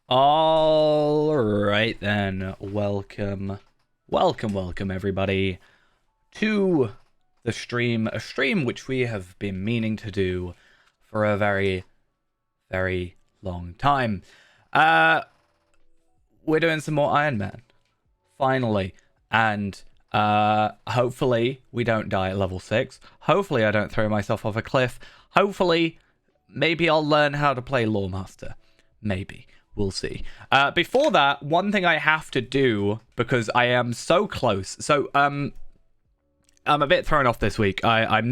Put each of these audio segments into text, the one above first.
All right then, welcome everybody to the stream, a stream which we have been meaning to do for a very, very long time. We're doing some more Ironman, finally, and hopefully we don't die at level 6. Hopefully I don't throw myself off a cliff. Hopefully, maybe I'll learn how to play Lawmaster. Maybe. We'll see. Before that, one thing I have to do, because I am so close. So, I'm a bit thrown off this week. I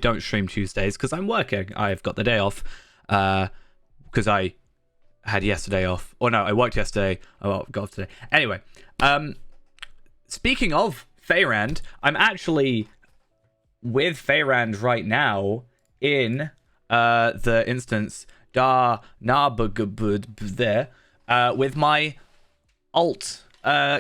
don't stream Tuesdays because I'm working. I've got the day off because I had yesterday off. Or no, I worked yesterday. Oh, got off today. Anyway, speaking of Feyrand, I'm actually with Feyrand right now in the instance there with my alt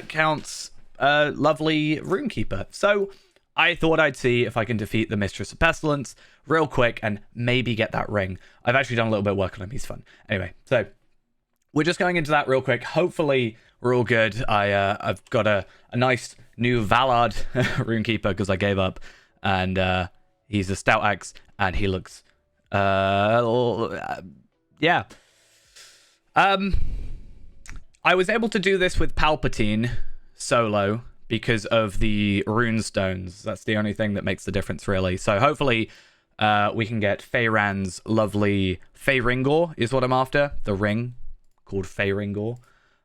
counts lovely Runekeeper. So I thought I'd see if I can defeat the Mistress of Pestilence real quick and maybe get that ring. I've actually done a little bit of work on him. He's fun. Anyway, so we're just going into that real quick. Hopefully we're all good. I've got a nice new Valard Runekeeper because I gave up, and he's a stout axe and he looks yeah. I was able to do this with Palpatine solo because of the rune stones. That's the only thing that makes the difference, really. So hopefully we can get Feyrand's lovely Feyringor is what I'm after. The ring called Feyringor.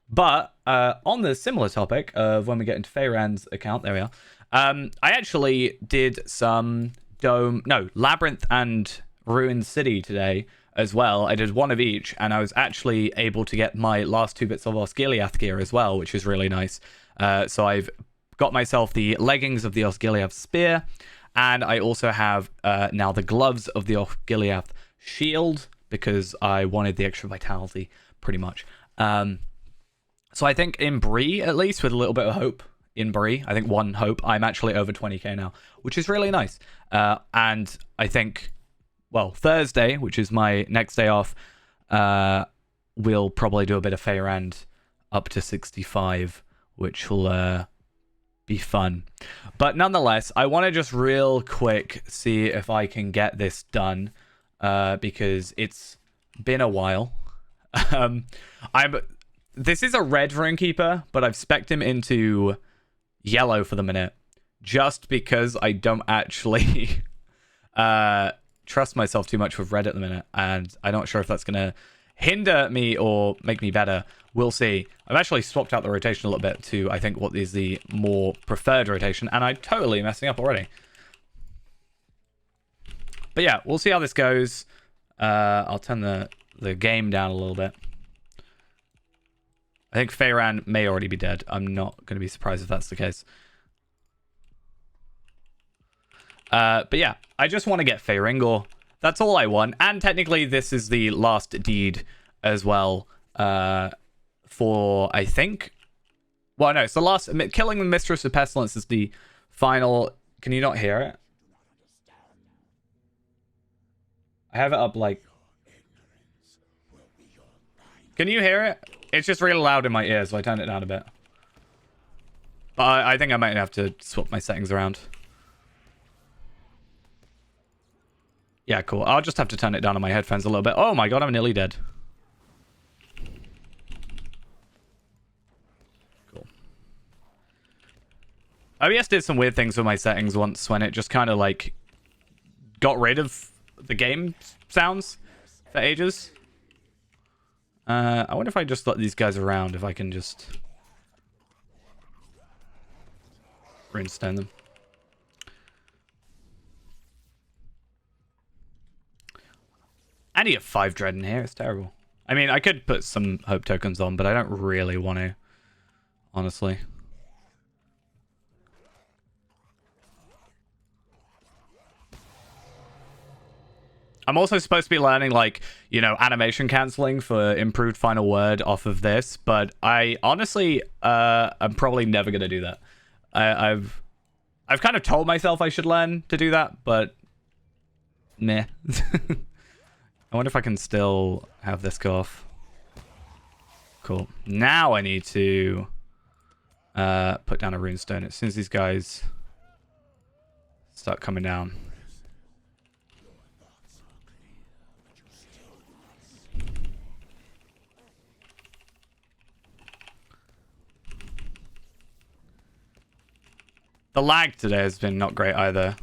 But on the similar topic of when we get into Feyrand's account, there we are. I actually did some Labyrinth and Ruined City today as well. I did one of each, and I was actually able to get my last 2 bits of Osgiliath gear as well, which is really nice. So I've got myself the leggings of the Osgiliath spear, and I also have now the gloves of the Osgiliath shield, because I wanted the extra vitality, pretty much. So I think in Bree, at least, with a little bit of hope in Bree, I think 1 hope, I'm actually over 20k now, which is really nice. And I think, well, Thursday, which is my next day off, we'll probably do a bit of Feyrand up to 65, which will be fun. But nonetheless, I want to just real quick see if I can get this done, because it's been a while. This is a red Runekeeper, but I've spec'd him into yellow for the minute, just because I don't actually trust myself too much with red at the minute, and I'm not sure if that's going to hinder me or make me better. We'll see. I've actually swapped out the rotation a little bit to, I think, what is the more preferred rotation, and I'm totally messing up already. But yeah, we'll see how this goes. I'll turn the game down a little bit. I think Feyrand may already be dead. I'm not going to be surprised if that's the case. But yeah, I just want to get Feyringor. That's all I want. And technically, this is the last deed as well. For, I think... Well, no, it's the last... Killing the Mistress of Pestilence is the final... Can you not hear it? I have it up, like... Can you hear it? It's just really loud in my ears, so I turned it down a bit. But I think I might have to swap my settings around. Yeah, cool. I'll just have to turn it down on my headphones a little bit. Oh my god, I'm nearly dead. Cool. OBS did some weird things with my settings once when it just kind of like got rid of the game sounds for ages. I wonder if I just let these guys around, if I can just runestone them. I need a 5 dread in here. It's terrible. I mean, I could put some hope tokens on, but I don't really want to, honestly. I'm also supposed to be learning, like, you know, animation canceling for improved final word off of this, but I honestly, I'm probably never going to do that. I've kind of told myself I should learn to do that, but meh. I wonder if I can still have this go off. Cool. Now I need to put down a runestone as soon as these guys start coming down. The lag today has been not great either.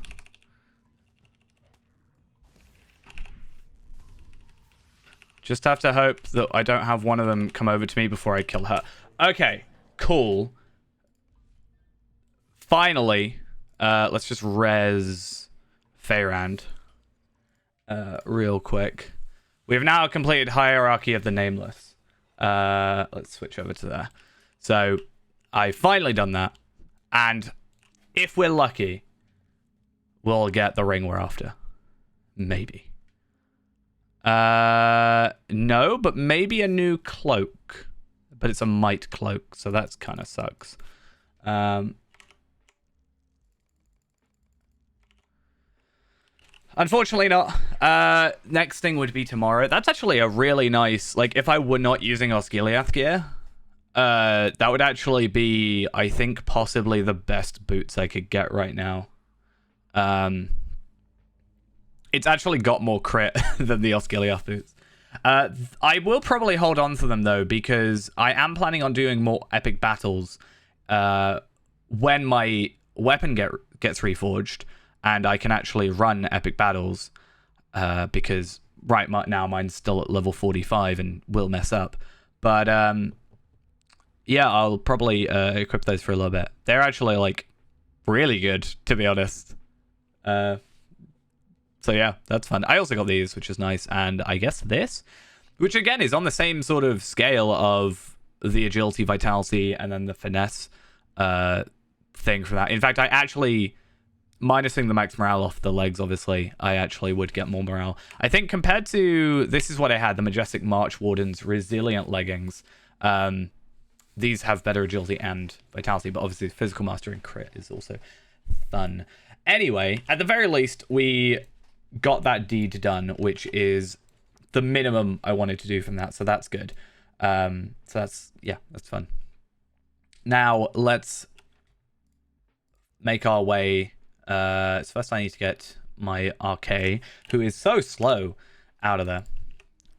Just have to hope that I don't have one of them come over to me before I kill her. Okay, cool. Finally, let's just res Feyrand real quick. We have now completed Hierarchy of the Nameless. Let's switch over to there. So, I've finally done that. And if we're lucky, we'll get the ring we're after. Maybe. No, but maybe a new cloak. But it's a might cloak, so that's kind of sucks. Unfortunately not. Next thing would be tomorrow. That's actually a really nice, like, if I were not using Osgiliath gear, that would actually be, I think, possibly the best boots I could get right now. It's actually got more crit than the Osgiliath boots. I will probably hold on to them, though, because I am planning on doing more epic battles when my weapon gets reforged, and I can actually run epic battles, because right now mine's still at level 45 and will mess up. But yeah, I'll probably equip those for a little bit. They're actually, like, really good, to be honest. So yeah, that's fun. I also got these, which is nice. And I guess this, which again is on the same sort of scale of the agility, vitality, and then the finesse thing from that. In fact, I actually, minusing the max morale off the legs, obviously, I actually would get more morale. I think compared to, this is what I had, the Majestic March Warden's Resilient Leggings. These have better agility and vitality, but obviously physical mastery and crit is also fun. Anyway, at the very least, we got that deed done, which is the minimum I wanted to do from that, so that's good. So that's, yeah, that's fun. Now, let's make our way. So first I need to get my RK, who is so slow, out of there.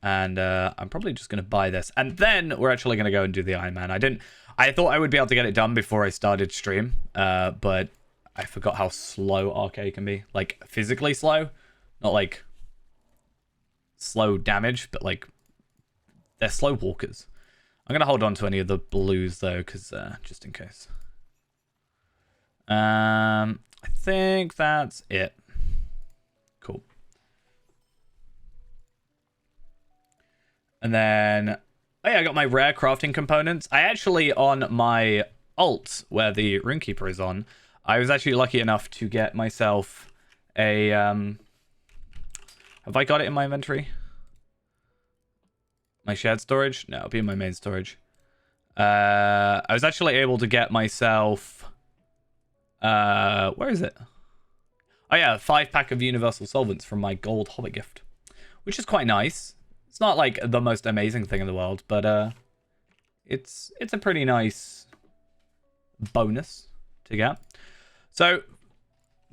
And I'm probably just going to buy this. And then we're actually going to go and do the Ironman. I thought I would be able to get it done before I started stream, but I forgot how slow RK can be. Like, physically slow. Not, like, slow damage, but, like, they're slow walkers. I'm going to hold on to any of the blues, though, because just in case. I think that's it. Cool. And then, oh yeah, I got my rare crafting components. I actually, on my alt, where the Runekeeper is on, I was actually lucky enough to get myself a, have I got it in my inventory? My shared storage? No, it'll be in my main storage. I was actually able to get myself, where is it? Oh yeah, a 5-pack of universal solvents from my gold hobbit gift, which is quite nice. It's not like the most amazing thing in the world, but it's a pretty nice bonus to get. So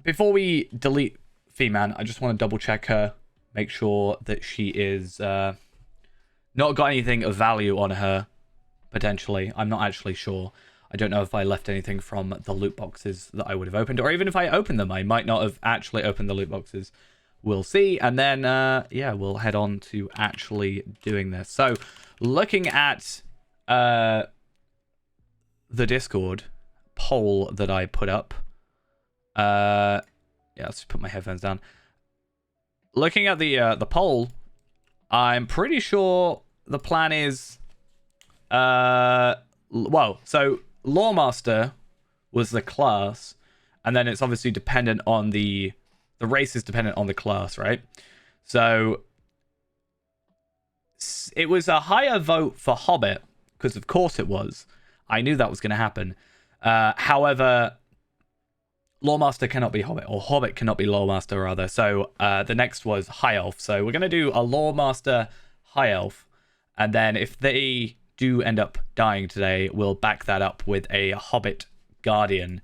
before we delete Fee-Man, I just want to double check her, make sure that she is not got anything of value on her, potentially. I'm not actually sure. I don't know if I left anything from the loot boxes that I would have opened, or even if I opened them, I might not have actually opened the loot boxes. We'll see. And then, yeah, we'll head on to actually doing this. So, looking at the Discord poll that I put up. Yeah, let's just put my headphones down. Looking at the poll, I'm pretty sure the plan is... well, so Lawmaster was the class, and then it's obviously dependent on the race is dependent on the class, right? So it was a higher vote for Hobbit, because of course it was. I knew that was going to happen. However, Lawmaster cannot be Hobbit, or Hobbit cannot be Lawmaster, rather. So the next was High Elf. So we're going to do a Lawmaster High Elf, and then if they do end up dying today, we'll back that up with a Hobbit Guardian.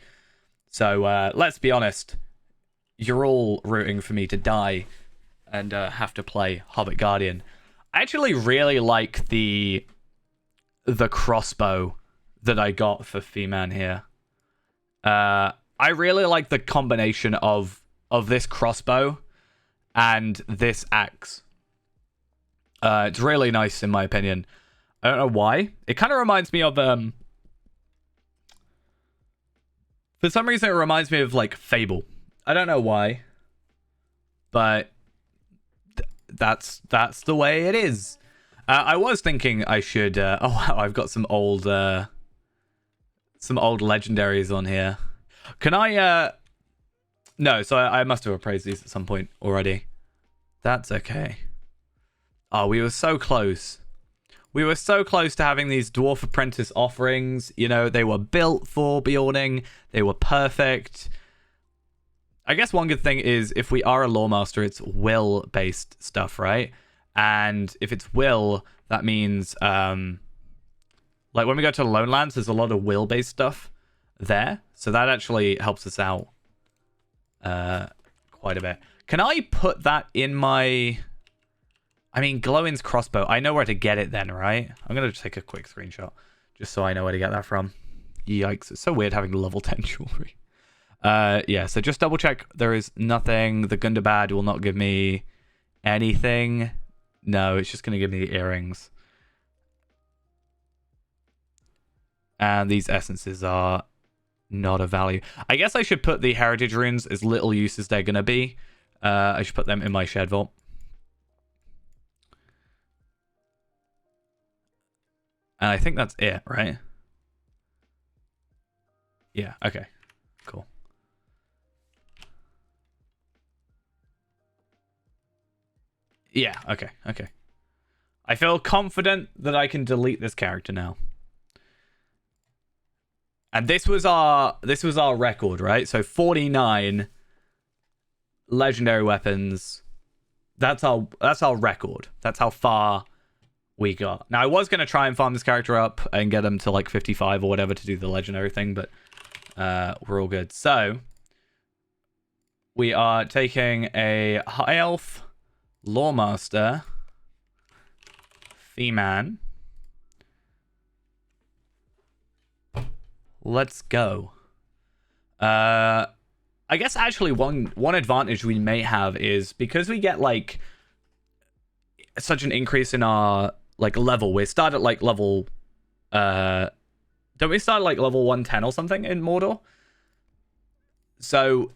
So let's be honest, you're all rooting for me to die and have to play Hobbit Guardian. I actually really like the crossbow that I got for Fee-Man here. I really like the combination of this crossbow and this axe. It's really nice in my opinion. I don't know why. It kind of reminds me of for some reason it reminds me of like Fable. I don't know why, but that's the way it is. I was thinking I should oh wow, I've got some old legendaries on here. Can I no, so I must have appraised these at some point already. That's okay. Oh, we were so close. We were so close to having these Dwarf Apprentice offerings. You know, they were built for Bjorning. They were perfect. I guess one good thing is if we are a Lore Master, it's will-based stuff, right? And if it's will, that means, like when we go to Lone Lands, there's a lot of will-based stuff there. So that actually helps us out quite a bit. Can I put that in my... I mean, Glowin's crossbow. I know where to get it then, right? I'm going to take a quick screenshot just so I know where to get that from. Yikes. It's so weird having level 10 jewelry. Yeah, so just double check. There is nothing. The Gundabad will not give me anything. No, it's just going to give me the earrings. And these essences are not of value. I guess I should put the heritage runes as little use as they're going to be. I should put them in my shed vault. And I think that's it, right? Yeah, okay. Cool. Yeah, okay. I feel confident that I can delete this character now. And this was our record, right? So 49 legendary weapons. That's our record. That's how far we got. Now, I was going to try and farm this character up and get him to like 55 or whatever to do the legendary thing, but we're all good. So, we are taking a High Elf, Lore Master, Fee-Man. Let's go. I guess actually one advantage we may have is because we get like such an increase in our like level. We start at like level don't we start at like level 110 or something in Mordor? So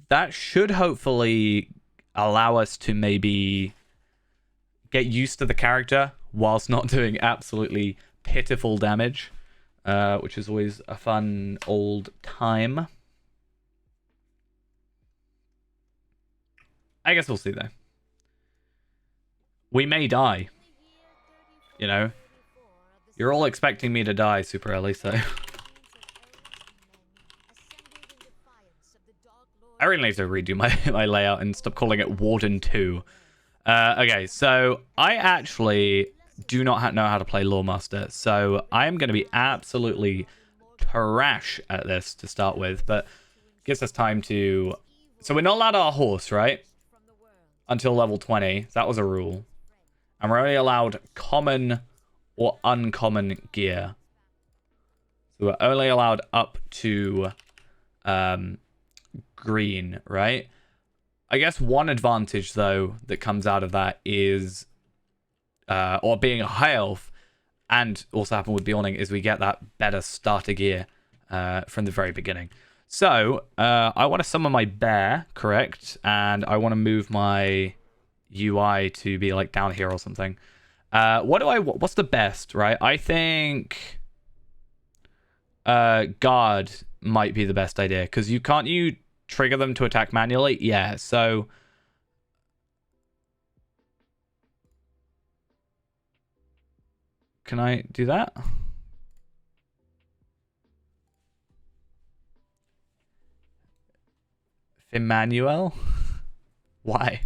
that should hopefully allow us to maybe get used to the character whilst not doing absolutely pitiful damage, which is always a fun old time. I guess we'll see though. We may die. You know? You're all expecting me to die super early, so... I really need to redo my layout and stop calling it Warden 2. Okay, so I actually do not know how to play Lore Master, so I am going to be absolutely trash at this to start with, but gives us time to... So we're not allowed our horse, right? Until level 20. That was a rule. And we're only allowed common or uncommon gear. So we're only allowed up to green, right? I guess one advantage, though, that comes out of that is, or being a high elf, and also happen with Bjorning, is we get that better starter gear from the very beginning. So, I want to summon my bear, correct? And I want to move my UI to be like down here or something. What's the best, right? I think guard might be the best idea, because can't you trigger them to attack manually? Yeah, so can I do that? Emmanuel? Why?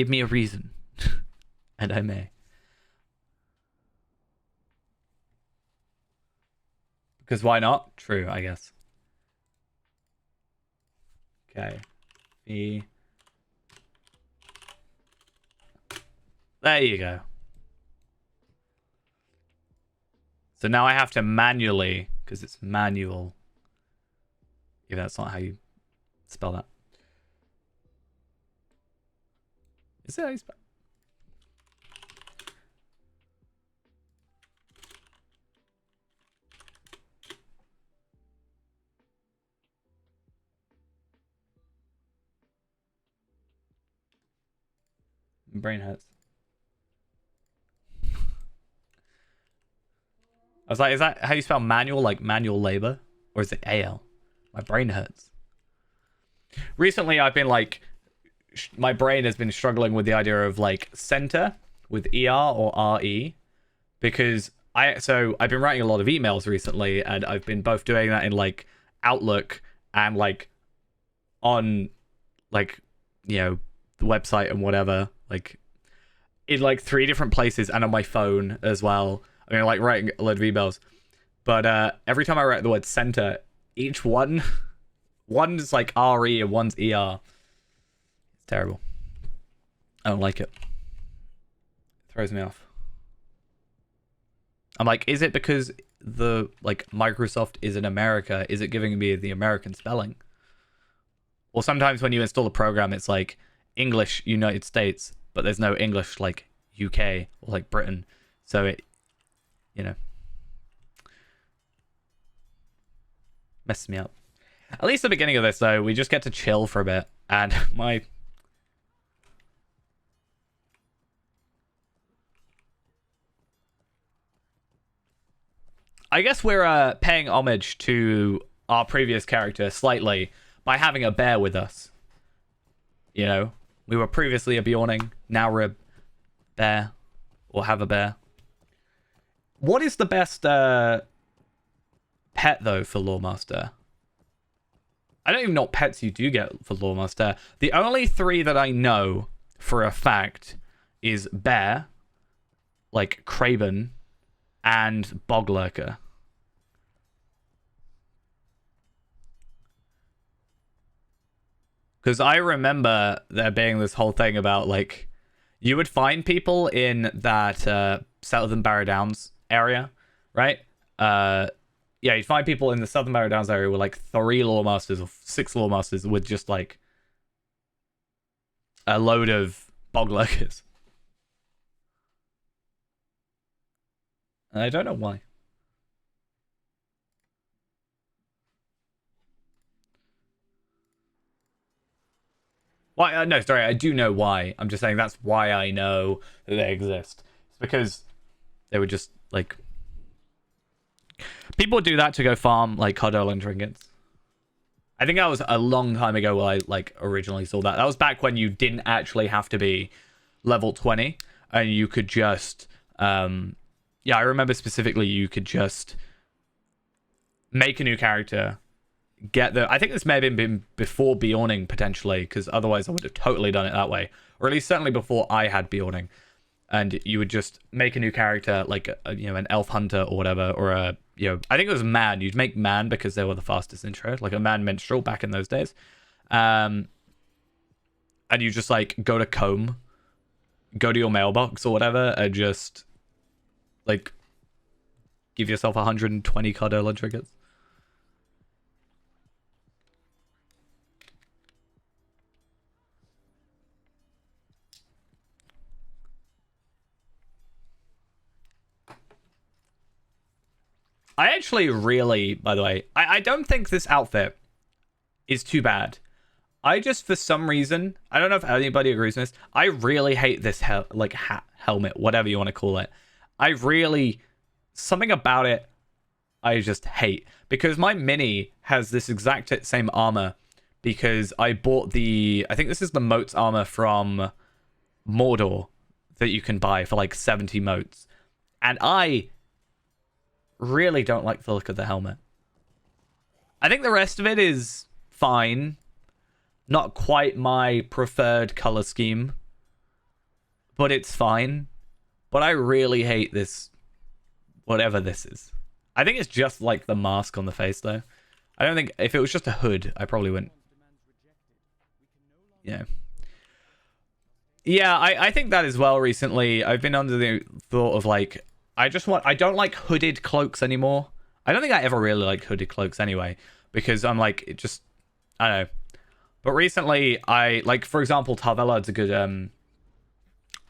Give me a reason. And I may. Because why not? True, I guess. Okay. There you go. So now I have to manually, because it's manual. If that's not how you spell that. Is that how you spell? Brain hurts. I was like, is that how you spell manual? Like manual labor? Or is it AL? My brain hurts. Recently, I've been like, my brain has been struggling with the idea of like center with ER or RE. Because I've been writing a lot of emails recently, and I've been both doing that in like Outlook and like on like, you know, the website and whatever, like in like 3 different places and on my phone as well. I mean, like writing a load of emails, but every time I write the word center, each one's like RE and one's ER. It's terrible. I don't like it. It throws me off. I'm like, is it because the like Microsoft is in America? Is it giving me the American spelling? Or sometimes when you install a program, it's like English United States, but there's no English like UK or like Britain. So it, you know, messes me up. At least the beginning of this, though, we just get to chill for a bit. And my... I guess we're paying homage to our previous character slightly by having a bear with us. You know, we were previously a Bjorning, now we're a bear, or have a bear. What is the best pet, though, for Loremaster? I don't even know what pets you do get for Loremaster. The only 3 that I know for a fact is bear, like Craven, and Bog Lurker. Because I remember there being this whole thing about, like, you would find people in that Southern Barrow Downs area, right? Yeah, you'd find people in the Southern Barrow Downs area with, like, 3 Loremasters or 6 Loremasters with just, like, a load of Bog Lurkers. And I don't know why. Why? No, sorry, I do know why. I'm just saying that's why I know that they exist. It's because they were just, like... People do that to go farm, like, Cardolin trinkets. I think that was a long time ago when I, like, originally saw that. That was back when you didn't actually have to be level 20. And you could just... yeah, I remember specifically you could just make a new character... Get the... I think this may have been before Bjorning, potentially, because otherwise I would have totally done it that way. Or at least certainly before I had Bjorning. And you would just make a new character, like, you know, an elf hunter or whatever, or a, you know, I think it was man. You'd make man because they were the fastest intro, like a man minstrel back in those days. And you just, like, go to Comb, go to your mailbox or whatever, and just, like, give yourself 120 Cardolin trinkets. I actually really, by the way, I don't think this outfit is too bad. I just, for some reason, I don't know if anybody agrees with this, I really hate this helmet, whatever you want to call it. I really, something about it, I just hate. Because my mini has this exact same armor, because I bought the, I think this is the motes armor from Mordor that you can buy for like 70 motes. And I really don't like the look of the helmet. I think the rest of it is fine. Not quite my preferred color scheme. but it's fine. But I really hate this, whatever this is. I think it's just like the mask on the face, though. I don't think... If it was just a hood, I probably wouldn't... Yeah. Yeah, I think that as well recently. I've been under the thought of, like... I don't like hooded cloaks anymore. I don't think I ever really liked hooded cloaks anyway. Because I'm like... It just... I don't know. But recently, like, for example, Tarvelard's a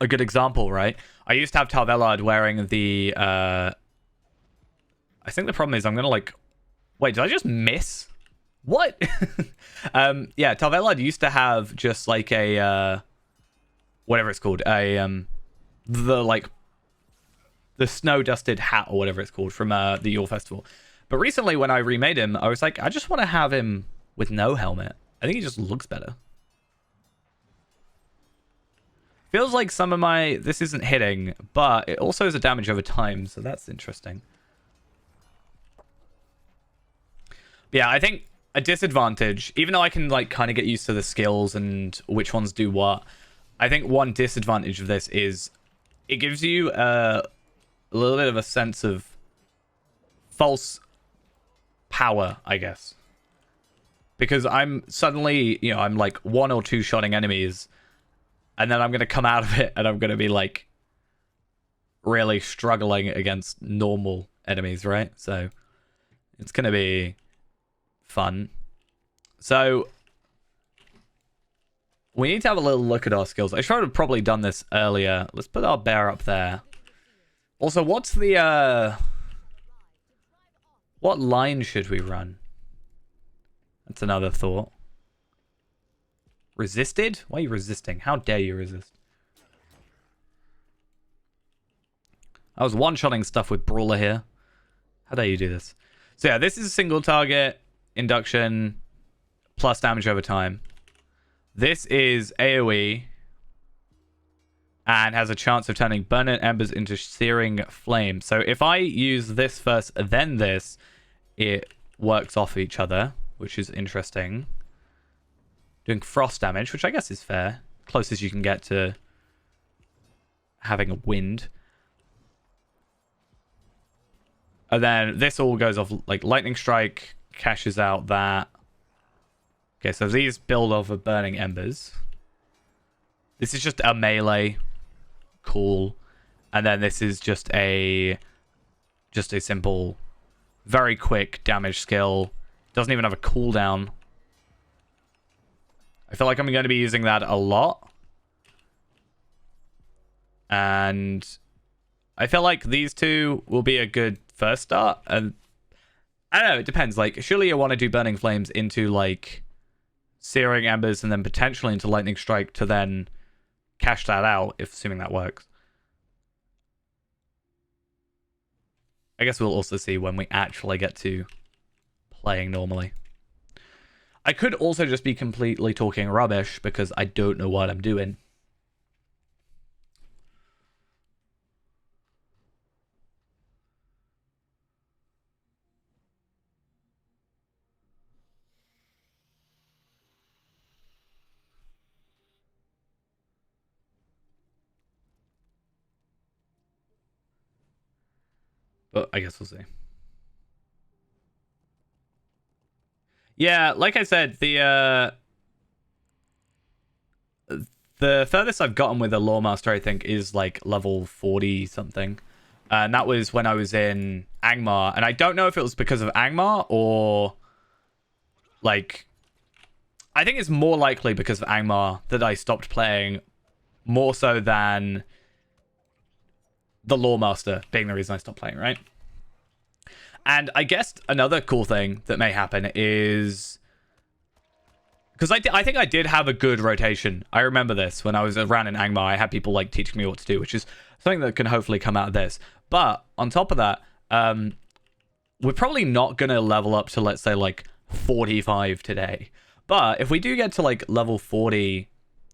good example, right? I used to have Tarvelard wearing the... I think the problem is I'm going to, like... Wait, did I just miss? What? Yeah, Tarvelard used to have just, like, a... whatever it's called. The snow-dusted hat or whatever it's called from the Yule Festival. But recently, when I remade him, I was like, I just want to have him with no helmet. I think he just looks better. Feels like some of my... This isn't hitting, but it also is a damage over time, so that's interesting. But yeah, I think a disadvantage, even though I can, like, kind of get used to the skills and which ones do what, I think one disadvantage of this is it gives you a little bit of a sense of false power, I guess. Because I'm suddenly, you know, I'm like 1 or 2 shotting enemies, and then I'm going to come out of it and I'm going to be like really struggling against normal enemies, right? So it's going to be fun. So we need to have a little look at our skills. I should have probably done this earlier. Let's put our bear up there. Also, what's the what line should we run? That's another thought. Resisted? Why are you resisting? How dare you resist? I was one-shotting stuff with Brawler here. How dare you do this? So yeah, this is a single target, induction, plus damage over time. This is AoE, and has a chance of turning burning embers into searing flame. So if I use this first, then this, it works off each other, which is interesting. Doing frost damage, which I guess is fair. Closest you can get to having a wind. And then this all goes off, like, lightning strike, cashes out that. Okay, so these build off of burning embers. This is just a melee. Cool. And then this is just a simple, very quick damage skill. Doesn't even have a cooldown. I feel like I'm going to be using that a lot. And I feel like these two will be a good first start. And I don't know, it depends. Like, surely you want to do Burning Flames into, like, Searing Embers and then potentially into Lightning Strike to then cash that out, if assuming that works. I guess we'll also see when we actually get to playing normally. I could also just be completely talking rubbish because I don't know what I'm doing. But I guess we'll see. Yeah, like I said, the furthest I've gotten with a Lore Master, I think, is like level 40 something. And that was when I was in Angmar. And I don't know if it was because of Angmar or like... I think it's more likely because of Angmar that I stopped playing more so than the Lore Master being the reason I stopped playing, right? And I guess another cool thing that may happen is... Because I think I did have a good rotation. I remember this when I was around in Angmar. I had people like teaching me what to do, which is something that can hopefully come out of this. But on top of that, we're probably not going to level up to, let's say, like 45 today. But if we do get to like level 40,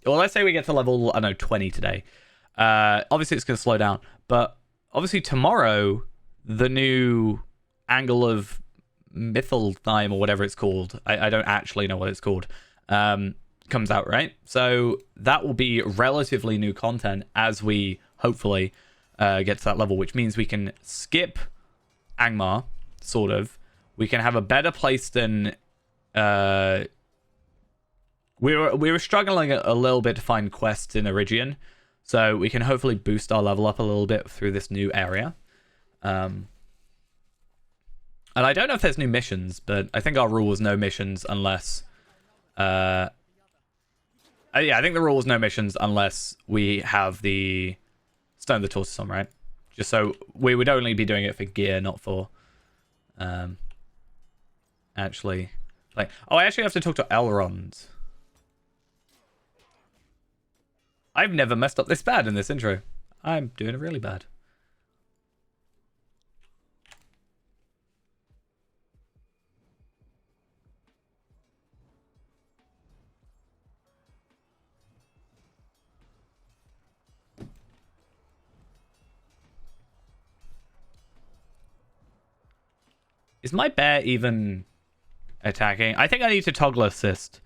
or let's say we get to level, I don't know, 20 today. Obviously, it's going to slow down. But obviously tomorrow, the new Angle of Mithelheim or whatever it's called. I don't actually know what it's called. comes out, right? So that will be relatively new content as we hopefully get to that level, which means we can skip Angmar, sort of. We can have a better place than we were struggling a little bit to find quests in Iridian, so we can hopefully boost our level up a little bit through this new area. And I don't know if there's new missions, but I think our rule was no missions unless yeah, I think the rule was no missions unless we have the Stone of the Tortoise on, right? Just so we would only be doing it for gear, not for actually like. Oh, I actually have to talk to Elrond. I've never messed up this bad in this intro. I'm doing it really bad. Is my bear even attacking? I think I need to toggle assist.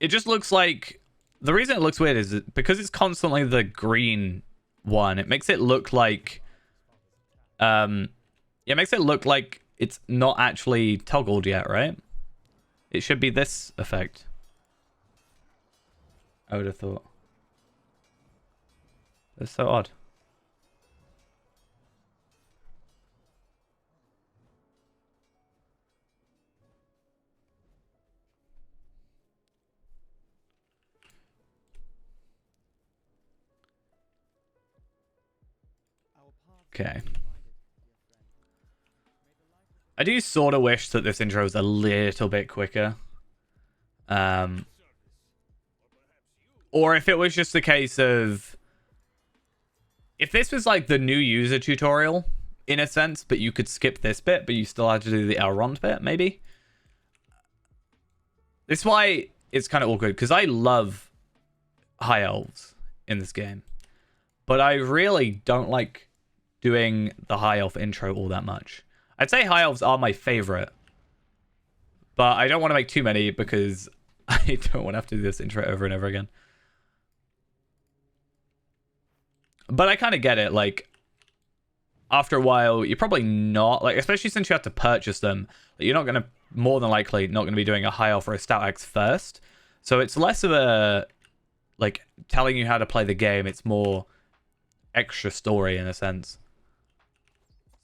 It just looks like... The reason it looks weird is because it's constantly the green one. It makes it look like... yeah, it makes it look like it's not actually toggled yet, right? It should be this effect. I would have thought. It's so odd. Okay. I do sort of wish that this intro was a little bit quicker. Or if it was just a case of... If this was like the new user tutorial, in a sense, but you could skip this bit, but you still had to do the Elrond bit, maybe? This is why it's kind of awkward, because I love High Elves in this game. But I really don't like doing the High Elf intro all that much. I'd say High Elves are my favorite. But I don't want to make too many because I don't want to have to do this intro over and over again. But I kind of get it. Like, after a while, you're probably not... Like, especially since you have to purchase them. You're not going to... More than likely, not going to be doing a High Elf or a Stout Axe first. So it's less of a... Like, telling you how to play the game. It's more extra story in a sense.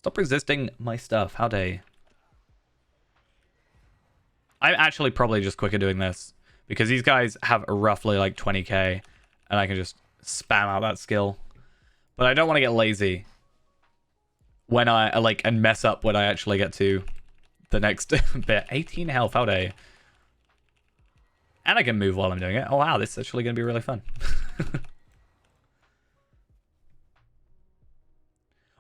Stop resisting my stuff. How dare you? I'm actually probably just quicker doing this. Because these guys have roughly like 20k. And I can just spam out that skill. But I don't want to get lazy. When I like and mess up when I actually get to the next bit. 18 health. How dare you? And I can move while I'm doing it. Oh wow, this is actually going to be really fun.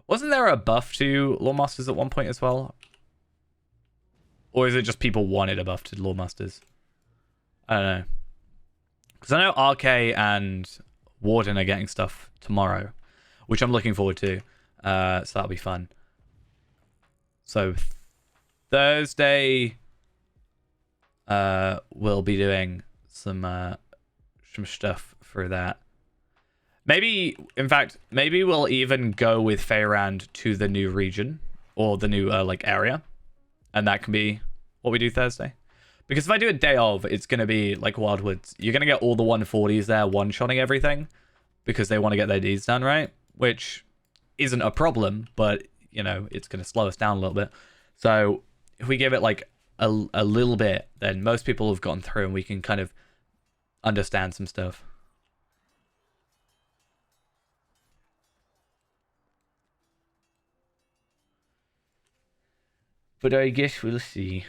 Wasn't there a buff to Lore Masters at one point as well? Or is it just people wanted a buff to Lore Masters? I don't know. Because I know RK and Warden are getting stuff tomorrow, which I'm looking forward to. So that'll be fun. So Thursday, we'll be doing some stuff for that. Maybe, in fact, maybe we'll even go with Feyrand to the new region or the new like area, and that can be what we do Thursday. Because if I do a day of, it's gonna be like Wildwoods. You're gonna get all the 140s there one-shotting everything because they want to get their deeds done, right? Which isn't a problem, but you know it's gonna slow us down a little bit. So if we give it like a little bit, then most people have gotten through, and we can kind of understand some stuff. But I guess we'll see.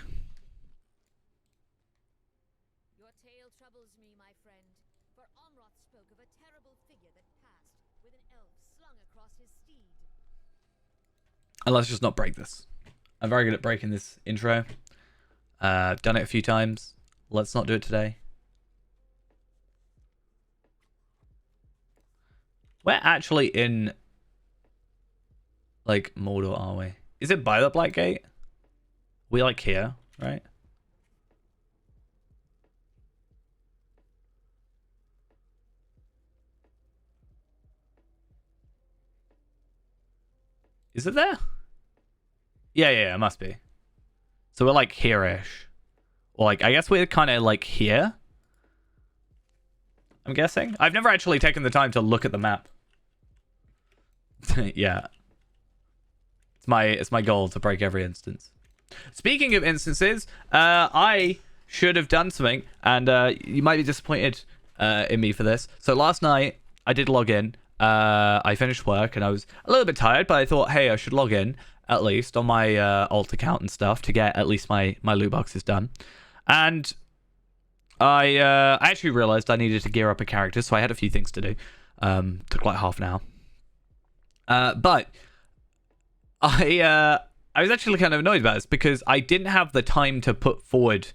Your tale troubles me, my friend, for Omroth spoke of a terrible figure that passed with an elf slung across his steed. And let's just not break this. I'm very good at breaking this intro. I've done it a few times. Let's not do it today. We're actually in like Mordor, are we? Is it by the Black Gate? We like here, right? Is it there? Yeah, it must be. So we're like here-ish. Or like, I guess we're kind of like here. I'm guessing. I've never actually taken the time to look at the map. Yeah. It's my goal to break every instance. Speaking of instances, I should have done something, and you might be disappointed in me for this. So last night, I did log in. I finished work, and I was a little bit tired, but I thought, hey, I should log in, at least, on my alt account and stuff, to get at least my loot boxes done. And I actually realized I needed to gear up a character, so I had a few things to do. Took like half an hour. But I was actually kind of annoyed about this because I didn't have the time to put forward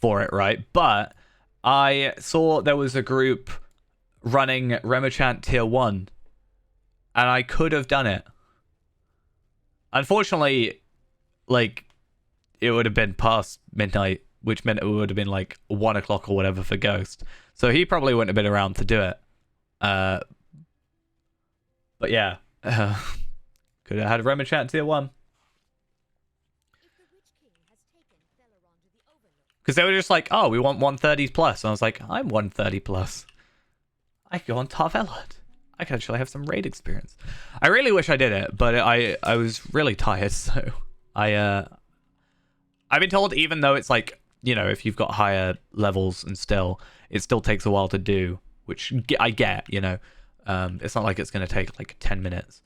for it, right? But I saw there was a group running Remachant Tier 1, and I could have done it. Unfortunately, like, it would have been past midnight, which meant it would have been like 1 o'clock or whatever for Ghost. So he probably wouldn't have been around to do it. But yeah. Could have had Remachant Tier 1. Because they were just like, oh, we want 130s plus. And I was like, I'm 130 plus. I could go on Tarvelot. I could actually have some raid experience. I really wish I did it, but I was really tired, so I've been told even though it's like, you know, if you've got higher levels and it still takes a while to do, which I get, you know. It's not like it's going to take like 10 minutes.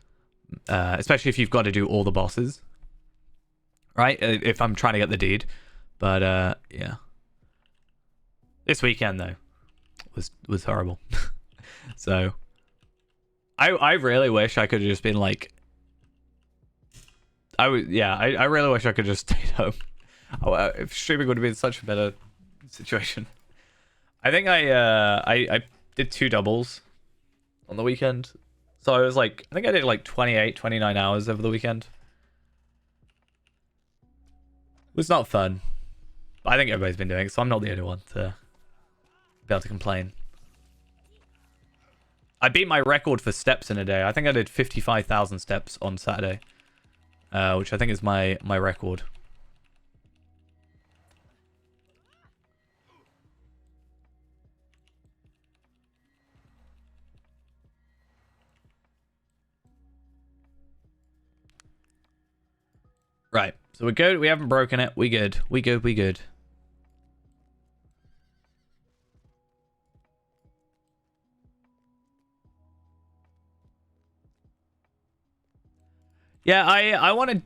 Especially if you've got to do all the bosses. Right? If I'm trying to get the deed. But yeah. This weekend though was horrible. So I really wish I could have just been like I really wish I could just stayed home. If streaming would have been such a better situation. I think I did 2 doubles on the weekend. So I was like, I think I did like 28, 29 hours over the weekend. It was not fun. But I think everybody's been doing it, so I'm not the only one to be able to complain. I beat my record for steps in a day. I think I did 55,000 steps on Saturday. Which I think is my record. Right. So we're good. We haven't broken it. We good. We good. Yeah, I want to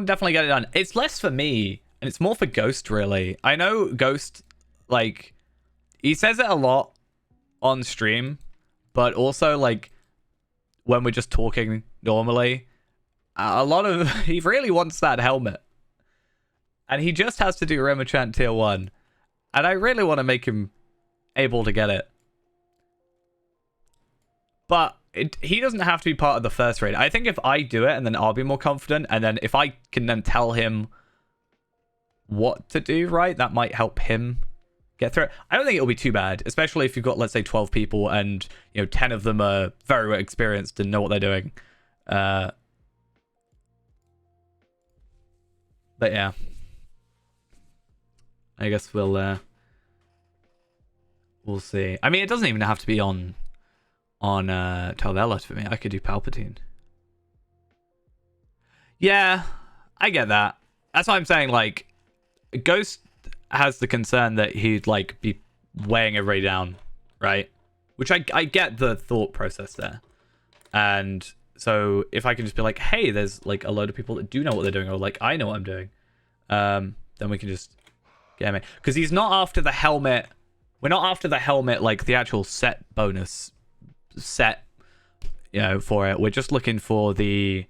definitely get it done. It's less for me, and it's more for Ghost, really. I know Ghost, like, he says it a lot on stream, but also, like, when we're just talking normally, a lot of... he really wants that helmet. And he just has to do Remachant Tier 1. And I really want to make him able to get it. But he doesn't have to be part of the first raid. I think if I do it, and then I'll be more confident, and then if I can then tell him what to do, right, that might help him get through it. I don't think it'll be too bad, especially if you've got, let's say, 12 people, and, you know, 10 of them are very experienced and know what they're doing. But yeah. I guess we'll see. I mean, it doesn't even have to be on Tarvelot for me. I could do Palpatine. Yeah, I get that. That's why I'm saying, like, Ghost has the concern that he'd, like, be weighing everybody down, right? Which I get the thought process there. And so if I can just be like, hey, there's, like, a load of people that do know what they're doing, or, like, I know what I'm doing, then we can just get him. Because he's not after the helmet. We're not after the helmet, like, the actual set bonus set, you know, for it. We're just looking for the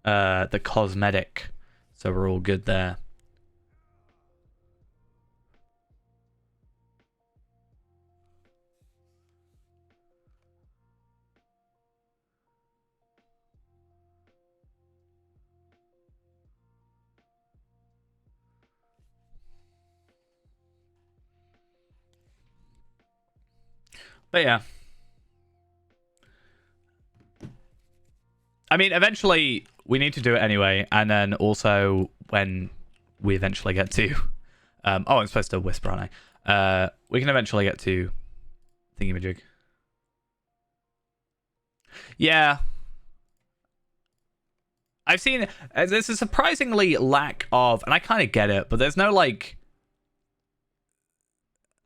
cosmetic, so we're all good there. But yeah, I mean, eventually we need to do it anyway. And then also when we eventually get to... oh, I'm supposed to whisper, aren't I? We can eventually get to thingamajig. Yeah. I've seen... there's a surprisingly lack of... And I kind of get it, but there's no, like...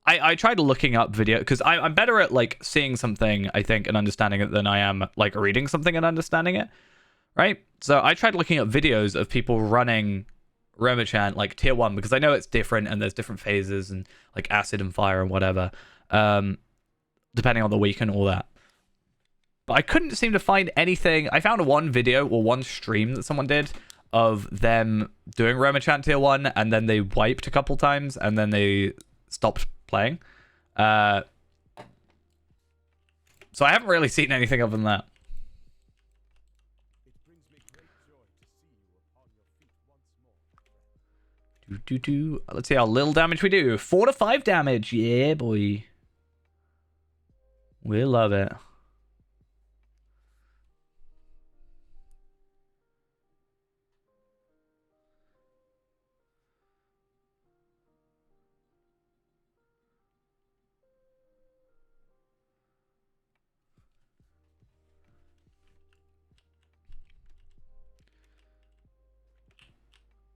I tried looking up video... Because I'm better at, like, seeing something, I think, and understanding it than I am, like, reading something and understanding it. Right? So I tried looking up videos of people running Romachant, like, tier 1, because I know it's different, and there's different phases, and, like, acid and fire and whatever. Depending on the week and all that. But I couldn't seem to find anything. I found one video or one stream that someone did of them doing Romachant tier 1, and then they wiped a couple times, and then they stopped playing. So I haven't really seen anything other than that. Let's see how little damage we do. 4 to 5 damage. Yeah, boy. We love it.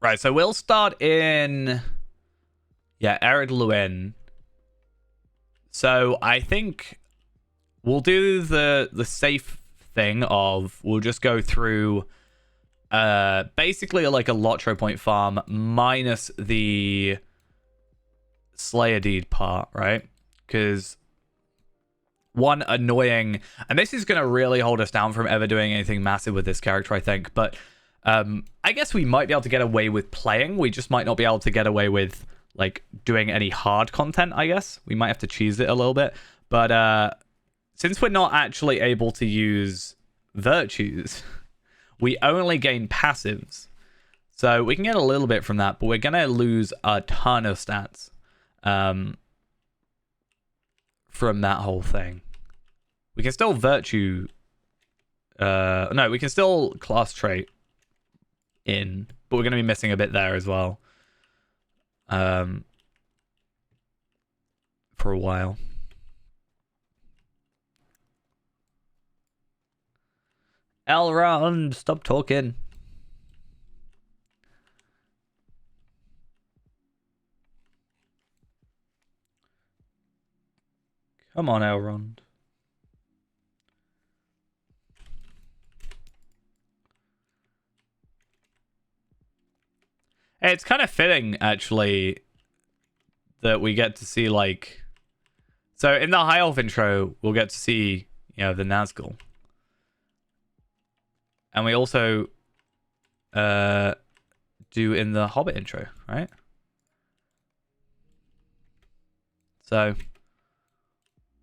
Right, so we'll start in... Yeah, Ered Luin. So I think we'll do the safe thing of... We'll just go through... basically like a Lotro point farm minus the Slayer Deed part, right? Because... One annoying... And this is going to really hold us down from ever doing anything massive with this character, I think. But... I guess we might be able to get away with playing. We just might not be able to get away with, like, doing any hard content, I guess. We might have to cheese it a little bit. But since we're not actually able to use virtues, we only gain passives. So we can get a little bit from that, but we're going to lose a ton of stats from that whole thing. We can still virtue... no, we can still class trait in, but we're going to be missing a bit there as well for a while. Elrond, stop talking. Come on, Elrond. It's kind of fitting, actually, that we get to see, like... So, in the High Elf intro, we'll get to see, you know, the Nazgul. And we also do in the Hobbit intro, right? So...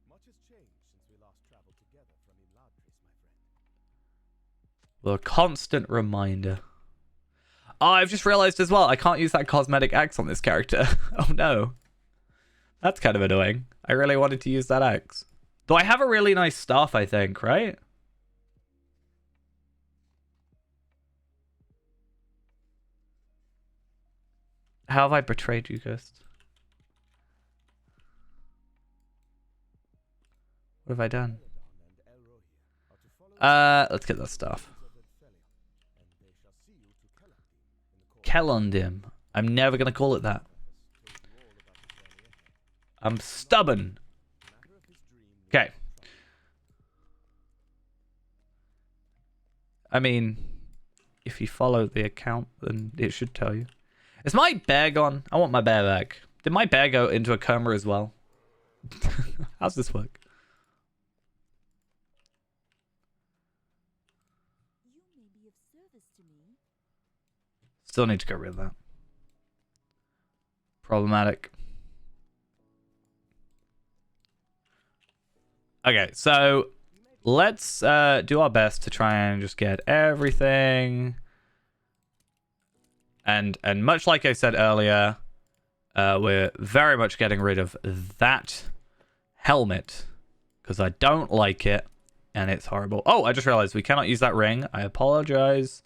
Much has changed since we last traveled together from Eladris, my friend. Well, a constant reminder. Oh, I've just realized as well, I can't use that cosmetic axe on this character. Oh no. That's kind of annoying. I really wanted to use that axe. Though I have a really nice staff, I think, right? How have I betrayed you, Ghost? What have I done? Let's get that stuff. Kelondim. I'm never going to call it that. I'm stubborn. Okay. I mean, if you follow the account, then it should tell you. Is my bear gone? I want my bear back. Did my bear go into a coma as well? How's this work? You may be of service to me. Still need to get rid of that. Problematic. Okay, so let's do our best to try and just get everything. And much like I said earlier, we're very much getting rid of that helmet because I don't like it and it's horrible. Oh, I just realized we cannot use that ring. I apologize.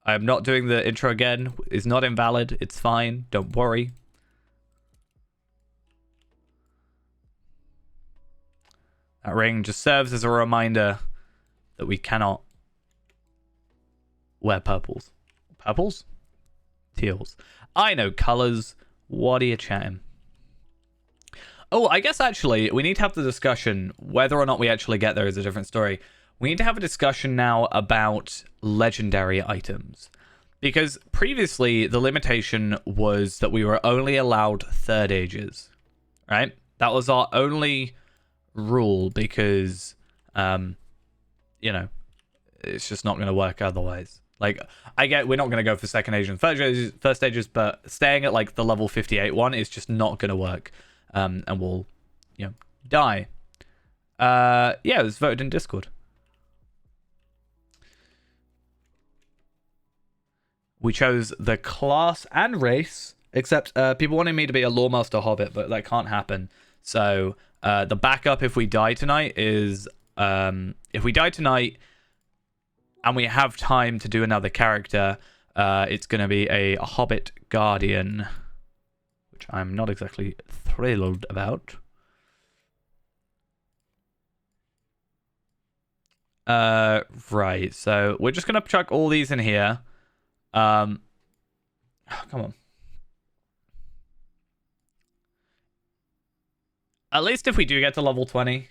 I'm not doing the intro again. It's not invalid. It's fine. Don't worry. That ring just serves as a reminder that we cannot wear purples. Purples? Teals. I know colors. What are you chatting? Oh, I guess actually we need to have the discussion. Whether or not we actually get there is a different story. We need to have a discussion now about legendary items. Because previously the limitation was that we were only allowed third ages. Right? That was our only rule because, you know, it's just not going to work otherwise. Like, I get we're not going to go for second age and first stages, but staying at like the level 58 one is just not going to work. And we'll, you know, die. Yeah, it was voted in Discord. We chose the class and race, except people wanted me to be a Lawmaster Hobbit, but that can't happen. So the backup if we die tonight is if we die tonight and we have time to do another character, it's going to be a Hobbit Guardian, which I'm not exactly thrilled about. Right, so we're just going to chuck all these in here. Come on. At least if we do get to level 20,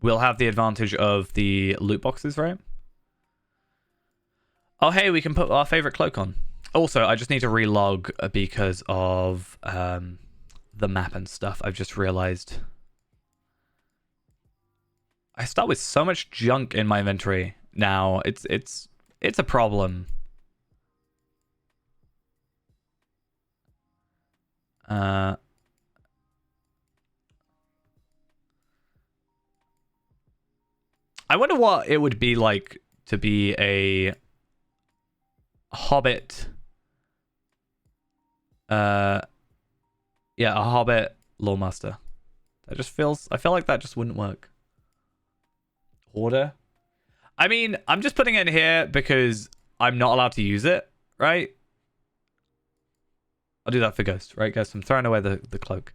we'll have the advantage of the loot boxes, right? Oh, hey, we can put our favorite cloak on. Also, I just need to relog because of the map and stuff. I've just realized I start with so much junk in my inventory now. It's a problem. I wonder what it would be like to be a Hobbit. Yeah, a Hobbit Lawmaster. That just feels. I feel like that just wouldn't work. Order. I mean, I'm just putting it in here because I'm not allowed to use it, right? I'll do that for Ghost, right, Ghost? I'm throwing away the cloak.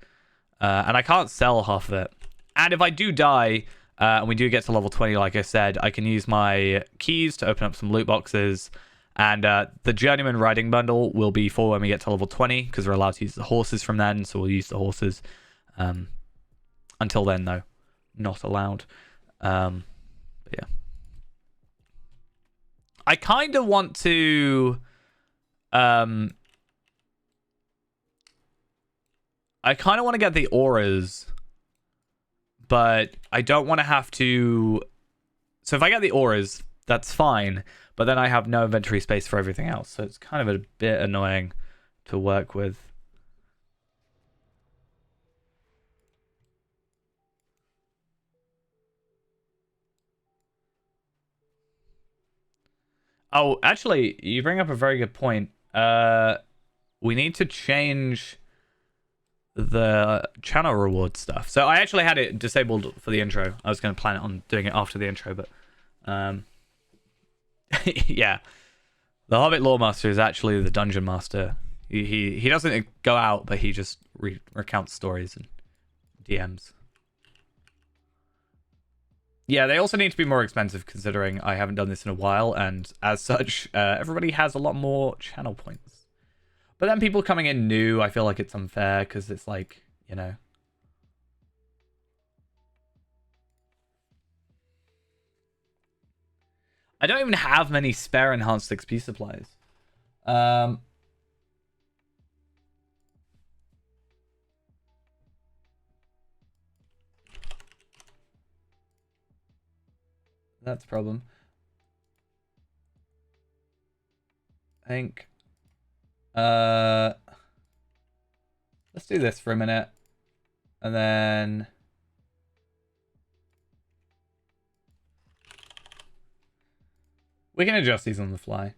And I can't sell half of it. And if I do die, and we do get to level 20, like I said, I can use my keys to open up some loot boxes. And the Journeyman Riding Bundle will be for when we get to level 20, because we're allowed to use the horses from then, so we'll use the horses. Until then, though, not allowed. But yeah. I kind of want to... I kind of want to get the auras, but I don't want to have to... So if I get the auras, that's fine, but then I have no inventory space for everything else, so it's kind of a bit annoying to work with. Oh, actually, you bring up a very good point. We need to change the channel reward stuff. So I actually had it disabled for the intro. I was going to plan it on doing it after the intro, but yeah, the Hobbit Lawmaster is actually the Dungeon Master. He doesn't go out, but he just recounts stories and DMs. Yeah, they also need to be more expensive considering I haven't done this in a while, and as such, everybody has a lot more channel points. But then people coming in new, I feel like it's unfair because it's like, you know. I don't even have many spare enhanced XP supplies. That's a problem. I think... let's do this for a minute. And then... we can adjust these on the fly.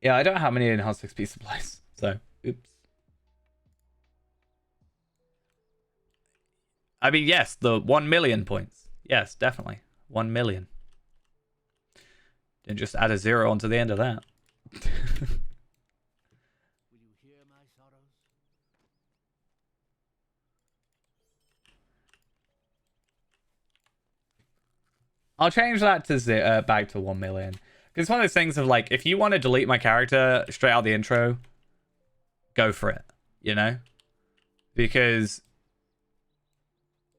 Yeah, I don't have many enhanced XP supplies, so oops. I mean, yes, the 1 million points. Yes, definitely. 1 million. And just add a 0 onto the end of that. Will you hear my sorrows? I'll change that to back to 1 million. Because it's one of those things of like, if you want to delete my character straight out the intro, go for it, you know? Because,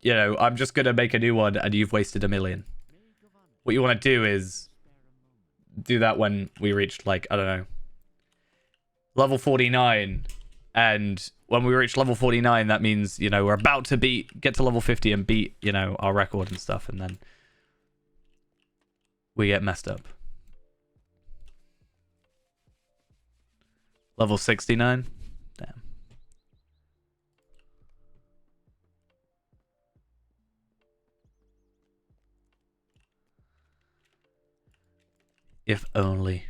you know, I'm just going to make a new one and you've wasted 1 million. What you want to do is do that when we reached, like, I don't know, level 49. And when we reach level 49, that means, you know, we're about to get to level 50 and beat, you know, our record and stuff. And then we get messed up. Level 69? Damn. If only.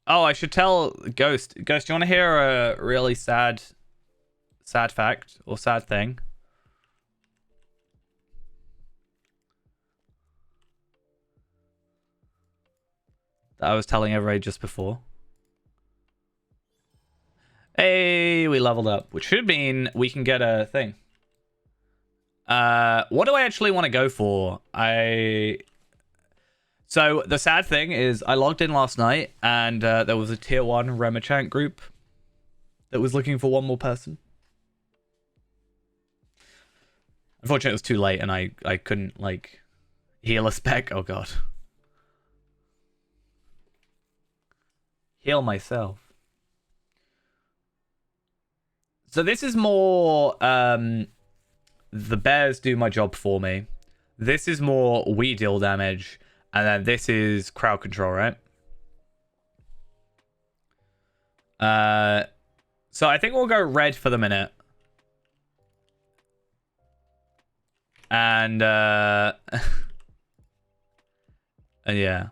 Oh, I should tell Ghost. Ghost, do you want to hear a really sad fact or sad thing? That I was telling everybody just before. Hey, we leveled up, which should mean we can get a thing. What do I actually want to go for? So the sad thing is I logged in last night and there was a tier 1 Remachant group that was looking for one more person. Unfortunately, it was too late and I couldn't, like, heal a spec. Oh, God. Heal myself. So this is more, the bears do my job for me. This is more we deal damage. And then this is crowd control, right? So I think we'll go red for the minute. And, and yeah.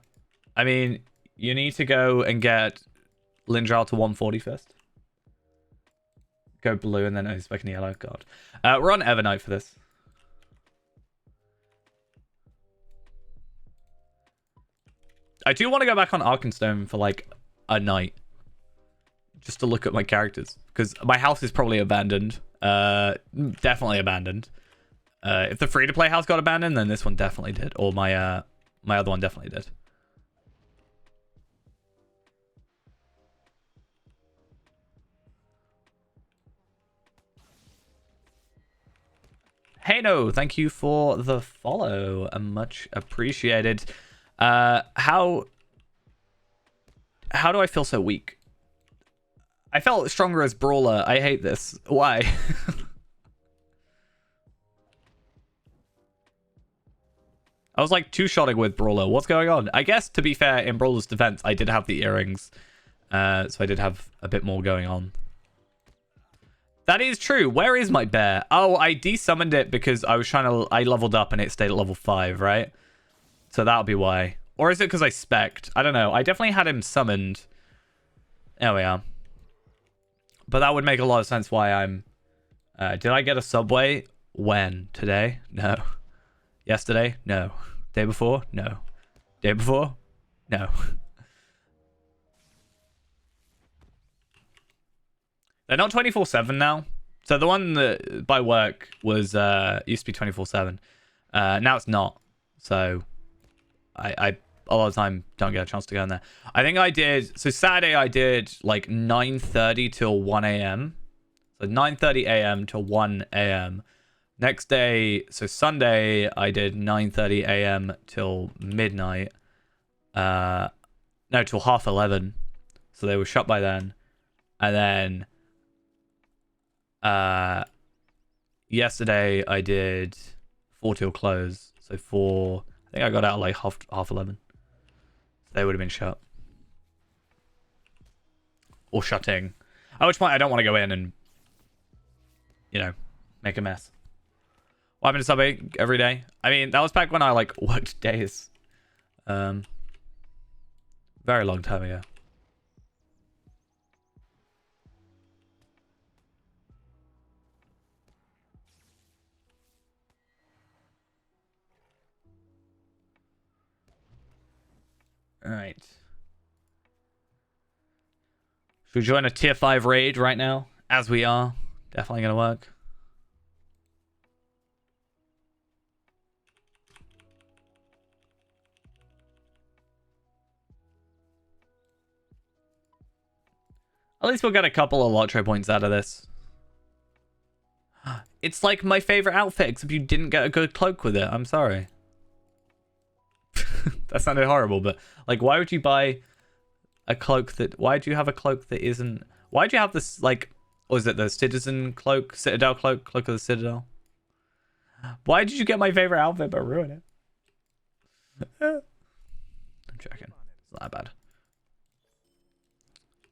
I mean, you need to go and get Lindral to 140 first. Go blue and then he's back in yellow. God. We're on Evernight for this. I do want to go back on Arkenstone for like a night. Just to look at my characters. Because my house is probably abandoned. Definitely abandoned. If the free-to-play house got abandoned, then this one definitely did. Or my my other one definitely did. Hey no, thank you for the follow. Much appreciated. How do I feel so weak? I felt stronger as Brawler. I hate this. Why? I was like two-shotting with Brawler. What's going on? I guess, to be fair, in Brawler's defense, I did have the earrings. So I did have a bit more going on. That is true. Where is my bear? Oh, I desummoned it because I was trying to... I leveled up and it stayed at level 5, right? So that'll be why. Or is it because I spec'd? I don't know. I definitely had him summoned. There we are. But that would make a lot of sense why I'm... did I get a subway? When? Today? No. Yesterday? No. Day before? No. Day before? No. They're not 24/7 now. So the one that by work was used to be 24/7. Now it's not. So I a lot of the time don't get a chance to go in there. I think I did. So Saturday I did like 9:30 till 1 a.m. So 9:30 a.m. to 1 a.m. Next day, so Sunday I did 9:30 a.m. till midnight. No, till 11:30. So they were shut by then. And then yesterday I did 4 till close. So 4, I think I got out like half 11. So they would have been shut. Or shutting. At which point I don't want to go in and, you know, make a mess. What happened to subbing every day? I mean, that was back when I like worked days. Very long time ago. All right. Should we join a tier 5 raid right now? As we are. Definitely gonna work. At least we'll get a couple of lottery points out of this. It's like my favorite outfit, except you didn't get a good cloak with it. I'm sorry. That sounded horrible, but like, why would you buy a cloak that... Why do you have a cloak that isn't... Why do you have this, like... Was it the Citizen cloak? Citadel cloak? Cloak of the Citadel? Why did you get my favorite outfit but ruin it? I'm joking. It's not that bad.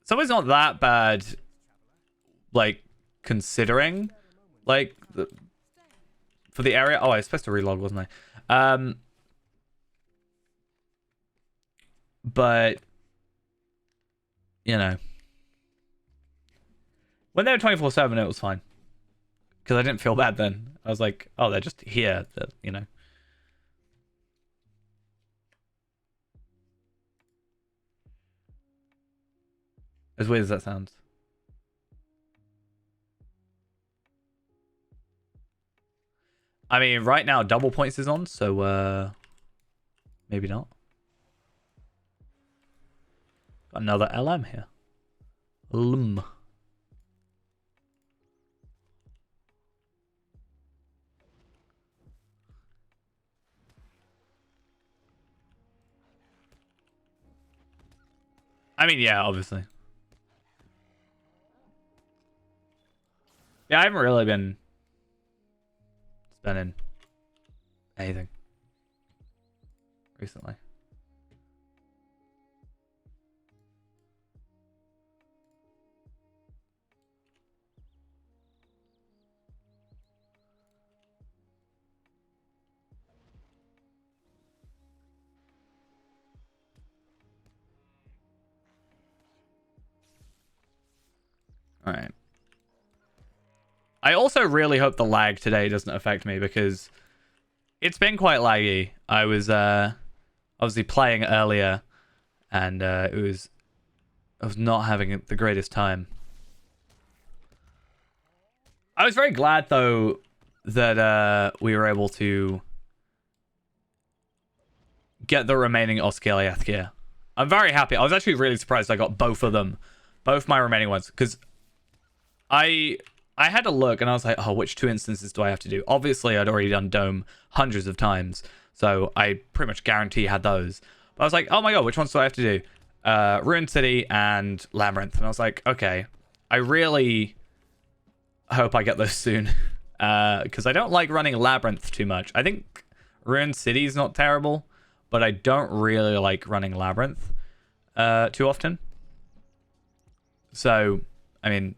It's always not that bad, like, considering, like, for the area. Oh, I was supposed to relog, wasn't I? But, you know, when they were 24/7, it was fine. Because I didn't feel bad then. I was like, oh, they're just here, you know. As weird as that sounds. I mean, right now, double points is on, so, maybe not. Another LM here. LM. I mean, yeah, obviously. Yeah, I haven't really been spending anything recently. All right. I also really hope the lag today doesn't affect me because it's been quite laggy. I was obviously playing earlier and I was not having the greatest time. I was very glad though that we were able to get the remaining Osciliath gear. I'm very happy. I was actually really surprised I got both of them. Both my remaining ones. Because I had to look and I was like, oh, which 2 instances do I have to do? Obviously, I'd already done Dome hundreds of times. So I pretty much guarantee had those. But I was like, oh my god, which ones do I have to do? Ruined City and Labyrinth. And I was like, okay. I really hope I get those soon. Because I don't like running Labyrinth too much. I think Ruined City is not terrible. But I don't really like running Labyrinth too often. So, I mean,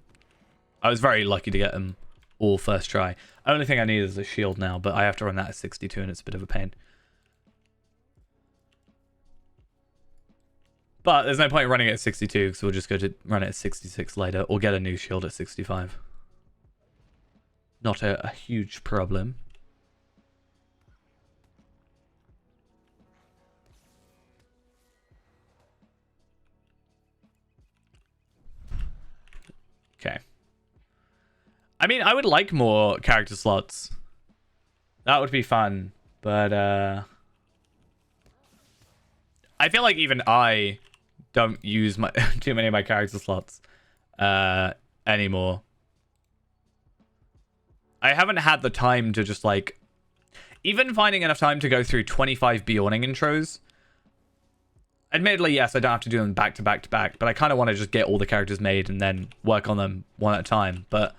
I was very lucky to get them all first try. Only thing I need is a shield now, but I have to run that at 62 and it's a bit of a pain. But there's no point in running it at 62 because we'll just go to run it at 66 later or get a new shield at 65. Not a huge problem. Okay. I mean, I would like more character slots. That would be fun, but I feel like even I don't use my too many of my character slots anymore. I haven't had the time to just like even finding enough time to go through 25 Bjorning intros. Admittedly, yes, I don't have to do them back to back to back, but I kind of want to just get all the characters made and then work on them one at a time. But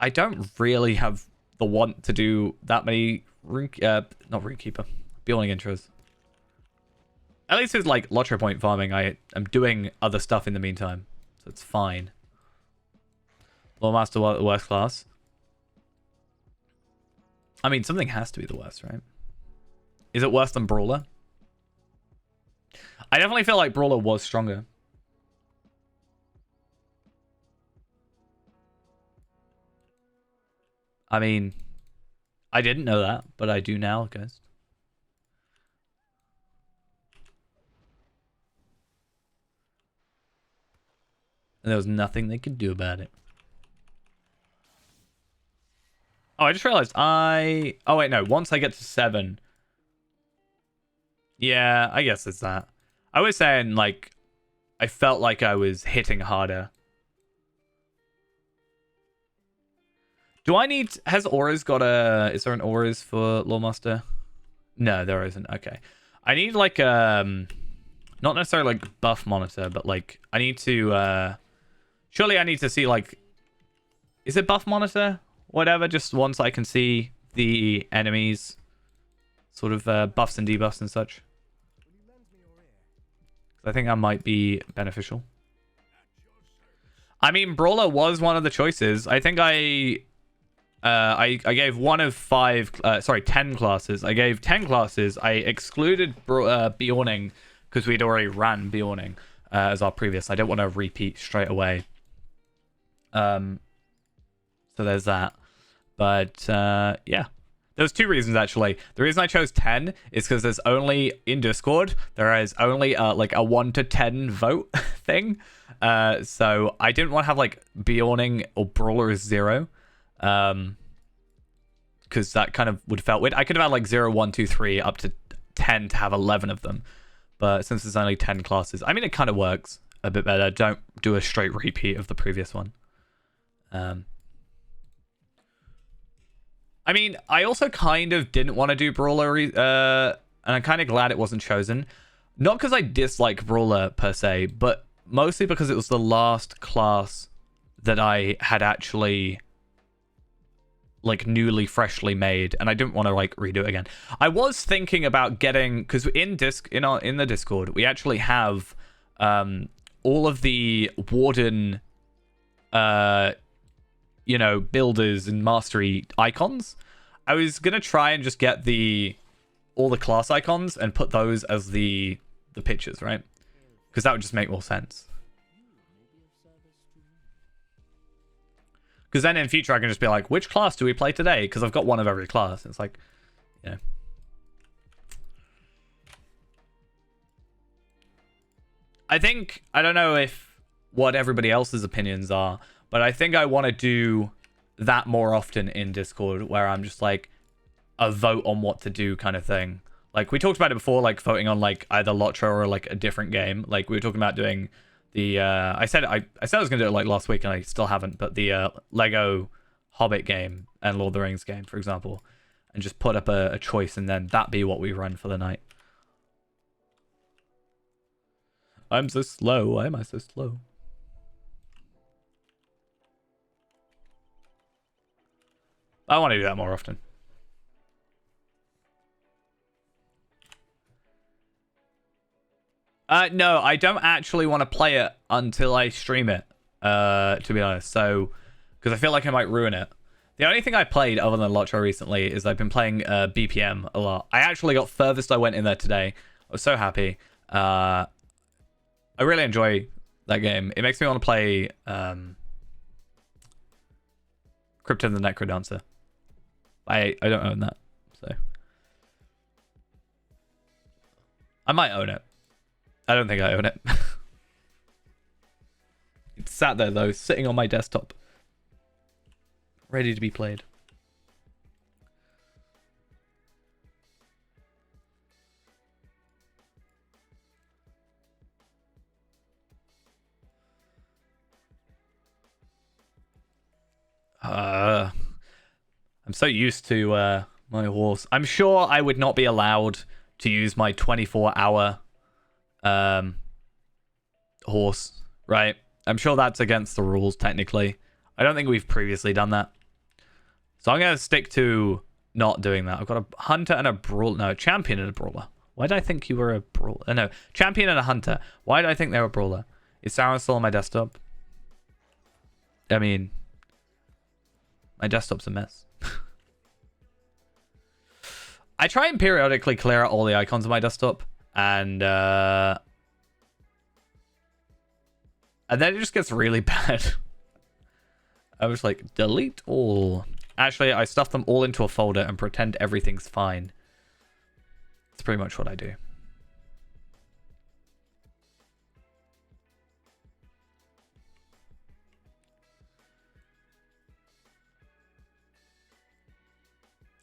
I don't really have the want to do that many not Runekeeper, Bjorning intros. At least with like Lottery Point farming, I am doing other stuff in the meantime, so it's fine. Lawmaster worst class. I mean, something has to be the worst, right? Is it worse than Brawler? I definitely feel like Brawler was stronger. I mean, I didn't know that, but I do now, guys. And there was nothing they could do about it. Oh, I just realized oh, wait, no. Once I get to 7... Yeah, I guess it's that. I was saying, like, I felt like I was hitting harder. Do I need... Has Auras got a... Is there an Auras for Lawmaster? No, there isn't. Okay. I need, like, not necessarily, like, buff monitor, but, like, I need to, surely I need to see, like... Is it buff monitor? Whatever, just once I can see the enemies. Sort of, buffs and debuffs and such. I think that might be beneficial. I mean, Brawler was one of the choices. I think I gave 1 of 5, 10 classes. I gave 10 classes. I excluded Bjorning because we'd already ran Bjorning as our previous. I don't want to repeat straight away. So there's that. But yeah. There's 2 reasons, actually. The reason I chose 10 is because there's only, in Discord, there is only, like, a 1 to 10 vote thing. So I didn't want to have, like, Bjorning or Brawler as 0. Because that kind of would felt weird. I could have had, like, 0, 1, 2, 3, up to 10 to have 11 of them. But since there's only 10 classes, I mean, it kind of works a bit better. Don't do a straight repeat of the previous one. I mean, I also kind of didn't want to do Brawler, and I'm kind of glad it wasn't chosen. Not because I dislike Brawler per se, but mostly because it was the last class that I had actually, like, newly, freshly made, and I didn't want to, like, redo it again. I was thinking about getting, because in the Discord, we actually have all of the Warden, you know, builders and mastery icons. I was gonna try and just get all the class icons and put those as the pictures, right? Because that would just make more sense. Because then in future I can just be like, which class do we play today? Because I've got one of every class. It's like, you know. I think, I don't know what everybody else's opinions are, but I think I want to do that more often in Discord, where I'm just like a vote on what to do kind of thing. Like we talked about it before, like voting on like either Lotro or like a different game. Like we were talking about doing the I said I was gonna do it like last week and I still haven't, but the Lego Hobbit game and Lord of the Rings game, for example, and just put up a choice and then that be what we run for the night. I'm so slow. Why am I so slow? I want to do that more often. No, I don't actually want to play it until I stream it, to be honest. So, because I feel like I might ruin it. The only thing I played other than Lotro recently is I've been playing BPM a lot. I actually got furthest I went in there today. I was so happy. I really enjoy that game. It makes me want to play Crypto the Necrodancer. I don't own that, so I might own it. I don't think I own it. It's sat there though, sitting on my desktop, ready to be played. I'm so used to my horse. I'm sure I would not be allowed to use my 24-hour horse, right? I'm sure that's against the rules, technically. I don't think we've previously done that. So I'm going to stick to not doing that. I've got a hunter and a brawler. No, a champion and a brawler. Why did I think you were a brawler? No, champion and a hunter. Why did I think they were a brawler? Is Sauron still on my desktop? I mean, my desktop's a mess. I try and periodically clear out all the icons on my desktop, and then it just gets really bad. I was like, delete all. Actually, I stuff them all into a folder and pretend everything's fine. That's pretty much what I do.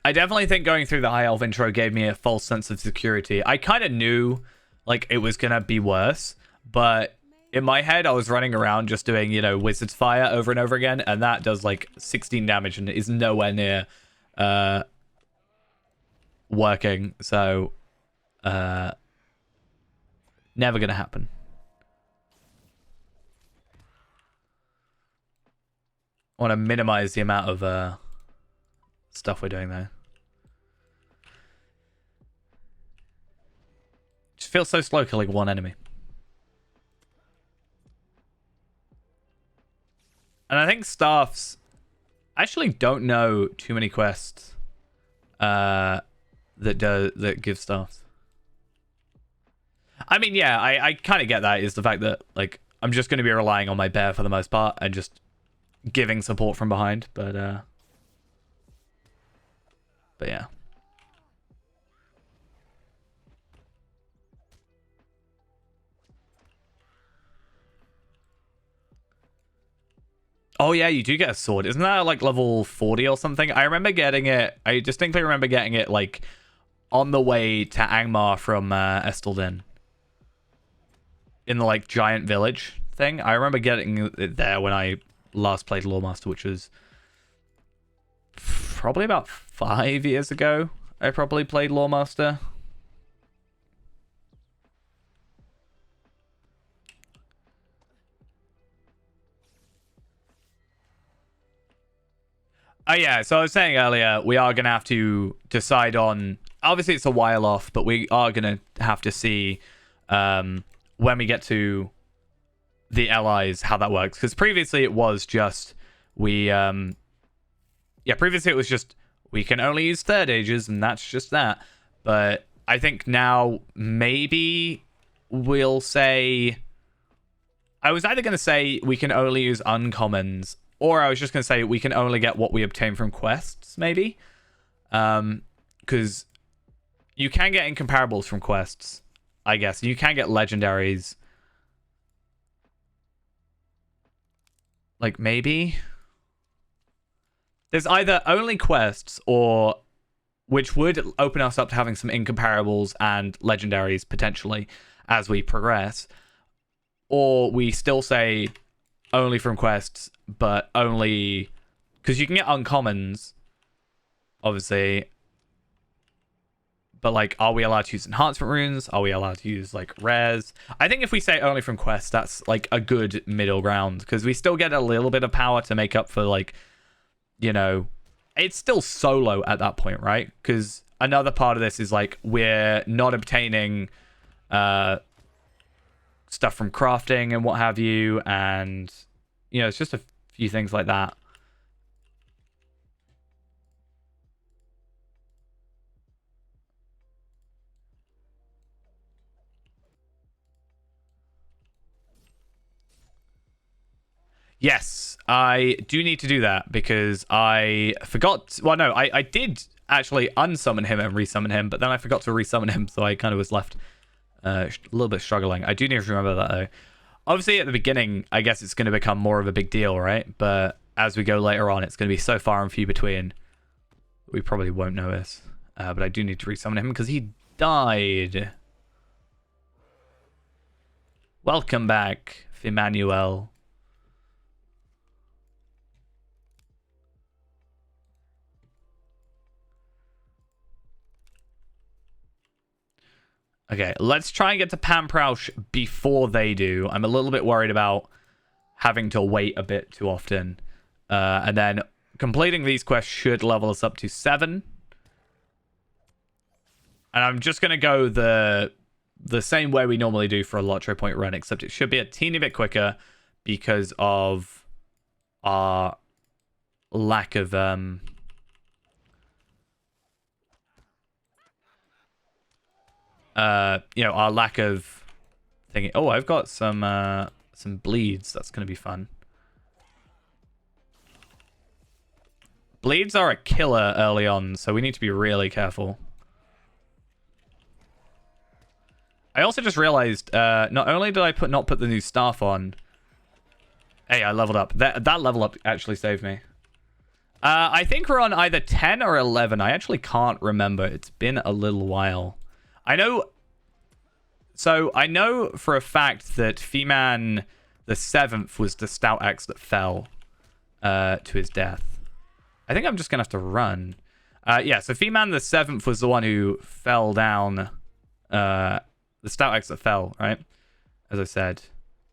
I definitely think going through the High Elf intro gave me a false sense of security. I kind of knew, like, it was going to be worse, but in my head, I was running around just doing, you know, Wizard's Fire over and over again, and that does, like, 16 damage and is nowhere near working, so never going to happen. I want to minimize the amount of stuff we're doing there. Just feels so slow killing one enemy. And I think staffs... I actually don't know too many quests that give staffs. I mean, yeah, I kind of get that, is the fact that, like, I'm just going to be relying on my bear for the most part and just giving support from behind, but yeah. Oh yeah, you do get a sword. Isn't that like level 40 or something? I remember getting it. I distinctly remember getting it like on the way to Angmar from Estelden. In the like giant village thing. I remember getting it there when I last played Lawmaster, which was probably about 5 years ago. I probably played Lawmaster. Oh yeah, so I was saying earlier, we are going to have to decide on... Obviously, it's a while off, but we are going to have to see when we get to the allies, how that works. Because previously it was just... previously it was just, we can only use third ages, and that's just that. But I think now, maybe we'll say... I was either going to say we can only use uncommons, or I was just going to say we can only get what we obtain from quests, maybe. Because you can get incomparables from quests, I guess. You can get legendaries. Like, maybe? There's either only quests, or... which would open us up to having some incomparables and legendaries, potentially, as we progress. Or we still say only from quests, but only... because you can get uncommons, obviously. But, like, are we allowed to use enhancement runes? Are we allowed to use, like, rares? I think if we say only from quests, that's, like, a good middle ground. Because we still get a little bit of power to make up for, like, you know... it's still solo at that point, right? Because another part of this is, like, we're not obtaining stuff from crafting and what have you. And, you know, it's just a few things like that. Yes, I do need to do that because I forgot. Well, no, I did actually unsummon him and resummon him, but then I forgot to resummon him, so I kind of was left a little bit struggling. I do need to remember that, though. Obviously, at the beginning, I guess it's going to become more of a big deal, right? But as we go later on, it's going to be so far and few between. We probably won't notice. But I do need to resummon him because he died. Welcome back, Emmanuel. Okay, let's try and get to Pamprausch before they do. I'm a little bit worried about having to wait a bit too often. And then completing these quests should level us up to 7. And I'm just going to go the same way we normally do for a Lottery Point run, except it should be a teeny bit quicker because of our lack of... our lack of thinking. Oh, I've got some bleeds. That's going to be fun. Bleeds are a killer early on, so we need to be really careful. I also just realized, not only did I not put the new staff on. Hey, I leveled up. That level up actually saved me. I think we're on either 10 or 11. I actually can't remember. It's been a little while. I know for a fact that Feman the 7th was the stout axe that fell to his death. I think I'm just going to have to run. Yeah, so Feman the 7th was the one who fell down. The stout axe that fell, right? As I said.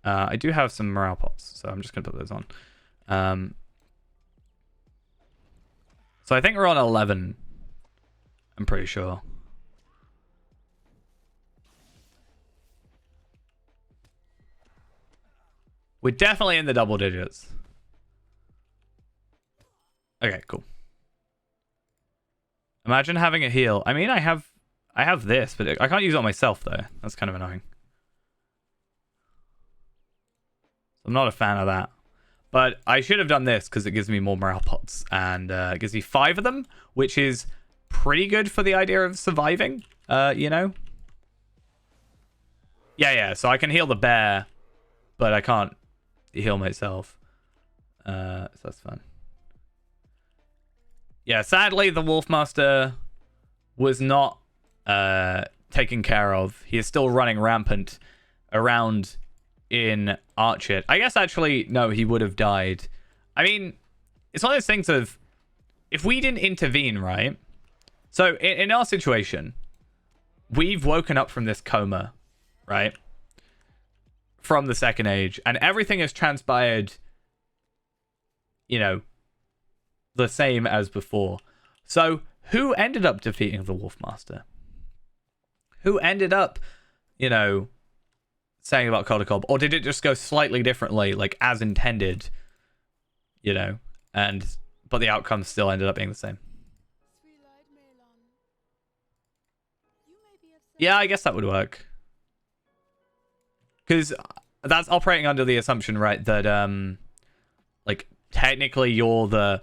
I do have some morale pots, so I'm just going to put those on. So I think we're on 11. I'm pretty sure. We're definitely in the double digits. Okay, cool. Imagine having a heal. I mean, I have this, but I can't use it on myself, though. That's kind of annoying. I'm not a fan of that. But I should have done this because it gives me more morale pots. And it gives me 5 of them, which is pretty good for the idea of surviving, you know? Yeah, so I can heal the bear, but I can't heal myself. So that's fun. Yeah, sadly, the Wolfmaster was not taken care of. He is still running rampant around in Archit. I guess actually, no, he would have died. I mean, it's one of those things of, if we didn't intervene, right? So in our situation, we've woken up from this coma, right? From the Second Age, and everything has transpired, you know, the same as before. So who ended up defeating the Wolfmaster? Who ended up, you know, saying about Kodakob? Or did it just go slightly differently, like as intended, you know, but the outcome still ended up being the same? Yeah, I guess that would work. Because that's operating under the assumption, right, that like technically you're the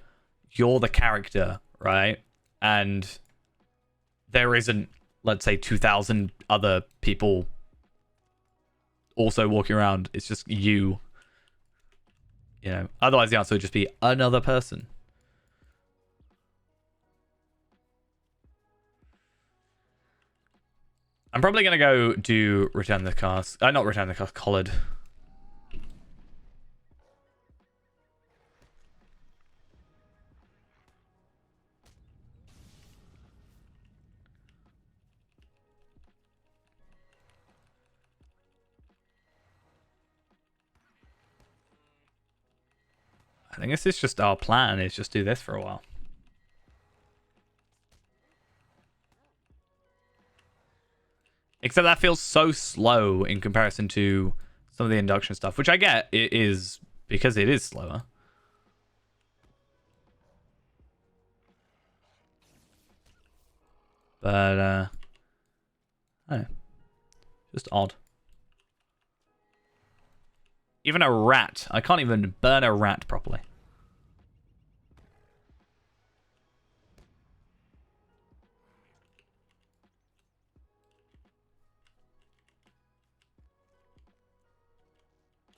character, right? And there isn't, let's say, 2,000 other people also walking around. It's just you. You know, otherwise the answer would just be another person. I'm probably gonna go do Return the Cast. Not Return the Cast, Collard. I think this is just our plan, is just do this for a while. Except that feels so slow in comparison to some of the induction stuff, which I get it is because it is slower. But, I don't know. Just odd. Even a rat. I can't even burn a rat properly.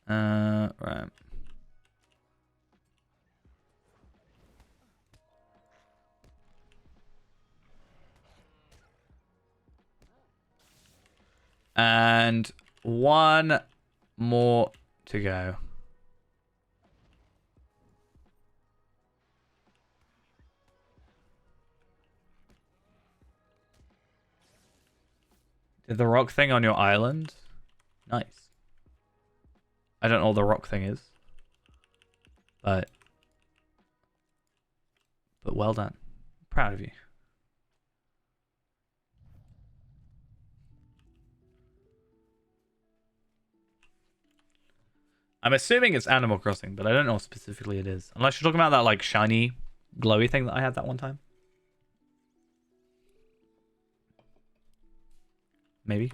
Right. And one more to go. Did the rock thing on your island? Nice. I don't know what the rock thing is. But well done. Proud of you. I'm assuming it's Animal Crossing, but I don't know what specifically it is. Unless you're talking about that like shiny, glowy thing that I had that one time. maybe.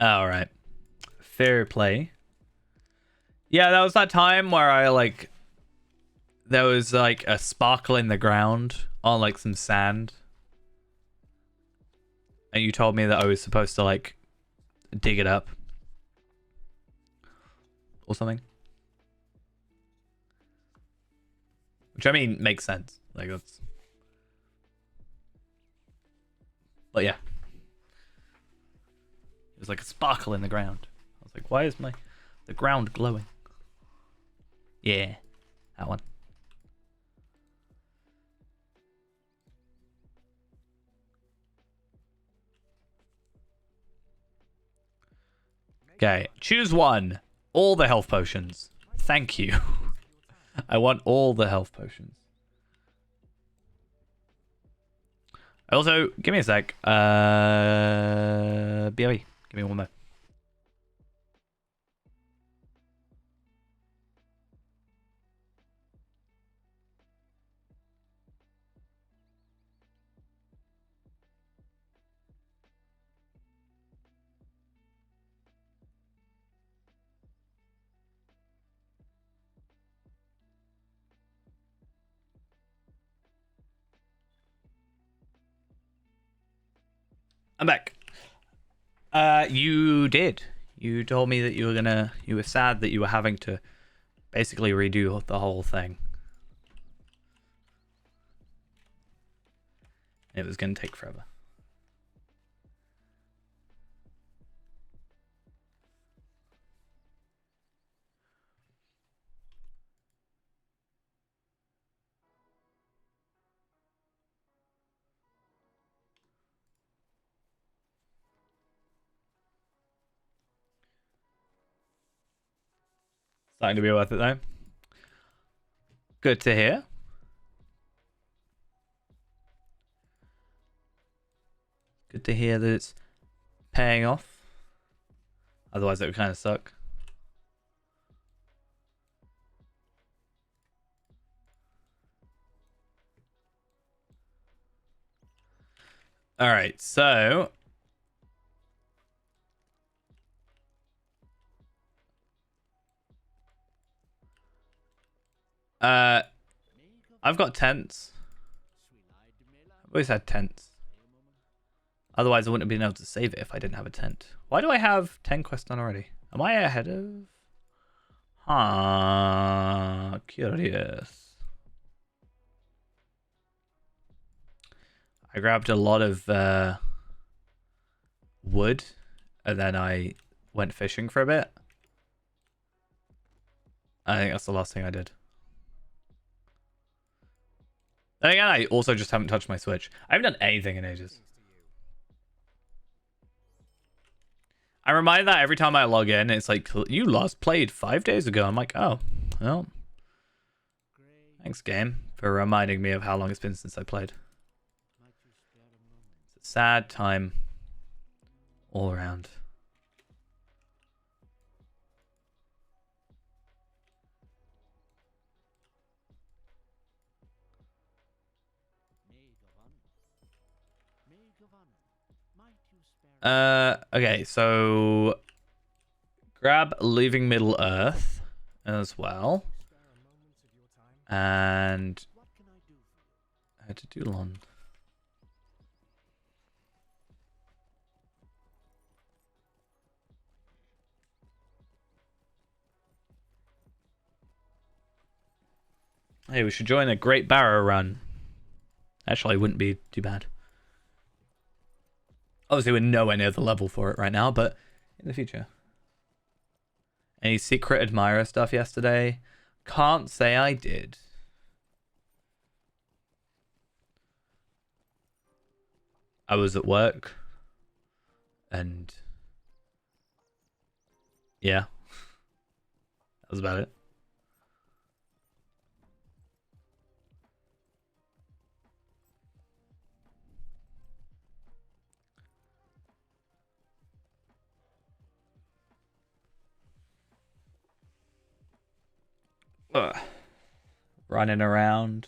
All right. Fair play. Yeah, that was that time where I like there was like a sparkle in the ground on like some sand. And you told me that I was supposed to like dig it up or something. Which I mean makes sense. Like that's But yeah. It was like a sparkle in the ground. I was like, why is the ground glowing? Yeah. That one. Okay, choose one. All the health potions. Thank you. I want all the health potions. Also, give me a sec. BOE. Give me one more. I'm back. You did. You told me that you were sad that you were having to basically redo the whole thing. It was gonna take forever. Starting to be worth it though. Good to hear. Good to hear that it's paying off. Otherwise it would kind of suck. Alright, so I've got tents. I've always had tents. Otherwise I wouldn't have been able to save it if I didn't have a tent. Why do I have 10 quests done already? Am I ahead of? Curious. I grabbed a lot of wood and then I went fishing for a bit. I think that's the last thing I did. And again, I also just haven't touched my Switch. I haven't done anything in ages. I'm reminded that every time I log in, it's like, you last played 5 days ago. I'm like, oh, well. Thanks, game, for reminding me of how long it's been since I played. It's a sad time all around. Okay, so grab Leaving Middle Earth as well. And I had to do Lon. Hey, we should join a Great Barrow run. Actually, it wouldn't be too bad. Obviously, we're nowhere near the level for it right now, but in the future. Any secret admirer stuff yesterday? Can't say I did. I was at work. And yeah. That was about it. Ugh. Running around.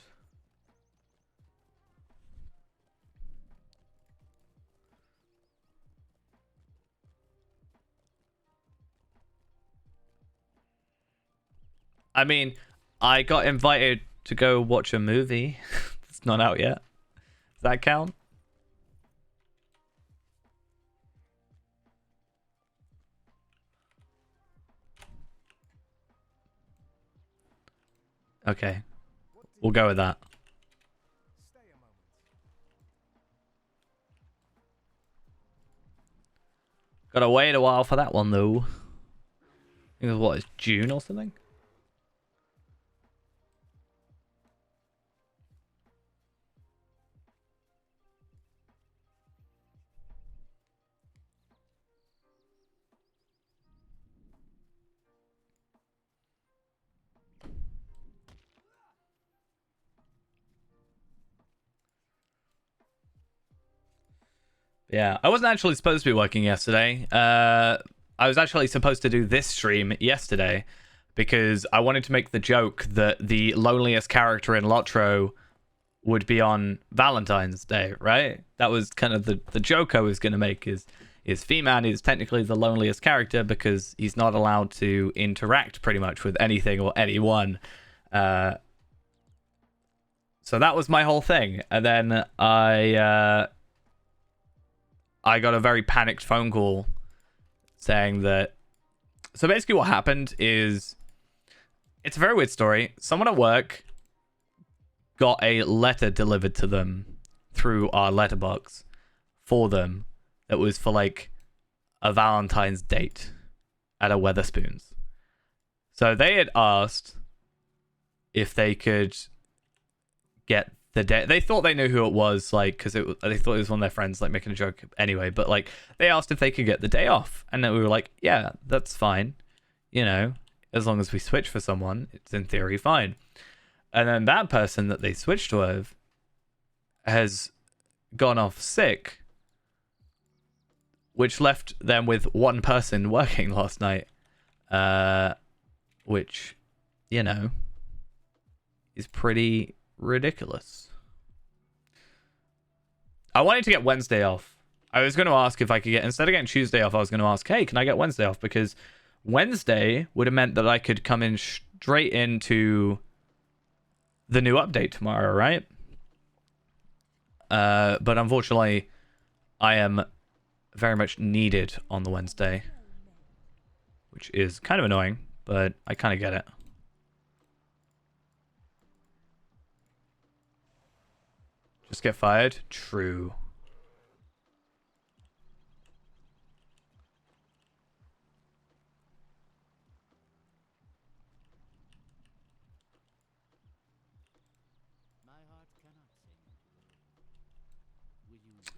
I mean, I got invited to go watch a movie. It's not out yet. Does that count? Okay. We'll go with that. Gotta wait a while for that one, though. I think it was, what, it's June or something? Yeah, I wasn't actually supposed to be working yesterday. I was actually supposed to do this stream yesterday because I wanted to make the joke that the loneliest character in Lotro would be on Valentine's Day, right? That was kind of the joke I was going to make is Fee-Man is technically the loneliest character because he's not allowed to interact pretty much with anything or anyone. So that was my whole thing. And then I got a very panicked phone call saying that... So basically what happened is... It's a very weird story. Someone at work got a letter delivered to them through our letterbox for them that was for like a Valentine's date at a Weatherspoons. So they had asked if they could get the day. They thought they knew who it was, like, because they thought it was one of their friends, like, making a joke anyway. But like, they asked if they could get the day off, and then we were like, yeah, that's fine. You know, as long as we switch for someone, it's in theory fine. And then that person that they switched with has gone off sick, which left them with one person working last night, which, you know, is pretty ridiculous. I wanted to get Wednesday off. I was going to ask if I could get, instead of getting Tuesday off, I was going to ask, hey, can I get Wednesday off? Because Wednesday would have meant that I could come in straight into the new update tomorrow, right? But unfortunately, I am very much needed on the Wednesday, which is kind of annoying, but I kind of get it. Just get fired? True.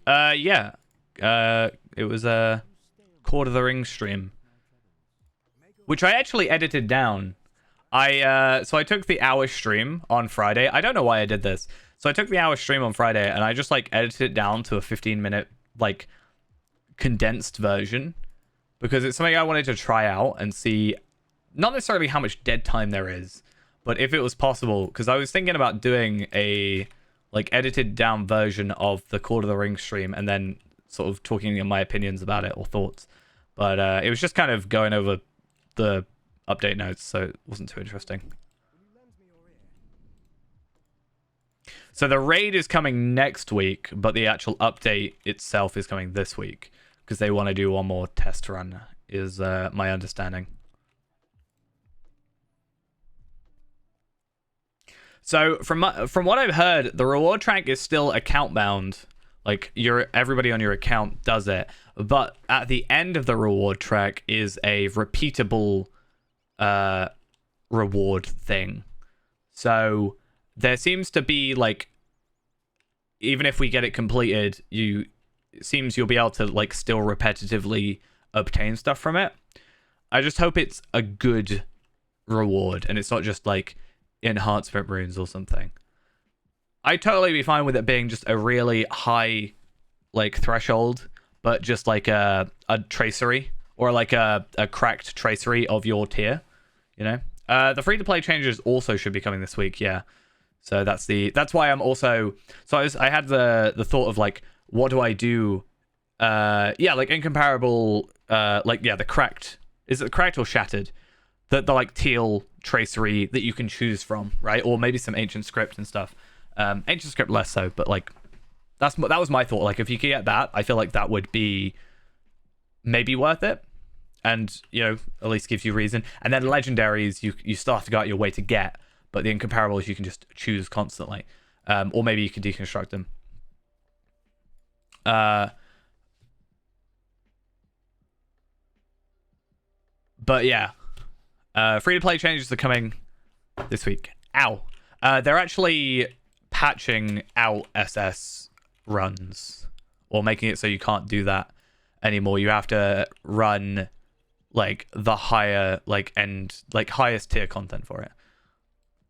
Yeah. It was a Court of the Ring stream, which I actually edited down. So I took the hour stream on Friday. I don't know why I did this. So I took the hour stream on Friday and I just like edited it down to a 15-minute like condensed version because it's something I wanted to try out and see not necessarily how much dead time there is, but if it was possible, because I was thinking about doing a like edited down version of the Court of the Ring stream and then sort of talking in my opinions about it or thoughts. But it was just kind of going over the update notes, so it wasn't too interesting. So the raid is coming next week, but the actual update itself is coming this week because they want to do one more test run, is my understanding. So from what I've heard, the reward track is still account bound. Like everybody on your account does it, but at the end of the reward track is a repeatable reward thing. So there seems to be like, even if we get it completed, it seems you'll be able to like still repetitively obtain stuff from it. I just hope it's a good reward and it's not just like enhancement runes or something. I'd totally be fine with it being just a really high like threshold, but just like a tracery or like a cracked tracery of your tier, you know? The free-to-play changes also should be coming this week, yeah. So that's why I'm also... So I had the thought of, like, what do I do? Yeah, like, incomparable... like, yeah, the cracked... Is it the cracked or shattered? The like, teal tracery that you can choose from, right? Or maybe some ancient script and stuff. Ancient script less so, but, like, that was my thought. Like, if you could get that, I feel like that would be maybe worth it. And, you know, at least gives you reason. And then legendaries, you still have to go out your way to get. But the incomparables, you can just choose constantly. Or maybe you can deconstruct them. But yeah. Free-to-play changes are coming this week. Ow. They're actually patching out SS runs. Or making it so you can't do that anymore. You have to run... like the higher highest tier content for it.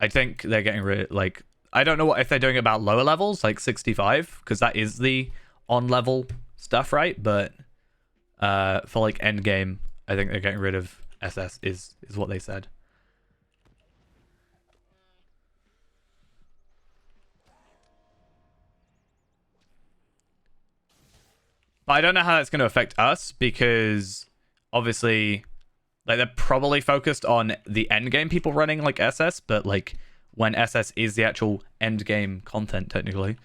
I think they're getting rid like I don't know if they're doing it about lower levels like 65 because that is the on level stuff, right? But for like end game, I think they're getting rid of SS is what they said. But I don't know how that's going to affect us because obviously like they're probably focused on the end game people running like SS, but like when SS is the actual end game content technically.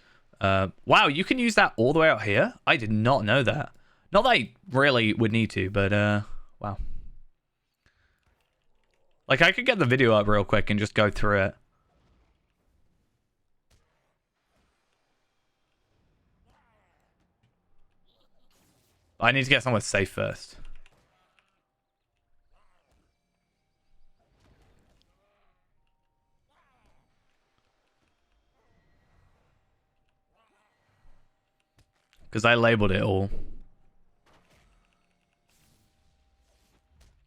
Wow, you can use that all the way out here? I did not know that. Not that I really would need to, but wow. Like I could get the video up real quick and just go through it. I need to get somewhere safe first. Because I labeled it all.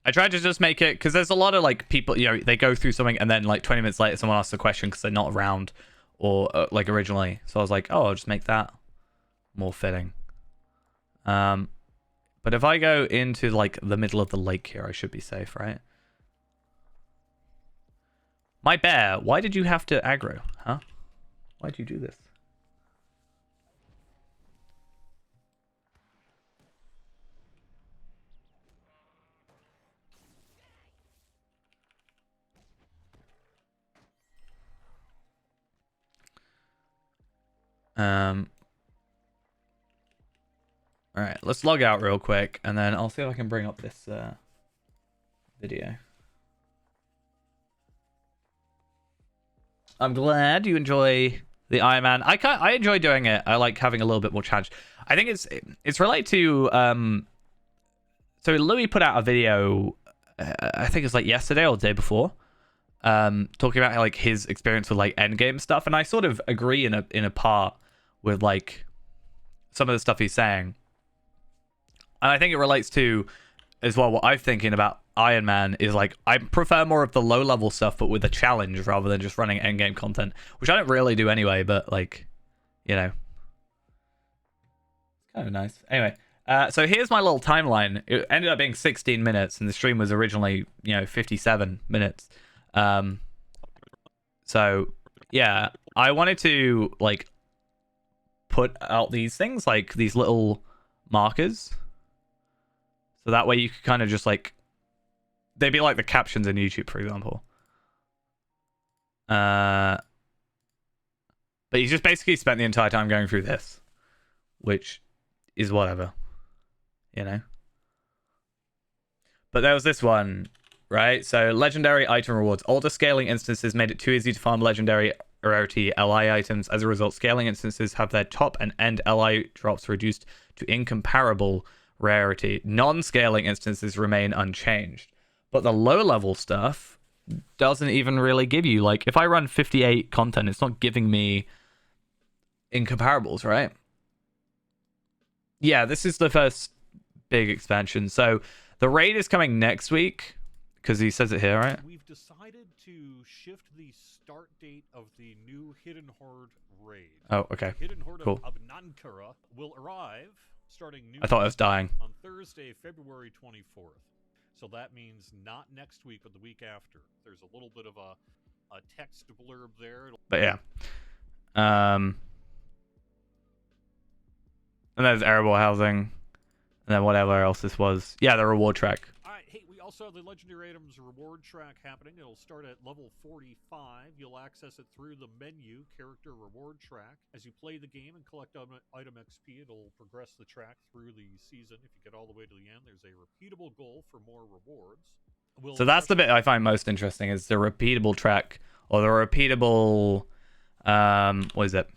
I tried to just make it, because there's a lot of like people, you know, they go through something and then like 20 minutes later someone asks a question because they're not around or like originally. So I was like, oh, I'll just make that more fitting. But if I go into like the middle of the lake here, I should be safe, right? My bear, why did you have to aggro, huh? Why'd you do this? All right, let's log out real quick, and then I'll see if I can bring up this video. I'm glad you enjoy the Ironman. I enjoy doing it. I like having a little bit more challenge. I think it's related to so Louis put out a video. I think it's like yesterday or the day before, talking about like his experience with like endgame stuff, and I sort of agree in a part with like some of the stuff he's saying. And I think it relates to, as well, what I'm thinking about Ironman is like, I prefer more of the low level stuff, but with a challenge rather than just running endgame content, which I don't really do anyway, but like, you know. It's kind of nice. Anyway, so here's my little timeline. It ended up being 16 minutes, and the stream was originally, 57 minutes. So, yeah, I wanted to, like, put out these things, like, these little markers. So that way you could kind of just like, they'd be like the captions in YouTube, for example. But he's just basically spent the entire time going through this, which is whatever, you know. But there was this one, right? So legendary item rewards. Older scaling instances made it too easy to farm legendary rarity LI items. As a result, scaling instances have their top and end LI drops reduced to incomparable rarity. Non-scaling instances remain unchanged, but the low-level stuff doesn't even really give you, like, if I run 58 content, it's not giving me incomparables, right? Yeah, this is the first big expansion. So the raid is coming next week, because he says it here, right? We've decided to shift the start date of the new Hidden Horde raid. Oh, okay. The Hidden Horde Cool. of Abnankura will arrive starting noon I thought I was dying. on Thursday, February 24th. So that means not next week, but the week after. There's a little bit of a text blurb there. But yeah. And there's arable housing. And then whatever else this was. Yeah, the reward track. All right, hey, we also have the Legendary Items reward track happening. It'll start at level 45. You'll access it through the menu, Character Reward Track. As you play the game and collect item XP, it'll progress the track through the season. If you get all the way to the end, there's a repeatable goal for more rewards. So that's the bit I find most interesting, is the repeatable track, or the repeatable, what is it?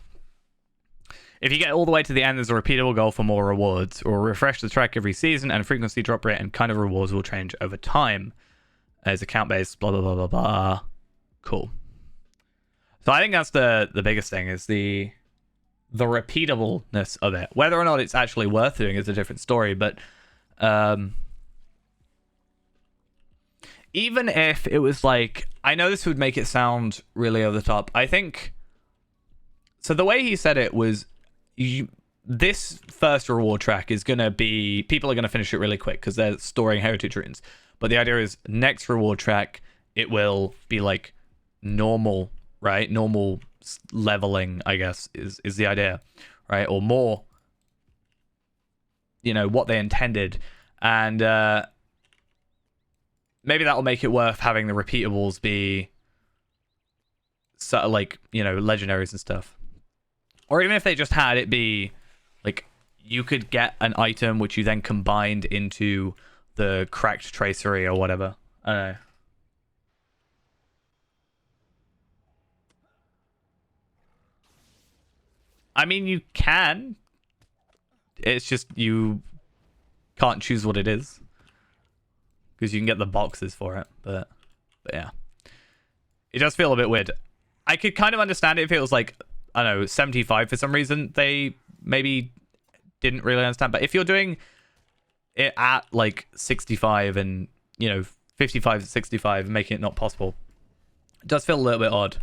If you get all the way to the end, there's a repeatable goal for more rewards. It will refresh the track every season, and frequency, drop rate, and kind of rewards will change over time. As account-based, blah, blah, blah, blah, blah. Cool. So I think that's the biggest thing, is the repeatableness of it. Whether or not it's actually worth doing is a different story, but even if it was like, I know this would make it sound really over the top. I think, so the way he said it was, this first reward track is going to be, people are going to finish it really quick because they're storing heritage runes. But the idea is, next reward track, it will be like normal, right? Normal leveling, I guess, is the idea, right? Or more, you know, what they intended. And maybe that will make it worth having the repeatables be sort of like, you know, legendaries and stuff. Or even if they just had it be like, you could get an item which you then combined into the cracked tracery or whatever. I don't know. I mean, you can. It's just you can't choose what it is, because you can get the boxes for it. But yeah, it does feel a bit weird. I could kind of understand it if it was like, I don't know, 75 for some reason. They maybe didn't really understand. But if you're doing it at like 65 and, you know, 55 to 65 and making it not possible, it does feel a little bit odd.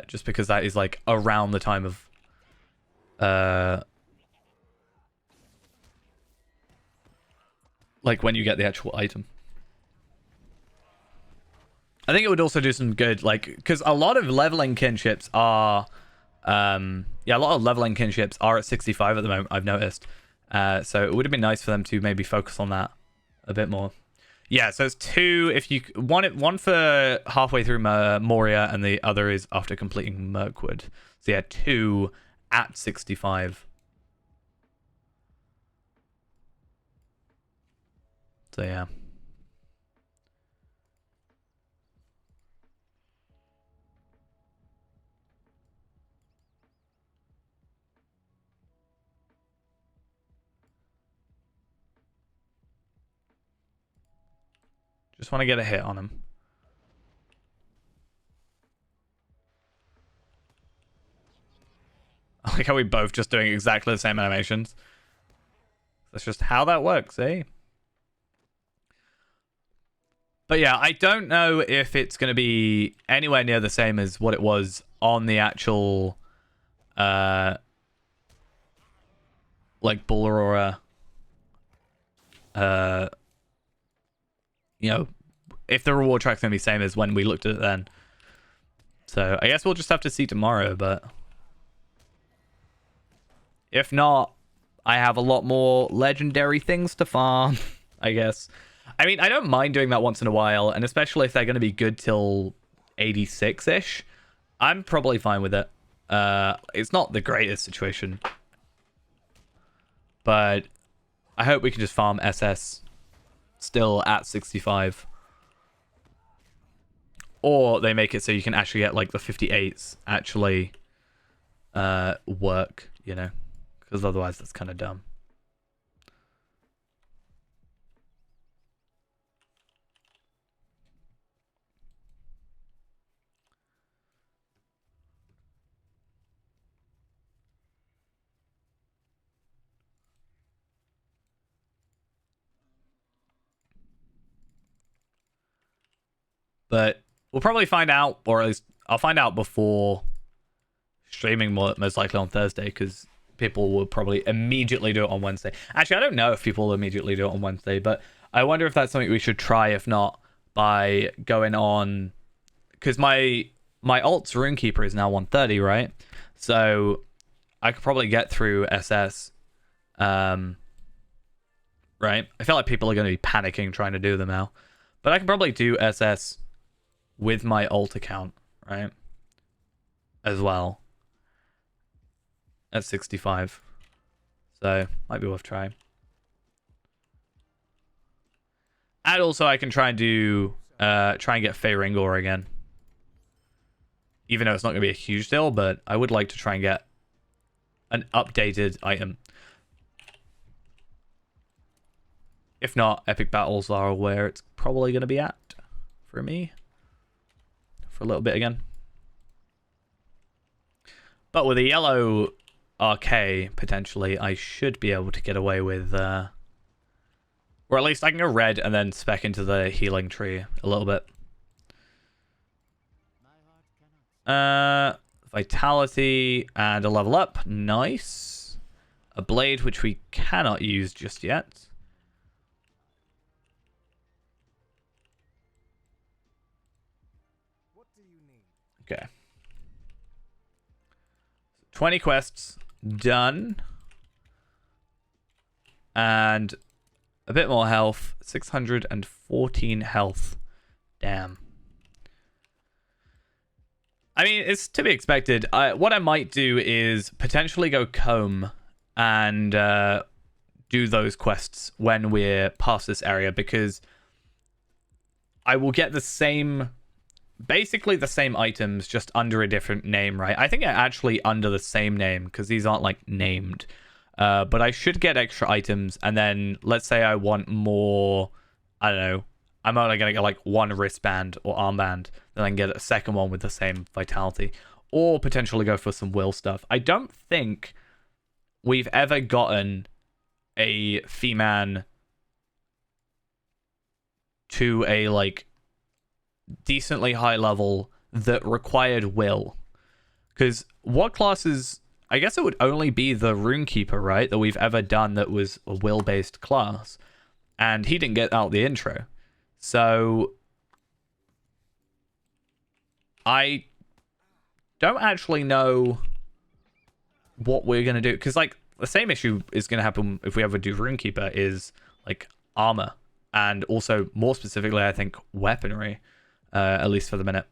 Just because that is like around the time of like when you get the actual item. I think it would also do some good, like, because a lot of leveling kinships are a lot of leveling kinships are at 65 at the moment, I've noticed. So it would have been nice for them to maybe focus on that a bit more. Yeah, so it's two, if you one for halfway through Moria, and the other is after completing Mirkwood. So yeah, 2 at 65. So yeah. Just want to get a hit on him. I like how we both just doing exactly the same animations. That's just how that works, eh? But yeah, I don't know if it's going to be anywhere near the same as what it was on the actual, like, Bull Aurora. You know, if the reward track's going to be the same as when we looked at it then. So I guess we'll just have to see tomorrow, but if not, I have a lot more legendary things to farm, I guess. I mean, I don't mind doing that once in a while, and especially if they're going to be good till 86-ish, I'm probably fine with it. It's not the greatest situation, but I hope we can just farm SS still at 65. Or they make it so you can actually get, like, the 58s actually work, you know? Because otherwise that's kind of dumb. But we'll probably find out, or at least I'll find out before streaming, most likely on Thursday, because people will probably immediately do it on Wednesday. Actually, I don't know if people will immediately do it on Wednesday, but I wonder if that's something we should try. If not, by going on, because my alt's Runekeeper is now 130, right? So I could probably get through SS. Right? I feel like people are going to be panicking trying to do them now, but I can probably do SS with my alt account, right? As well at 65, so might be worth trying. And also I can try and do try and get Feyringor again, even though it's not going to be a huge deal, but I would like to try and get an updated item. If not, epic battles are where it's probably going to be at for me for a little bit again. But with a yellow RK, potentially, I should be able to get away with... or at least I can go red and then spec into the healing tree a little bit. Vitality and a level up. Nice. A blade, which we cannot use just yet. Okay. 20 quests done. And a bit more health. 614 health. Damn. I mean, it's to be expected. What I might do is potentially go comb and do those quests when we're past this area, because I will get the same... basically the same items, just under a different name, right? I think they're actually under the same name, because these aren't, like, named. But I should get extra items, and then let's say I want more, I don't know, I'm only going to get, like, one wristband or armband, then I can get a second one with the same vitality. Or potentially go for some will stuff. I don't think we've ever gotten a Fee-Man to a, like, decently high level that required will, because what classes... I guess it would only be the Runekeeper, right, that we've ever done that was a will based class, and he didn't get out the intro, so I don't actually know what we're gonna do, because like the same issue is gonna happen if we ever do Runekeeper, is like armor, and also more specifically I think weaponry. At least for the minute.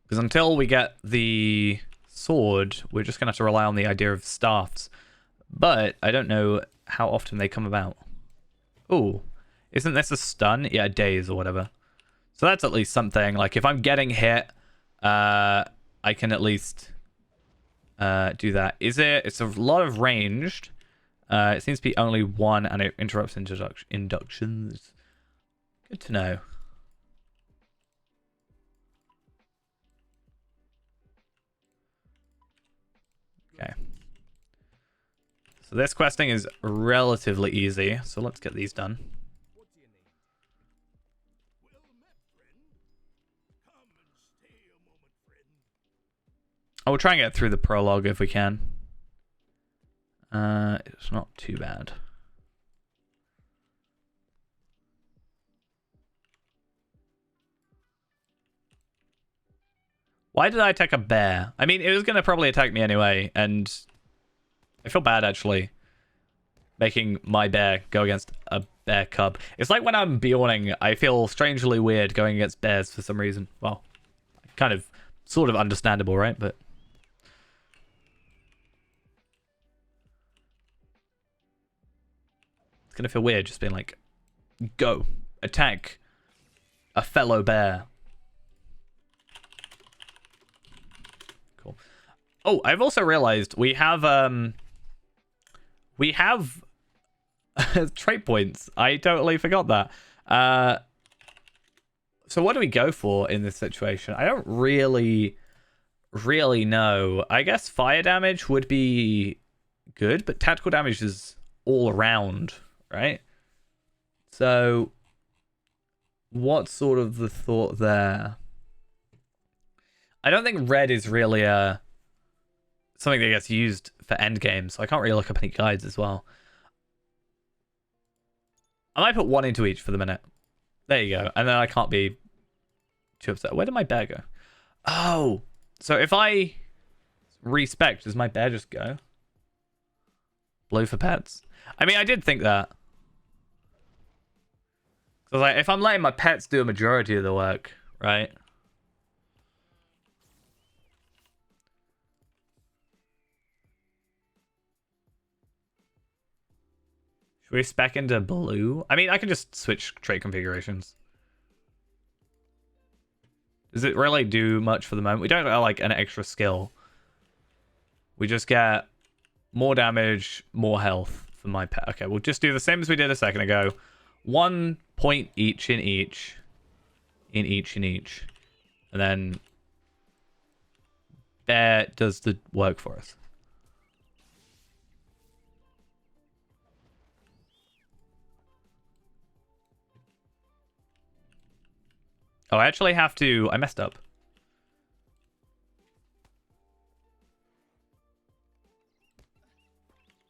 Because until we get the sword, we're just going to have to rely on the idea of staffs. But I don't know how often they come about. Ooh, isn't this a stun? Yeah, days or whatever. So that's at least something. Like, if I'm getting hit, I can at least do that. It's a lot of ranged. It seems to be only one, and it interrupts inductions. Good to know. Okay. So this questing is relatively easy, so let's get these done. I will try and get through the prologue if we can. It's not too bad. Why did I attack a bear? I mean, it was going to probably attack me anyway, and I feel bad, actually, making my bear go against a bear cub. It's like when I'm Bjorning, I feel strangely weird going against bears for some reason. Well, kind of, sort of understandable, right? But it's going to feel weird just being like, go, attack a fellow bear. Oh, I've also realized we have trait points. I totally forgot that. So what do we go for in this situation? I don't really know. I guess fire damage would be good, but tactical damage is all around, right? So what's sort of the thought there? I don't think red is really something that gets used for endgame, so I can't really look up any guides as well. I might put one into each for the minute. There you go. And then I can't be too upset. Where did my bear go? Oh, so if I respec, does my bear just go? Blue for pets. I mean, I did think that. So like, if I'm letting my pets do a majority of the work, right? Should we spec into blue? I mean, I can just switch trait configurations. Does it really do much for the moment? We don't get like an extra skill. We just get more damage, more health for my pet. Okay, we'll just do the same as we did a second ago. 1 point each in each. In each. And then bear does the work for us. Oh, I actually have to... I messed up.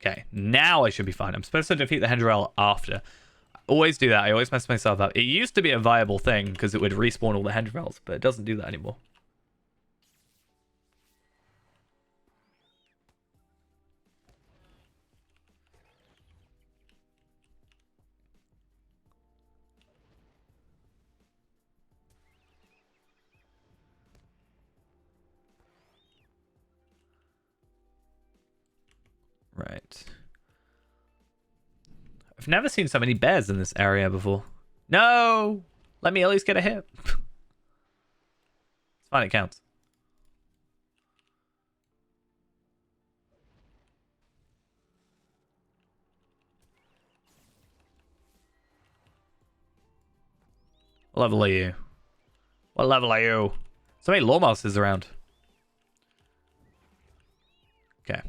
Okay, now I should be fine. I'm supposed to defeat the Hendrel after. I always do that. I always mess myself up. It used to be a viable thing because it would respawn all the Hendrels, but it doesn't do that anymore. Right. I've never seen so many bears in this area before. No! Let me at least get a hit. It's fine, it counts. What level are you? What level are you? So many Lawmasters around. Okay.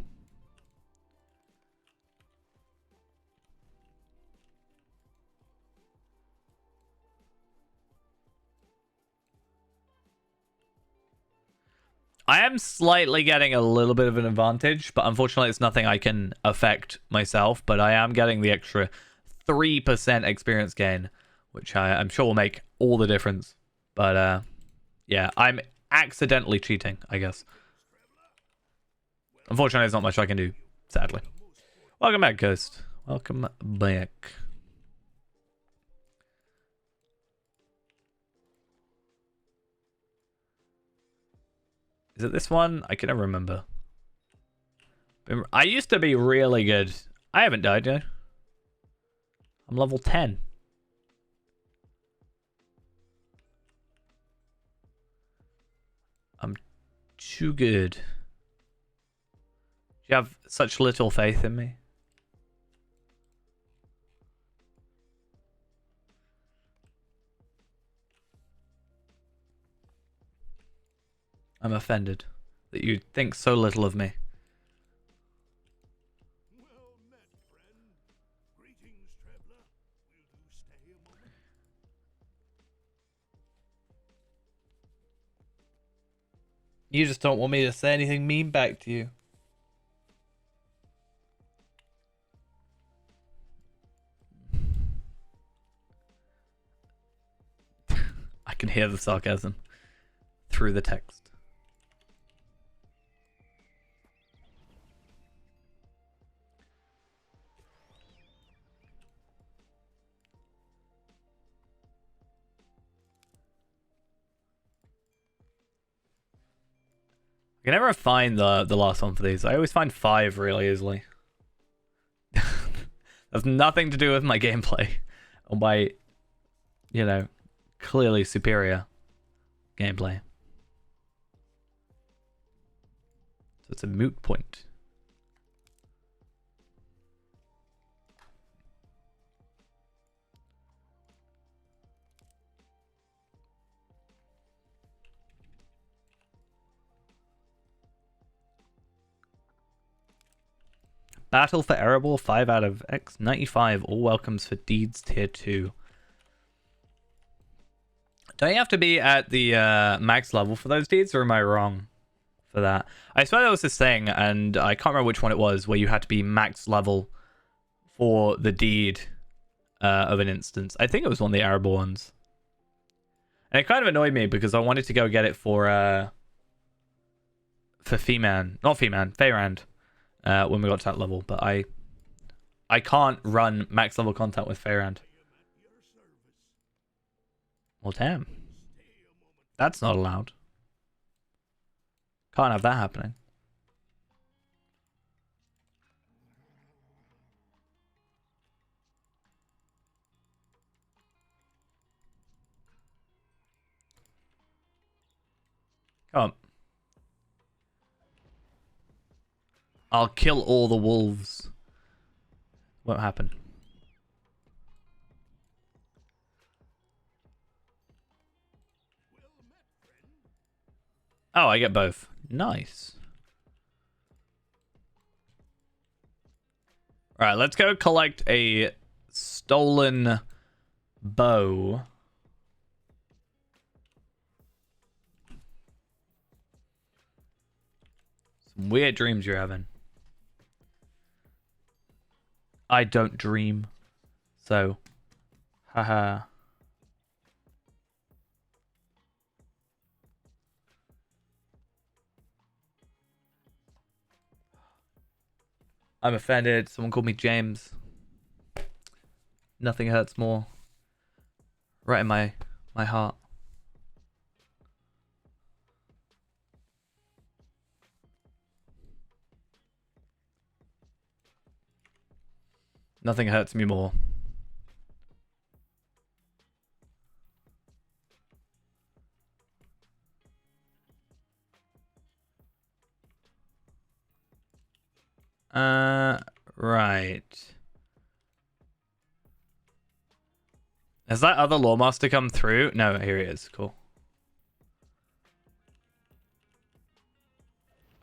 I am slightly getting a little bit of an advantage, but unfortunately it's nothing I can affect myself, but I am getting the extra 3% experience gain, which I'm sure will make all the difference. But yeah, I'm accidentally cheating, I guess. Unfortunately, there's not much I can do, sadly. Welcome back, Ghost. Welcome back. Is it this one? I can never remember. I used to be really good. I haven't died yet. I'm level 10. I'm too good. You have such little faith in me. I'm offended that you think so little of me. Well met, friend. Greetings, traveler. Will you stay a moment? You just don't want me to say anything mean back to you. I can hear the sarcasm through the text. I can never find the last one for these. I always find 5 really easily. That's nothing to do with my gameplay or my, you know, clearly superior gameplay. So it's a moot point. Battle for Erebor, 5 out of X, 95. All welcomes for Deeds Tier 2. Don't you have to be at the max level for those deeds, or am I wrong for that? I swear there was this thing, and I can't remember which one it was, where you had to be max level for the deed of an instance. I think it was one of the Arable ones. And it kind of annoyed me because I wanted to go get it for Feeman. Not Feeman, Feyrand. When we got to that level. But I can't run max level content with Feyrand. Well, damn. That's not allowed. Can't have that happening. Come on. I'll kill all the wolves. Won't happen. Oh, I get both. Nice. Alright, let's go collect a stolen bow. Some weird dreams you're having. I don't dream. So, haha. I'm offended. Someone called me James. Nothing hurts more. Right in my heart. Nothing hurts me more. Right. Has that other Lawmaster come through? No, here he is. Cool.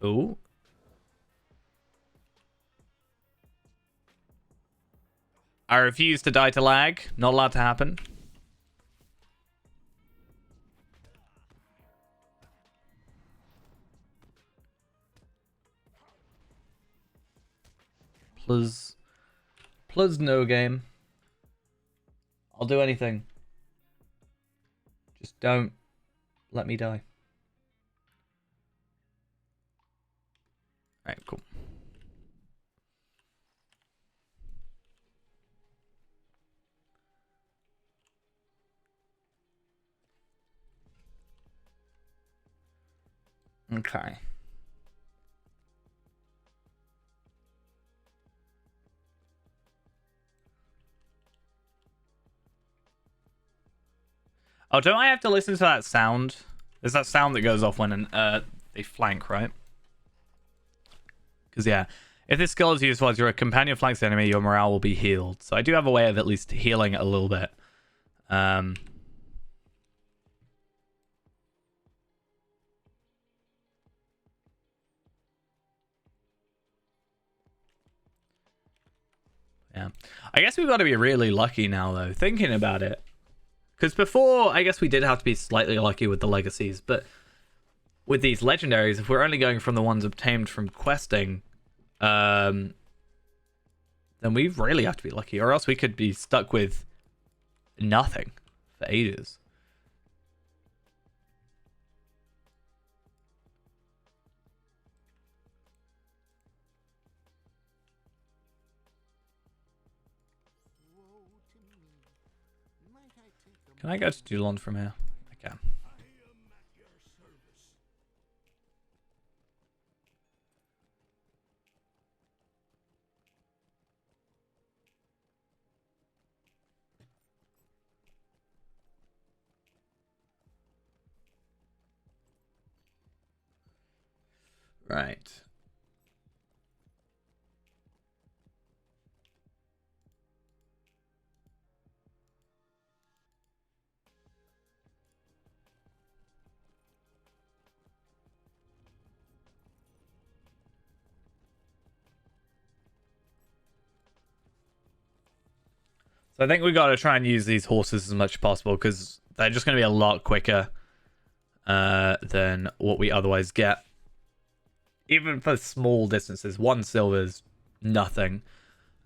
Ooh. I refuse to die to lag. Not allowed to happen. Plus no game. I'll do anything. Just don't let me die. Alright, cool. Okay. Oh, don't I have to listen to that sound? There's that sound that goes off when they flank, right? Because, yeah, if this skill is used while your companion flanks the enemy, your morale will be healed. So I do have a way of at least healing it a little bit. Yeah. I guess we've got to be really lucky now, though, thinking about it. Because before, I guess we did have to be slightly lucky with the legacies, but with these legendaries, if we're only going from the ones obtained from questing, then we really have to be lucky, or else we could be stuck with nothing for ages. Can I go to Dulon from here? I can. Right. So I think we got to try and use these horses as much as possible because they're just going to be a lot quicker than what we otherwise get. Even for small distances, 1 silver is nothing.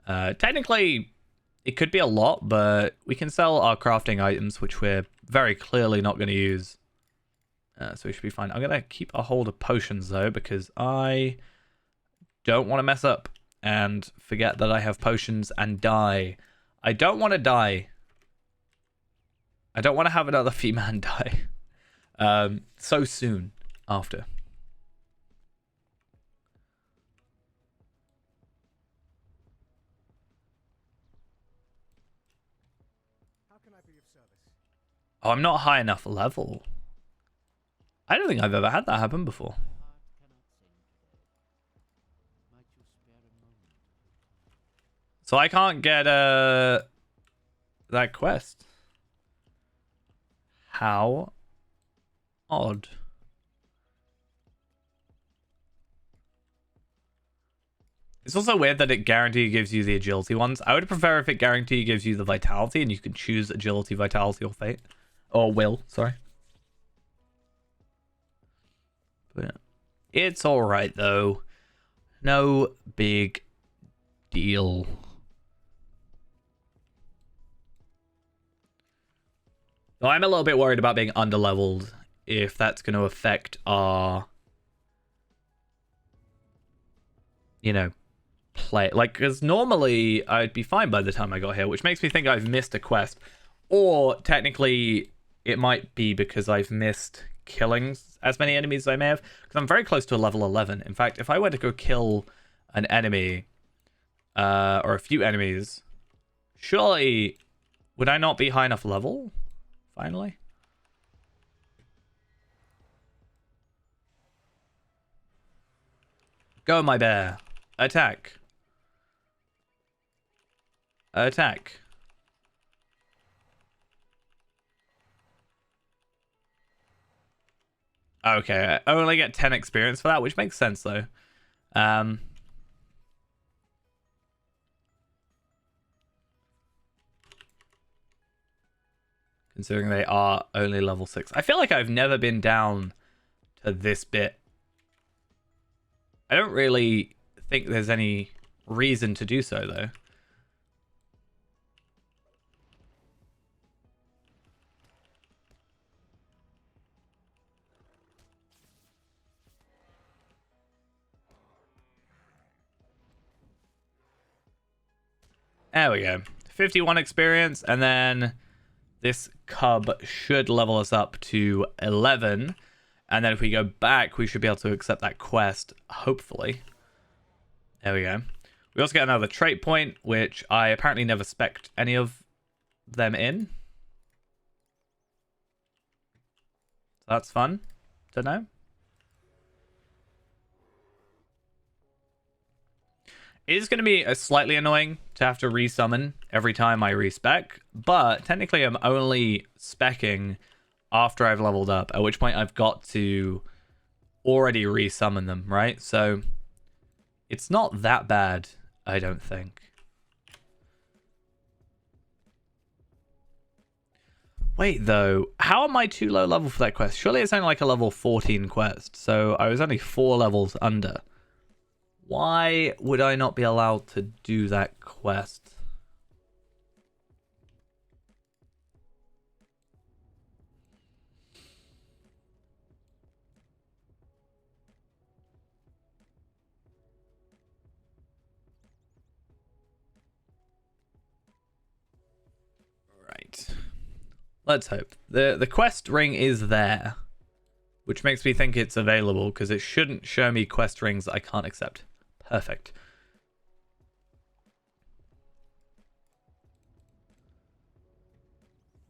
Technically, It could be a lot, but we can sell our crafting items, which we're very clearly not going to use. So we should be fine. I'm going to keep a hold of potions, though, because I don't want to mess up and forget that I have potions and die. I don't want to die. I don't want to have another female die so soon after. How can I be of service? Oh, I'm not high enough level. I don't think I've ever had that happen before. So I can't get that quest. How odd. It's also weird that it guarantee gives you the agility ones. I would prefer if it guarantee gives you the vitality and you can choose agility, vitality, or fate. Or will, sorry. But yeah. It's alright though. No big deal. So I'm a little bit worried about being underleveled, if that's going to affect our, you know, play. Like, because normally I'd be fine by the time I got here, which makes me think I've missed a quest. Or technically it might be because I've missed killing as many enemies as I may have, because I'm very close to a level 11. In fact, if I were to go kill an enemy, or a few enemies, surely would I not be high enough level? Finally. Go, my bear. Attack. Attack. Okay, I only get 10 experience for that, which makes sense, though. Considering they are only level 6. I feel like I've never been down to this bit. I don't really think there's any reason to do so, though. There we go. 51 experience, and then this cub should level us up to 11. And then if we go back, we should be able to accept that quest, hopefully. There we go. We also get another trait point, which I apparently never spec'd any of them in. So that's fun to know. It is going to be slightly annoying to have to resummon every time I respec, but technically I'm only specking after I've leveled up, at which point I've got to already resummon them, right? So it's not that bad, I don't think. Wait, though, how am I too low level for that quest? Surely it's only like a level 14 quest, so I was only 4 levels under. Why would I not be allowed to do that quest? Right. Let's hope. The quest ring is there, which makes me think it's available, because it shouldn't show me quest rings that I can't accept. Perfect.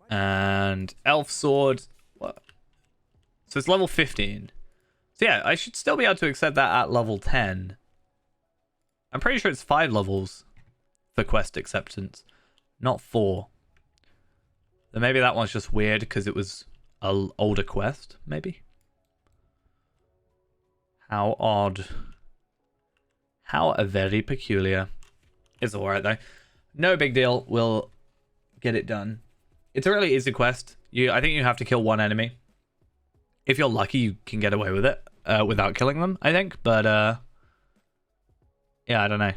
And elf sword. What? So it's level 15. So yeah, I should still be able to accept that at level 10. I'm pretty sure it's 5 levels for quest acceptance, not 4. Then maybe that one's just weird because it was an older quest, maybe. How odd. How very peculiar. It's alright though. No big deal. We'll get it done. It's a really easy quest. I think you have to kill one enemy. If you're lucky, you can get away with it without killing them, I think. But yeah, I don't know.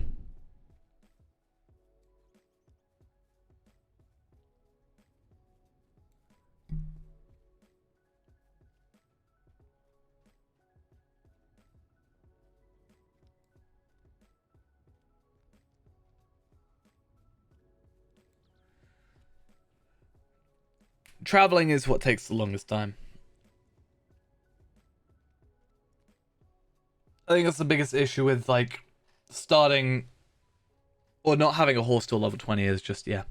traveling is what takes the longest time. I think that's the biggest issue with like starting or not having a horse till level 20 is just, yeah,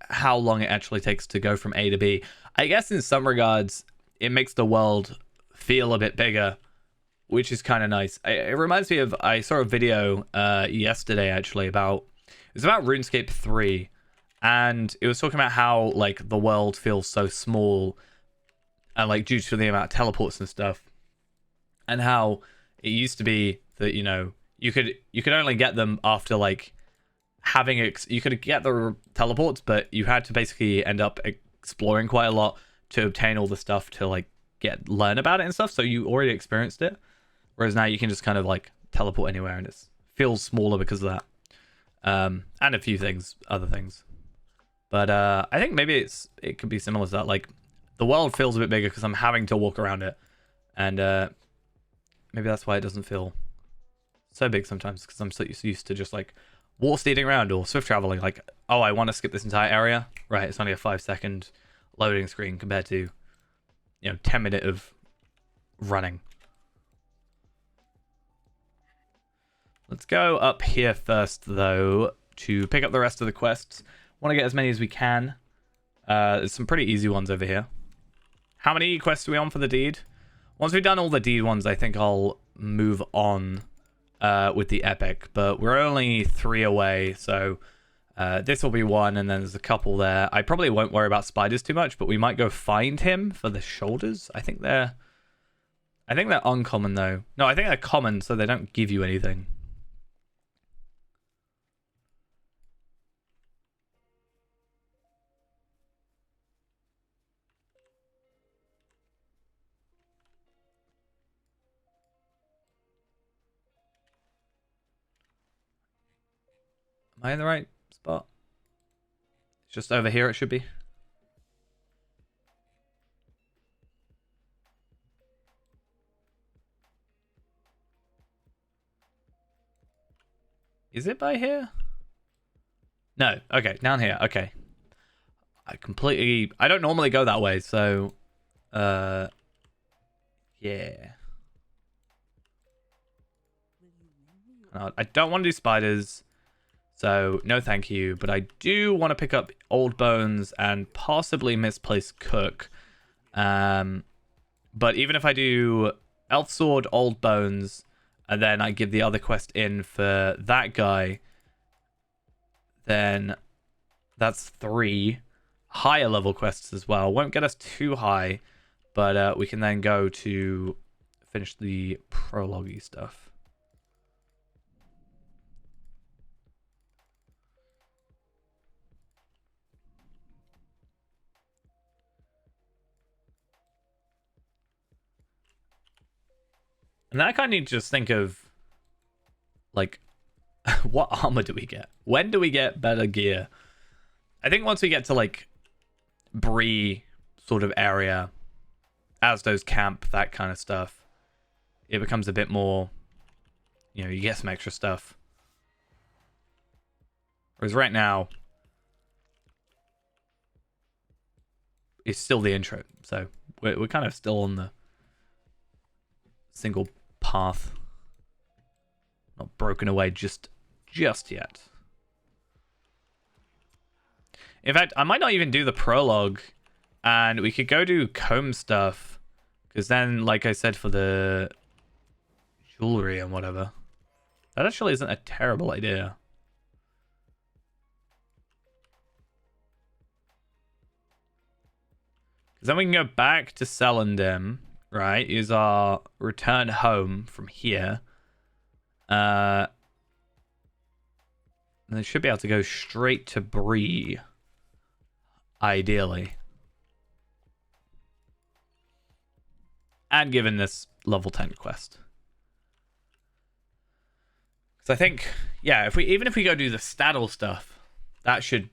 how long it actually takes to go from A to B. I guess in some regards, it makes the world feel a bit bigger, which is kind of nice. It reminds me of, I saw a video yesterday actually about, it was about RuneScape 3, and it was talking about how like the world feels so small and like due to the amount of teleports and stuff, and how it used to be that, you know, you could only get them after like having you could get the teleports, but you had to basically end up exploring quite a lot to obtain all the stuff to like learn about it and stuff, so you already experienced it, whereas now you can just kind of like teleport anywhere and it feels smaller because of that, and a few other things, but I think maybe it could be similar to that. Like the world feels a bit bigger because I'm having to walk around it, and maybe that's why it doesn't feel so big sometimes, because I'm so used to just like wall steeding around or swift traveling. Like, oh, I want to skip this entire area, right? It's only a 5-second loading screen compared to, 10-minute of running. Let's go up here first though to pick up the rest of the quests. Want to get as many as we can. There's some pretty easy ones over here. How many quests are we on for the deed? Once we've done all the deed ones, I think I'll move on with the epic, but we're only 3 away, so this will be 1, and then there's a couple there. I probably won't worry about spiders too much, but we might go find him for the shoulders. I think they're uncommon though. No, I think they're common, so they don't give you anything. Am I in the right spot? It's just over here, it should be. Is it by here? No. Okay, down here. Okay. I don't normally go that way, so yeah. I don't want to do spiders. So, no thank you, but I do want to pick up Old Bones and possibly Misplaced Cook. But even if I do Elf Sword, Old Bones, and then I give the other quest in for that guy, then that's 3 higher level quests as well. Won't get us too high, but we can then go to finish the prologue-y stuff. And then I kind of need to just think of, like, what armor do we get? When do we get better gear? I think once we get to, like, Bree sort of area, Asdo's camp, that kind of stuff, it becomes a bit more, you get some extra stuff. Whereas right now, it's still the intro, so we're kind of still on the single path, not broken away just yet. In fact, I might not even do the prologue, and we could go do comb stuff, because then, like I said, for the jewelry and whatever, that actually isn't a terrible idea. Because then we can go back to Celandem, right? Is our return home from here. And they should be able to go straight to Bree, ideally. And given this level 10 quest. Because I think, yeah, even if we go do the Staddle stuff, that should...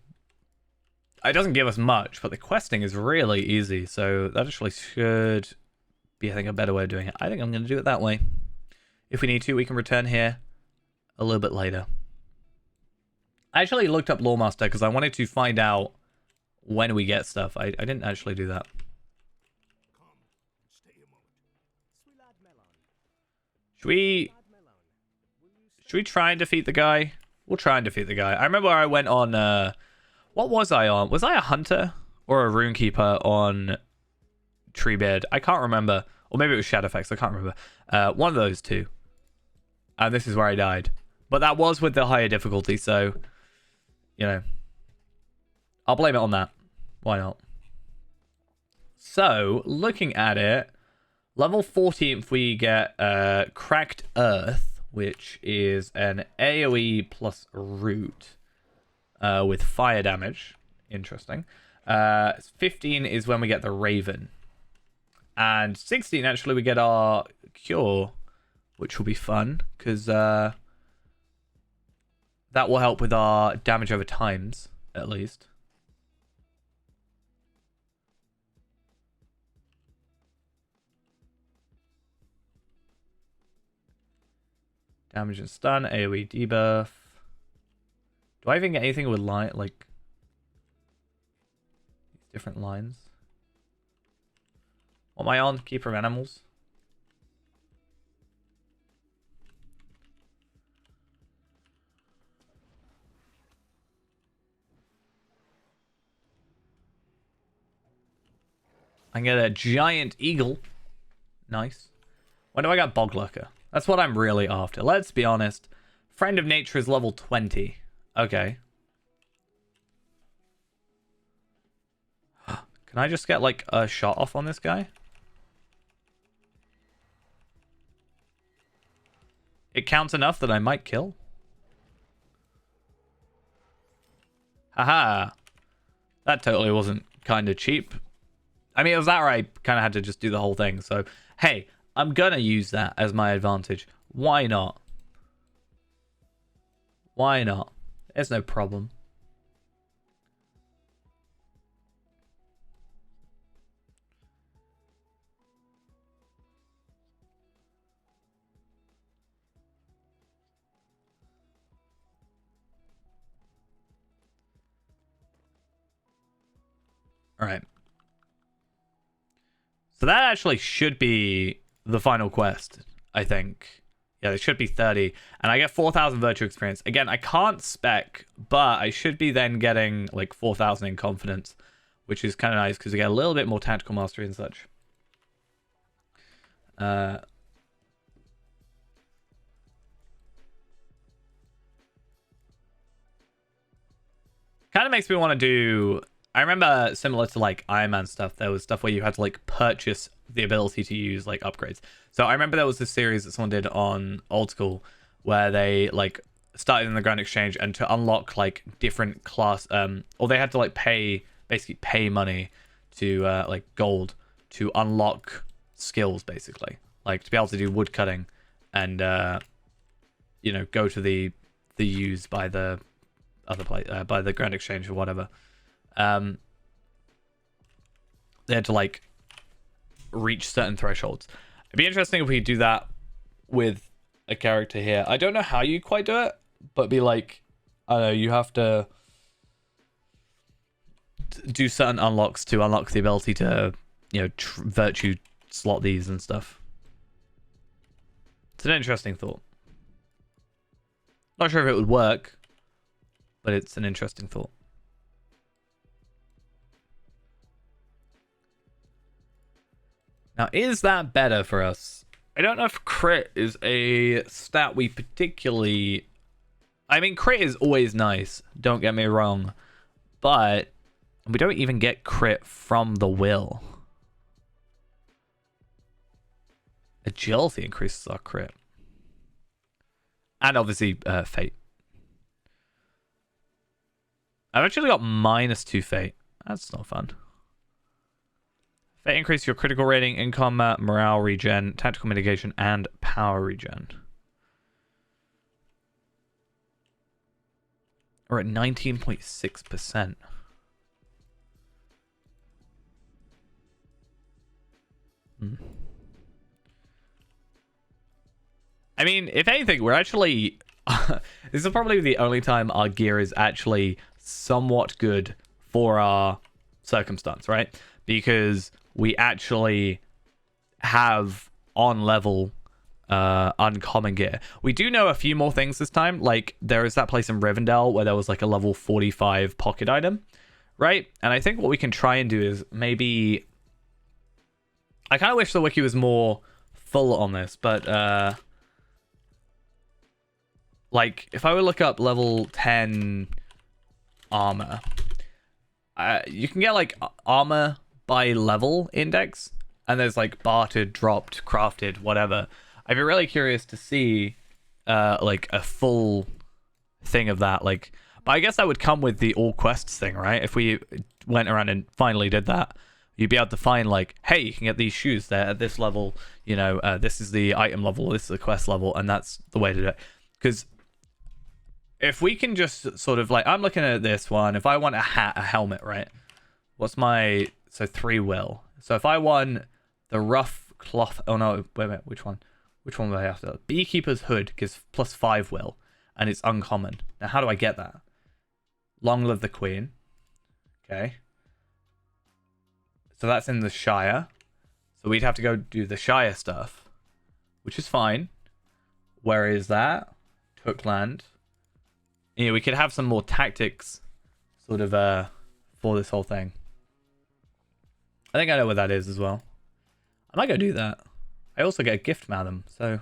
It doesn't give us much, but the questing is really easy, so that actually should be, I think, a better way of doing it. I think I'm going to do it that way. If we need to, we can return here a little bit later. I actually looked up Lawmaster because I wanted to find out when we get stuff. I didn't actually do that. Come, stay a moment. Sweet lad Melon. Should we Lad Melon. Will you should we try and defeat the guy? We'll try and defeat the guy. I remember I went on what was I on? Was I a hunter or a runekeeper on Treebeard? I can't remember. Or maybe it was Shadowfax. I can't remember. One of those two. And this is where I died. But that was with the higher difficulty, so you know. I'll blame it on that. Why not? So, looking at it, level 14th we get Cracked Earth, which is an AoE plus root with fire damage. Interesting. 15 is when we get the Raven. And 16, actually, we get our Cure, which will be fun, because that will help with our damage over times, at least. Damage and stun, AoE debuff. Do I even get anything with line, like different lines? What am I on? Keeper of Animals. I get a giant eagle. Nice. When do I got Bog Lurker? That's what I'm really after. Let's be honest. Friend of Nature is level 20. Okay. Can I just get like a shot off on this guy? It counts enough that I might kill. Haha. That totally wasn't kind of cheap. I mean, it was that or I kind of had to just do the whole thing. So, hey, I'm going to use that as my advantage. Why not? Why not? There's no problem. All right. So that actually should be the final quest, I think. Yeah, it should be 30. And I get 4,000 virtue experience. Again, I can't spec, but I should be then getting like 4,000 in confidence, which is kind of nice because we get a little bit more tactical mastery and such. Kind of makes me want to do... I remember similar to like Ironman stuff, there was stuff where you had to like purchase the ability to use like upgrades. So I remember there was this series that someone did on Old School where they like started in the Grand Exchange, and to unlock like different class or they had to like basically pay money to like gold to unlock skills, basically like to be able to do wood cutting and you know, go to the use by the other place by the Grand Exchange or whatever. They had to like reach certain thresholds. It'd be interesting if we do that with a character here. I don't know how you quite do it, but be like, I don't know, you have to do certain unlocks to unlock the ability to, you know, virtue slot these and stuff. It's an interesting thought. Not sure if it would work, but it's an interesting thought. Now, is that better for us? I don't know if crit is a stat we particularly... I mean, crit is always nice, don't get me wrong. But we don't even get crit from the will. Agility increases our crit. And obviously, fate. I've actually got -2 fate. That's not fun. Fate increase your critical rating in combat, morale regen, tactical mitigation, and power regen. We're at 19.6%. I mean, if anything, we're actually... this is probably the only time our gear is actually somewhat good for our circumstance, right? Because we actually have on level uncommon gear. We do know a few more things this time. Like there is that place in Rivendell where there was like a level 45 pocket item, right? And I think what we can try and do is maybe I kind of wish the wiki was more full on this, but like if I would look up level 10 armor, you can get like armor by level index, and there's like bartered, dropped, crafted, whatever. I'd be really curious to see like a full thing of that. Like, but I guess that would come with the all quests thing, right? If we went around and finally did that, you'd be able to find like, hey, you can get these shoes. They're at this level. You know, this is the item level. This is the quest level, and that's the way to do it. Because if we can just sort of like, I'm looking at this one. If I want a hat, a helmet, right? What's my 3 will? So if I want the rough cloth, oh no, wait a minute, which one? Which one would I have to? Beekeeper's hood gives +5 will, and it's uncommon. Now, how do I get that? Long live the queen. Okay. So that's in the Shire. So we'd have to go do the Shire stuff, which is fine. Where is that? Tookland. Yeah, we could have some more tactics sort of for this whole thing. I think I know what that is as well. I might go do that. I also get a gift madam, so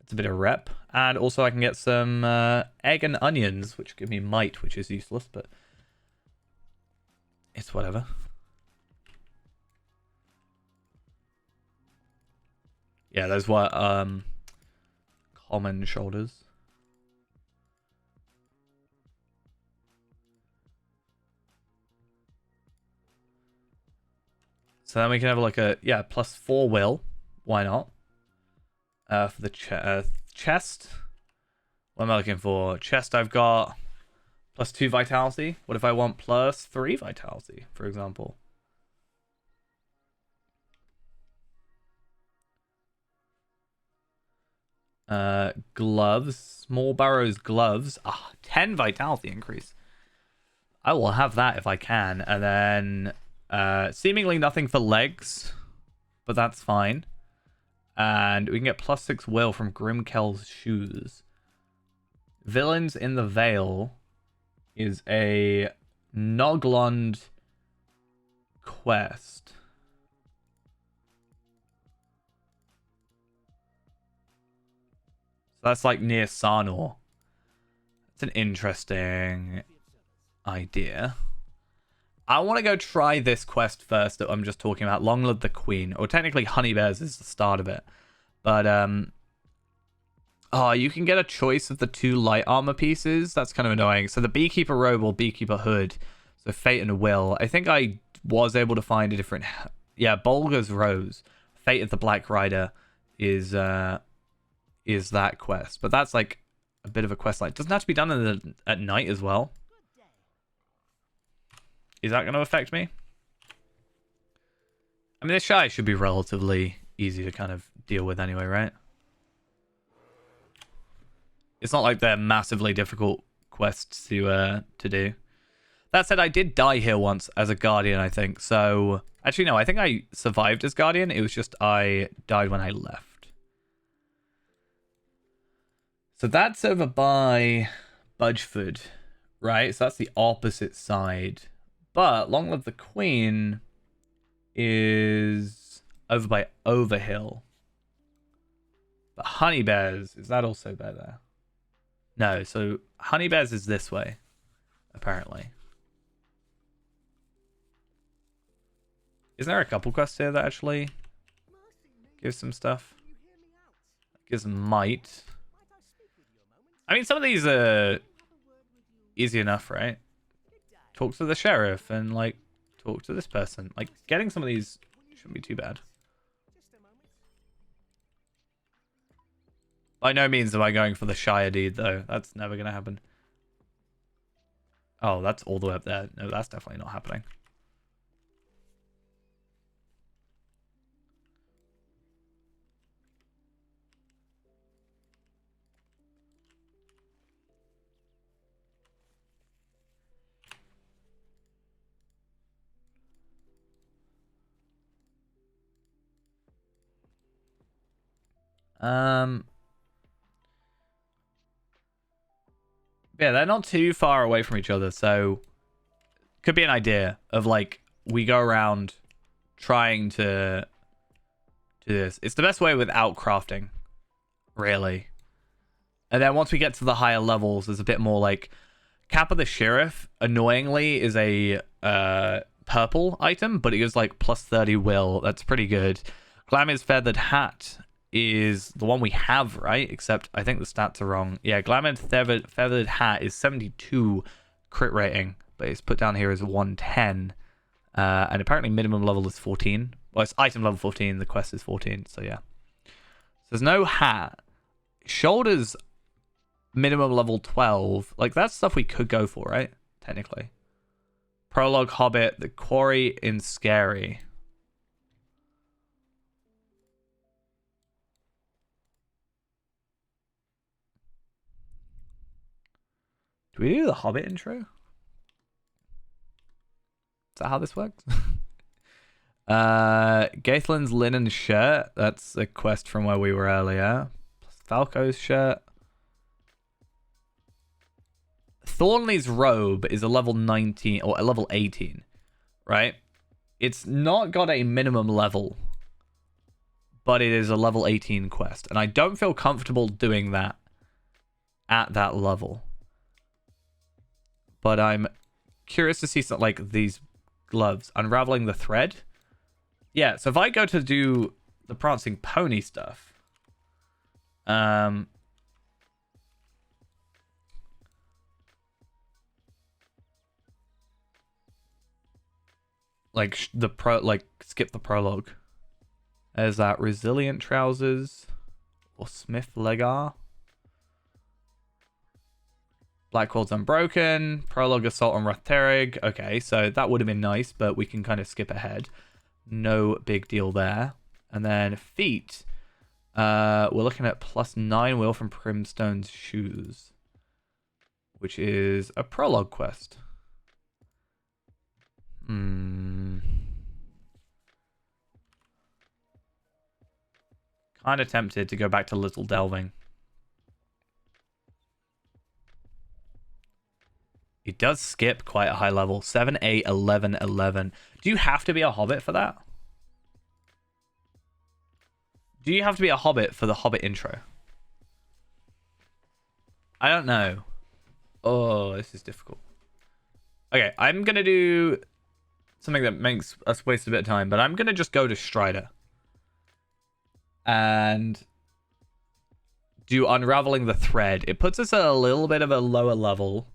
it's a bit of rep. And also I can get some egg and onions, which give me might, which is useless, but it's whatever. Yeah, those were common shoulders. So then we can have like a, yeah, +4 will. Why not? For the chest. What am I looking for? Chest, I've got +2 vitality. What if I want +3 vitality, for example? Gloves. Small Barrow's gloves. 10 vitality increase. I will have that if I can. And then seemingly nothing for legs, but that's fine. And we can get +6 will from Grimkel's shoes. Villains in the Vale is a Noglond quest. So that's like near Sarnor. It's an interesting idea. I want to go try this quest first that I'm just talking about. Long live the Queen. Or technically Honeybears is the start of it. But, oh, you can get a choice of the 2 light armor pieces. That's kind of annoying. So the Beekeeper robe or Beekeeper hood. So Fate and Will. I think I was able to find a different... Yeah, Bolga's Rose. Fate of the Black Rider is that quest. But that's like a bit of a quest line. It doesn't have to be done at night as well. Is that going to affect me? I mean, this shy should be relatively easy to kind of deal with anyway, right? It's not like they're massively difficult quests to do. That said, I did die here once as a Guardian, I think. So, actually, no, I think I survived as Guardian. It was just I died when I left. So that's over by Budgeford, right? So that's the opposite side. But Long Live the Queen is over by Overhill. But Honeybears, is that also by there? No, so Honeybears is this way, apparently. Isn't there a couple quests here that actually give some stuff? Gives might. I mean, some of these are easy enough, right? Talk to the sheriff and, like, talk to this person. Like, getting some of these shouldn't be too bad. By no means am I going for the Shire deed, though. That's never going to happen. Oh, that's all the way up there. No, that's definitely not happening. Yeah, they're not too far away from each other, so could be an idea of like we go around trying to do this. It's the best way without crafting, really. And then once we get to the higher levels, there's a bit more like Cap of the Sheriff, annoyingly, is a purple item, but it gives like plus 30 will. That's pretty good. Glamour's Feathered Hat is the one we have, right? Except I think the stats are wrong. Yeah, Glamour's Feathered Hat is 72 crit rating, but it's put down here as 110. And apparently minimum level is 14. Well, it's item level 14. The quest is 14, so yeah. So there's no hat. Shoulders minimum level 12. Like, that's stuff we could go for, right? Technically. Prologue Hobbit, the Quarry in Scary. Do we do the Hobbit intro? Is that how this works? Gaithlin's linen shirt. That's a quest from where we were earlier. Plus Falco's shirt. Thornley's robe is a level 19 or a level 18, right? It's not got a minimum level, but it is a level 18 quest, and I don't feel comfortable doing that at that level. But I'm curious to see something like these gloves. Unraveling the thread. Yeah, so if I go to do the Prancing Pony stuff, like skip the prologue. There's that Resilient Trousers or Smith Legar. Blackcold's Unbroken, Prologue Assault on Rathterig. Okay, so that would have been nice, but we can kind of skip ahead. No big deal there. And then feet. We're looking at plus 9 will from Primstone's Shoes, which is a prologue quest. Kind of tempted to go back to Little Delving. It does skip quite a high level. 7, 8, 11, 11. Do you have to be a hobbit for that? Do you have to be a hobbit for the Hobbit intro? I don't know. Oh, this is difficult. Okay, I'm going to do something that makes us waste a bit of time, but I'm going to just go to Strider and do Unraveling the Thread. It puts us at a little bit of a lower level.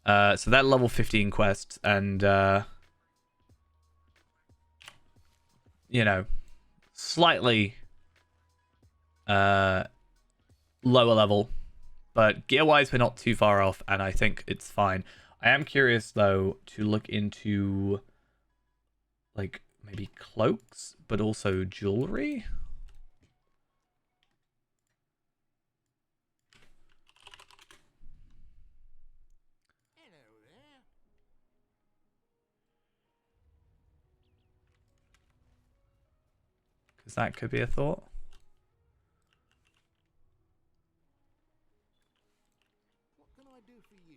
So that level 15 quest, and you know, slightly lower level, but gear wise we're not too far off, and I think it's fine. I am curious though to look into like maybe cloaks, but also jewelry. Because that could be a thought. What can I do for you?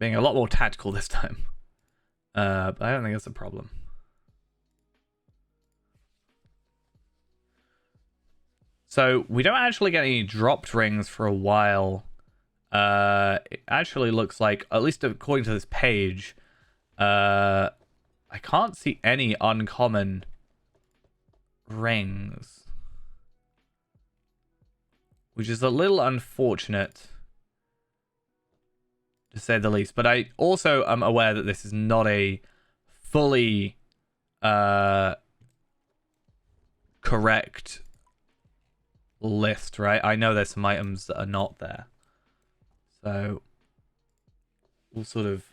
Being a lot more tactical this time. But I don't think it's a problem. So we don't actually get any dropped rings for a while. It actually looks like, at least according to this page, I can't see any uncommon rings, which is a little unfortunate, to say the least. But I also am aware that this is not a fully correct list, right? I know there's some items that are not there, so we'll sort of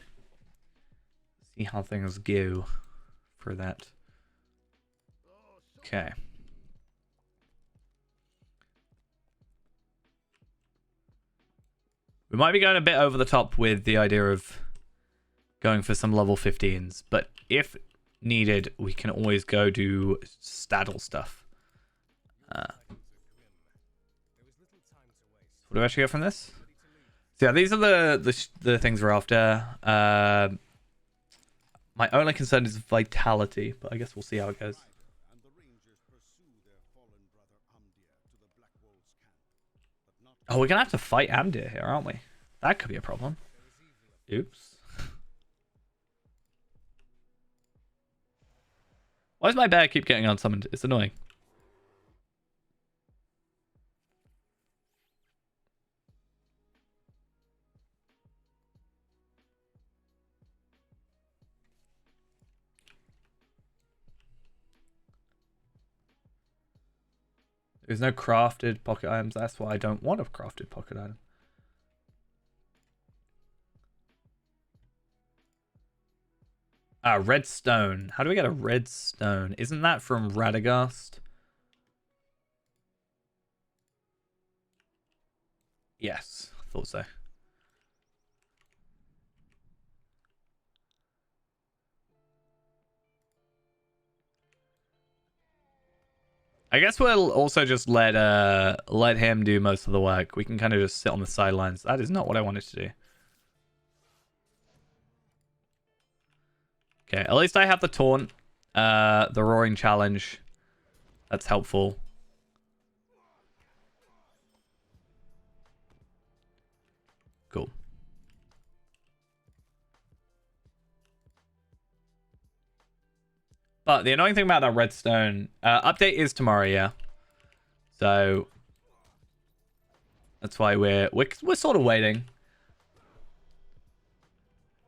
see how things go for that. Okay. We might be going a bit over the top with the idea of going for some level 15s, but if needed, we can always go do Staddle stuff. What do I actually get from this? So yeah, these are the things we're after. My only concern is vitality, but I guess we'll see how it goes. Oh, we're gonna have to fight Amdir here, aren't we? That could be a problem. Oops. Why does my bear keep getting unsummoned? It's annoying. There's no crafted pocket items. That's why I don't want a crafted pocket item. Ah, red stone. How do we get a red stone? Isn't that from Radagast? Yes, thought so. I guess we'll also just let him do most of the work. We can kind of just sit on the sidelines. That is not what I wanted to do. Okay, at least I have the taunt, the roaring challenge. That's helpful. Cool. But the annoying thing about that redstone update is tomorrow, yeah. So that's why we're sort of waiting.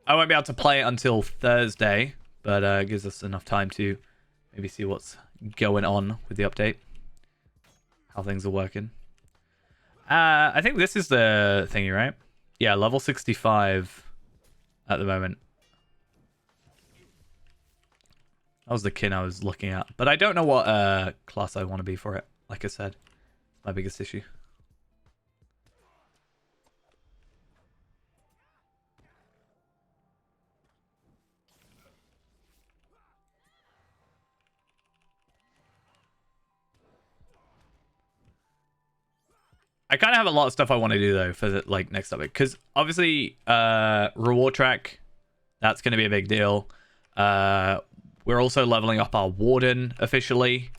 I won't be able to play it until Thursday, but it gives us enough time to maybe see what's going on with the update, how things are working. I think this is the thingy, right? Yeah, level 65 at the moment. That was the kin I was looking at. But I don't know what class I want to be for it. Like I said, my biggest issue. I kind of have a lot of stuff I want to do though for the next topic, because obviously reward track, that's going to be a big deal. We're also leveling up our warden officially,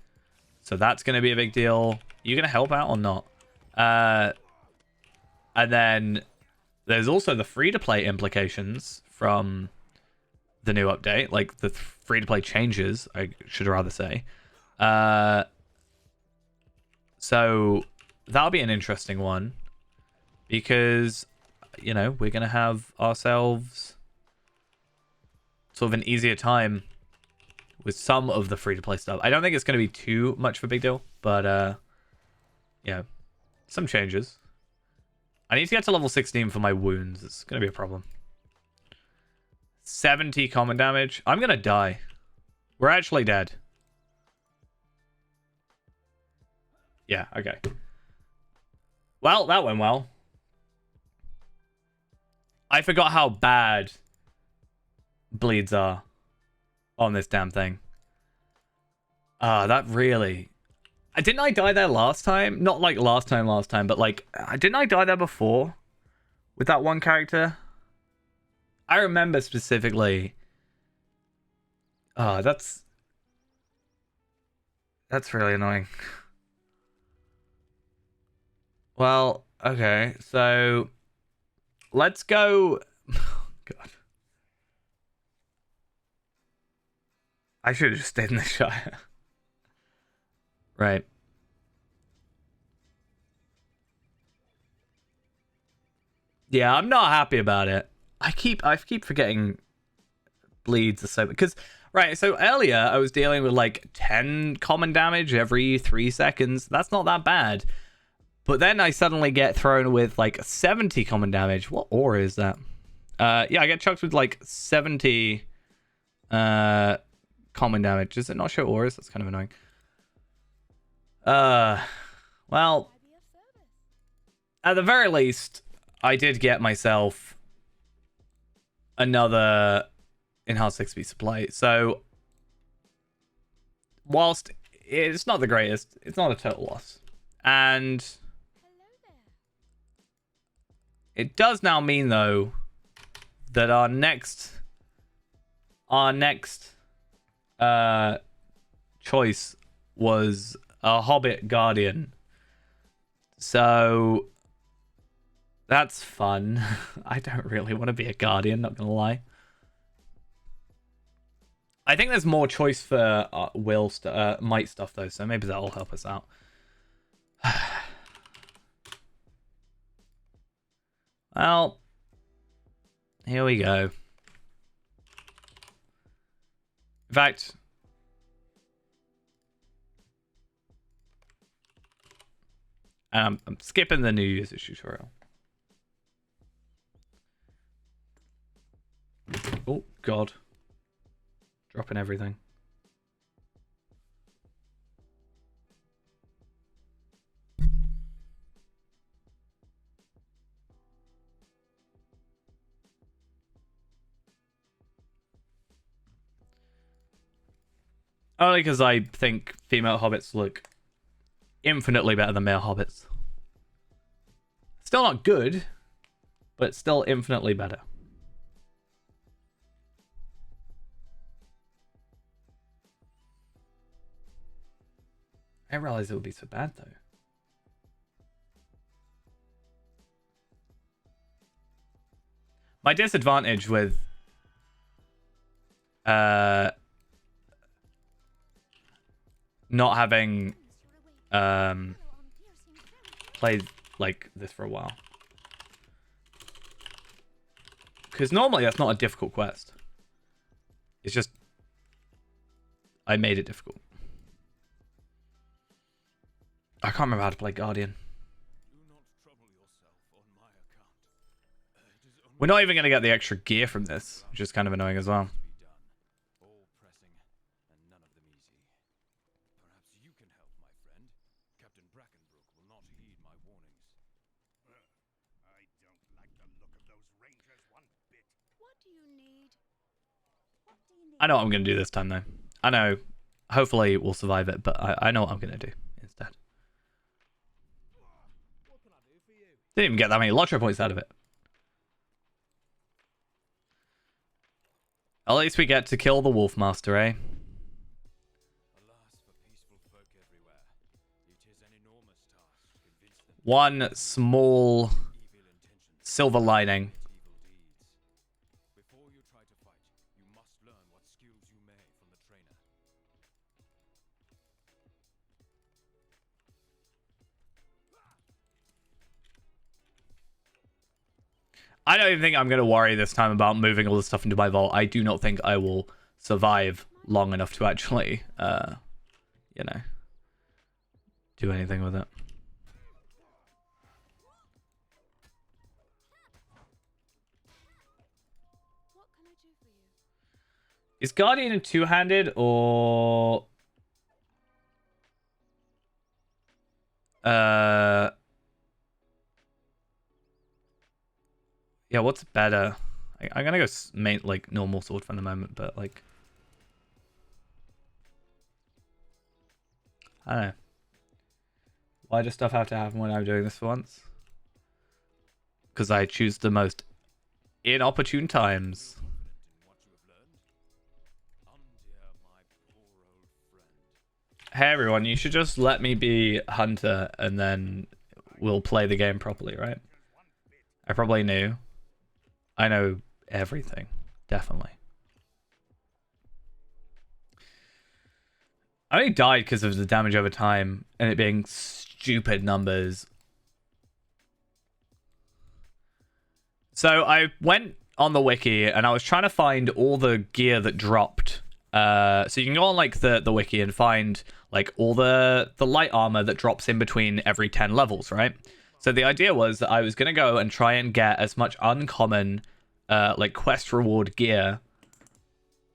so that's going to be a big deal. You going to help out or not? And then there's also the free-to-play implications from the new update, like the free-to-play changes, I should rather say. So that'll be an interesting one, because, you know, we're going to have ourselves sort of an easier time with some of the free-to-play stuff. I don't think it's going to be too much of a big deal, but, yeah, some changes. I need to get to level 16 for my wounds. It's going to be a problem. 70 common damage. I'm going to die. We're actually dead. Yeah, okay. Well, that went well. I forgot how bad bleeds are on this damn thing. That really... Didn't I die there last time? Not like last time, but like... Didn't I die there before? With that one character? I remember specifically... that's really annoying. Well, okay, so... Let's go... God. I should have just stayed in the Shire. Right. Yeah, I'm not happy about it. I keep forgetting bleeds are so... Because, right, so earlier I was dealing with like 10 common damage every 3 seconds. That's not that bad. But then I suddenly get thrown with like 70 common damage. What aura is that? Yeah, I get chucked with like 70 common damage. Does it not show auras? That's kind of annoying. Well, at the very least, I did get myself another enhanced XP supply. So whilst it's not the greatest, it's not a total loss. And it does now mean, though, that our next choice was a Hobbit Guardian. So that's fun. I don't really want to be a Guardian, not gonna lie. I think there's more choice for might stuff though, so maybe that'll help us out. Well, here we go. In fact, I'm skipping the new user tutorial. Oh, God. Dropping everything. Only because I think female hobbits look infinitely better than male hobbits. Still not good, but still infinitely better. I didn't realize it would be so bad, though. My disadvantage with not having played like this for a while, because normally that's not a difficult quest. It's just I made it difficult. I can't remember how to play Guardian. We're not even going to get the extra gear from this, which is kind of annoying as well. I know what I'm going to do this time, though. I know. Hopefully, we'll survive it, but I know what I'm going to do instead. Didn't even get that many lottery points out of it. At least we get to kill the Wolf Master, eh? One small silver lining. I don't even think I'm going to worry this time about moving all the stuff into my vault. I do not think I will survive long enough to actually, you know, do anything with it. Is Guardian a two-handed or... Yeah, what's better? I'm gonna go main, like, normal sword for the moment, but, like... I don't know. Why does stuff have to happen when I'm doing this for once? Because I choose the most inopportune times. Hey everyone, you should just let me be Hunter and then we'll play the game properly, right? I probably knew. I know everything. Definitely. I only died because of the damage over time and it being stupid numbers. So I went on the wiki and I was trying to find all the gear that dropped. So you can go on like the wiki and find like all the light armor that drops in between every 10 levels, right? So the idea was that I was going to go and try and get as much uncommon like quest reward gear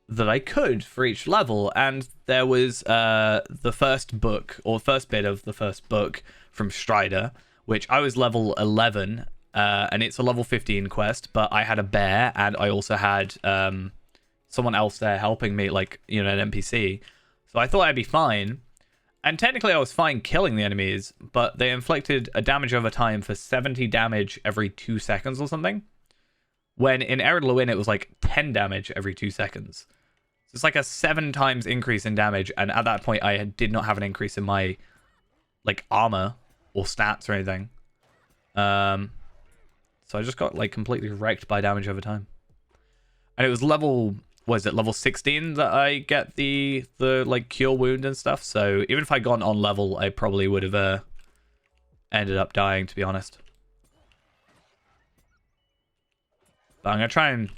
that I could for each level. And there was the first book, or first bit of the first book from Strider, which I was level 11, and it's a level 15 quest, but I had a bear and I also had someone else there helping me, like, you know, an NPC. So I thought I'd be fine. And technically I was fine killing the enemies, but they inflicted a damage over time for 70 damage every 2 seconds or something. When in Ered Luin it was like 10 damage every 2 seconds. So it's like a 7 times increase in damage, and at that point I did not have an increase in my like armor or stats or anything. So I just got like completely wrecked by damage over time. And it was level, was it level 16 that I get the like cure wound and stuff. So even if I'd gone on level, I probably would have ended up dying, to be honest. But I'm gonna try and...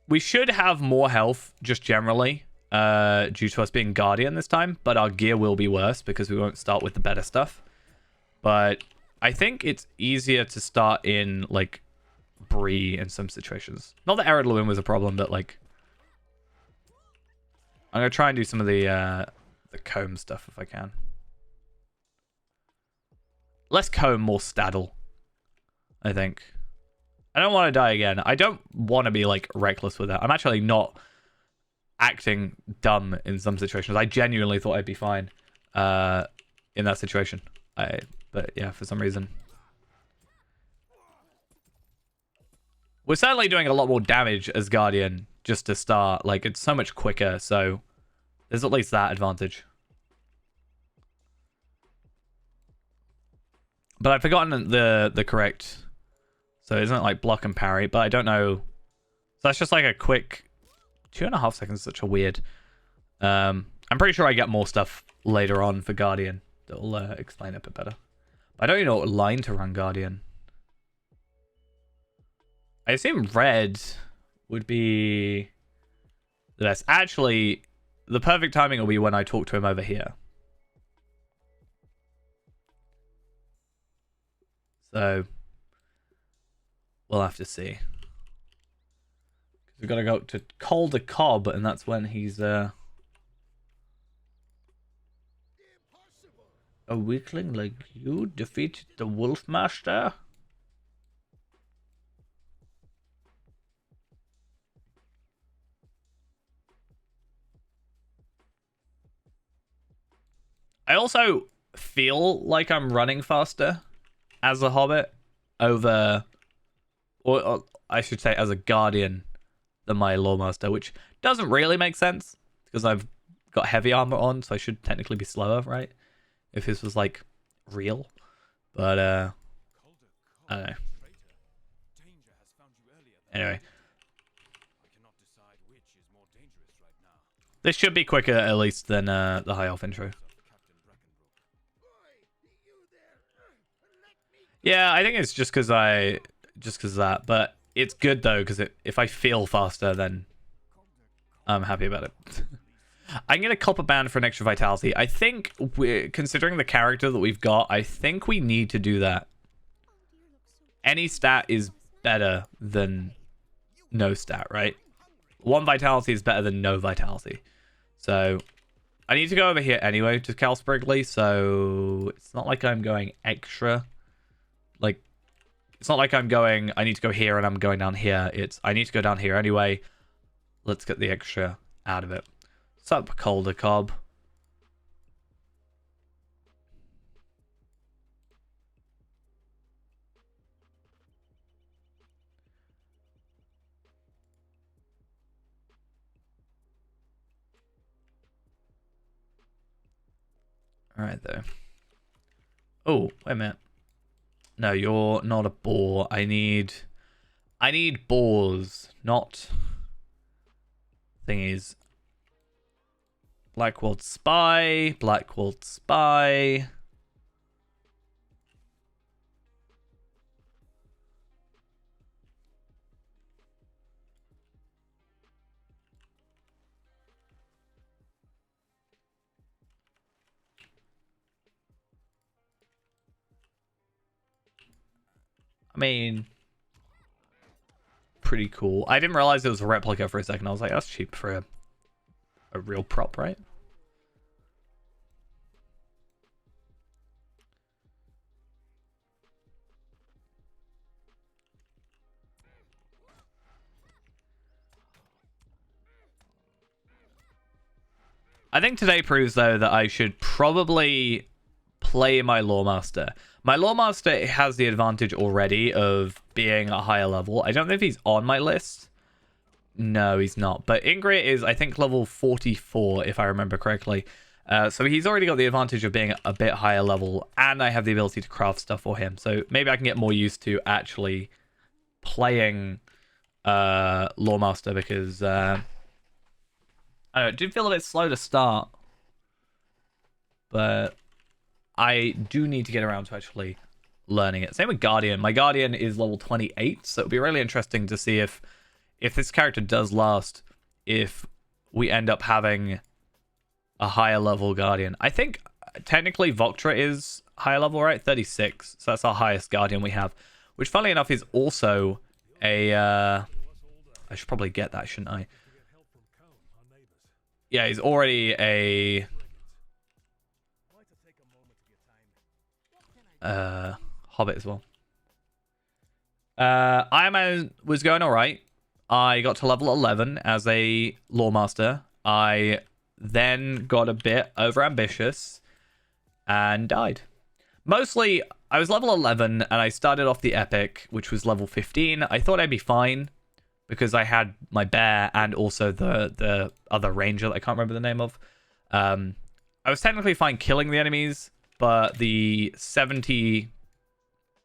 We should have more health just generally, due to us being Guardian this time, but our gear will be worse because we won't start with the better stuff. But I think it's easier to start in like Bree in some situations. Not that Ered Luin was a problem, but like I'm gonna try and do some of the comb stuff if I can. Less comb, more staddle, I think. I don't want to die again. I don't want to be like reckless with that. I'm actually not acting dumb in some situations. I genuinely thought I'd be fine in that situation. But yeah, for some reason. We're certainly doing a lot more damage as Guardian just to start. Like, it's so much quicker, so there's at least that advantage. But I've forgotten the correct... So isn't it like block and parry? But I don't know. So that's just like a quick 2.5 seconds. Such a weird. I'm pretty sure I get more stuff later on for Guardian that'll explain it a bit better. I don't even know what line to run Guardian. I assume red would be the best. Actually, the perfect timing will be when I talk to him over here. So we'll have to see. We've got to go to Calder Cobb, and that's when he's a weakling like you defeated the Wolfmaster. I also feel like I'm running faster as a Hobbit over, or I should say as a Guardian than my Lawmaster, which doesn't really make sense because I've got heavy armor on, so I should technically be slower, right? If this was like real. But I don't know. Anyway. This should be quicker at least than the High Elf intro. Yeah, I think it's just because of that, but it's good though because if I feel faster, then I'm happy about it. I'm gonna cop a band for an extra vitality. I think considering the character that we've got, I think we need to do that. Any stat is better than no stat, right? 1 vitality is better than no vitality. So I need to go over here anyway to Cal Sprigley, so it's not like I'm going extra. Like, it's not like I'm going, I need to go here and I'm going down here. It's, I need to go down here anyway. Let's get the extra out of it. Sup, Calder Cobb. Alright, though. Oh, wait a minute. No, you're not a boar. I need boars, not thingies. Blackwald Spy, Blackwald Spy. I mean, pretty cool. I didn't realize it was a replica for a second. I was like, that's cheap for a real prop, right? I think today proves, though, that I should probably play my Lawmaster. My Lawmaster has the advantage already of being a higher level. I don't know if he's on my list. No, he's not. But Ingrid is, I think, level 44, if I remember correctly. So he's already got the advantage of being a bit higher level, and I have the ability to craft stuff for him. So maybe I can get more used to actually playing Lawmaster, because I don't know, it did feel a bit slow to start. But I do need to get around to actually learning it. Same with Guardian. My Guardian is level 28, so it'll be really interesting to see if this character does last, if we end up having a higher level Guardian. I think technically Voktra is higher level, right? 36. So that's our highest Guardian we have, which funnily enough is also a I should probably get that, shouldn't I? Yeah, he's already a Hobbit as well. Ironman was going alright. I got to level 11 as a Lawmaster. I then got a bit overambitious and died. Mostly, I was level 11 and I started off the Epic, which was level 15. I thought I'd be fine because I had my bear and also the other ranger that I can't remember the name of. I was technically fine killing the enemies, but the 70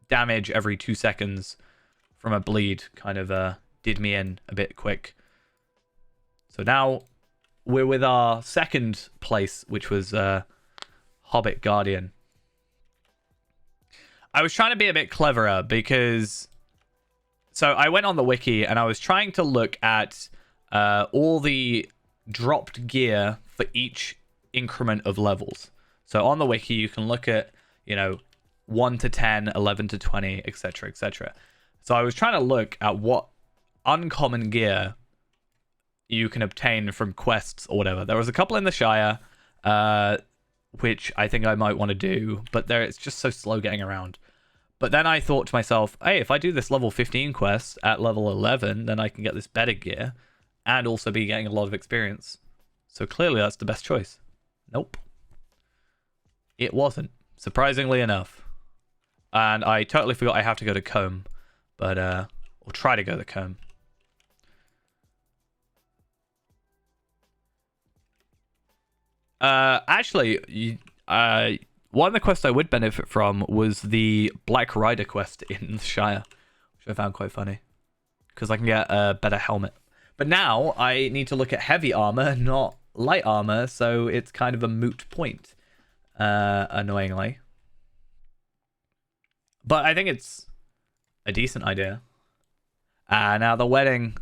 damage every 2 seconds from a bleed kind of did me in a bit quick. So now we're with our second place, which was Hobbit Guardian. I was trying to be a bit cleverer because... So I went on the wiki and I was trying to look at all the dropped gear for each increment of levels. So on the wiki, you can look at, 1 to 10, 11 to 20, etc., etc. So I was trying to look at what uncommon gear you can obtain from quests or whatever. There was a couple in the Shire, which I think I might want to do, but it's just so slow getting around. But then I thought to myself, hey, if I do this level 15 quest at level 11, then I can get this better gear and also be getting a lot of experience. So clearly that's the best choice. Nope. It wasn't, surprisingly enough. And I totally forgot I have to go to Combe, but or try to go to Combe. Actually, one of the quests I would benefit from was the Black Rider quest in the Shire, which I found quite funny, because I can get a better helmet. But now I need to look at heavy armor, not light armor, so it's kind of a moot point, annoyingly. But I think it's a decent idea. Now the wedding.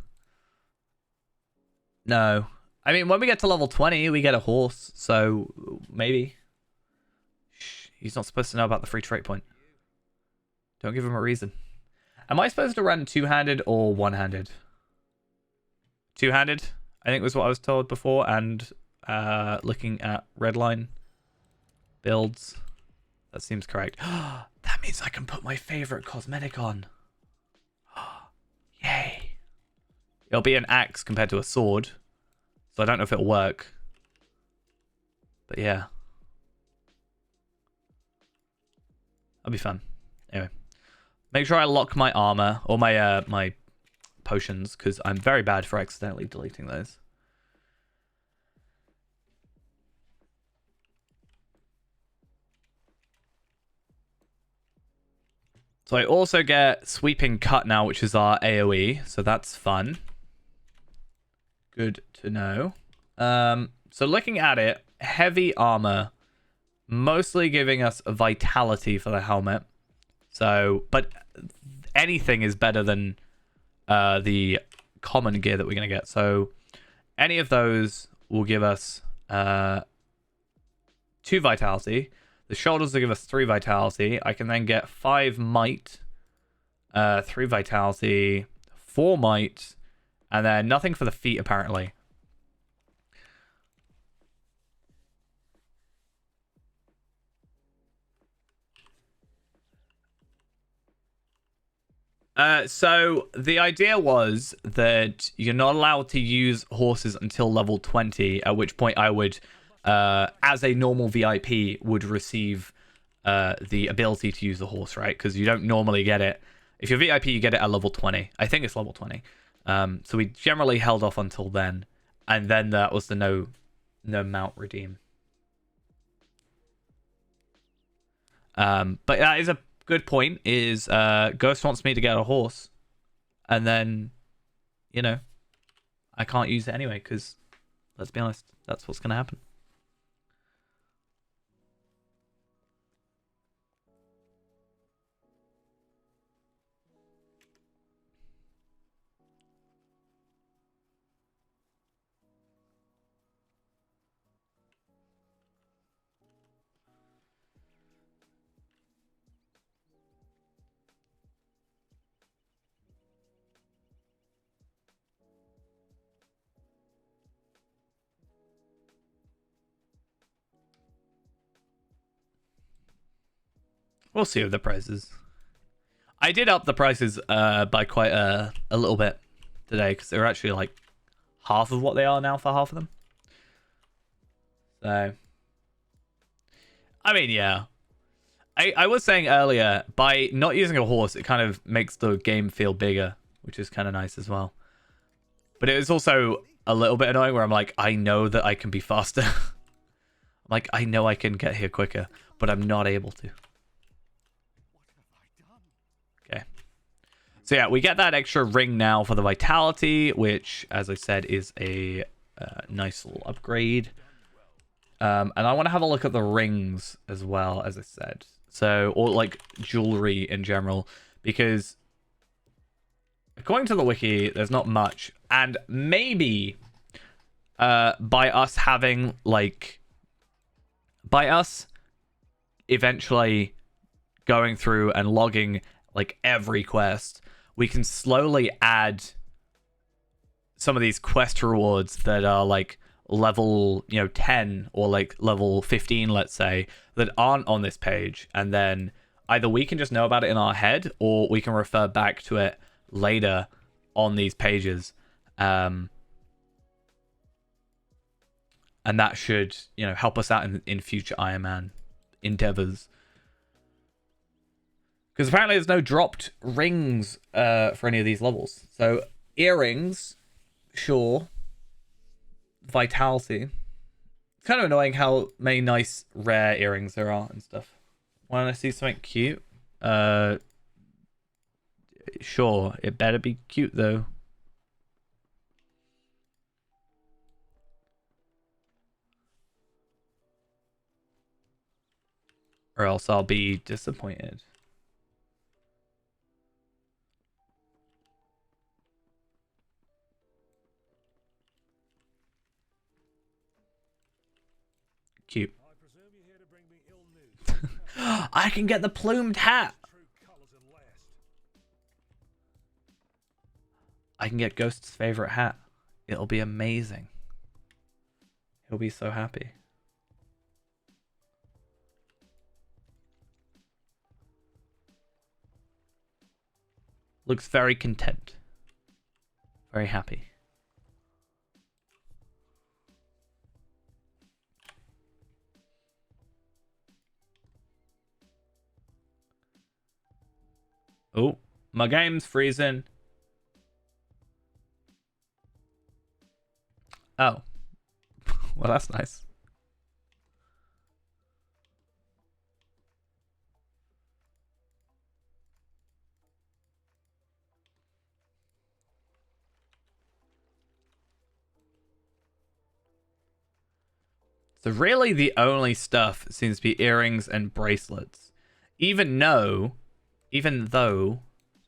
No. I mean, when we get to level 20, we get a horse, so maybe. Shh, he's not supposed to know about the free trait point. Don't give him a reason. Am I supposed to run two-handed or one-handed? Two-handed, I think was what I was told before, and looking at redline builds, that seems correct. That means I can put my favorite cosmetic on. Yay. It'll be an axe compared to a sword, so I don't know if it'll work. But yeah. That'll be fun. Anyway. Make sure I lock my armor, or my my potions, because I'm very bad for accidentally deleting those. So I also get Sweeping Cut now, which is our AoE, so that's fun. Good to know. So looking at it, heavy armor, mostly giving us a vitality for the helmet. So, but anything is better than the common gear that we're going to get. So any of those will give us 2 vitality. The shoulders will give us 3 vitality. I can then get 5 might, 3 vitality, 4 might, and then nothing for the feet, apparently. So the idea was that you're not allowed to use horses until level 20, at which point I would as a normal VIP would receive the ability to use the horse, right? Because you don't normally get it. If you're VIP, you get it at level 20. I think it's level 20. So we generally held off until then, and then that was the no mount redeem. But that is a good point. Is Ghost wants me to get a horse, and then, you know, I can't use it anyway because, let's be honest, that's what's gonna happen. We'll see with the prices. I did up the prices by quite a little bit today because they were actually like half of what they are now for half of them. So, I mean, yeah. I was saying earlier, by not using a horse, it kind of makes the game feel bigger, which is kind of nice as well. But it is also a little bit annoying where I'm like, I know that I can be faster. Like, I know I can get here quicker, but I'm not able to. Okay. So yeah, we get that extra ring now for the vitality, which, as I said, is a nice little upgrade. And I want to have a look at the rings as well, as I said. So, or like jewelry in general, because according to the wiki, there's not much. And maybe by us having like, by us eventually going through and logging like every quest, we can slowly add some of these quest rewards that are like level 10 or like level 15, let's say, that aren't on this page, and then either we can just know about it in our head or we can refer back to it later on these pages, and that should help us out in future Ironman endeavors, because apparently there's no dropped rings for any of these levels. So earrings, sure. Vitality. It's kind of annoying how many nice rare earrings there are and stuff. When I see something cute, sure, it better be cute though. Or else I'll be disappointed. Cute. I can get the plumed hat. I can get Ghost's favorite hat. It'll be amazing. He'll be so happy. Looks very content. Very happy. Oh, my game's freezing. Oh. Well, that's nice. So really the only stuff seems to be earrings and bracelets. Even though,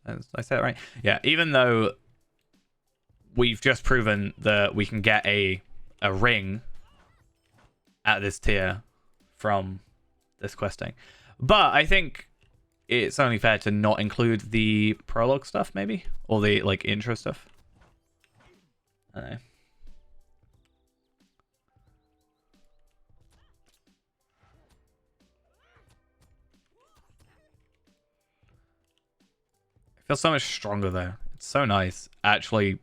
did I say that right? Yeah, even though we've just proven that we can get a ring at this tier from this questing. But I think it's only fair to not include the prologue stuff, maybe? Or the, like, intro stuff. I don't know. It feels so much stronger, though. It's so nice, actually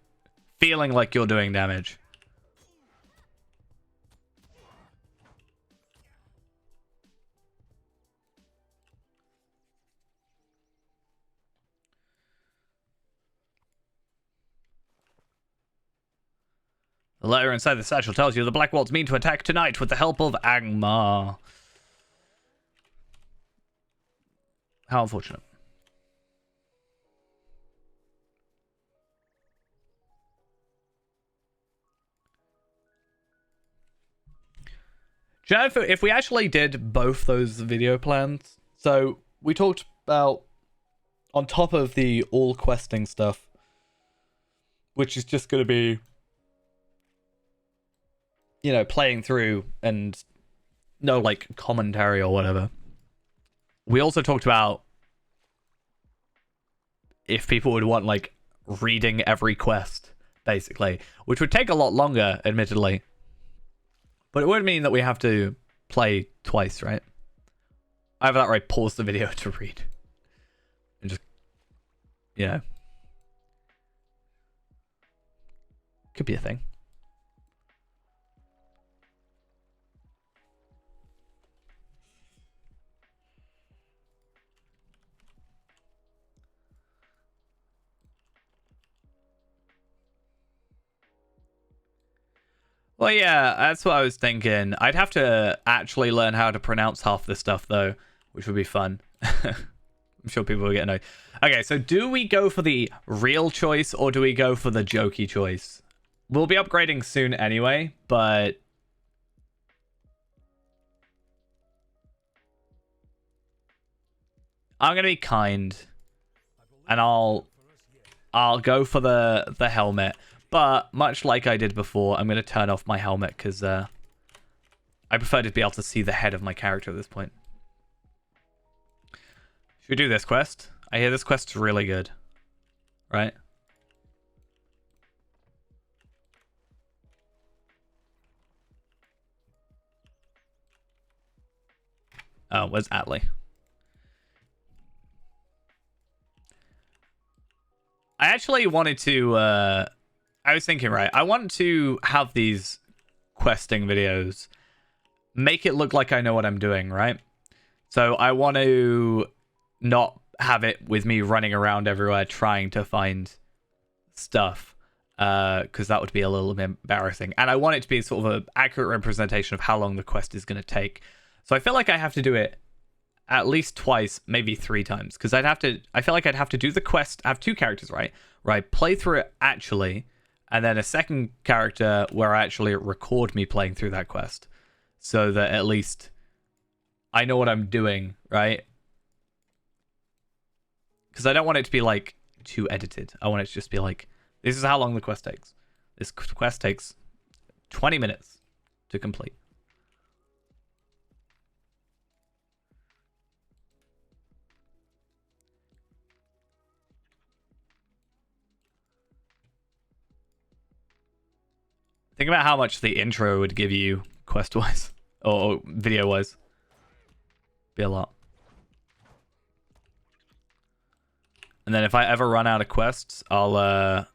feeling like you're doing damage. The letter inside the satchel tells you the Black Waltz mean to attack tonight with the help of Angmar. How unfortunate. Do you know if we actually did both those video plans? So we talked about, on top of the all questing stuff, which is just going to be, you know, playing through and no like commentary or whatever. We also talked about if people would want like reading every quest, basically, which would take a lot longer, admittedly. But it would mean that we have to play twice, right? Either that or I pause the video to read. And just, you know. Could be a thing. Well, yeah, that's what I was thinking. I'd have to actually learn how to pronounce half the stuff, though, which would be fun. I'm sure people will get annoyed. Okay, so do we go for the real choice or do we go for the jokey choice? We'll be upgrading soon anyway, but... I'm going to be kind. And I'll go for the helmet. But, much like I did before, I'm going to turn off my helmet because I prefer to be able to see the head of my character at this point. Should we do this quest? I hear this quest's really good. Right? Oh, where's Atlee? I actually wanted to... I was thinking, right, I want to have these questing videos make it look like I know what I'm doing, right? So I want to not have it with me running around everywhere trying to find stuff, because that would be a little bit embarrassing. And I want it to be sort of an accurate representation of how long the quest is going to take. So I feel like I have to do it at least twice, maybe 3 times, because I feel like I'd have to do the quest. I have 2 characters, right? Where I play through it actually, and then a second character where I actually record me playing through that quest, so that at least I know what I'm doing, right? Because I don't want it to be like too edited. I want it to just be like, this is how long the quest takes. This quest takes 20 minutes to complete. Think about how much the intro would give you quest-wise or video-wise. Be a lot. And then if I ever run out of quests, I'll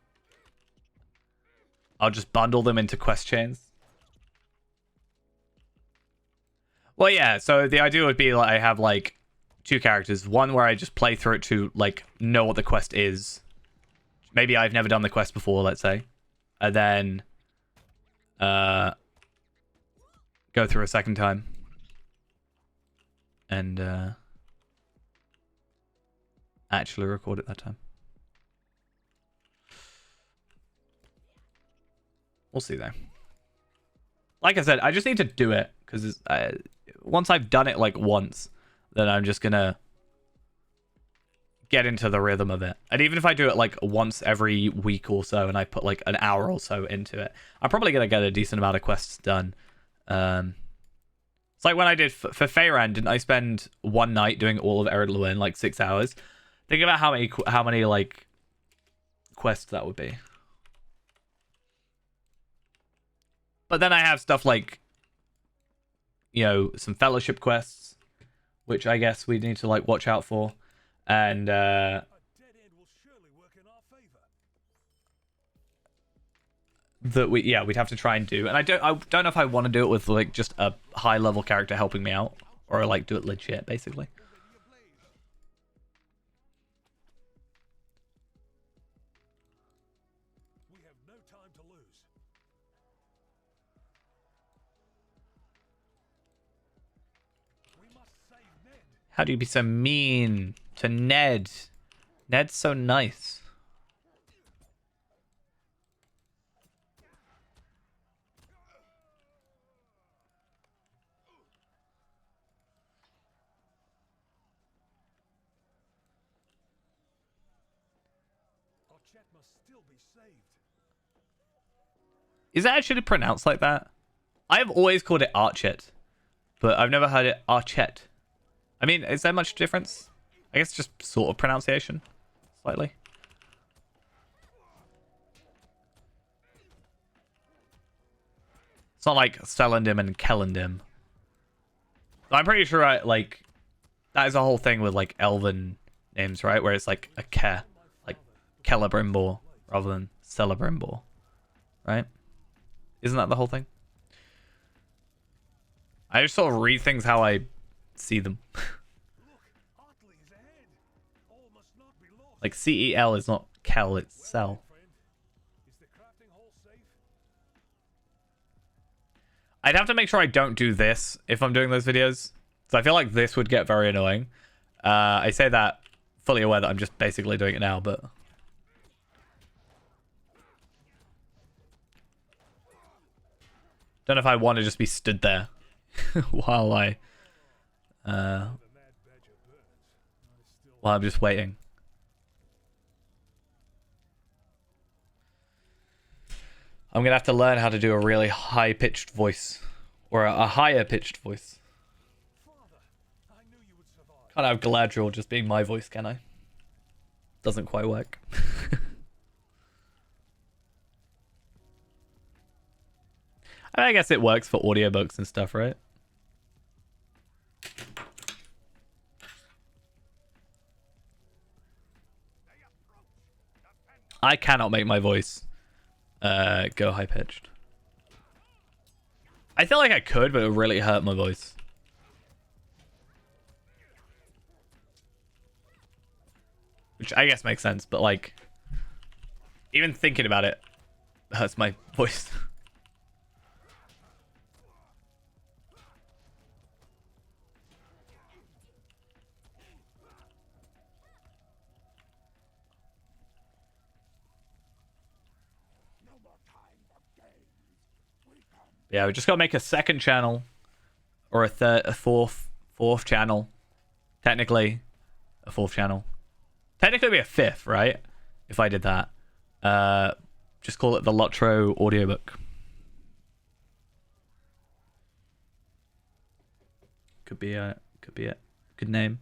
just bundle them into quest chains. Well, yeah, so the idea would be like I have like 2 characters. One where I just play through it to like know what the quest is. Maybe I've never done the quest before, let's say. And then go through a second time. And actually record it that time. We'll see though. Like I said, I just need to do it because once I've done it like once, then I'm just gonna get into the rhythm of it. And even if I do it like once every week or so, and I put like an hour or so into it, I'm probably gonna get a decent amount of quests done. It's like when I did for Feyran, didn't I spend one night doing all of Ered Luin, like 6 hours? Think about how many like quests that would be. But then I have stuff like, you know, some fellowship quests, which I guess we need to like watch out for, and A dead end will surely work in our favor. that we'd have to try and do. And I don't know if I want to do it with like just a high level character helping me out, or like do it legit basically. Already ablaze. We have no time to lose. How do you be so mean to Ned? Ned's so nice. Our chat must still be saved. Is it actually pronounced like that? I've always called it Archet, but I've never heard it Archet. I mean, is there much difference? I guess just sort of pronunciation, slightly. It's not like Celandim and Kellandim. I'm pretty sure that is a whole thing with like elven names, right? Where it's like a Ke, like Celebrimbor rather than Celebrimbor, right? Isn't that the whole thing? I just sort of read things how I see them. Hartley is ahead. All must not be lost. Like CEL is not Kel, it's Cell. Friend, is the crafting hall safe? I'd have to make sure I don't do this if I'm doing those videos. So I feel like this would get very annoying. I say that fully aware that I'm just basically doing it now, but... Don't know if I want to just be stood there while while I'm just waiting. I'm gonna have to learn how to do a really high-pitched voice. Or a higher-pitched voice. Father, I knew you would survive. Can't have Galadriel just being my voice, can I? Doesn't quite work. I guess it works for audiobooks and stuff, right? I cannot make my voice go high-pitched. I feel like I could, but it would really hurt my voice. Which I guess makes sense, but like... Even thinking about it hurts my voice. Yeah, we just gotta make a second channel, or a fourth channel. Technically, a fourth channel. Technically, it'd be a fifth, right? If I did that, just call it the Lotro audiobook. Could be it. Good name.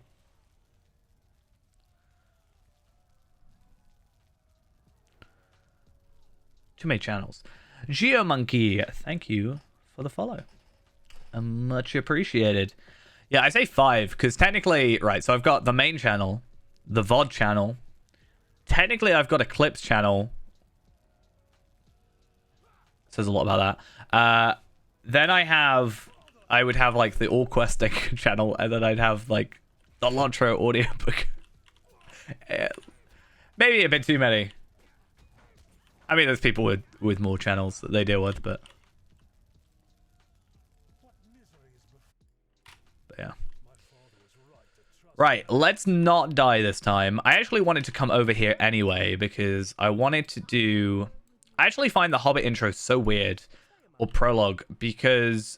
Too many channels. GeoMonkey, thank you for the follow. Much appreciated. Yeah, I say 5 because technically, right, so I've got the main channel, the VOD channel. Technically, I've got a clips channel. Says a lot about that. Then I would have like the all questing channel, and then I'd have like the Lotro audiobook. Maybe a bit too many. I mean, there's people with more channels that they deal with, but yeah. Right, let's not die this time. I actually wanted to come over here anyway because I wanted to do... I actually find the Hobbit intro so weird, or prologue, because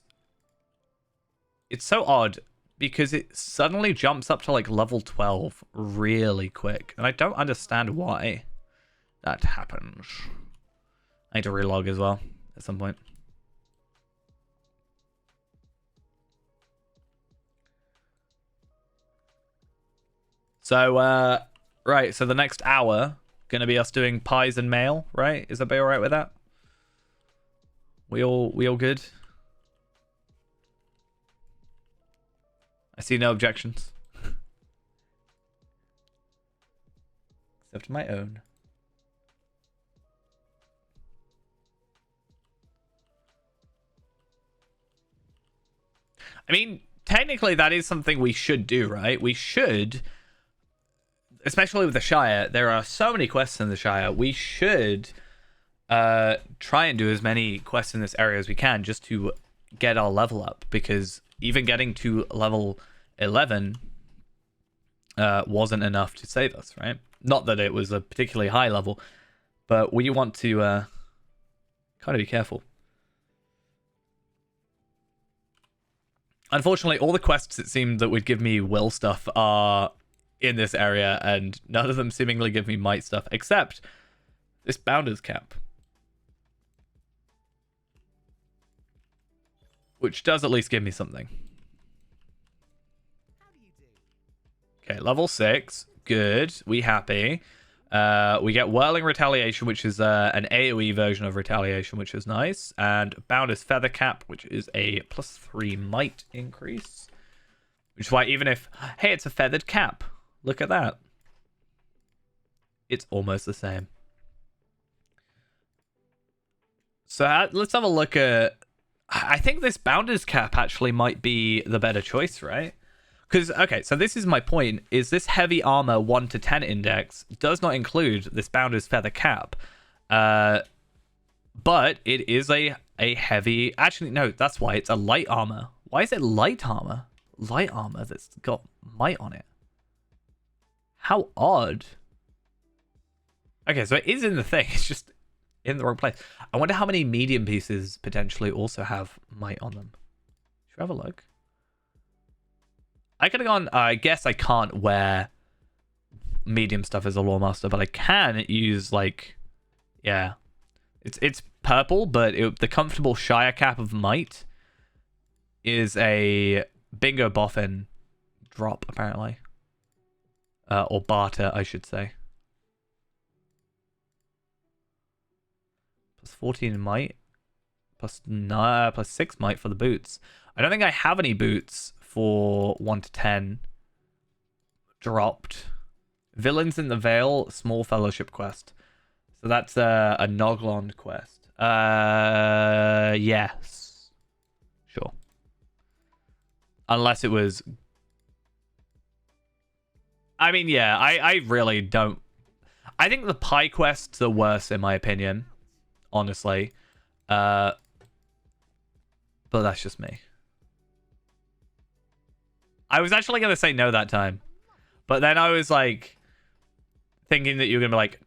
it's so odd because it suddenly jumps up to like level 12 really quick, and I don't understand why that happens. I need to relog as well at some point. So, right, so the next hour gonna be us doing pies and mail, right? Is everybody alright with that? We all good? I see no objections. Except my own. I mean, technically that is something we should do, right? We should, especially with the Shire, there are so many quests in the Shire. We should try and do as many quests in this area as we can just to get our level up, because even getting to level 11 wasn't enough to save us, right? Not that it was a particularly high level, but we want to kind of be careful. Unfortunately, all the quests it seemed that would give me will stuff are in this area, and none of them seemingly give me might stuff, except this Bounder's Cap, which does at least give me something. How do you do? Okay, level 6. Good. We happy. We get Whirling Retaliation, which is an AoE version of Retaliation, which is nice. And Bounder's Feather Cap, which is a +3 might increase. Which is why even if... Hey, it's a feathered cap. Look at that. It's almost the same. So let's have a look at... I think this Bounder's Cap actually might be the better choice, right? Because, okay, so this is my point, is this heavy armor 1 to 10 index does not include this Bounder's Feather Cap. But it is a heavy... Actually, no, that's why it's a light armor. Why is it light armor? Light armor that's got might on it. How odd. Okay, so it is in the thing. It's just in the wrong place. I wonder how many medium pieces potentially also have might on them. Should we have a look? I could have gone... I guess I can't wear medium stuff as a Lore Master, but I can use, like... Yeah. It's purple, but the comfortable Shire Cap of might is a Bingo Boffin drop, apparently. Or barter, I should say. +14 might. +6 might for the boots. I don't think I have any boots for 1 to 10 dropped. Villains in the Vale, small fellowship quest. So that's a Noglond quest. Yes. Sure. Unless it was... I mean, yeah, I really don't... I think the pie quests are worse, in my opinion. Honestly. But that's just me. I was actually going to say no that time. But then I was like... thinking that you were going to be like...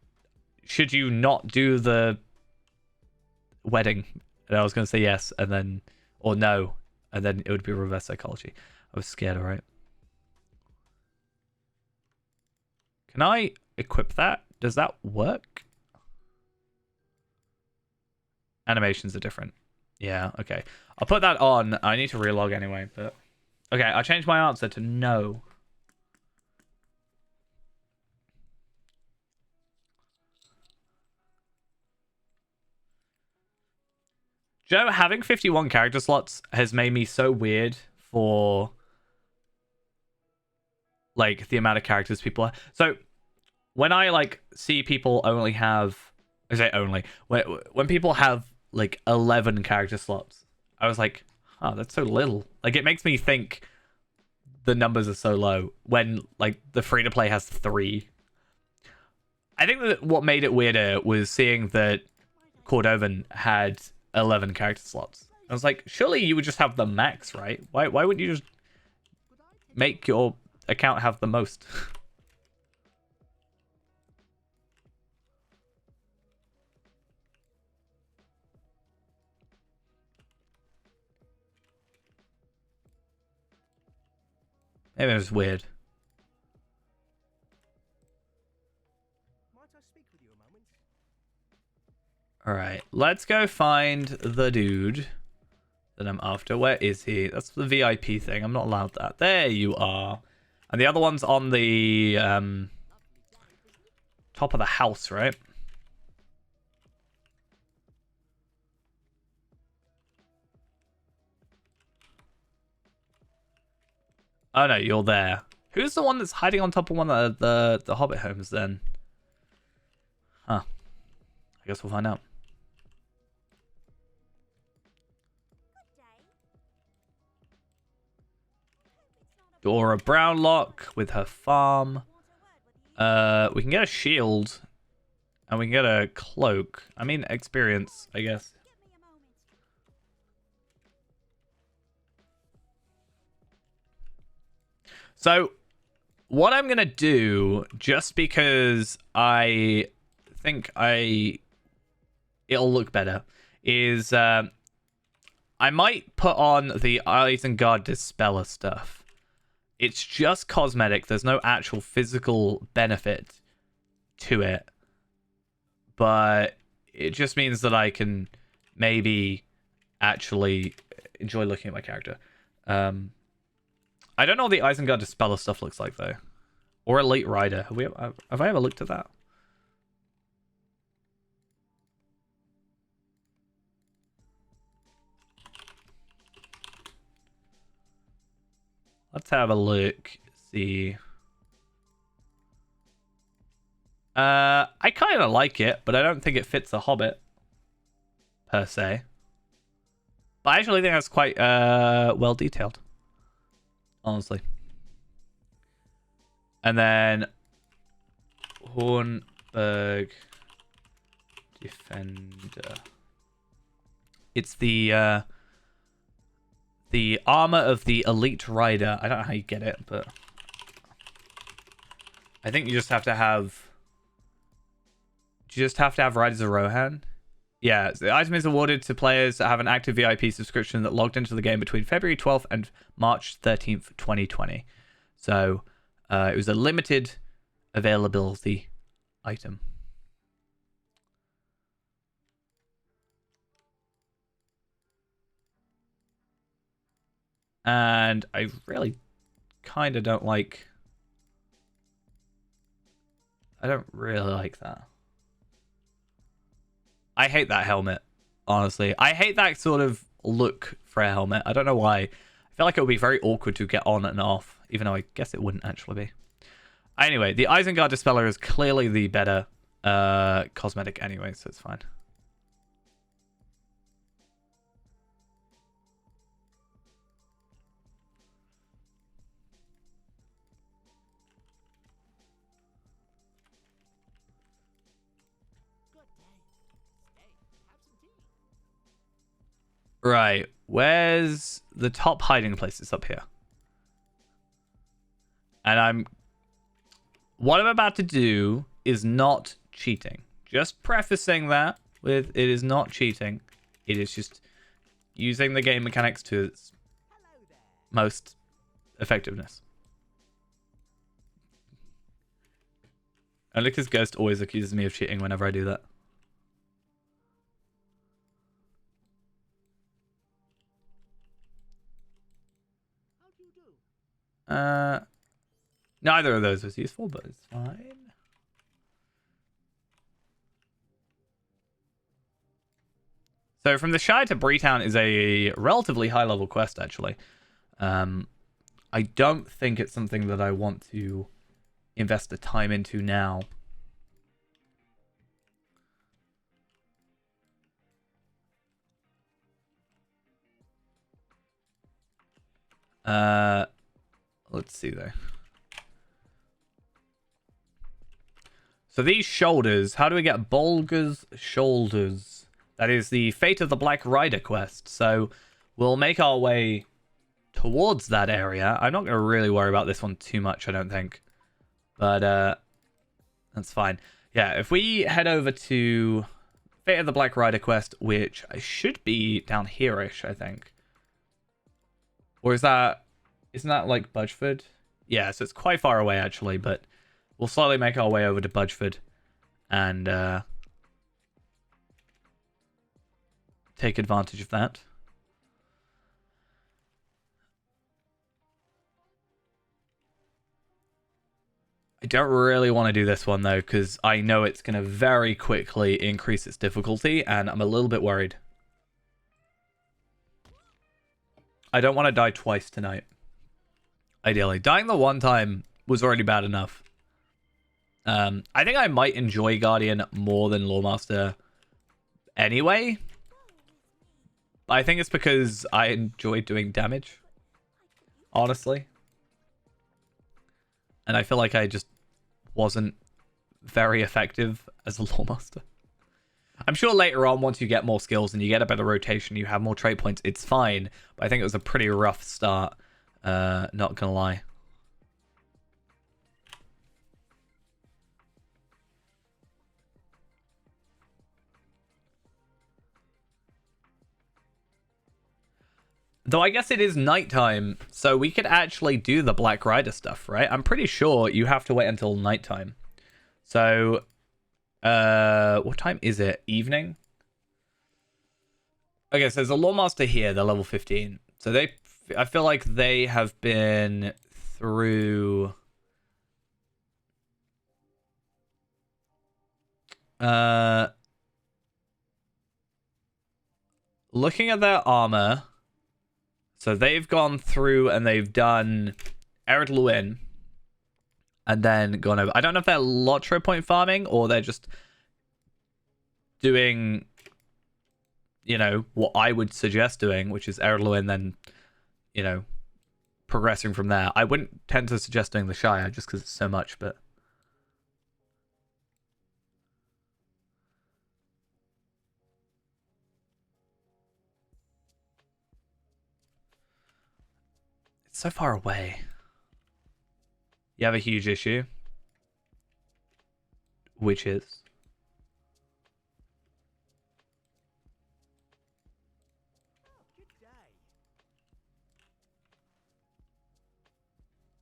should you not do the... wedding? And I was going to say yes, and then... or no. And then it would be reverse psychology. I was scared, alright? Can I equip that? Does that work? Animations are different. Yeah, okay. I'll put that on. I need to relog anyway, but... okay, I'll change my answer to no. Joe, having 51 character slots has made me so weird for... like, the amount of characters people are. So, when I, like, see people only have... I say only. When people have, like, 11 character slots, I was like, oh, that's so little. Like, it makes me think the numbers are so low when, like, the free-to-play has 3. I think that what made it weirder was seeing that Cordovan had 11 character slots. I was like, surely you would just have the max, right? Why wouldn't you just make your account have the most? Maybe it was weird. Might I speak with you a moment? Alright, let's go find the dude that I'm after. Where is he? That's the VIP thing. I'm not allowed that. There you are. And the other one's on the top of the house, right? Oh no, you're there. Who's the one that's hiding on top of one of the Hobbit homes then? Huh. I guess we'll find out. Dora Brownlock with her farm. We can get a shield. And we can get a cloak. I mean, experience, I guess. So, what I'm gonna do, just because I think it'll look better, is I might put on the Isengard Dispeller stuff. It's just cosmetic. There's no actual physical benefit to it, but it just means that I can maybe actually enjoy looking at my character. I don't know what the Isengard Dispeller stuff looks like though, or Elite Rider. Have I ever looked at that? Let's have a look. See. I kind of like it, but I don't think it fits a Hobbit per se. But I actually think that's quite well detailed, honestly. And then Hornburg Defender. It's the armor of the Elite Rider. I don't know how you get it, but I think you just have to have. Do you just have to have Riders of Rohan? Yeah, the item is awarded to players that have an active VIP subscription that logged into the game between February 12th and March 13th, 2020. So it was a limited availability item. And I really kind of don't like... I don't really like that. I hate that helmet, honestly. I hate that sort of look for a helmet. I don't know why. I feel like it would be very awkward to get on and off, even though I guess it wouldn't actually be. Anyway, the Isengard Dispeller is clearly the better cosmetic anyway, so it's fine. Right, where's the top hiding place? It's up here. And what I'm about to do is not cheating. Just prefacing that with it is not cheating. It is just using the game mechanics to its most effectiveness. Olycus Ghost always accuses me of cheating whenever I do that. Neither of those was useful, but it's fine. So from the Shire to Breetown is a relatively high-level quest, actually. I don't think it's something that I want to invest the time into now. Let's see though. So these shoulders, how do we get Bolger's shoulders? That is the Fate of the Black Rider quest. So we'll make our way towards that area. I'm not going to really worry about this one too much, I don't think. But that's fine. Yeah, if we head over to Fate of the Black Rider quest, which should be down here-ish, I think. Or isn't that like Budgeford? Yeah, so it's quite far away actually, but we'll slowly make our way over to Budgeford and take advantage of that. I don't really want to do this one though, because I know it's going to very quickly increase its difficulty, and I'm a little bit worried. I don't want to die twice tonight. Ideally. Dying the one time was already bad enough. I think I might enjoy Guardian more than Lawmaster anyway. I think it's because I enjoy doing damage. Honestly. And I feel like I just wasn't very effective as a Lawmaster. I'm sure later on, once you get more skills and you get a better rotation, you have more trait points, it's fine. But I think it was a pretty rough start. Not gonna lie. Though I guess it is nighttime, so we could actually do the Black Rider stuff, right? I'm pretty sure you have to wait until nighttime. So, what time is it? Evening? Okay, so there's a Lawmaster here, they're level 15. So I feel like they have been through... Looking at their armor, so they've gone through and they've done Ered Luin and then gone over. I don't know if they're Lotro point farming or they're just doing, you know, what I would suggest doing, which is Ered Luin, then, you know, progressing from there. I wouldn't tend to suggest doing the Shire just because it's so much, but... It's so far away. You have a huge issue. Which is? Oh, good day.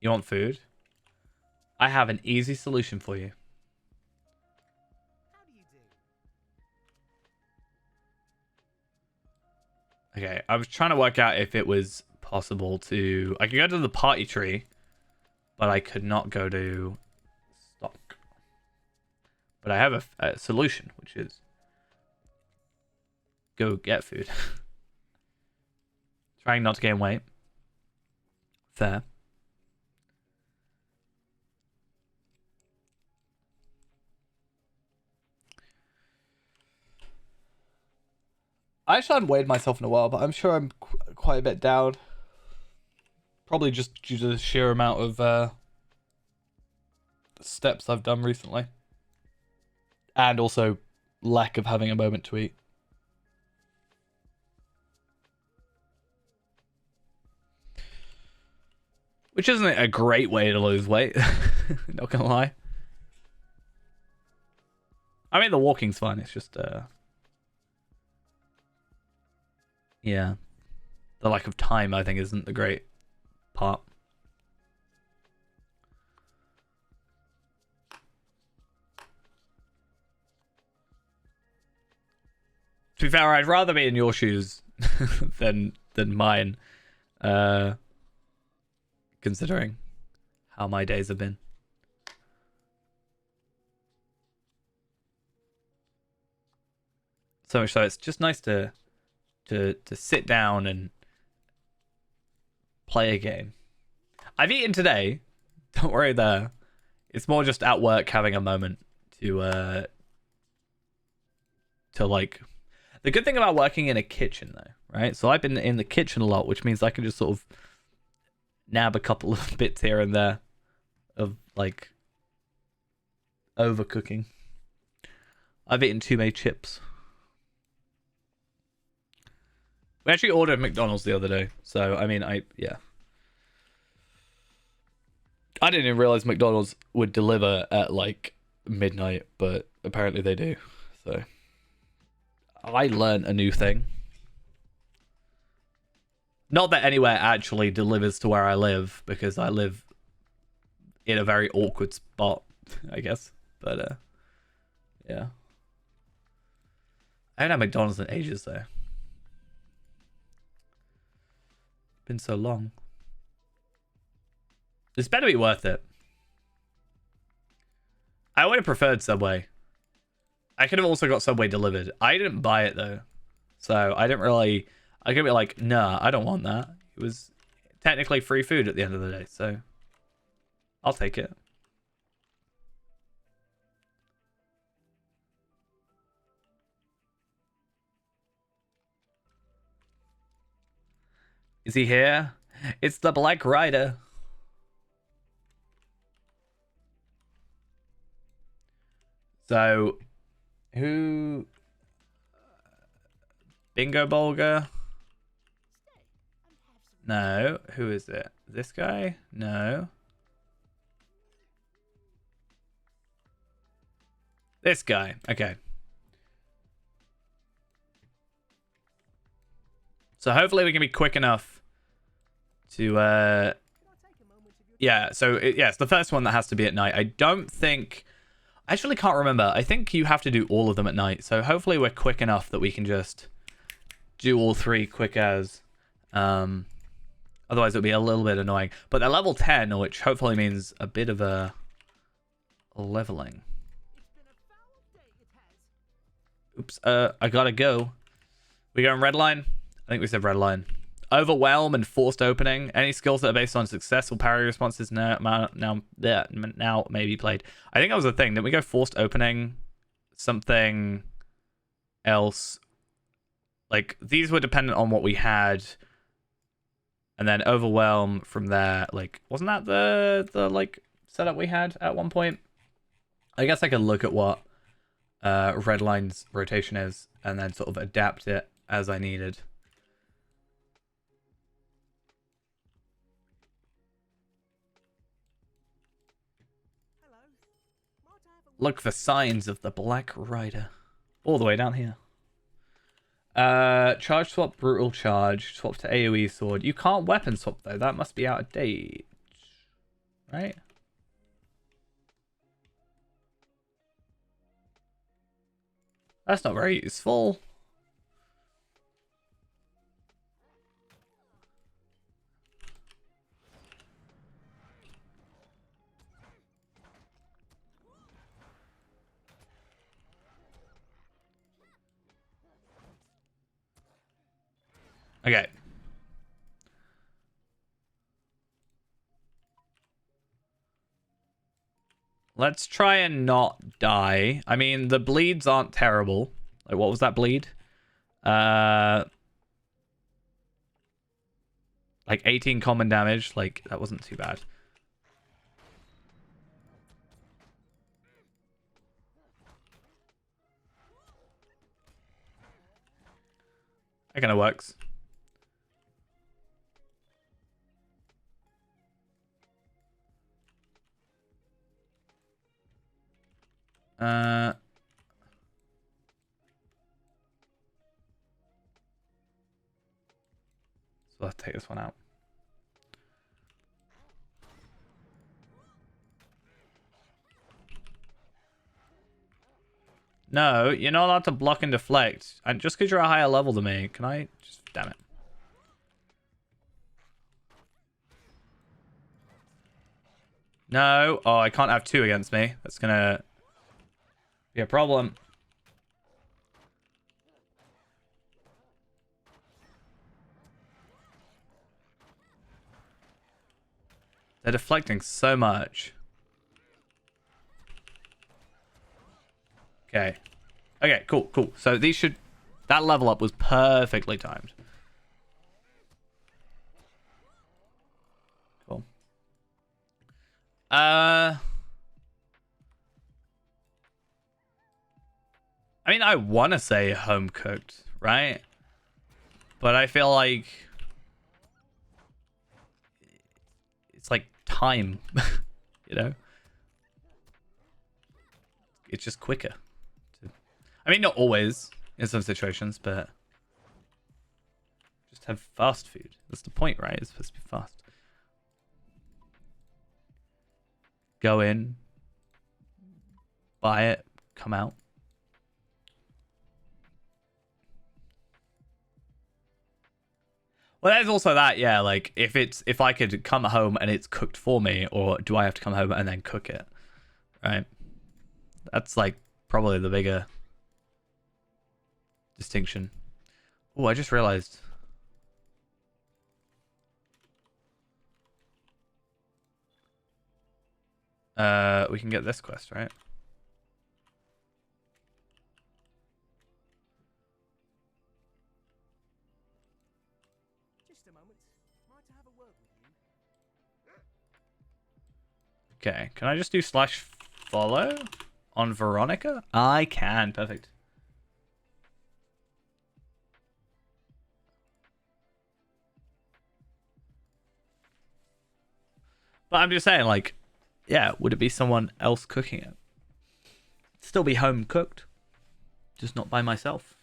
You want food? I have an easy solution for you. How do you do? Okay, I was trying to work out if it was possible to... I could go to the party tree, but I could not go to stock. But I have a solution, which is go get food. Trying not to gain weight. Fair. I actually haven't weighed myself in a while, but I'm sure I'm quite a bit down. Probably just due to the sheer amount of steps I've done recently. And also lack of having a moment to eat. Which isn't a great way to lose weight. Not gonna lie. I mean, the walking's fine. It's just, yeah. The lack of time, I think, isn't the great part. To be fair, I'd rather be in your shoes than mine, considering how my days have been. So much so, it's just nice to sit down and play a game. I've eaten today. Don't worry there. It's more just at work having a moment to like... The good thing about working in a kitchen, though, right? So I've been in the kitchen a lot, which means I can just sort of nab a couple of bits here and there of, like, overcooking. I've eaten too many chips. We actually ordered McDonald's the other day, so, I mean, yeah. I didn't even realize McDonald's would deliver at, like, midnight, but apparently they do, so... I learned a new thing. Not that anywhere actually delivers to where I live, because I live in a very awkward spot, I guess. But, yeah. I haven't had McDonald's in ages, though. Been so long. This better be worth it. I would have preferred Subway. I could have also got Subway delivered. I didn't buy it, though. So, I didn't really... I could be like, nah, I don't want that. It was technically free food at the end of the day, so... I'll take it. Is he here? It's the Black Rider. So... Who... Bingo Bolger? No. Who is it? This guy? No. This guy. Okay. So hopefully we can be quick enough to Can I take a moment of your yeah, so it's the first one that has to be at night. I don't think I actually can't remember. I think you have to do all of them at night. So hopefully we're quick enough that we can just do all 3 quick as otherwise it'll be a little bit annoying. But they're level 10, which hopefully means a bit of a leveling. Oops, I gotta go. We going red line? I think we said red line. Overwhelm and forced opening. Any skills that are based on successful parry responses now may be played. I think that was the thing. Didn't we go forced opening? Something else. Like, these were dependent on what we had. And then overwhelm from there. Like, wasn't that the like setup we had at one point? I guess I could look at what red line's rotation is and then sort of adapt it as I needed. Hello. Might I have a Look for signs of the Black Rider. All the way down here. Charge swap, brutal charge, swap to AoE sword. You can't weapon swap though. That must be out of date, right? That's not very useful. Okay. Let's try and not die. I mean, the bleeds aren't terrible. Like, what was that bleed? Like 18 common damage. Like, that wasn't too bad. That kind of works. So let's take this one out. No, you're not allowed to block and deflect. And just because you're a higher level than me, can I just... Damn it. No. Oh, I can't have 2 against me. That's gonna be a problem. They're deflecting so much. Okay. Okay, cool, cool. So these should... That level up was perfectly timed. Cool. I mean, I want to say home cooked, right? But I feel like it's like time, you know? It's just quicker. I mean, not always in some situations, but just have fast food. That's the point, right? It's supposed to be fast. Go in, buy it, come out. Well, there's also that, yeah, like if I could come home and it's cooked for me, or do I have to come home and then cook it? Right? That's like probably the bigger distinction. Oh, I just realized. We can get this quest, right? Just a moment. Might I have a word with you? Okay, can I just do /follow on Veronica? I can, perfect. But I'm just saying, like, yeah, would it be someone else cooking it? Still be home cooked, just not by myself.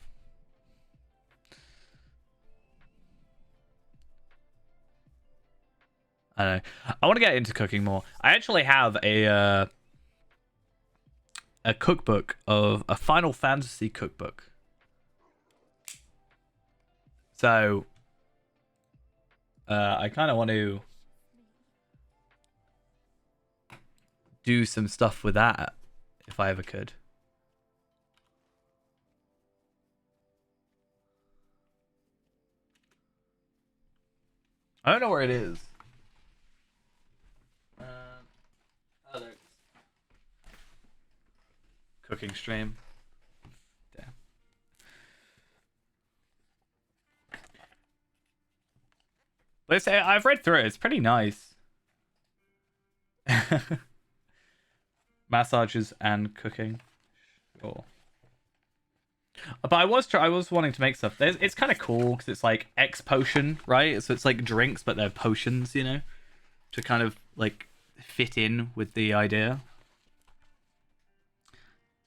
I don't know. I want to get into cooking more. I actually have a cookbook of a Final Fantasy cookbook. So I kind of want to do some stuff with that if I ever could. I don't know where it is. Oh, there it is. Cooking stream. Damn. Let's say I've read through it. It's pretty nice. Massages and cooking. Sure. But I was wanting to make stuff. It's kind of cool because it's like X potion, right? So it's like drinks, but they're potions, you know, to kind of like fit in with the idea.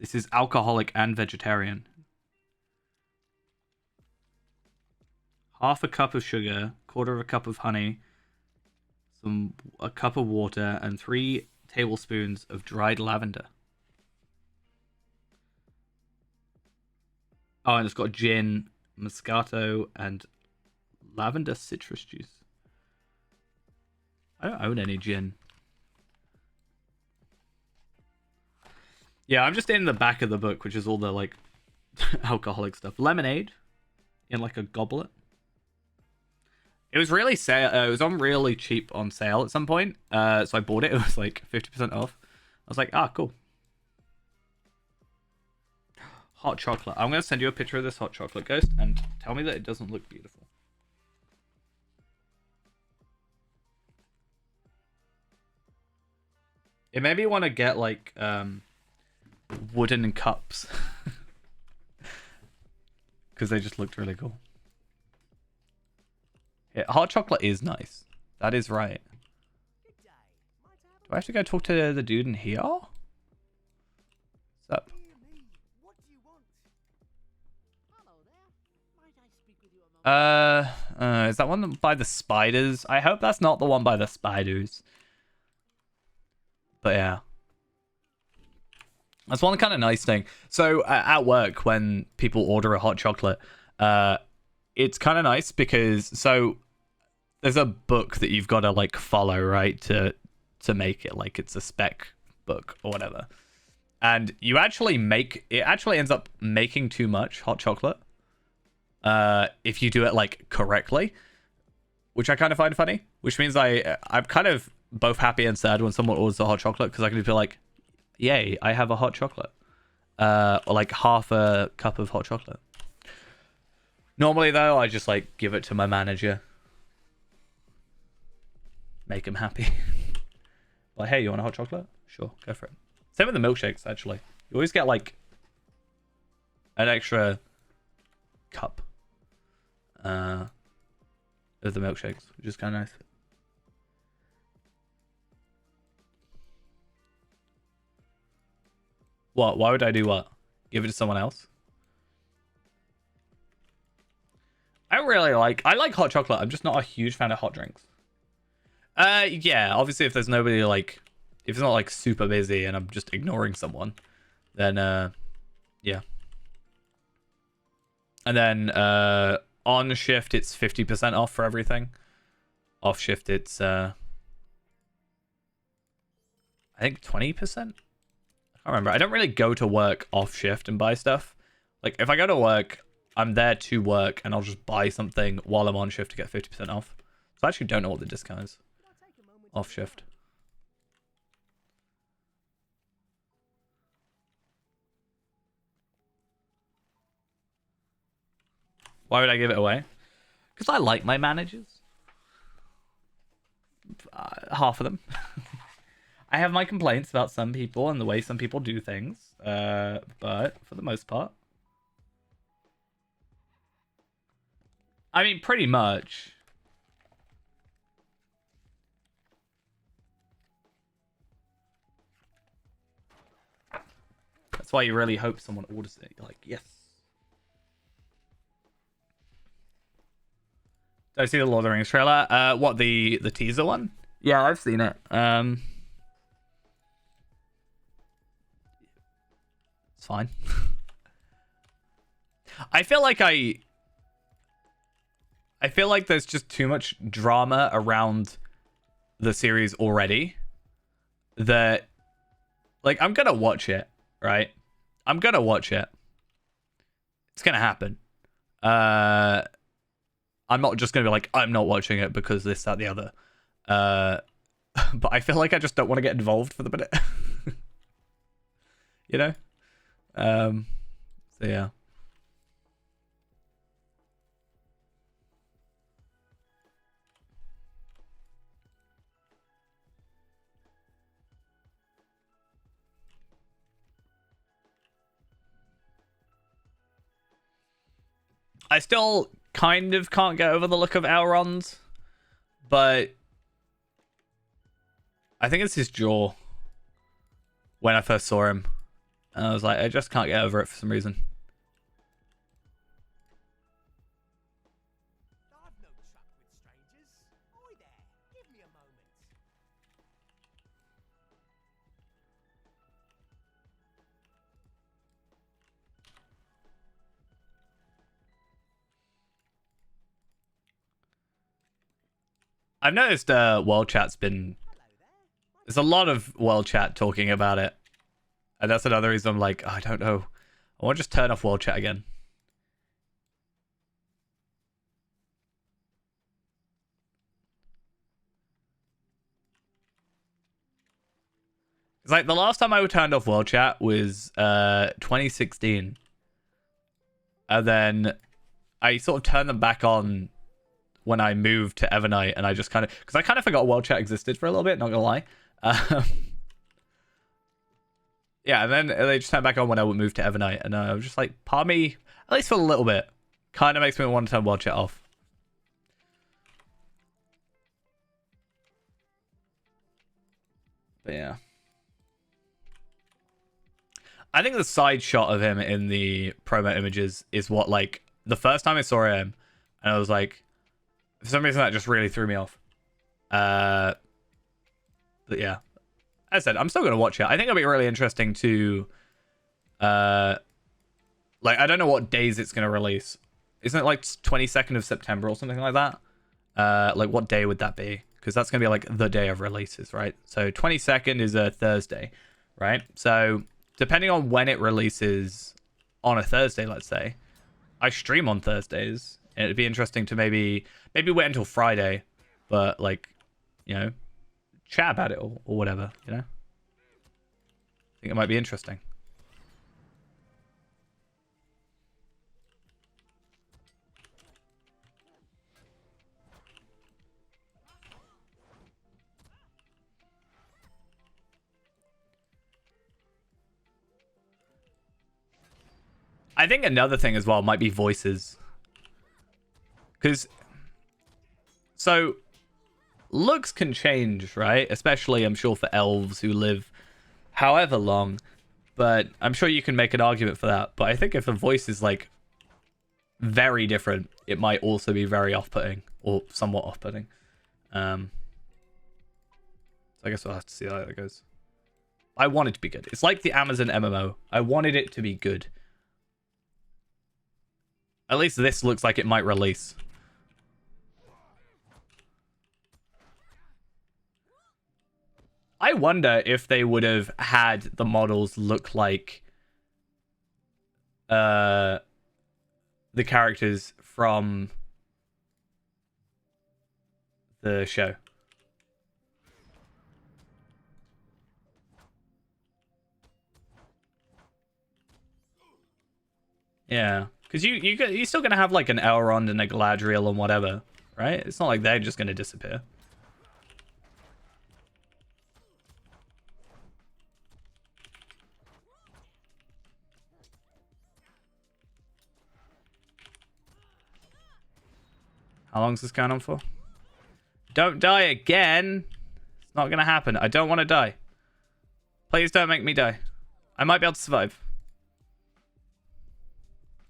This is alcoholic and vegetarian. Half a cup of sugar, quarter of a cup of honey, a cup of water, and 3 tablespoons of dried lavender. Oh, and it's got gin, Moscato, and lavender citrus juice. I don't own any gin. Yeah, I'm just in the back of the book, which is all the like alcoholic stuff. Lemonade in like a goblet. It was really it was on really cheap on sale at some point. So I bought it. It was like 50% off. I was like, ah, cool. Hot chocolate. I'm going to send you a picture of this hot chocolate, Ghost, and tell me that it doesn't look beautiful. It made me want to get like wooden cups because they just looked really cool. Yeah, hot chocolate is nice. That is right. Do I have to go talk to the dude in here? What's up? Is that one by the spiders? I hope that's not the one by the spiders. But yeah. That's one kind of nice thing. So at work, when people order a hot chocolate, it's kind of nice because there's a book that you've got to like follow, right, to make it like it's a spec book or whatever. And it actually ends up making too much hot chocolate if you do it like correctly, which I kind of find funny. Which means I'm kind of both happy and sad when someone orders a hot chocolate because I can just be like, yay, I have a hot chocolate. Or like half a cup of hot chocolate. Normally, though, I just like give it to my manager. Make him happy. Like, hey, you want a hot chocolate? Sure, go for it. Same with the milkshakes, actually. You always get like an extra cup of the milkshakes, which is kind of nice. What? Why would I do what? Give it to someone else? I like hot chocolate. I'm just not a huge fan of hot drinks. Yeah, obviously if there's nobody like, if it's not like super busy and I'm just ignoring someone, then yeah. And then on shift it's 50% off for everything. Off shift it's I think 20%. I remember. I don't really go to work off shift and buy stuff. Like if I go to work, I'm there to work and I'll just buy something while I'm on shift to get 50% off. So I actually don't know what the discount is off shift. Why would I give it away? Because I like my managers. Half of them. I have my complaints about some people and the way some people do things, but for the most part, I mean, pretty much. That's why you really hope someone orders it. You're like, yes. Did I see the Lord of the Rings trailer? What, the teaser one? Yeah, I've seen it. It's fine. I feel like there's just too much drama around the series already that, like, I'm gonna watch it, right? I'm gonna watch it. It's gonna happen. I'm not just gonna be like, I'm not watching it because this, that, the other. But I feel like I just don't want to get involved for the minute. You know? So yeah. I still kind of can't get over the look of Elrond, but I think it's his jaw when I first saw him. And I was like, I just can't get over it for some reason. I've no truck with strangers. Oi there, give me a moment. I've noticed world chat's been... There's a lot of world chat talking about it. And that's another reason I'm like, I don't know. I want to just turn off world chat again. It's like the last time I turned off world chat was 2016. And then I sort of turned them back on when I moved to Evernight, and I just kind of... Because I kind of forgot world chat existed for a little bit, not gonna lie. Yeah, and then they just turned back on when I moved to Evernight, and I was just like, part of me, at least for a little bit, kind of makes me want to turn world chat off. But yeah. I think the side shot of him in the promo images is what, like, the first time I saw him, and I was like, for some reason that just really threw me off. But yeah. As I said, I'm still going to watch it. I think it'll be really interesting to... like, I don't know what days it's going to release. Isn't it like 22nd of September or something like that? Like, what day would that be? Because that's going to be like the day of releases, right? So 22nd is a Thursday, right? So depending on when it releases on a Thursday, let's say, I stream on Thursdays. And it'd be interesting to maybe wait until Friday, but like, you know, chat about it or whatever, you know? I think it might be interesting. I think another thing as well might be voices. Because, so, looks can change, right? Especially, I'm sure, for elves who live however long. But I'm sure you can make an argument for that. But I think if a voice is, like, very different, it might also be very off-putting. Or somewhat off-putting. So I guess we'll have to see how that goes. I want it to be good. It's like the Amazon MMO. I wanted it to be good. At least this looks like it might release. I wonder if they would have had the models look like the characters from the show. Yeah, because you're still gonna have like an Elrond and a Galadriel and whatever, right? It's not like they're just gonna disappear. How long is this going on for? Don't die again. It's not gonna happen. I don't want to die. Please don't make me die. I might be able to survive.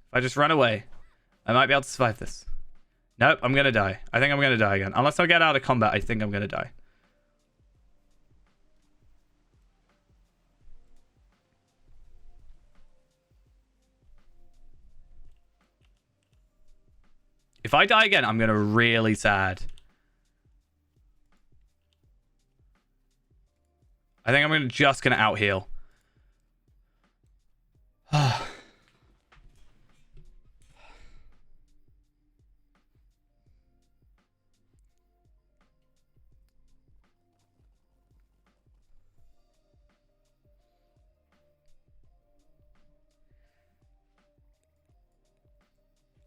If I just run away, I might be able to survive this. Nope, I'm gonna die. I think I'm gonna die again. Unless I get out of combat, I think I'm gonna die. If I die again, I'm going to really sad. I think I'm just going to out heal.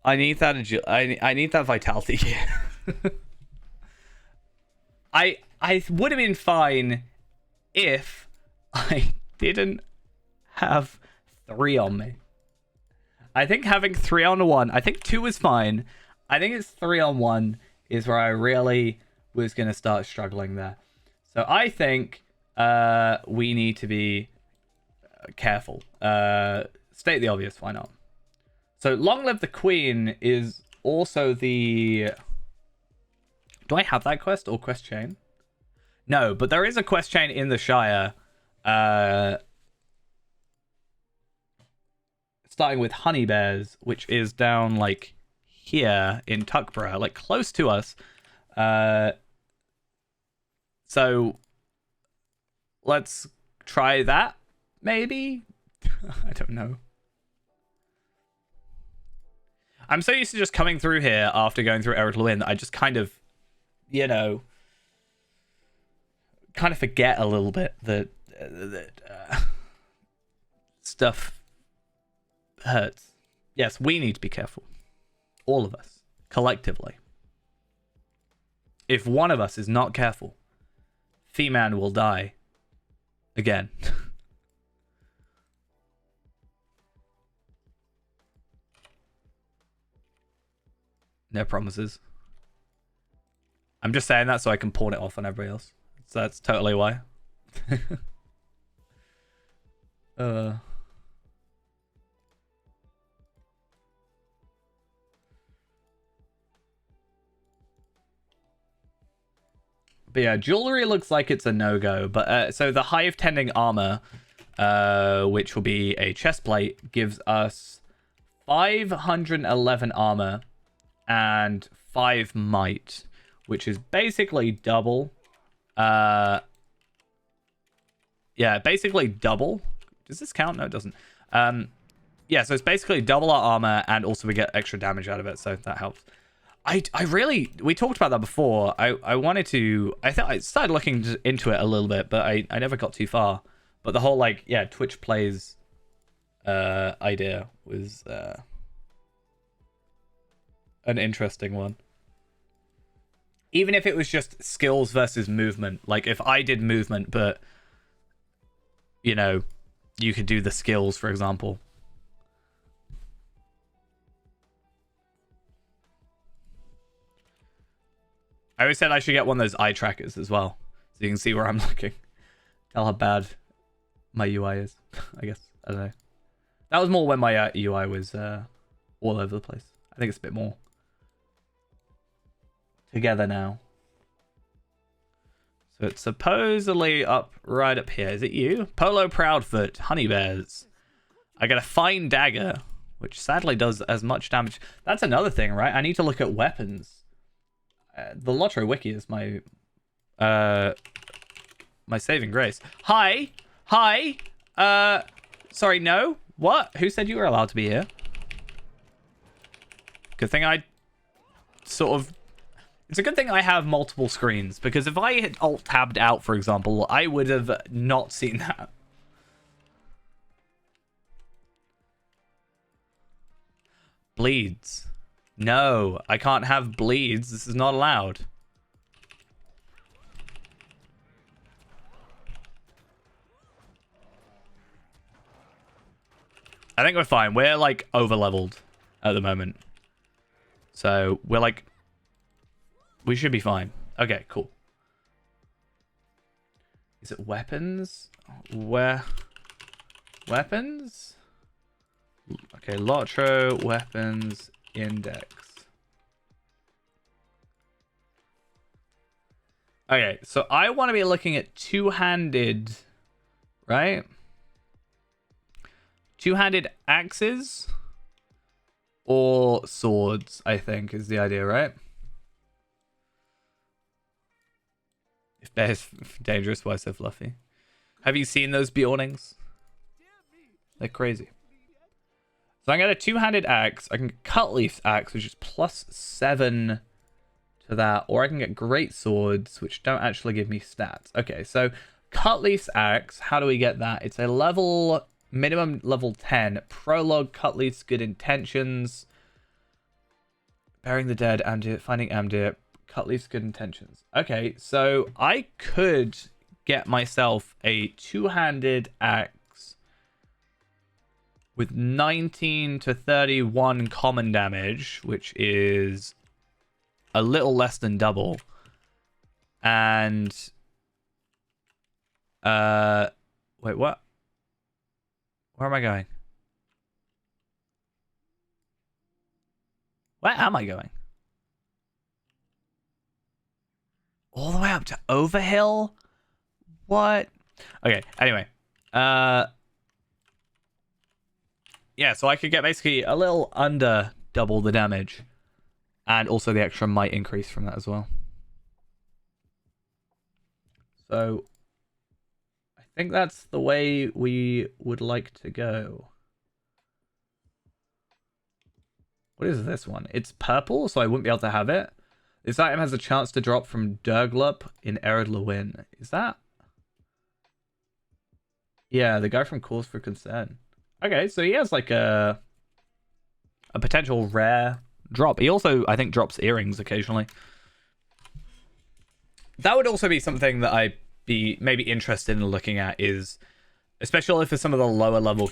I need that. I need that vitality here. I would have been fine if I didn't have 3 on me. I think having 3 on 1. I think 2 is fine. I think it's 3 on 1 is where I really was gonna start struggling there. So I think we need to be careful. State the obvious. Why not? So, Long Live the Queen is also the... Do I have that quest or quest chain? No, but there is a quest chain in the Shire. Starting with Honey Bears, which is down, like, here in Tuckborough, like, close to us. So, let's try that, maybe? I don't know. I'm so used to just coming through here after going through Eric Lewin that I just kind of, you know, kind of forget a little bit that stuff hurts. Yes, we need to be careful. All of us, collectively. If one of us is not careful, Fee-Man will die again. No promises. I'm just saying that so I can pawn it off on everybody else. So that's totally why. But yeah, jewelry looks like it's a no-go. But so the Hive Tending Armor, which will be a chest plate, gives us 511 armor and 5 might, which is basically double. Yeah, basically double. Does this count? No, it doesn't. Yeah, so it's basically double our armor, and also we get extra damage out of it, so that helps. I really, we talked about that before. I wanted to, I thought I started looking into it a little bit, but I never got too far. But the whole, like, yeah, Twitch plays idea was an interesting one. Even if it was just skills versus movement. Like, if I did movement, but, you know, you could do the skills, for example. I always said I should get one of those eye trackers as well, so you can see where I'm looking. Tell how bad my UI is, I guess. I don't know. That was more when my UI was all over the place. I think it's a bit more together now. So it's supposedly up right up here. Is it you? Polo Proudfoot, Honey Bears. I get a fine dagger, which sadly does as much damage. That's another thing, right? I need to look at weapons. The Lotro Wiki is my my saving grace. Hi. Sorry, no. What? Who said you were allowed to be here? Good thing I sort of... It's a good thing I have multiple screens, because if I had alt-tabbed out, for example, I would have not seen that. Bleeds. No, I can't have bleeds. This is not allowed. I think we're fine. We're, like, over-leveled at the moment. So, we're, like... We should be fine. Okay, cool. Is it weapons? Where? Weapons? Okay, Lotro, weapons, index. Okay, so I want to be looking at two-handed, right? Two-handed axes or swords, I think, is the idea, right? If bear's dangerous, why so fluffy? Have you seen those Bjornings? They're crazy. So I can get a two-handed axe. I can get Cutleaf's axe, which is +7 to that. Or I can get great swords, which don't actually give me stats. Okay, so Cutleaf's axe, how do we get that? It's a minimum level 10. Prologue, Cutleaf's good intentions. Burying the dead, finding Amdir, Cutleaf's good intentions. Okay, so I could get myself a two-handed axe with 19 to 31 common damage, which is a little less than double. And wait, what? Where am I going? Where am I going? All the way up to Overhill? What? Okay, anyway. Yeah, so I could get basically a little under double the damage. And also the extra might increase from that as well. So I think that's the way we would like to go. What is this one? It's purple, so I wouldn't be able to have it. This item has a chance to drop from Durglup in Ered Lewin. Is that? Yeah, the guy from Cause for Concern. Okay, so he has like a potential rare drop. He also, I think, drops earrings occasionally. That would also be something that I'd be maybe interested in looking at, is especially for some of the lower level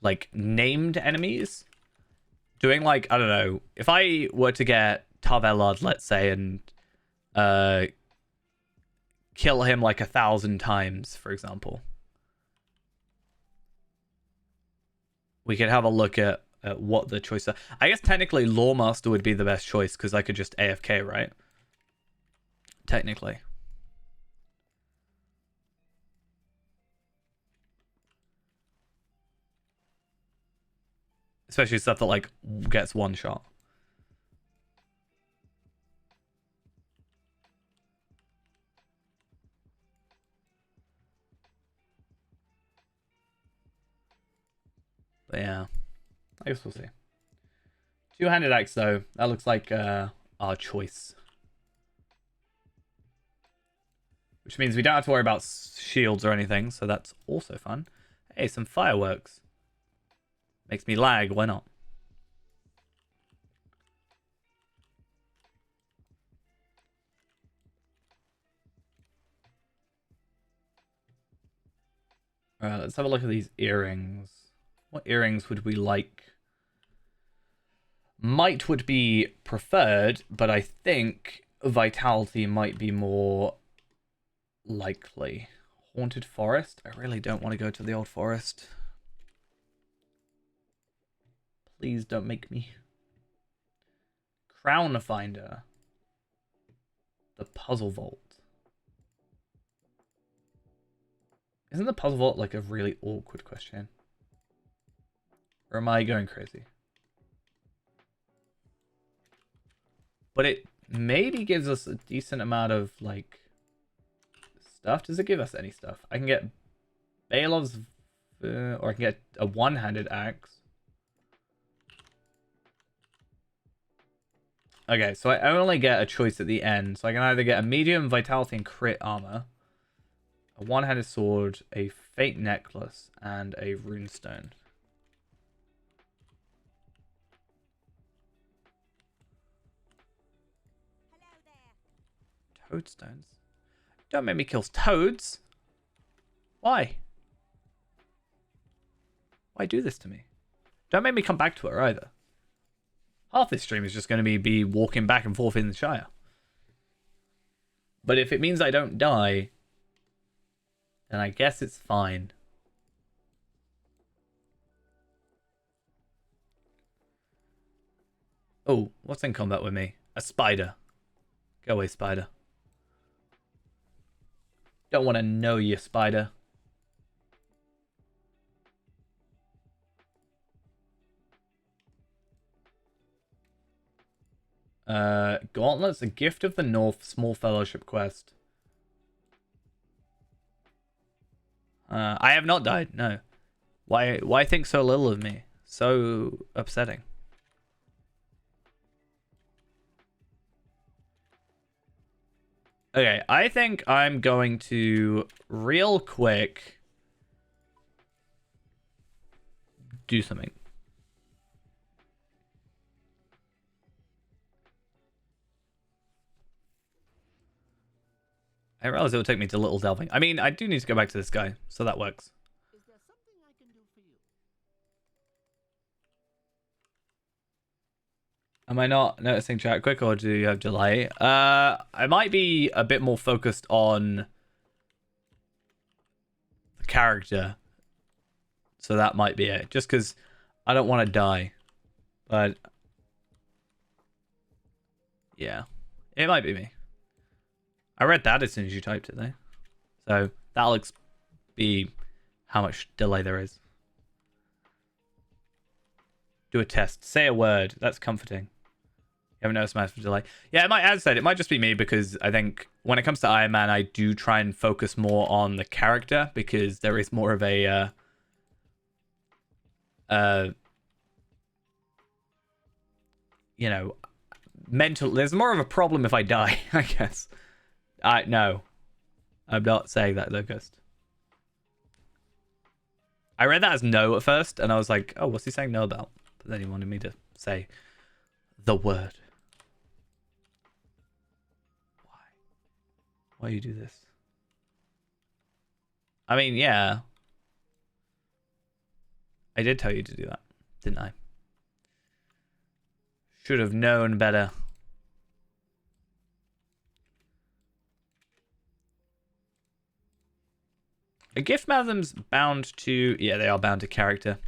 like named enemies. Doing like, I don't know, if I were to get Tarvelard, let's say, and kill him like 1,000 times, for example, we could have a look at what the choice are. I guess technically Lawmaster would be the best choice because I could just AFK, right? Technically. Especially stuff that like gets one shot. But yeah, I guess we'll see. Two-handed axe though, that looks like our choice. Which means we don't have to worry about shields or anything, so that's also fun. Hey, some fireworks. Makes me lag, why not? Alright, let's have a look at these earrings. What earrings would we like? Might would be preferred, but I think Vitality might be more likely. Haunted Forest? I really don't want to go to the old forest. Please don't make me. Crown Finder. The Puzzle Vault. Isn't the Puzzle Vault like a really awkward question? Or am I going crazy? But it maybe gives us a decent amount of like stuff. Does it give us any stuff? I can get Balov's, or I can get a one-handed axe. Okay, so I only get a choice at the end. So I can either get a medium vitality and crit armor, a one-handed sword, a fate necklace, and a runestone. Toadstones? Don't make me kill toads. Why? Why do this to me? Don't make me come back to her either. Half this stream is just going to be walking back and forth in the Shire. But if it means I don't die, then I guess it's fine. Oh, what's in combat with me? A spider. Go away, spider. Don't want to know you, spider. Gauntlets, a gift of the North, small fellowship quest. I have not died, no. Why think so little of me? So upsetting. Okay, I think I'm going to real quick do something. I realize it would take me to Little Delving. I mean, I do need to go back to this guy, so that works. Is there something I can do for you? Am I not noticing chat quick, or do you have delay? I might be a bit more focused on the character, so that might be it. Just because I don't want to die, but yeah, it might be me. I read that as soon as you typed it, though, so that'll be how much delay there is. Do a test. Say a word. That's comforting. You haven't noticed massive delay. Yeah, it might, as I said, it might just be me because I think when it comes to Iron Man, I do try and focus more on the character because there is more of a you know, mental. There's more of a problem if I die, I guess. No, I'm not saying that, Locust. I read that as no at first, and I was like, oh, what's he saying no about? But then he wanted me to say the word. Why you do this? I mean, yeah. I did tell you to do that, didn't I? Should have known better. A gift madam's bound to... Yeah, they are bound to character.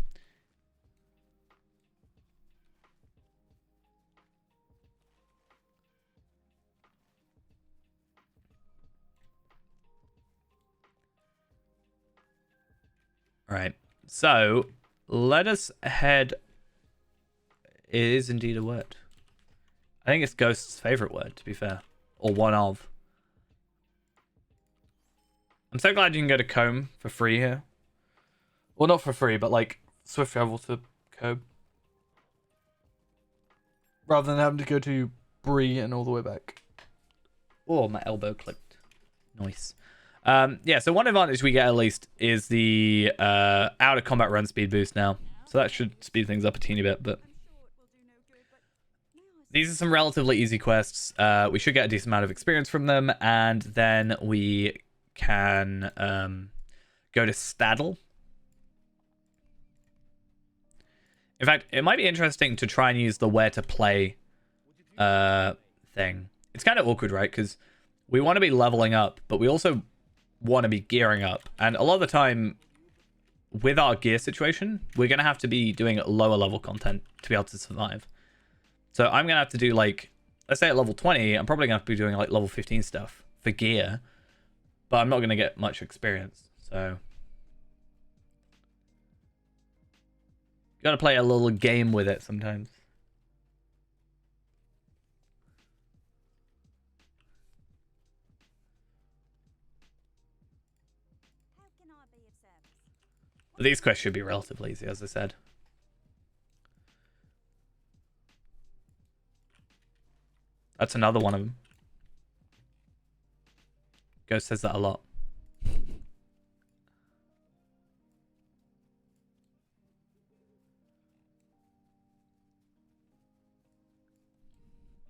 Alright, so let us head... It is indeed a word. I think it's Ghost's favorite word, to be fair. Or one of. I'm so glad you can go to Combe for free here. Well, not for free, but like swift travel to Combe. Rather than having to go to Bree and all the way back. Oh, my elbow clicked. Nice. Yeah, so one advantage we get at least is the out of combat run speed boost now. So that should speed things up a teeny bit, but these are some relatively easy quests. We should get a decent amount of experience from them, and then we can go to Staddle. In fact, it might be interesting to try and use the where to play thing. It's kind of awkward, right? Because we want to be leveling up, but we also want to be gearing up. And a lot of the time, with our gear situation, we're going to have to be doing lower level content to be able to survive. So I'm going to have to do, like, let's say at level 20, I'm probably going to have to be doing, like, level 15 stuff for gear. But I'm not going to get much experience, so... Got to play a little game with it sometimes. How can I be of service? But these quests should be relatively easy, as I said. That's another one of them. Ghost says that a lot.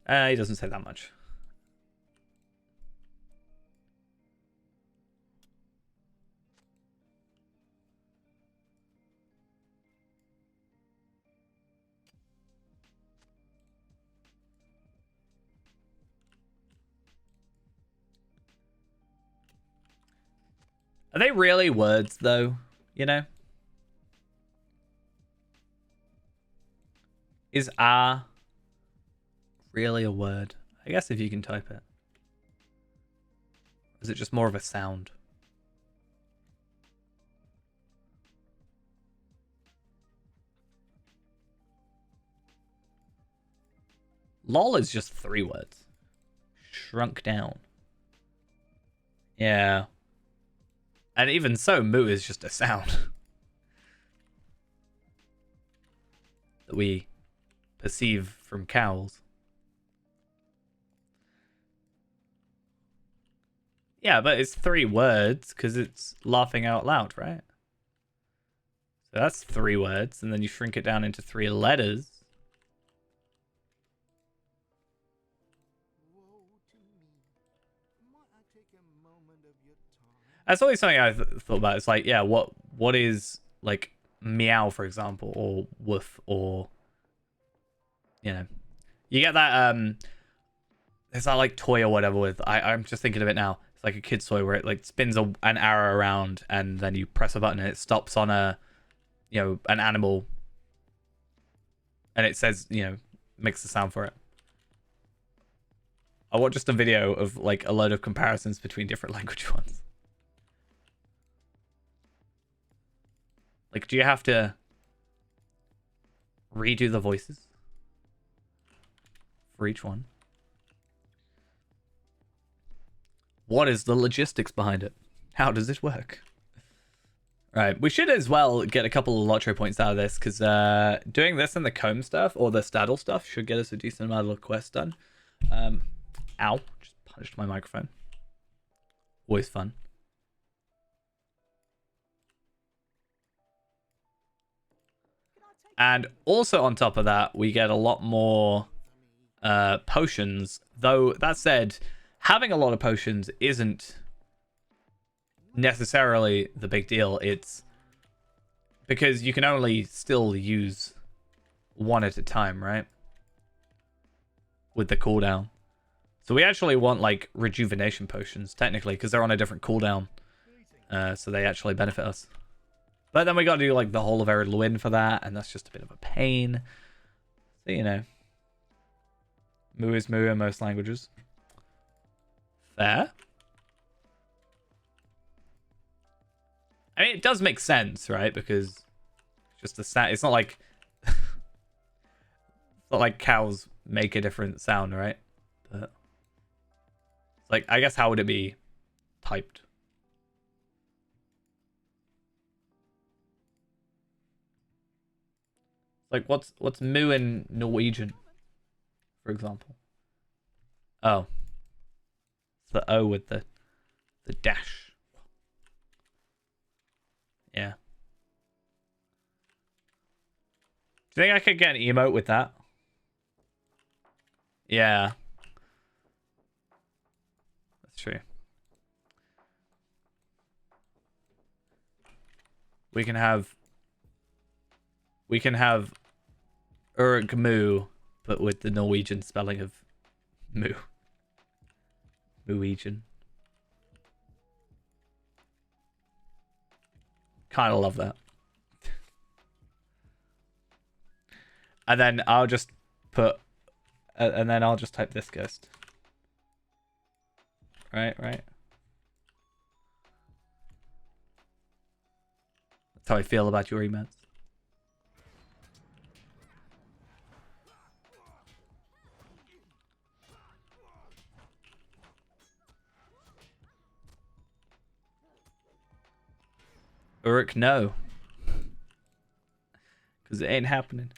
He doesn't say that much. Are they really words, though? You know? Is "ah" really a word? I guess if you can type it. Is it just more of a sound? LOL is just 3 words. Shrunk down. Yeah. And even so, moo is just a sound that we perceive from cows. Yeah, but it's 3 words because it's laughing out loud, right? So that's 3 words, and then you shrink it down into 3 letters. Woe to me. Might I take a moment of your time? That's always something I thought about. It's like, yeah, what is like meow, for example, or woof, or you know, you get that there's that like toy or whatever with I'm just thinking of it now. It's like a kid's toy where it like spins an arrow around and then you press a button and it stops on a, you know, an animal, and it says, you know, makes the sound for it. I watched just a video of like a load of comparisons between different language ones. Like, do you have to redo the voices for each one? What is the logistics behind it? How does it work? Right, we should as well get a couple of lottery points out of this, because doing this and the comb stuff, or the staddle stuff, should get us a decent amount of quests done. Ow, just punched my microphone. Always fun. And also on top of that, we get a lot more potions. Though, that said, having a lot of potions isn't necessarily the big deal. It's because you can only still use 1 at a time, right? With the cooldown. So we actually want like rejuvenation potions, technically, because they're on a different cooldown. So they actually benefit us. But then we got to do like the whole of Eredluin for that, and that's just a bit of a pain. So, you know. Moo is moo in most languages. Fair. I mean, it does make sense, right? Because it's just a sound. It's not like it's not like cows make a different sound, right? But like, I guess how would it be typed? Like, what's moo in Norwegian, for example? Oh, it's the O with the dash. Yeah. Do you think I could get an emote with that? Yeah. That's true. We can have Urg Moo, but with the Norwegian spelling of moo. Moowegian. Kind of love that. And then I'll just put, and then I'll just type this ghost. Right. That's how I feel about your emotes. Uruk, no. Because it ain't happening.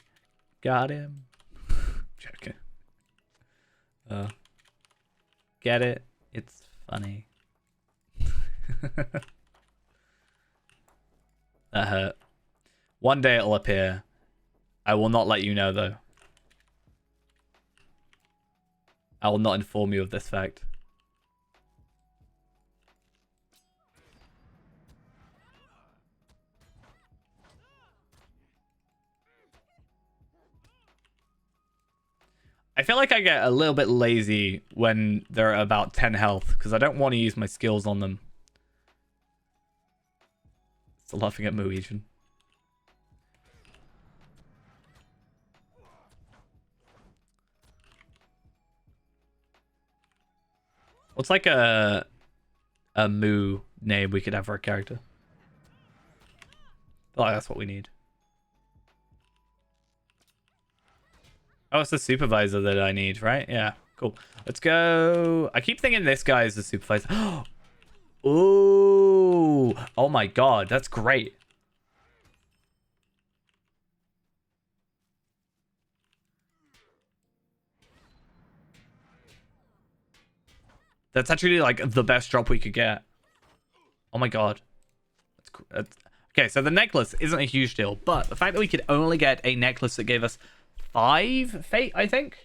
Got him. Joking. Get it? It's funny. That hurt. One day it'll appear. I will not let you know, though. I will not inform you of this fact. I feel like I get a little bit lazy when they're about 10 health, because I don't want to use my skills on them. Still laughing at Moowegian. What's like a Moo name we could have for a character? I feel like that's what we need. Oh, it's the supervisor that I need, right? Yeah, cool. Let's go. I keep thinking this guy is the supervisor. Ooh. Oh my god, that's great. That's actually like the best drop we could get. Oh my god. That's... Okay, so the necklace isn't a huge deal, but the fact that we could only get a necklace that gave us 5 fate, I think.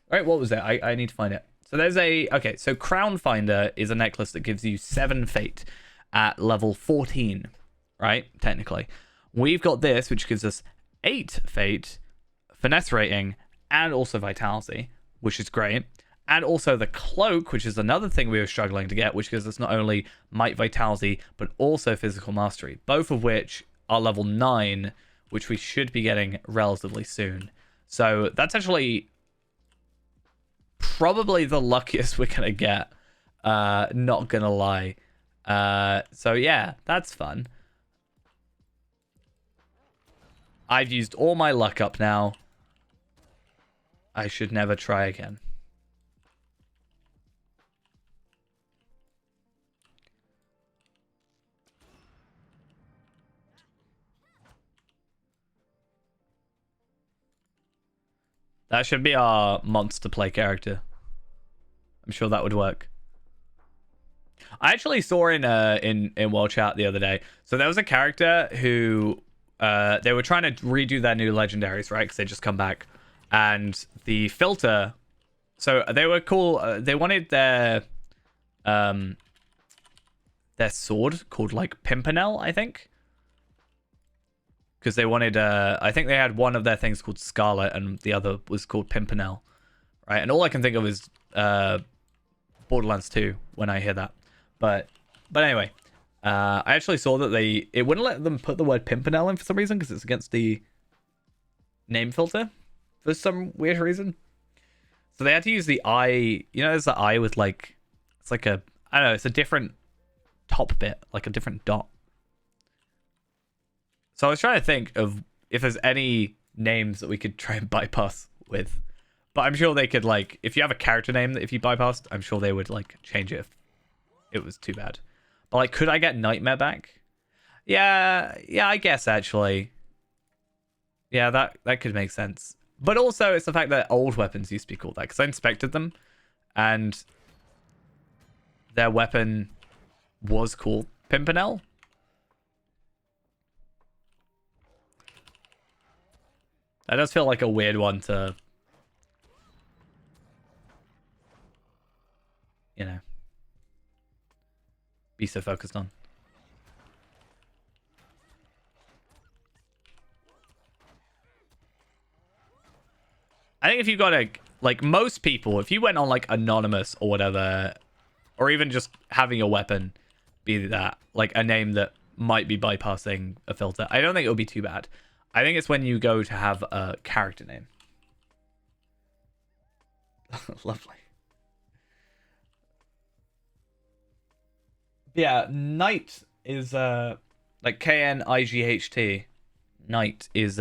Right, what was it? I need to find it. So there's a... Okay, so Crown Finder is a necklace that gives you 7 fate at level 14, right? Technically. We've got this, which gives us 8 fate, finesse rating, and also vitality, which is great. And also the cloak, which is another thing we were struggling to get, which gives us not only might, vitality, but also physical mastery, both of which are level 9, which we should be getting relatively soon. So that's actually probably the luckiest we're going to get, not going to lie. So yeah, that's fun. I've used all my luck up now. I should never try again. That should be our monster play character. I'm sure that would work. I actually saw in World Chat the other day. So there was a character who they were trying to redo their new legendaries, right? Because they just come back, and the filter. So they were cool. They wanted their sword called like Pimpernel, I think. Because they wanted, I think they had one of their things called Scarlet and the other was called Pimpernel, right? And all I can think of is Borderlands 2 when I hear that. But anyway, I actually saw that it wouldn't let them put the word Pimpernel in for some reason because it's against the name filter for some weird reason. So they had to use the eye. You know, there's the eye with like, it's like a, I don't know, it's a different top bit, like a different dot. So I was trying to think of if there's any names that we could try and bypass with. But I'm sure they could, like, if you have a character name that if you bypassed, I'm sure they would, like, change it if it was too bad. But, like, could I get Nightmare back? Yeah, I guess, actually. Yeah, that could make sense. But also, it's the fact that old weapons used to be called that. Because I inspected them, and their weapon was called Pimpernel. That does feel like a weird one to, you know, be so focused on. I think if you got a, like most people, if you went on like anonymous or whatever, or even just having a weapon be that, like a name that might be bypassing a filter, I don't think it would be too bad. I think it's when you go to have a character name. Lovely. Yeah, Knight is like Knight. Knight is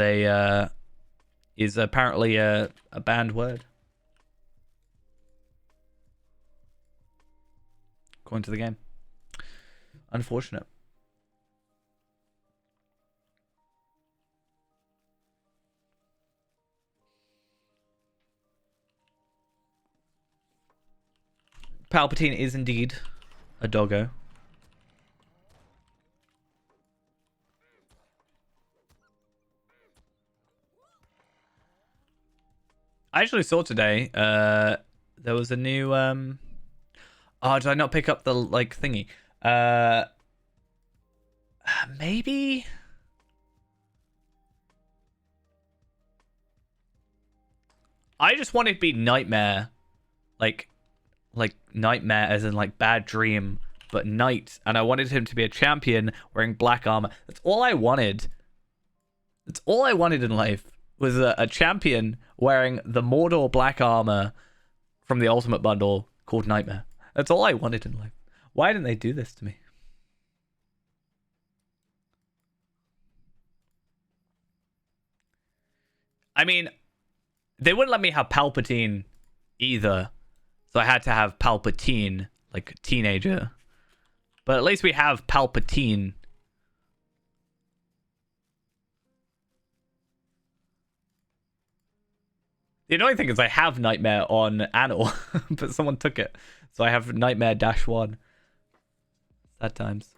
apparently a banned word. According to the game. Unfortunate. Palpatine is indeed a doggo. I actually saw today, there was a new, oh, did I not pick up the, like, thingy? Maybe? I just wanted to be Nightmare. Like Nightmare as in, like, bad dream, but Knight. And I wanted him to be a champion wearing black armor. That's all I wanted. That's all I wanted in life. Was a champion wearing the Mordor black armor from the Ultimate Bundle called Nightmare. That's all I wanted in life. Why didn't they do this to me? I mean, They wouldn't let me have Palpatine either. So I had to have Palpatine, like a teenager. But at least we have Palpatine. The annoying thing is I have Nightmare on Anil, but someone took it. So I have Nightmare -1. Sad times.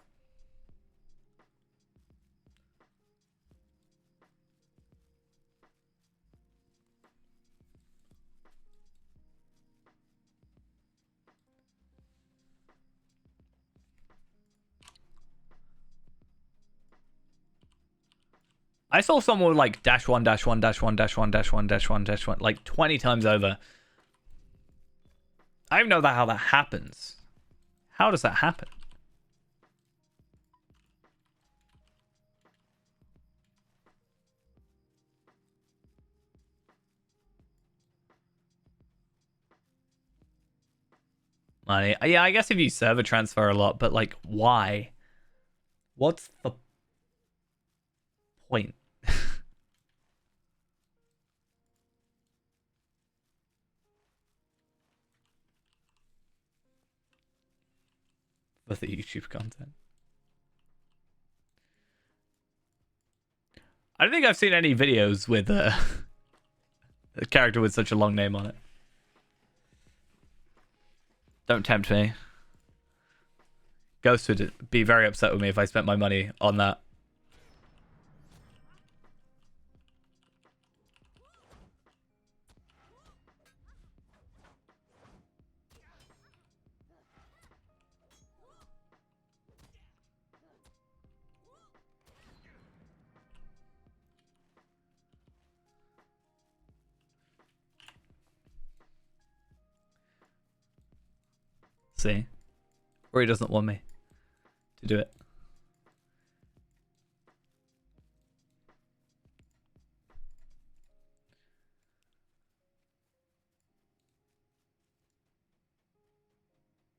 I saw someone with like -1, -1, -1, -1, -1, -1, -1, like 20 times over. I don't know how that happens. How does that happen? Money. Yeah, I guess if you server transfer a lot, but like, why? What's the point? For the YouTube content. I don't think I've seen any videos with a character with such a long name on it. Don't tempt me. Ghost would be very upset with me if I spent my money on that. See? Or he doesn't want me to do it.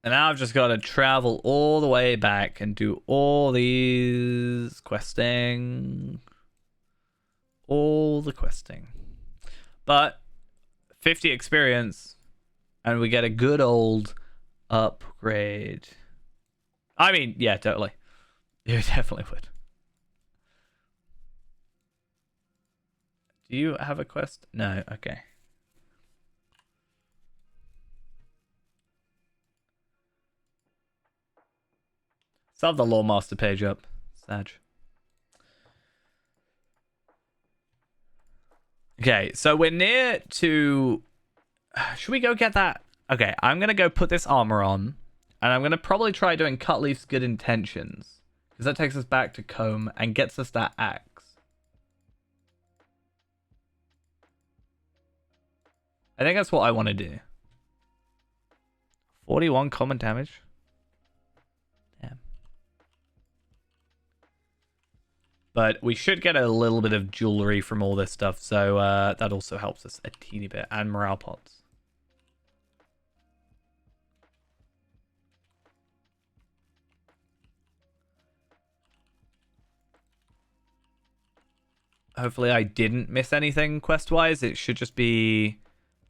And now I've just got to travel all the way back and do all these questing. All the questing. But 50 experience and we get a good old upgrade. I mean, yeah, totally. You definitely would. Do you have a quest? No, okay. Still have the Lore Master page up. Sag. Okay, so we're near to... Should we go get that? Okay, I'm going to go put this armor on. And I'm going to probably try doing Cutleaf's Good Intentions. Because that takes us back to Combe and gets us that axe. I think that's what I want to do. 41 common damage. Damn. But we should get a little bit of jewelry from all this stuff. So that also helps us a teeny bit. And morale pots. Hopefully I didn't miss anything quest-wise. It should just be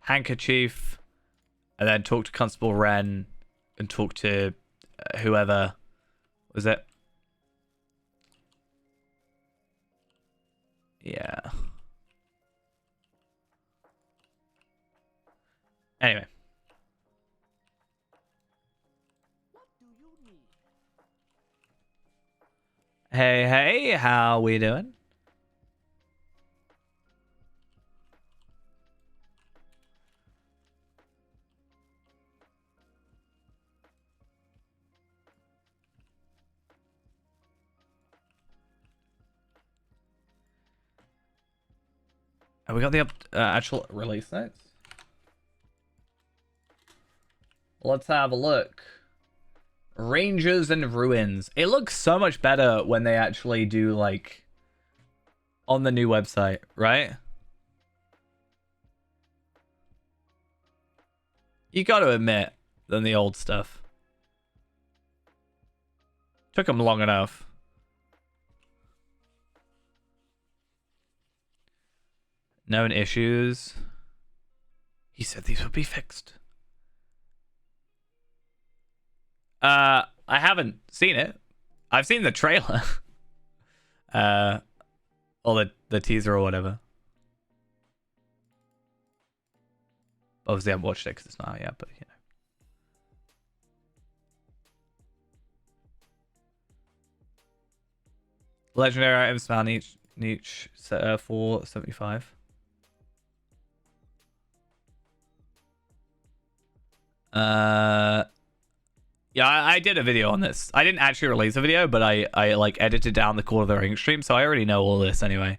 handkerchief, and then talk to Constable Wren, and talk to whoever was it. Yeah. Anyway. Hey, how we doing? Have we got the actual release notes? Let's have a look. Rangers and Ruins. It looks so much better when they actually do, like, on the new website, right? You got to admit, than the old stuff. Took them long enough. Known issues. He said these would be fixed. I haven't seen it. I've seen the trailer. Or the teaser or whatever. Obviously, I haven't watched it because it's not out yet, but you know. Legendary items found each 475. Yeah, I did a video on this. I didn't actually release a video, but I like edited down the Call of the Ring stream, so I already know all this anyway.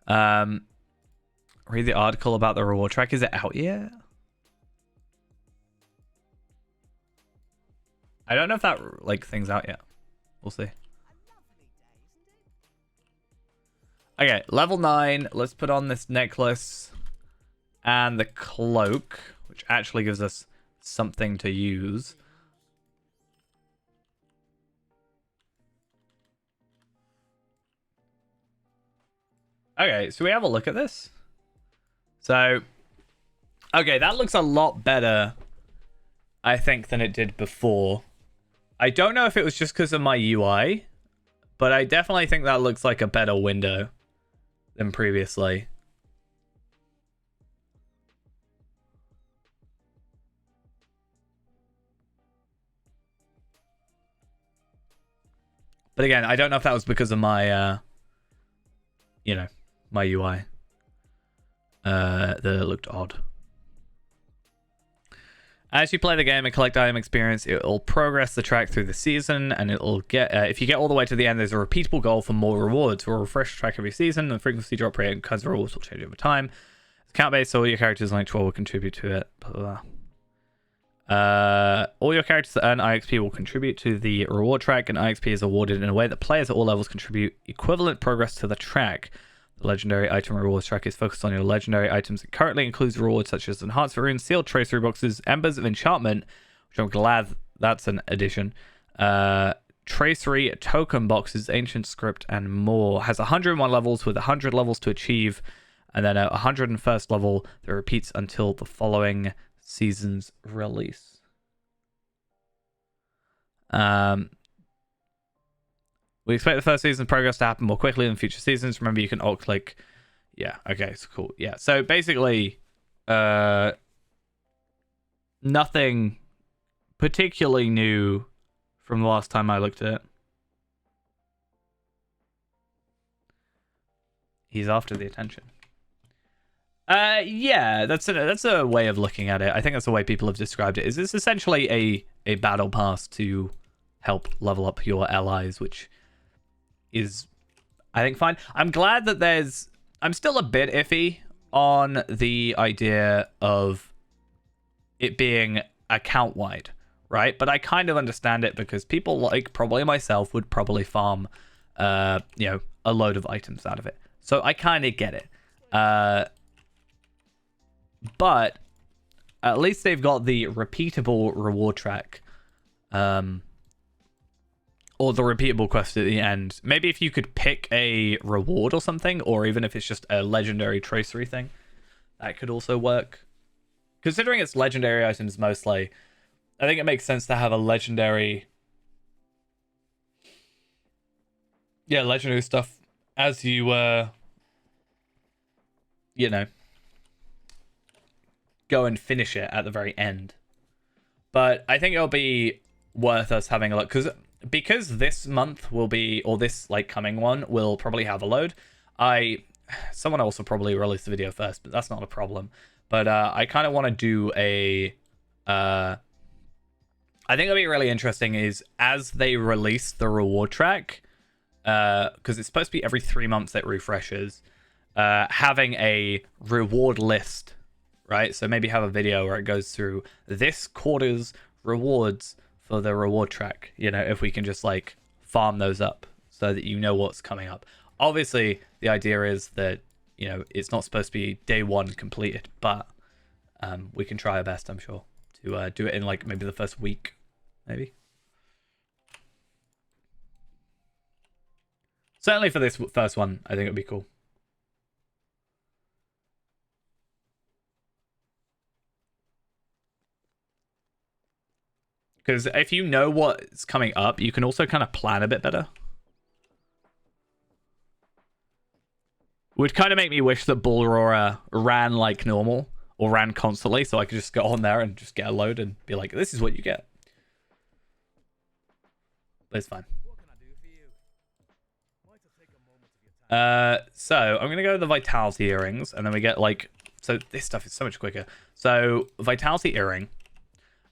Read the article about the reward track. Is it out yet? I don't know if that like thing's out yet. We'll see. Okay, level 9. Let's put on this necklace and the cloak, which actually gives us something to use. Okay, so we have a look at this. So, okay, that looks a lot better, I think, than it did before. I don't know if it was just because of my UI, but I definitely think that looks like a better window than previously. But again, I don't know if that was because of my, you know, my UI. That it looked odd. As you play the game and collect item experience, it will progress the track through the season, and it'll get. If you get all the way to the end, there's a repeatable goal for more rewards. We'll refresh the track every season, and the frequency, drop rate, and kinds of rewards will change over time. It's count based, so all your characters like 12 will contribute to it. Blah, blah. All your characters that earn IXP will contribute to the reward track, and IXP is awarded in a way that players at all levels contribute equivalent progress to the track. The legendary item rewards track is focused on your legendary items. It currently includes rewards such as enhanced runes, sealed tracery boxes, embers of enchantment, which I'm glad that's an addition. Tracery token boxes, ancient script, and more. Has 101 levels with 100 levels to achieve, and then a 101st level that repeats until the following season's release. We expect the first season's progress to happen more quickly than future seasons. Remember, you can alt-click. Yeah, okay, so cool. Yeah, so basically, nothing particularly new from the last time I looked at it. He's after the attention. Yeah, that's a way of looking at it. I think that's the way people have described it. Is it's essentially a battle pass to help level up your allies, which is, I think, fine. I'm glad that I'm still a bit iffy on the idea of it being account wide, right? But I kind of understand it because people like probably myself would probably farm, a load of items out of it. So I kind of get it. But at least they've got the repeatable reward track. Or the repeatable quest at the end. Maybe if you could pick a reward or something, or even if it's just a legendary tracery thing, that could also work. Considering it's legendary items mostly, I think it makes sense to have a legendary... Yeah, legendary stuff as you, go and finish it at the very end. But I think it'll be worth us having a look, because this month will be, or this like coming one will probably have a load. Someone else will probably release the video first, but that's not a problem. But I kind of want to do I think it'll be really interesting is as they release the reward track, because it's supposed to be every 3 months it refreshes, having a reward list, right? So maybe have a video where it goes through this quarter's rewards for the reward track, if we can just like farm those up so that you know what's coming up. Obviously, the idea is that, it's not supposed to be day one completed, but we can try our best, I'm sure, to do it in like maybe the first week, maybe. Certainly for this first one, I think it'd be cool. Because if you know what's coming up, you can also kind of plan a bit better. Would kind of make me wish that Bull Roarer ran like normal or ran constantly, so I could just go on there and just get a load and be like, this is what you get. But it's fine. What can I do for you? Might I take a moment of your time? So I'm gonna go with the Vitality earrings, and then we get like, so this stuff is so much quicker. So Vitality earring,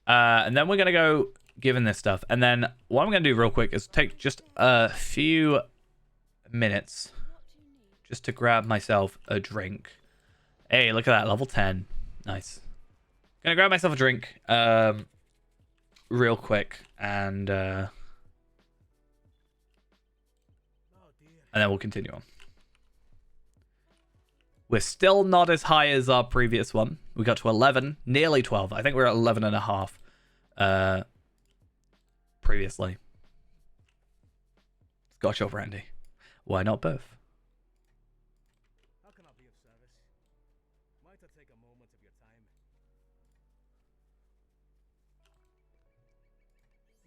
and then we're gonna go given this stuff, and then what I'm gonna do real quick is take just a few minutes just to grab myself a drink. Hey, look at that, level 10, nice. Gonna grab myself a drink, real quick, and then we'll continue on. We're still not as high as our previous one. We got to 11, nearly 12. I think we're at 11 and a half previously. Gotcha, Randy. Why not both? How can I be of service? Might I take a moment of your time?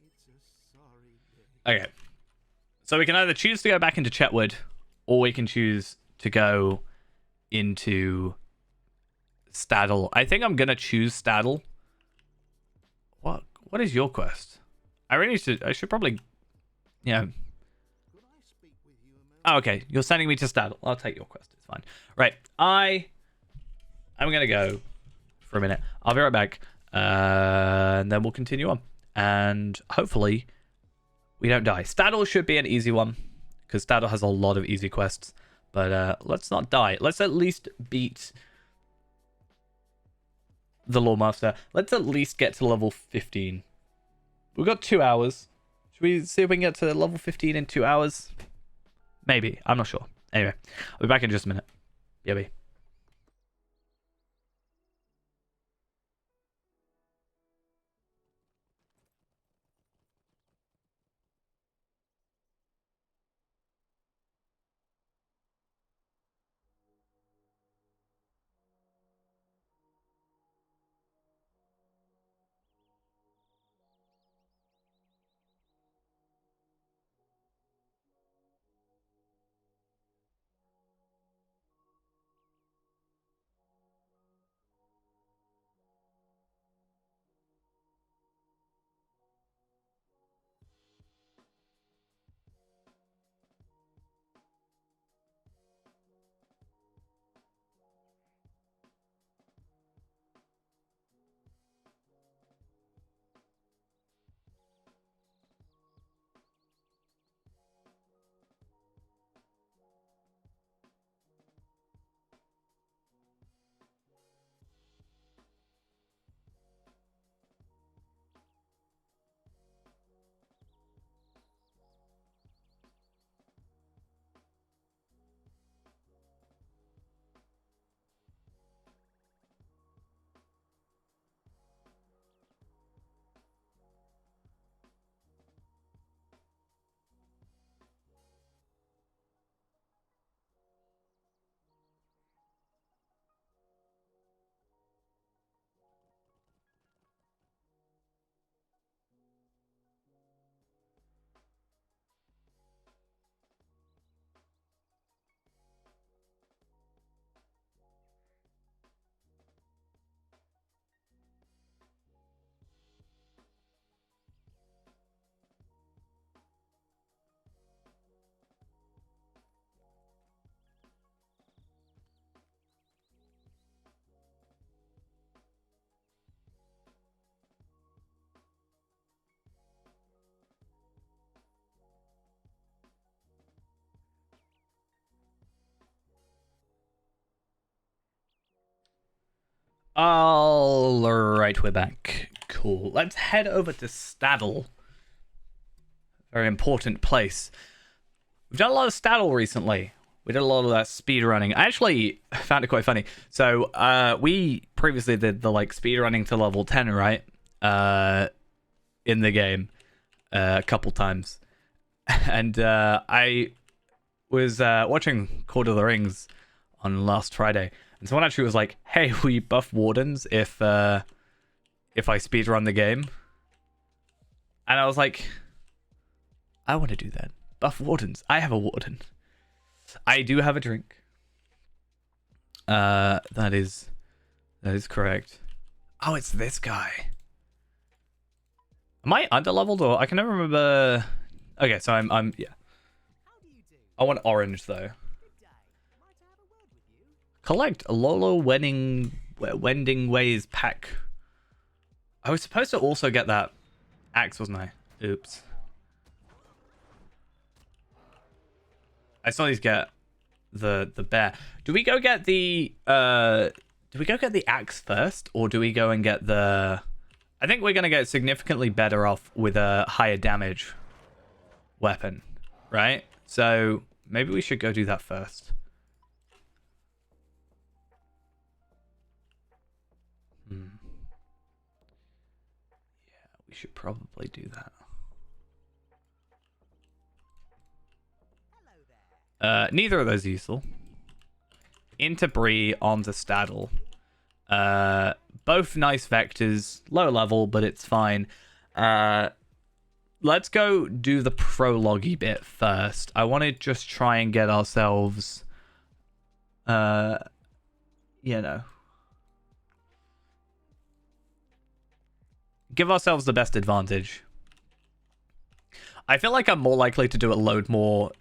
It's a sorry day. Okay. So we can either choose to go back into Chetwood, or we can choose to go into Staddle. I think I'm gonna choose Staddle. What is your quest? I should probably, yeah. Could I speak with you a moment? Oh, okay. You're sending me to Staddle. I'll take your quest. It's fine. Right. I'm gonna go for a minute. I'll be right back. And then we'll continue on. And hopefully we don't die. Staddle should be an easy one, because Staddle has a lot of easy quests. But let's not die. Let's at least beat the Lawmaster. Let's at least get to level 15. We've got 2 hours. Should we see if we can get to level 15 in 2 hours? Maybe. I'm not sure. Anyway, I'll be back in just a minute. Yeah, be. All right, we're back. Cool. Let's head over to Staddle. Very important place. We've done a lot of Staddle recently. We did a lot of that speed running. I actually found it quite funny. So we previously did the like speed running to level 10, right? In the game a couple times. And I was watching Lord of the Rings on last Friday. And someone actually was like, hey, will you buff wardens if I speedrun the game? And I was like, I want to do that. Buff wardens. I have a warden. I do have a drink. That is correct. Oh, it's this guy. Am I underleveled or I can never remember? Okay, so I'm yeah. I want orange though. Collect Lolo Wending Ways pack. I was supposed to also get that axe, wasn't I? Oops. I saw these get the bear. Do we go get the axe first, or do we go and get the? I think we're gonna get significantly better off with a higher damage weapon, right? So maybe we should go do that first. Yeah, we should probably do that. Neither of those are useful. Into Bree, onto Staddle. Both nice vectors, low level, but it's fine. Let's go do the prologue-y bit first. I want to just try and get ourselves, give ourselves the best advantage. I feel like I'm more likely to do a load more,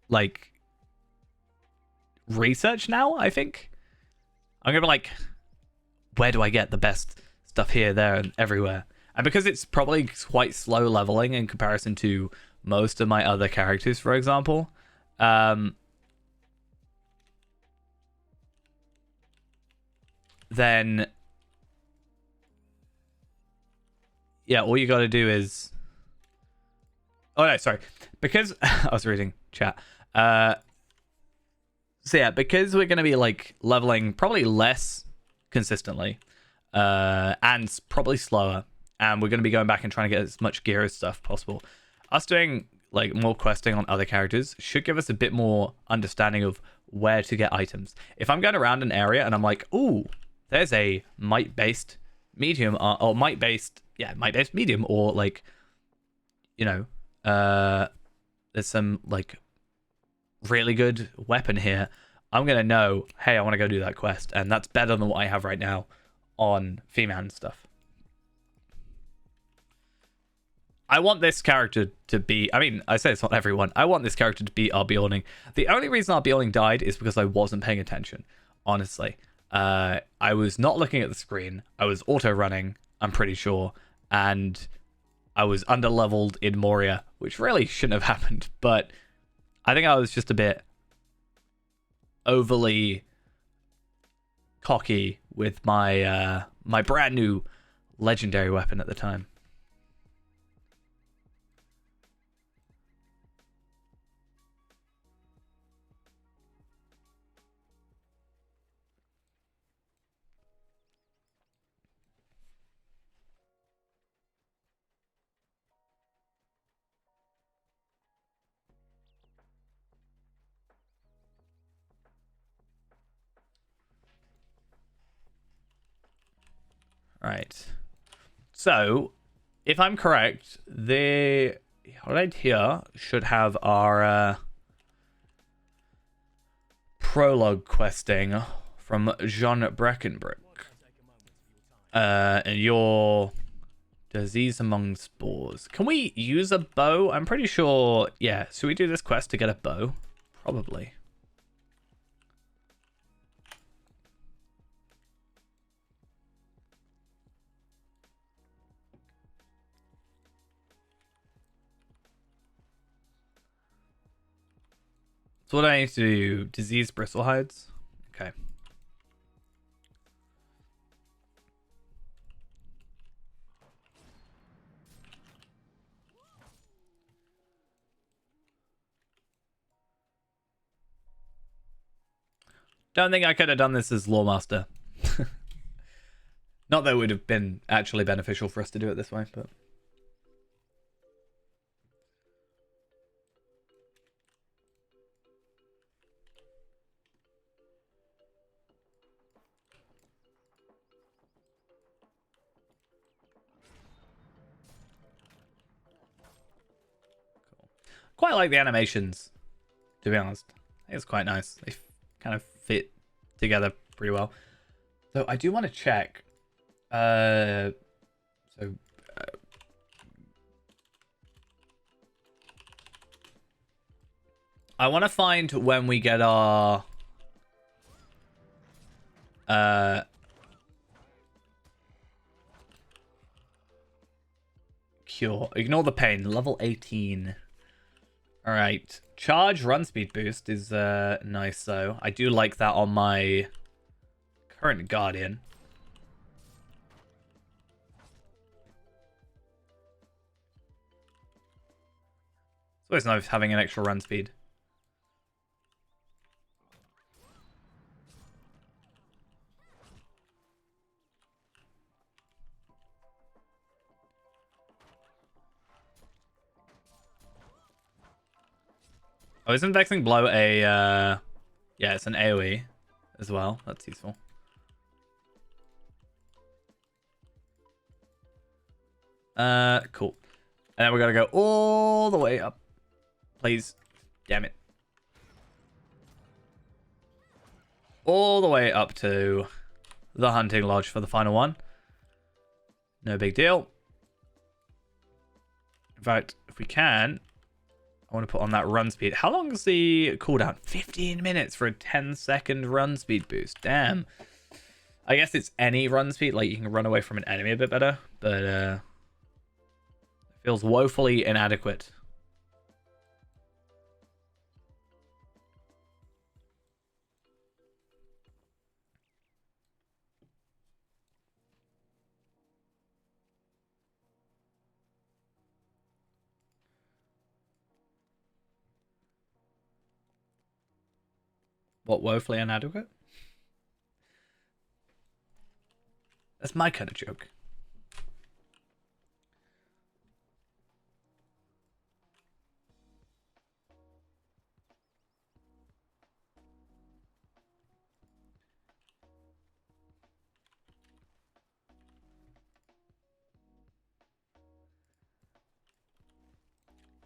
like, research now, I think. I'm gonna be like, where do I get the best stuff here, there, and everywhere? And because it's probably quite slow leveling in comparison to most of my other characters, for example, then yeah, all you gotta do is... Oh no, sorry. Because I was reading chat. So yeah, because we're gonna be like leveling probably less consistently, and probably slower, and we're gonna be going back and trying to get as much gear as stuff possible. Us doing like more questing on other characters should give us a bit more understanding of where to get items. If I'm going around an area and I'm like, ooh, there's a might-based medium, or might-based medium, or like, there's some like really good weapon here, I'm gonna know, hey, I want to go do that quest, and that's better than what I have right now on female and stuff. I want this character to be, I mean, I say it's not everyone, I want this character to be Arbioning. The only reason Arbioning died is because I wasn't paying attention, honestly. I was not looking at the screen, I was auto-running, I'm pretty sure, and I was under-leveled in Moria, which really shouldn't have happened, but I think I was just a bit overly cocky with my my brand new legendary weapon at the time. Right. So, if I'm correct, the right here should have our prologue questing from Jean Breckenbrick. And your disease among spores. Can we use a bow? I'm pretty sure. Yeah. Should we do this quest to get a bow? Probably. So what do I need to do? Disease bristle hides? Okay. Don't think I could have done this as Lawmaster. Not that it would have been actually beneficial for us to do it this way, but... Quite like the animations, to be honest. I think it's quite nice. They kind of fit together pretty well. So I do want to check. I want to find when we get our cure. Ignore the pain. Level 18. All right. Charge run speed boost is nice though. I do like that on my current Guardian. It's always nice having an extra run speed. Oh, isn't Vexing Blow a... yeah, it's an AoE as well. That's useful. Cool. And then we're gonna go all the way up. Please. Damn it. All the way up to the Hunting Lodge for the final one. No big deal. In fact, if we can... I want to put on that run speed. How long is the cooldown? 15 minutes for a 10-second run speed boost. Damn. I guess it's any run speed. Like, you can run away from an enemy a bit better. But, it feels woefully inadequate. What, woefully inadequate? That's my kind of joke.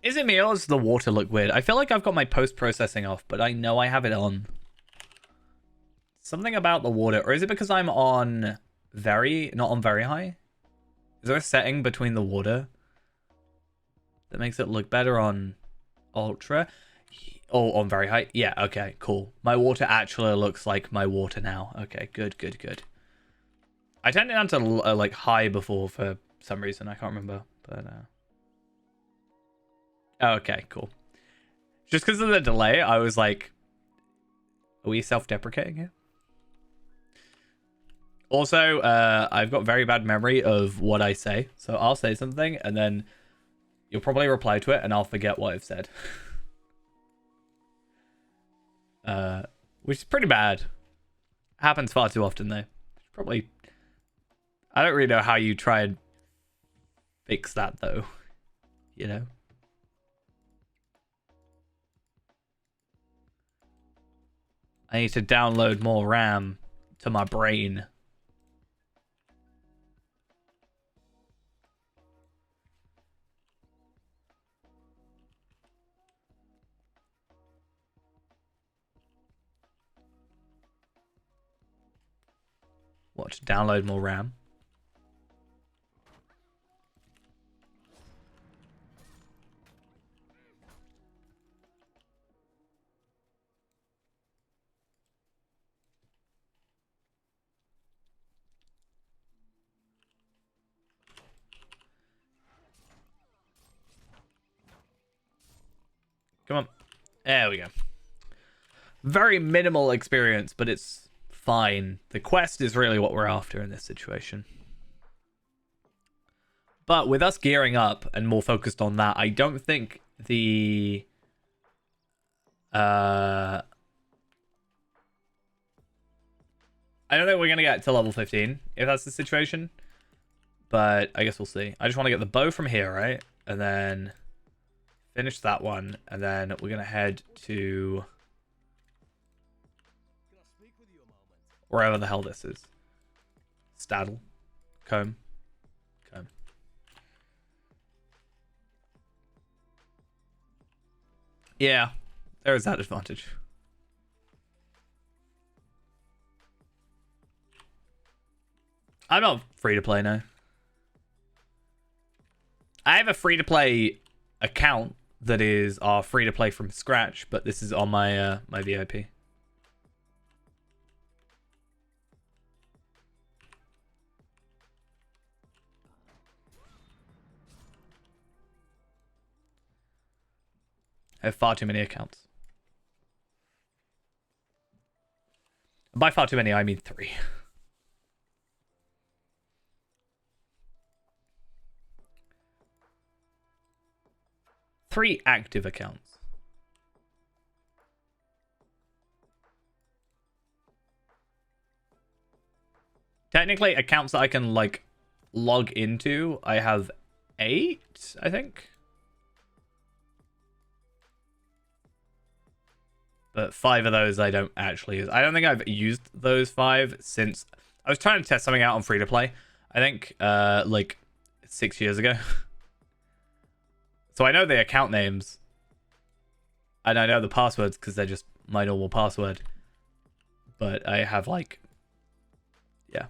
Is it me or does the water look weird? I feel like I've got my post-processing off, but I know I have it on. Something about the water. Or is it because I'm on not on very high? Is there a setting between the water that makes it look better on ultra? Oh, on very high? Yeah, okay, cool. My water actually looks like my water now. Okay, good, good, good. I turned it down to like high before for some reason. I can't remember, but oh, okay, cool. Just because of the delay, I was like, are we self-deprecating here? Also, I've got very bad memory of what I say. So I'll say something and then you'll probably reply to it and I'll forget what I've said. Which is pretty bad. Happens far too often though. Probably... I don't really know how you try and fix that though. You know? I need to download more RAM to my brain. What, to download more RAM? Come on. There we go. Very minimal experience, but it's fine. The quest is really what we're after in this situation. But with us gearing up and more focused on that, I don't think the... I don't think we're going to get to level 15, if that's the situation. But I guess we'll see. I just want to get the bow from here, right? And then finish that one. And then we're going to head to... wherever the hell this is. Staddle. Comb. Comb. Yeah, there is that advantage. I'm not free to play now. I have a free to play account that is free to play from scratch, but this is on my my VIP. I have far too many accounts. By far too many, I mean 3. 3 active accounts. Technically, accounts that I can, like, log into, I have 8, I think. But 5 of those I don't actually use. I don't think I've used those 5 since... I was trying to test something out on free-to-play. I think, like, 6 years ago. So I know the account names. And I know the passwords because they're just my normal password. But I have, like... Yeah.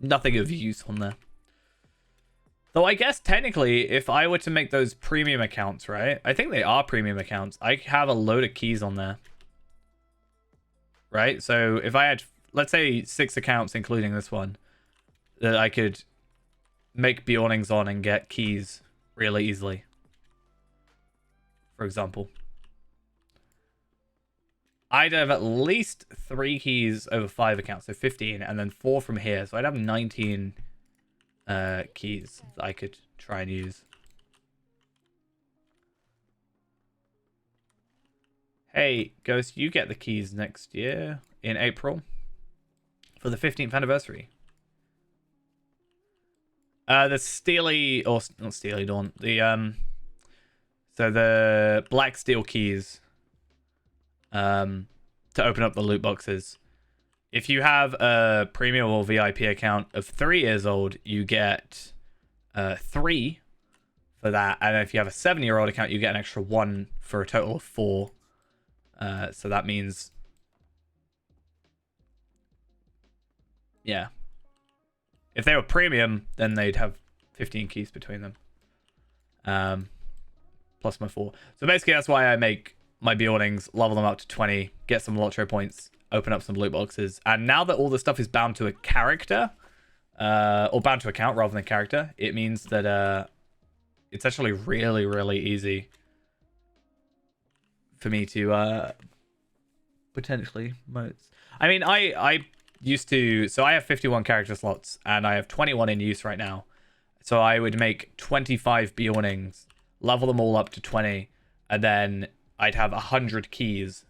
Nothing of use on there. Though I guess technically, if I were to make those premium accounts, right? I think they are premium accounts. I have a load of keys on there. Right? So if I had, let's say, 6 accounts, including this one, that I could make Bjornings on and get keys really easily. For example. I'd have at least 3 keys over 5 accounts, so 15, and then 4 from here. So I'd have 19 keys that I could try and use. Hey, Ghost, you get the keys next year in April for the 15th anniversary. The Steely, or not Steely Dawn, the so the Black Steel keys to open up the loot boxes. If you have a premium or VIP account of 3 years old, you get 3 for that. And if you have a 7-year-old account, you get an extra 1 for a total of 4. So that means... Yeah. If they were premium, then they'd have 15 keys between them. Plus my 4. So basically, that's why I make my Bjornings, level them up to 20, get some Lotro points, open up some loot boxes. And now that all the stuff is bound to a character, or bound to account rather than character, it means that it's actually really, really easy for me to potentially motes. I mean, I used to... So I have 51 character slots, and I have 21 in use right now. So I would make 25 Bjornings, level them all up to 20, and then I'd have 100 keys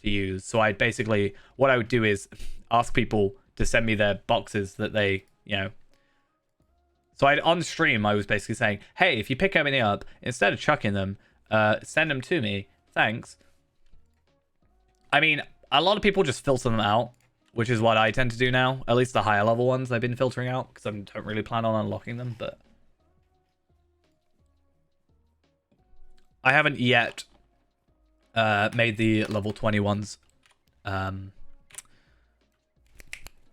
to use. So I'd basically... What I would do is ask people to send me their boxes that they, you know... So on stream, I was basically saying, hey, if you pick everything up, instead of chucking them, send them to me. Thanks. I mean, a lot of people just filter them out, which is what I tend to do now. At least the higher level ones I've been filtering out, because I don't really plan on unlocking them, but... I haven't yet made the level 20 ones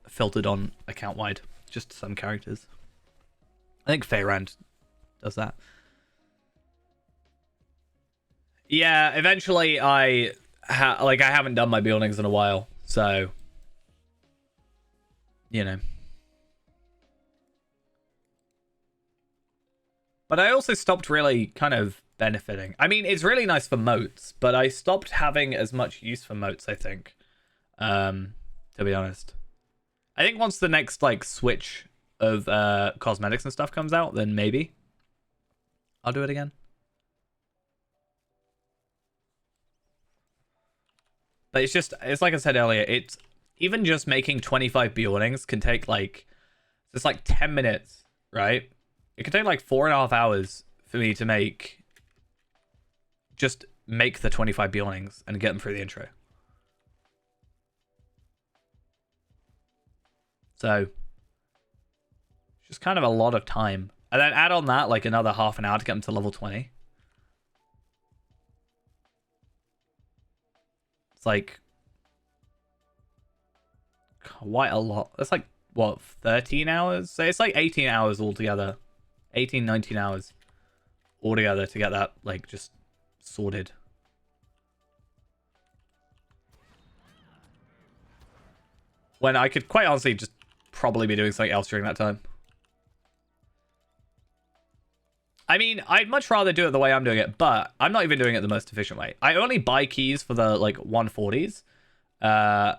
filtered on account-wide. Just some characters. I think Feyrand does that. Yeah, eventually I haven't done my buildings in a while, so you know. But I also stopped really kind of benefiting. I mean, it's really nice for moats, but I stopped having as much use for moats, I think. To be honest. I think once the next like switch of cosmetics and stuff comes out, then maybe I'll do it again. But it's like I said earlier, it's even just making 25 Bjornings can take like, it's like 10 minutes, right? It can take like 4.5 hours for me to just make the 25 Bjornings and get them through the intro. So, just kind of a lot of time. And then add on that like another half an hour to get them to level 20. It's like quite a lot. That's like, what, 13 hours? So it's like 18 hours altogether. 18, 19 hours altogether to get that, like, just sorted. When I could quite honestly just probably be doing something else during that time. I mean, I'd much rather do it the way I'm doing it, but I'm not even doing it the most efficient way. I only buy keys for the, like, 140s. So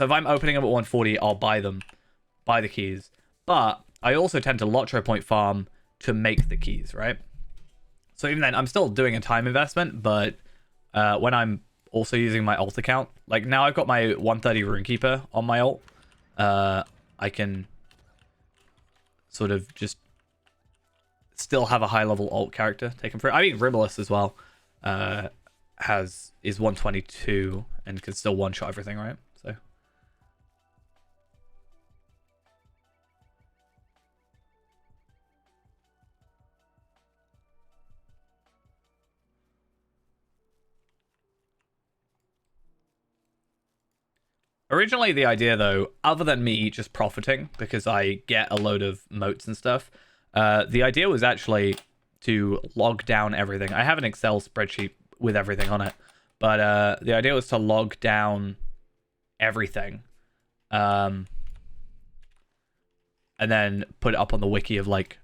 if I'm opening them at 140, I'll buy the keys. But I also tend to Lotro point farm to make the keys, right? So even then, I'm still doing a time investment, but when I'm also using my alt account, like now I've got my 130 Runekeeper on my alt, I can sort of just still have a high level alt character taken for it. I mean, Ribolus as well is 122 and can still one shot everything, right? So originally the idea though, other than me just profiting because I get a load of moats and stuff, the idea was actually to log down everything. I have an Excel spreadsheet with everything on it, but the idea was to log down everything, and then put it up on the wiki of like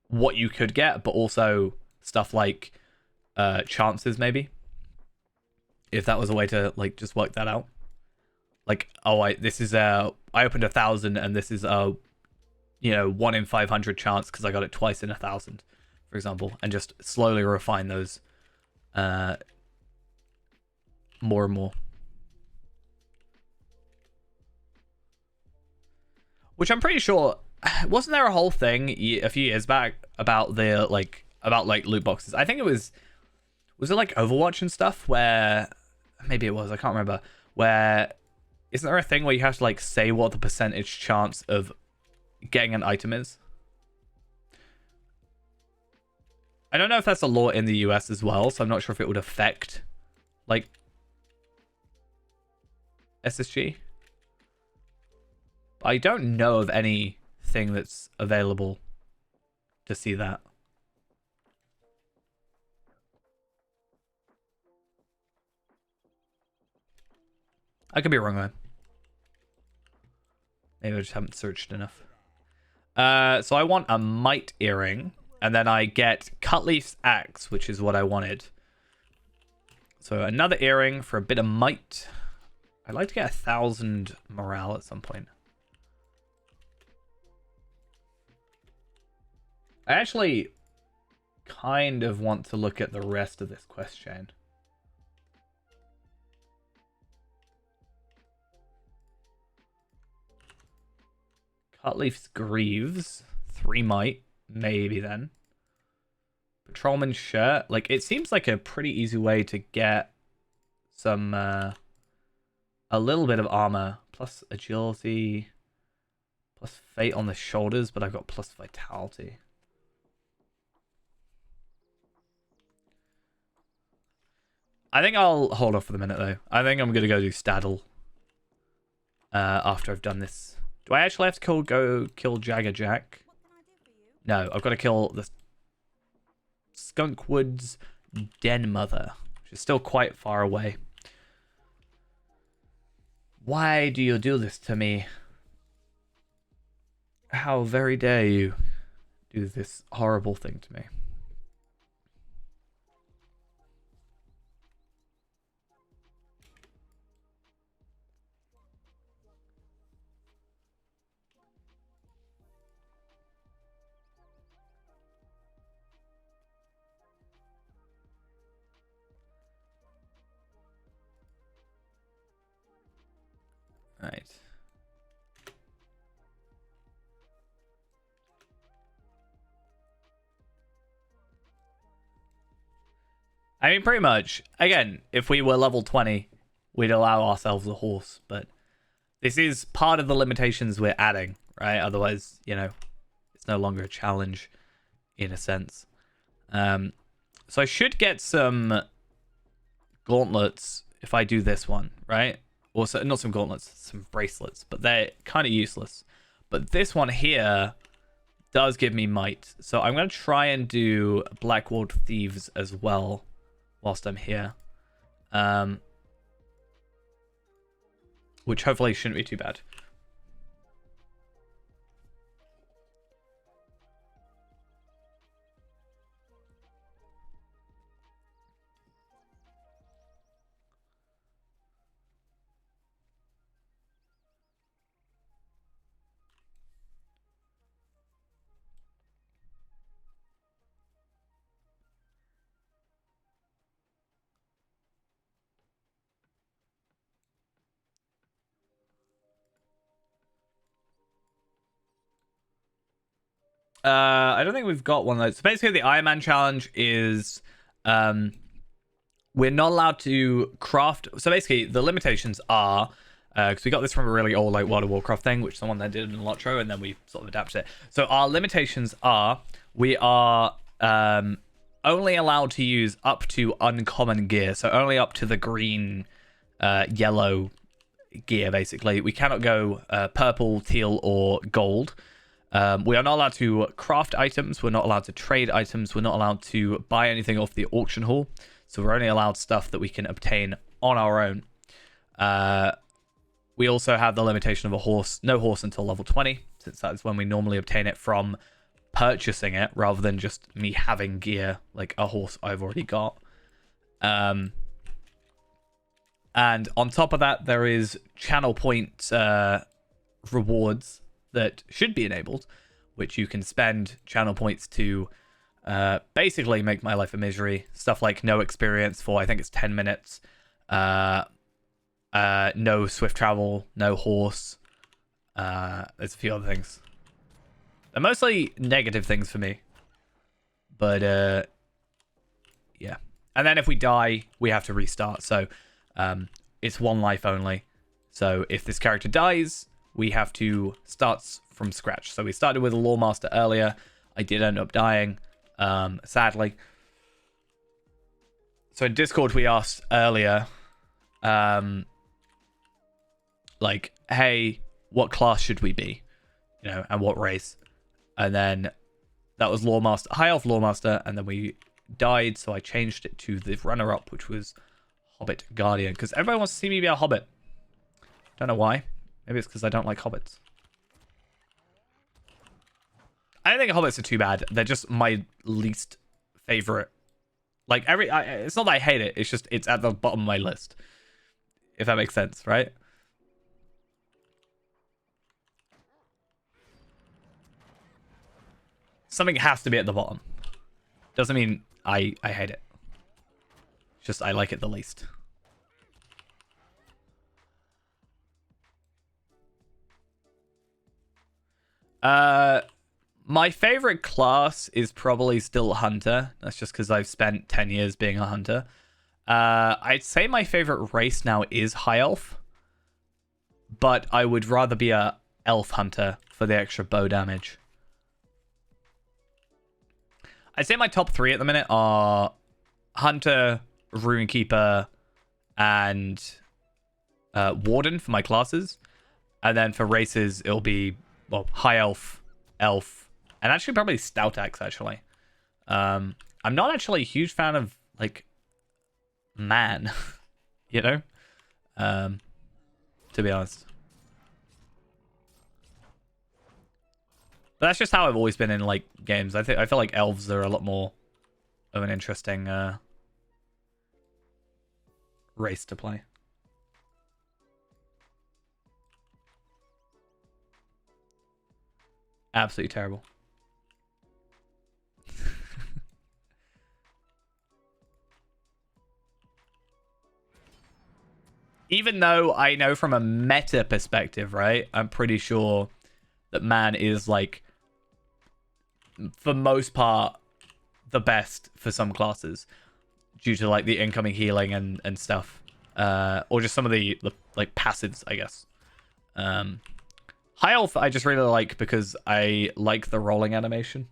what you could get, but also stuff like chances, maybe, if that was a way to like just work that out. Like, oh, I opened 1,000 and this is a 1 in 500 chance because I got it twice in 1,000, for example, and just slowly refine those more and more. Which I'm pretty sure, wasn't there a whole thing a few years back about the like loot boxes? I think it was it like Overwatch and stuff where maybe it was, I can't remember, where isn't there a thing where you have to like say what the percentage chance of getting an item is? I don't know if that's a law in the US as well, so I'm not sure if it would affect like SSG. I don't know of anything that's available to see that. I could be wrong though. Maybe I just haven't searched enough. So I want a Might Earring, and then I get Cutleaf's Axe, which is what I wanted. So another earring for a bit of might. I'd like to get 1,000 morale at some point. I actually kind of want to look at the rest of this quest chain. Cutleaf's Greaves, 3 might, maybe then. Patrolman's Shirt, like it seems like a pretty easy way to get some a little bit of armor, plus agility, plus fate on the shoulders, but I've got plus vitality. I think I'll hold off for the minute though. I think I'm gonna go do Staddle after I've done this. Do I actually have to go kill Jagger Jack? No, I've got to kill the Skunkwood's Den Mother, which is still quite far away. Why do you do this to me? How very dare you do this horrible thing to me? Right. I mean, pretty much. Again, if we were level 20, we'd allow ourselves a horse, but this is part of the limitations we're adding, right? Otherwise, it's no longer a challenge in a sense. So I should get some gauntlets if I do this one, right? Also, not some gauntlets, some bracelets, but they're kind of useless. But this one here does give me might. So I'm going to try and do Blackwalled Thieves as well whilst I'm here. Which hopefully shouldn't be too bad. I don't think we've got one of those. So basically, the Ironman challenge is we're not allowed to craft. So basically, the limitations are because we got this from a really old like World of Warcraft thing, which someone then did in Lotro, and then we sort of adapted it. So our limitations are we are only allowed to use up to uncommon gear, so only up to the green, yellow gear. Basically, we cannot go purple, teal, or gold. We are not allowed to craft items. We're not allowed to trade items. We're not allowed to buy anything off the auction hall. So we're only allowed stuff that we can obtain on our own. We also have the limitation of a horse. No horse until level 20, since that's when we normally obtain it from purchasing it, rather than just me having gear, like a horse I've already got. And on top of that, there is channel point rewards that should be enabled, which you can spend channel points to basically make my life a misery. Stuff like no experience for, I think it's 10 minutes, no swift travel, no horse. There's a few other things. They're mostly negative things for me. But, yeah. And then if we die, we have to restart. So, it's one life only. So if this character dies, we have to start from scratch. So we started with a Lore Master earlier. I did end up dying, sadly. So in Discord, we asked earlier, like, hey, what class should we be? You know, and what race? And then that was Lore Master, High Elf Lore Master, and then we died, so I changed it to the runner-up, which was Hobbit Guardian, because everybody wants to see me be a Hobbit. Don't know why. Maybe it's because I don't like hobbits. I don't think hobbits are too bad. They're just my least favorite. Like, it's not that I hate it. It's just, it's at the bottom of my list. If that makes sense, right? Something has to be at the bottom. Doesn't mean I hate it. It's just I like it the least. My favorite class is probably still Hunter. That's just because I've spent 10 years being a Hunter. I'd say my favorite race now is High Elf. But I would rather be a Elf Hunter for the extra bow damage. I'd say my top 3 at the minute are Hunter, Runekeeper, and Warden for my classes. And then for races, it'll be, well, High Elf, Elf, and actually probably Stout Axe, actually. I'm not actually a huge fan of, like, Man, you know? To be honest. But that's just how I've always been in, like, games. I feel like elves are a lot more of an interesting race to play. Absolutely terrible. Even though I know from a meta perspective, right? I'm pretty sure that Man is, like, for most part, the best for some classes. Due to, like, the incoming healing and stuff. Or just some of the like, passives, I guess. High Elf, I just really like because I like the rolling animation.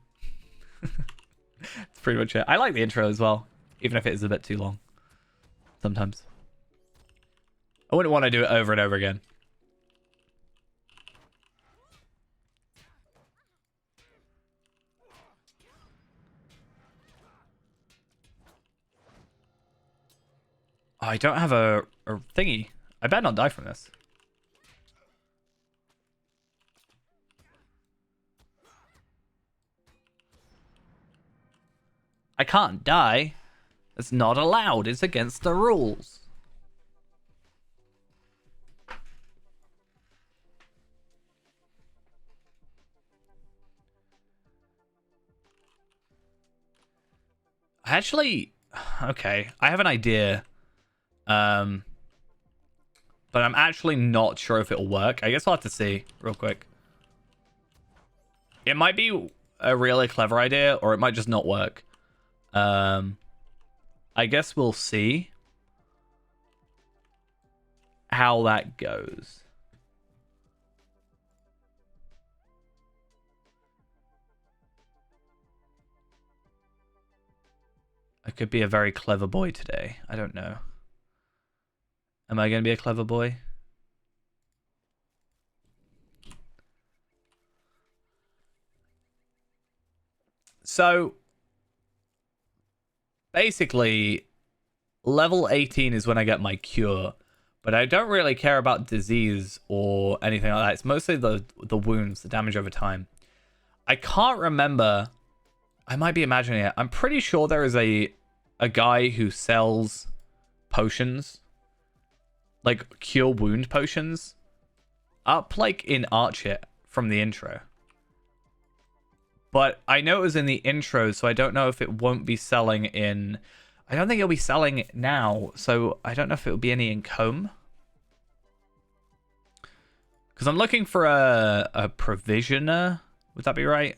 That's pretty much it. I like the intro as well, even if it is a bit too long. Sometimes. I wouldn't want to do it over and over again. Oh, I don't have a thingy. I better not die from this. I can't die. It's not allowed. It's against the rules. Actually, okay, I have an idea. But I'm actually not sure if it'll work. I guess I'll have to see real quick. It might be a really clever idea, or it might just not work. I guess we'll see how that goes. I could be a very clever boy today. I don't know. Am I going to be a clever boy? So, basically, level 18 is when I get my cure. But I don't really care about disease or anything like that. It's mostly the wounds, the damage over time. I can't remember. I might be imagining it. I'm pretty sure there is a guy who sells potions. Like, cure wound potions. Up, like, in Archit from the intro. But I know it was in the intro, so I don't know if it won't be selling in... I don't think it'll be selling now, so I don't know if it'll be any in Comb. Because I'm looking for a provisioner. Would that be right?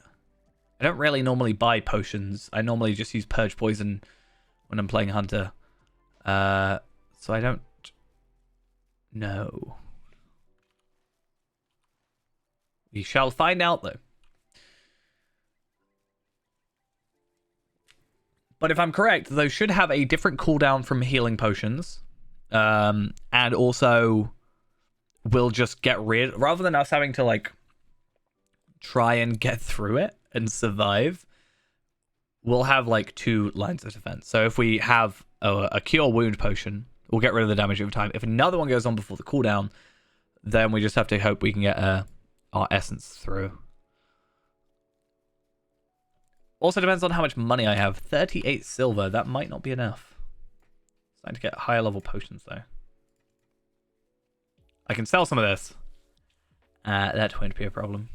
I don't really normally buy potions. I normally just use Purge Poison when I'm playing Hunter. So I don't know. We shall find out, though. But if I'm correct, those should have a different cooldown from healing potions. And also will just get rid... Rather than us having to, like, try and get through it and survive, we'll have, like, 2 lines of defense. So if we have a cure wound potion, we'll get rid of the damage over time. If another one goes on before the cooldown, then we just have to hope we can get our essence through. Also depends on how much money I have. 38 silver. That might not be enough. Starting to get higher level potions, though. I can sell some of this. That won't be a problem.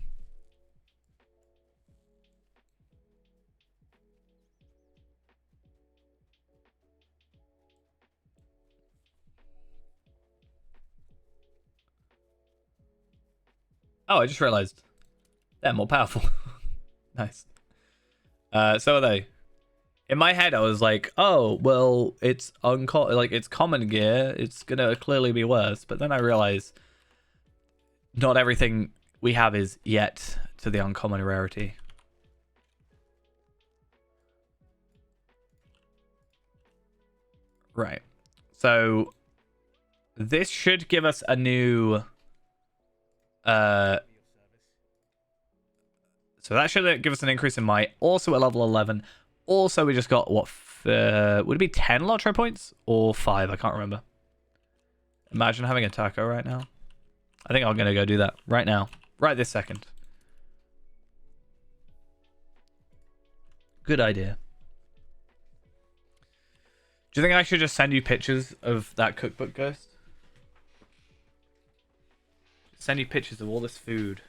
Oh, I just realized. They're more powerful. Nice. So are they. In my head, I was like, oh, well, it's it's common gear. It's going to clearly be worse. But then I realized not everything we have is yet to the uncommon rarity. Right. So this should give us a new... So that should give us an increase in might. Also at level 11. Also, we just got, what, would it be 10 Lotro points? Or 5? I can't remember. Imagine having a taco right now. I think I'm going to go do that right now. Right this second. Good idea. Do you think I should just send you pictures of that cookbook, Ghost? Send you pictures of all this food.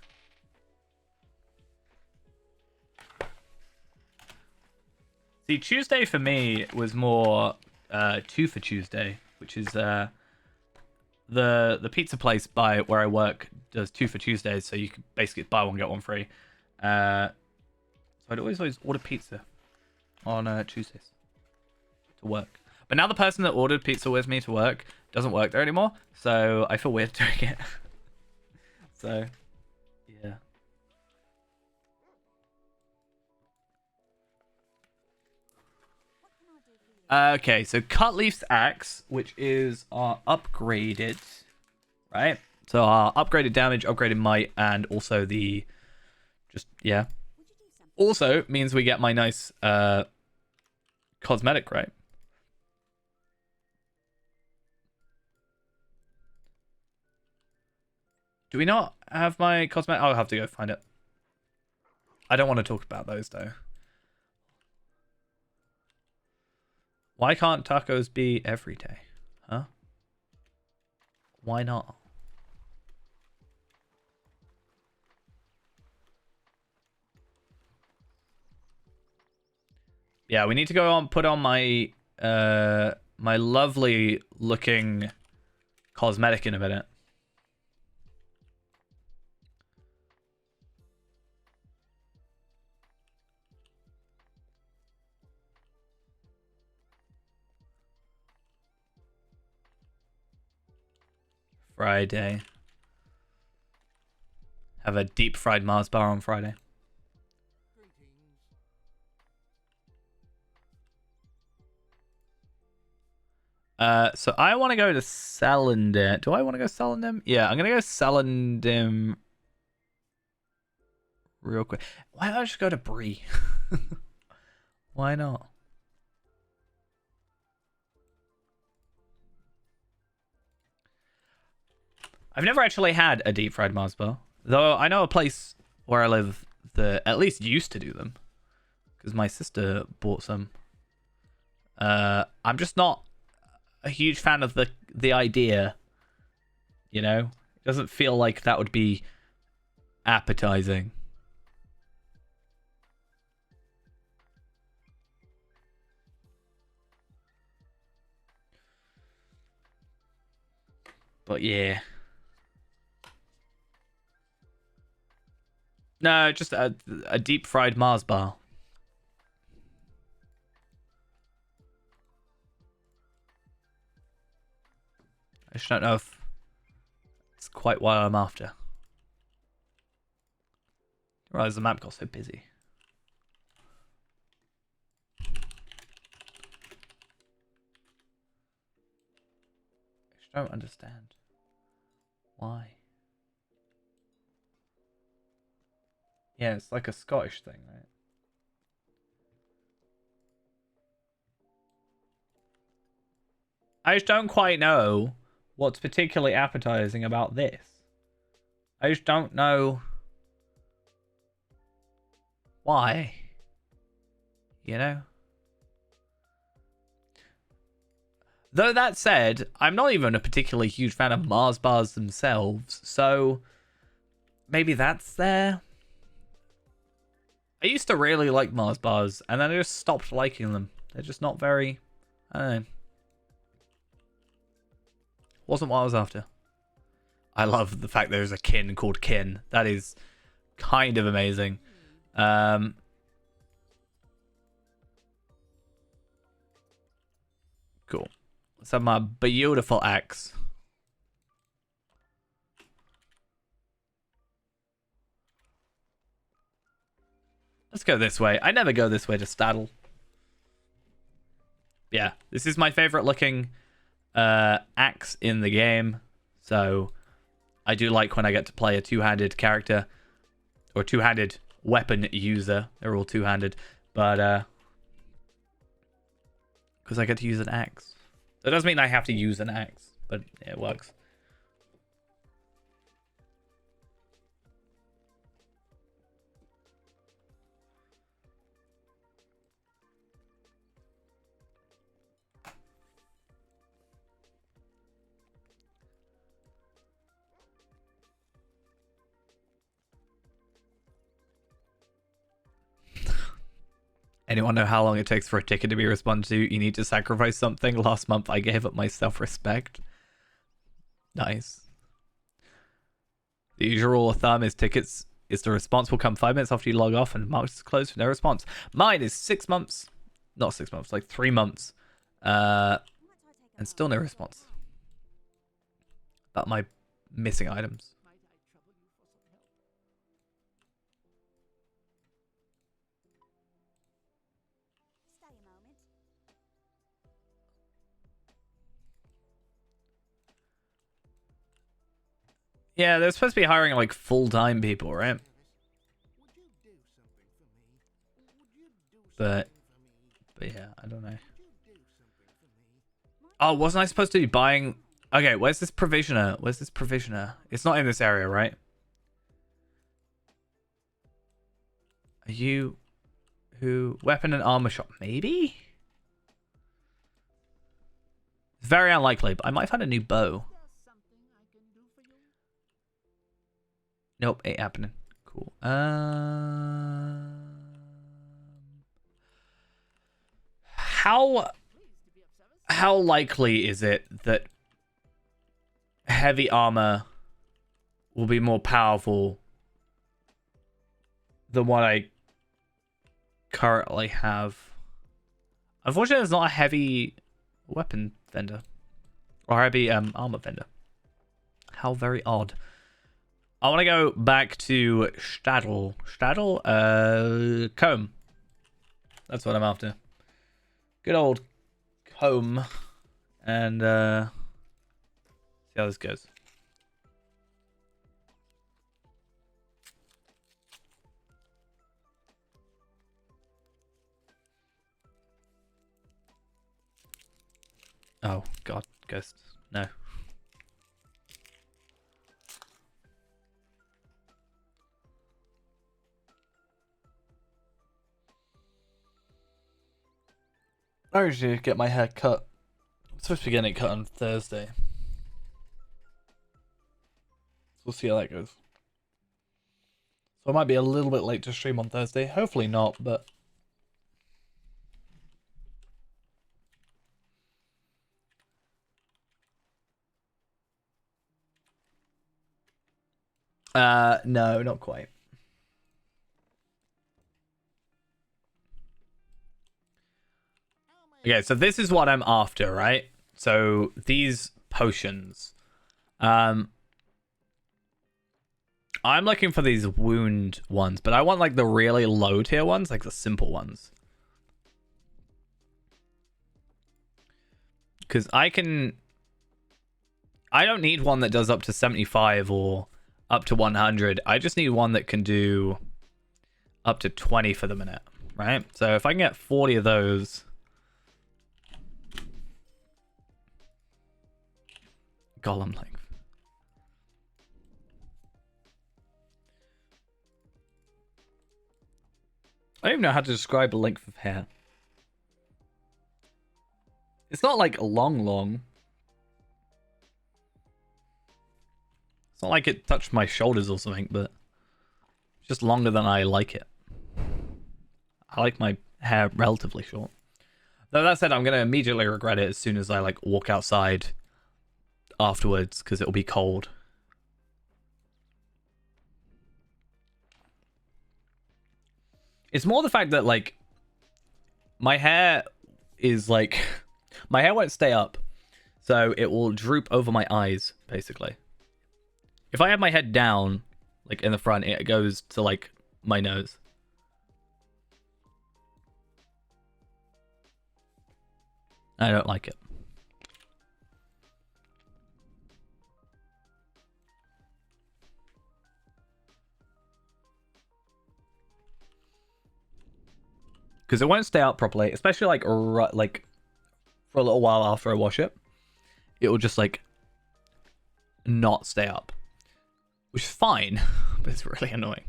See, Tuesday for me was more 2 for Tuesday, which is the pizza place by where I work does 2 for Tuesdays, so you can basically buy one get one free. So I'd always order pizza on Tuesdays to work. But now the person that ordered pizza with me to work doesn't work there anymore, so I feel weird doing it. So, yeah. What can I do for you? Okay, so Cutleaf's axe, which is our upgraded, right? So our upgraded damage, upgraded might, and also the yeah. Also means we get my nice cosmetic, right? Do we not have my cosmetic? I'll have to go find it. I don't want to talk about those though. Why can't tacos be every day? Huh? Why not? Yeah, we need to go on put on my my lovely looking cosmetic in a minute. Friday. Have a deep fried Mars bar on Friday. So I want to go to Salindim. Do I want to go Salindim? Yeah, I'm gonna go Salindim real quick. Why don't I just go to Bree? Why not? I've never actually had a deep fried Mars bar, though I know a place where I live that at least used to do them, because my sister bought some. I'm just not a huge fan of the idea. You know, it doesn't feel like that would be appetizing. But yeah. No, just a deep fried Mars bar. I just don't know if it's quite what I'm after. I realize the map got so busy. I just don't understand. Why? Yeah, it's like a Scottish thing, right? I just don't quite know what's particularly appetizing about this. I just don't know why. You know? Though that said, I'm not even a particularly huge fan of Mars bars themselves, so maybe that's there. I used to really like Mars bars, and then I just stopped liking them. They're just not very... I don't know. Wasn't what I was after. I love the fact there's a kin called Kin. That is kind of amazing. Cool. Let's have my beautiful axe. Let's go this way. I never go this way to Staddle. Yeah, this is my favorite looking axe in the game. So I do like when I get to play a two-handed character or two-handed weapon user. They're all two-handed, but because I get to use an axe. That doesn't mean I have to use an axe, but yeah, it works. Anyone know how long it takes for a ticket to be responded to? You need to sacrifice something. Last month, I gave up my self-respect. Nice. The usual rule of thumb is tickets is the response will come 5 minutes after you log off and marks is closed for no response. Mine is 6 months. Not 6 months, like 3 months. And still no response. About my missing items. Yeah, they're supposed to be hiring like full-time people, right? Would you do something for me? Would you do But, something for me? yeah, I don't know. Would you do something for me? Oh, wasn't I supposed to be buying? Okay, where's this provisioner? Where's this provisioner? It's not in this area, right? Are you who? Weapon and armor shop, maybe? It's very unlikely, but I might have had a new bow. There's something I can do for you. Nope, ain't happening. Cool. How likely is it that heavy armor will be more powerful than what I currently have? Unfortunately, there's not a heavy weapon vendor or heavy armor vendor. How very odd. I want to go back to Stadl. Comb. That's what I'm after. Good old comb. And see how this goes. Oh, God. Ghost. No. I usually get my hair cut. I'm supposed to be getting it cut on Thursday. So we'll see how that goes. So I might be a little bit late to stream on Thursday. Hopefully not, but... no, not quite. Okay, so this is what I'm after, right? So these potions. I'm looking for these wound ones, but I want like the really low tier ones, like the simple ones. Because I don't need one that does up to 75 or up to 100. I just need one that can do up to 20 for the minute, right? So if I can get 40 of those... Golem length. I don't even know how to describe a length of hair. It's not like long. It's not like it touched my shoulders or something, but it's just longer than I like it. I like my hair relatively short. Though that said, I'm going to immediately regret it as soon as I like walk outside afterwards, because it'll be cold. It's more the fact that like my hair is like my hair won't stay up, so it will droop over my eyes basically. If I have my head down like in the front, it goes to like my nose. I don't like it. Because it won't stay out properly, especially like for a little while after I wash it. It will just like not stay up, which is fine, but it's really annoying.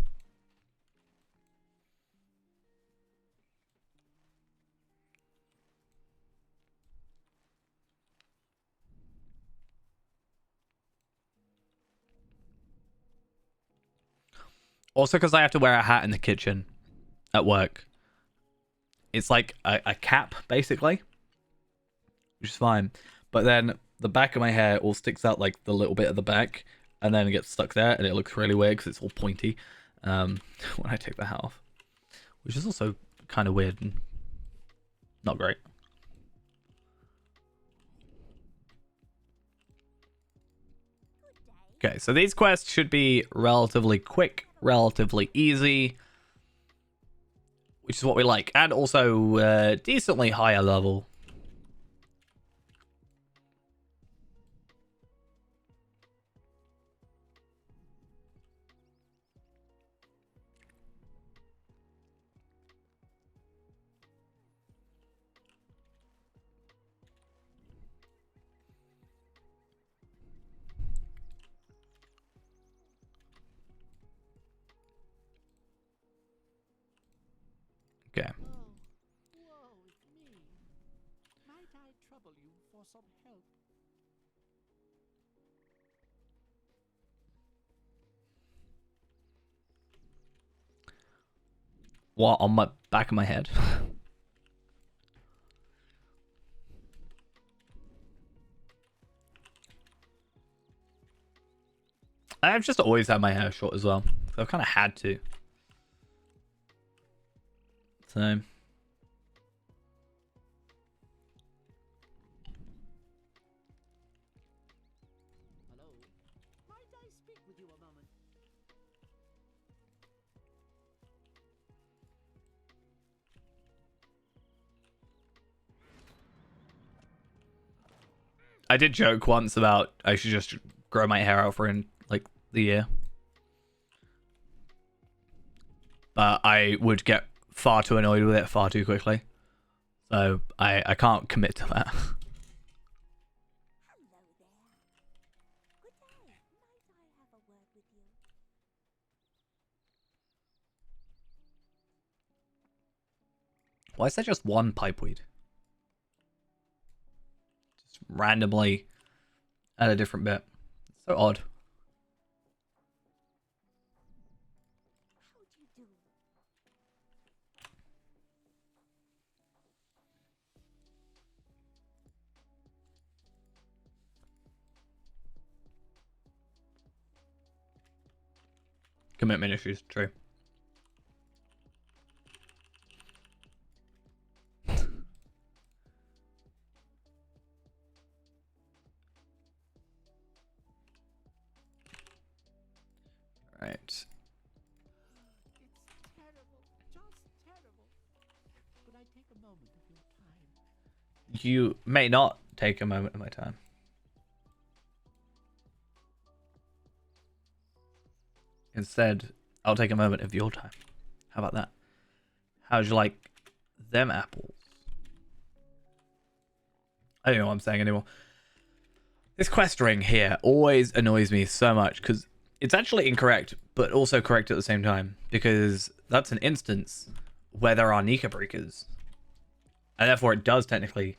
Also, because I have to wear a hat in the kitchen at work. It's like a cap, basically, which is fine. But then the back of my hair all sticks out like the little bit at the back, and then it gets stuck there, and it looks really weird because it's all pointy when I take the hat off, which is also kind of weird and not great. Okay, so these quests should be relatively quick, relatively easy, which is what we like, and also decently higher level. for some help. What, on my back of my head? I've just always had my hair short as well. So I've kind of had to. So. Hello? Might I speak with you a moment? I did joke once about I should just grow my hair out for in like the year. But I would get far too annoyed with it far too quickly. So I can't commit to that. Hello there. Good day. Might I have a word with you? Why is there just one pipeweed? Just randomly at a different bit. It's so odd. How do you do? Commitment issues, true. Right. It's terrible. Just terrible. Could I take a moment of your time? You may not take a moment of my time. Instead, I'll take a moment of your time. How about that? How'd you like them apples? I don't know what I'm saying anymore. This quest ring here always annoys me so much because it's actually incorrect, but also correct at the same time. Because that's an instance where there are Nika breakers. And therefore it does technically.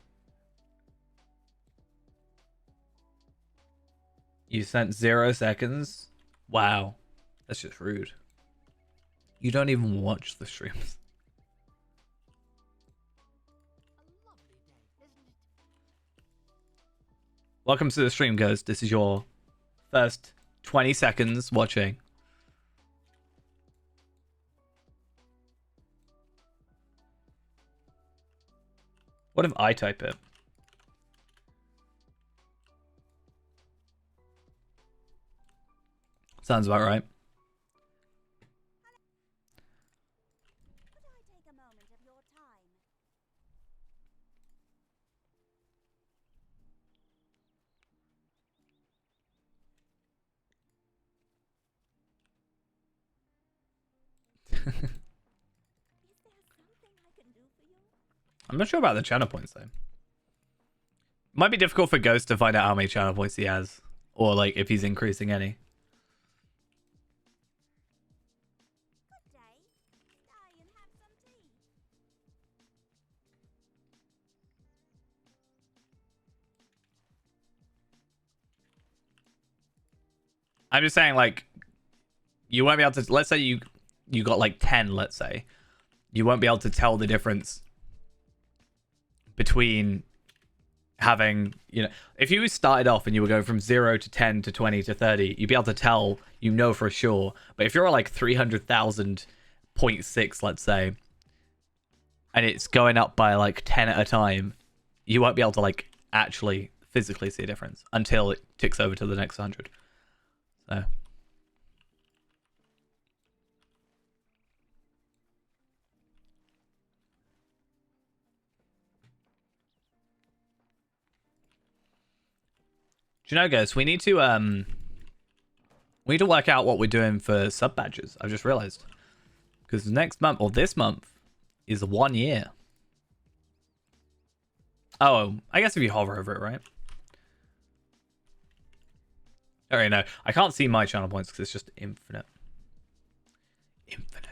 You sent 0 seconds? Wow. That's just rude. You don't even watch the streams. A lovely day, isn't it? Welcome to the stream, Ghost. This is your first 20 seconds watching. What if I type it? Sounds about right. Could I take a moment of your time? Is there something I can do for you? I'm not sure about the channel points though. Might be difficult for Ghost to find out how many channel points he has, or like if he's increasing any. Good day. Stay and have some tea. I'm just saying, like, you won't be able to. Let's say you got like 10. Let's say you won't be able to tell the difference between having, you know, if you started off and you were going from 0 to 10 to 20 to 30, you'd be able to tell, you know, for sure. But if you're at like 300,000.6, let's say, and it's going up by like 10 at a time, you won't be able to like actually physically see a difference until it ticks over to the next 100. So. Do you know, guys, we need to work out what we're doing for sub badges. I've just realized. Because next month, or this month, is 1 year. Oh, I guess if you hover over it, right? Oh, no. I can't see my channel points because it's just infinite. Infinite.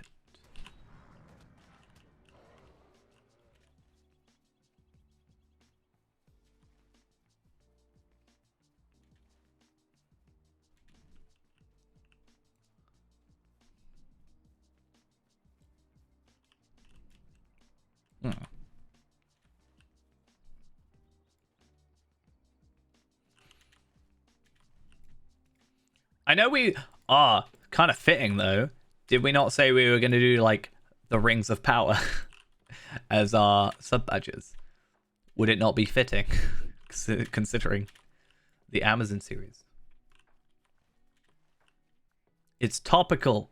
I know we are kind of fitting though. Did we not say we were going to do like the Rings of Power as our sub badges? Would it not be fitting considering the Amazon series? It's topical.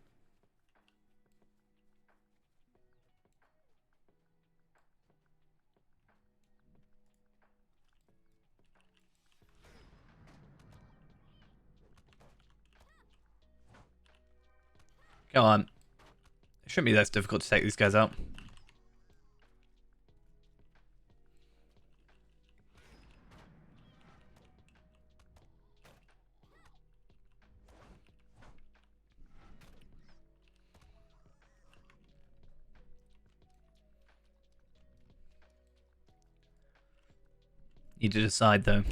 Come on. It shouldn't be that difficult to take these guys out. Need to decide though.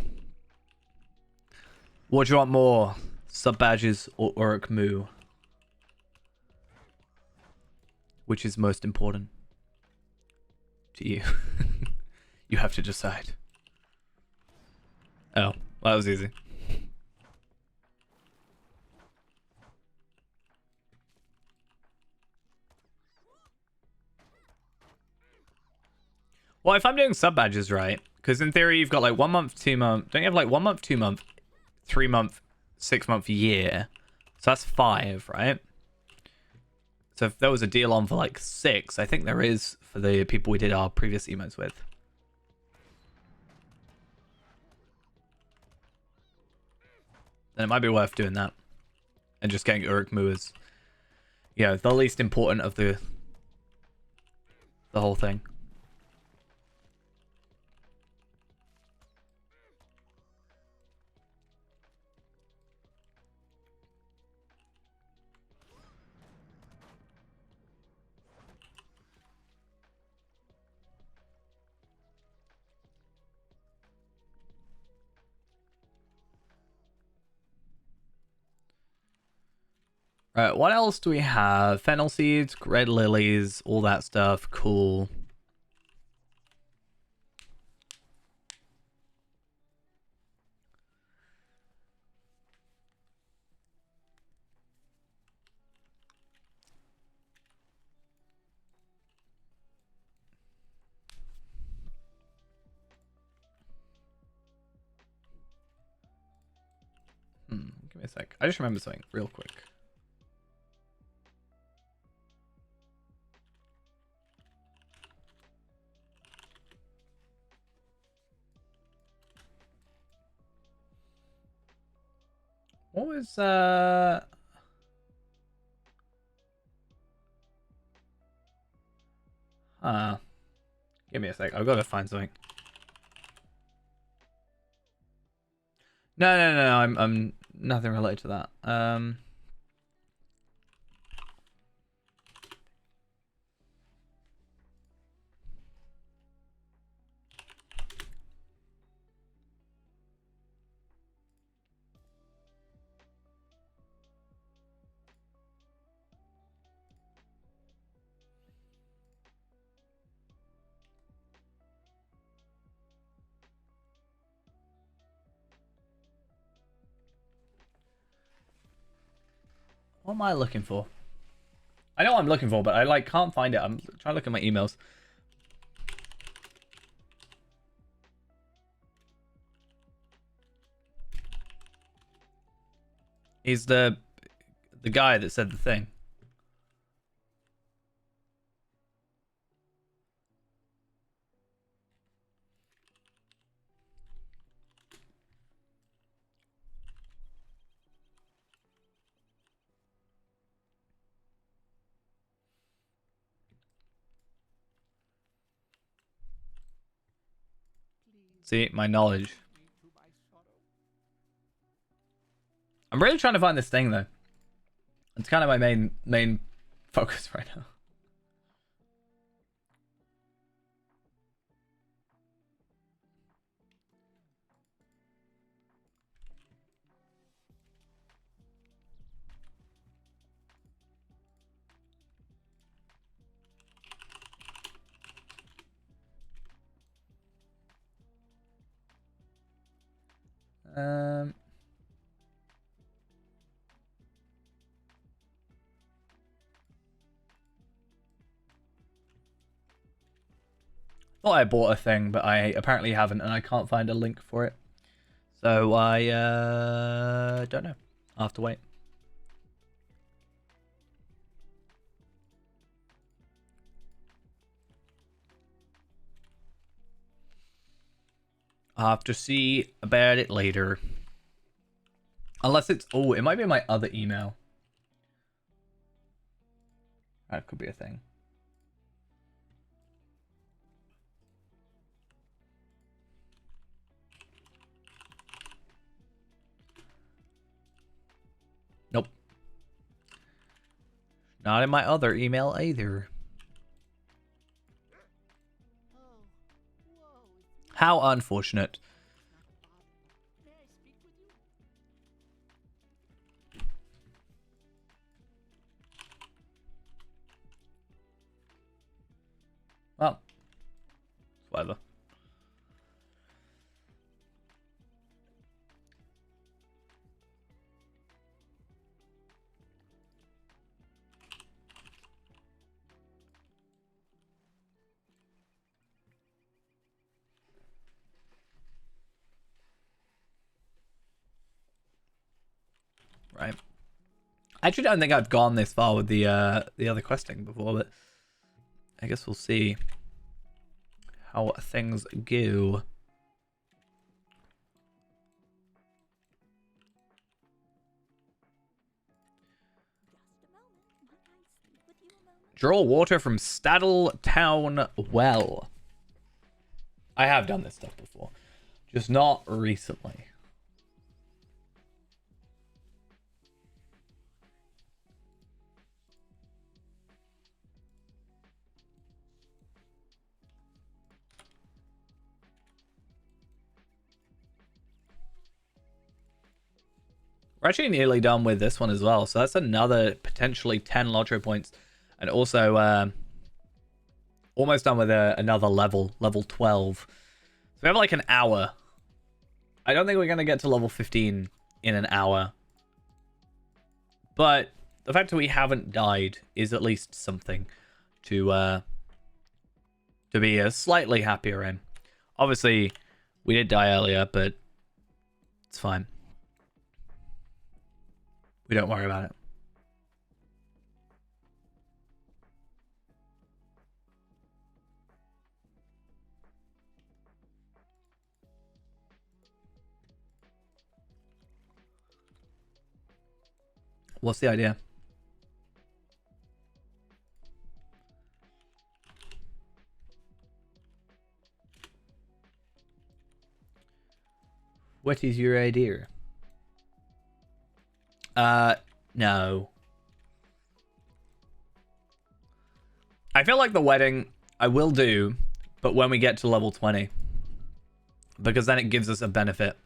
What do you want more? Sub badges or Uruk Mu? Which is most important to you? You have to decide. Oh, well, that was easy. Well, if I'm doing sub badges right, because in theory you've got like 1 month, 2 month. Don't you have like 1 month, 2 month, 3 month, 6 month, year? So that's 5, right? So if there was a deal on for like 6, I think there is for the people we did our previous emotes with. Then it might be worth doing that. And just getting Uruk Mu as, you know, the least important of the whole thing. Right, what else do we have? Fennel seeds, red lilies, all that stuff. Cool. Give me a sec. I just remember something real quick. What was give me a sec. I've got to find something. No. I'm nothing related to that. What am I looking for? I know what I'm looking for, but I like can't find it. I'm trying to look at my emails. He's the guy that said the thing. See, my knowledge. I'm really trying to find this thing though. It's kind of my main focus right now. Um Thought I bought a thing, but I apparently haven't, and I can't find a link for it. So I don't know. I'll have to wait. I'll have to see about it later. Unless it's... Oh, it might be my other email. That could be a thing. Nope. Not in my other email either. Oh, whoa, it's How unfortunate. not possible. May I speak with you? Well, whatever. Right. I actually don't think I've gone this far with the other questing before, but I guess we'll see how things go. Just a moment. Might I speak with you a moment? Draw water from Staddle Town Well. I have done this stuff before, just not recently. We're actually nearly done with this one as well, so that's another potentially 10 Lotro points. And also almost done with another level 12. So we have like an hour. I don't think we're going to get to level 15 in an hour. But the fact that we haven't died is at least something to be slightly happier in. Obviously, we did die earlier, but it's fine. We don't worry about it. What's the idea? What is your idea? No. I feel like the wedding I will do, but when we get to level 20. Because then it gives us a benefit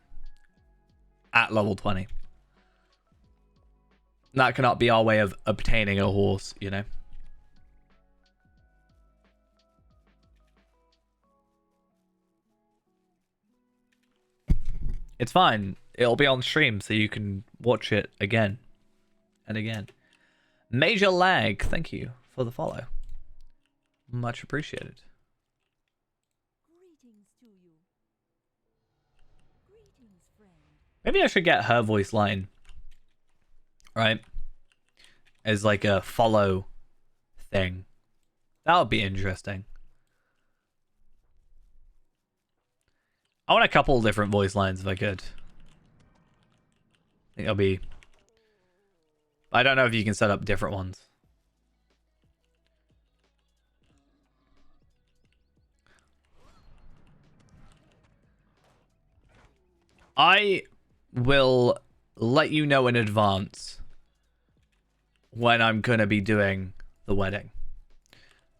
at level 20. That cannot be our way of obtaining a horse, you know? It's fine. It'll be on stream so you can watch it again and again. Major Lag, thank you for the follow. Much appreciated. Greetings to you. Greetings, friend. Maybe I should get her voice line. Right? As like a follow thing. That would be interesting. I want a couple different voice lines if I could. I think that'll be... I don't know if you can set up different ones. I will let you know in advance when I'm going to be doing the wedding.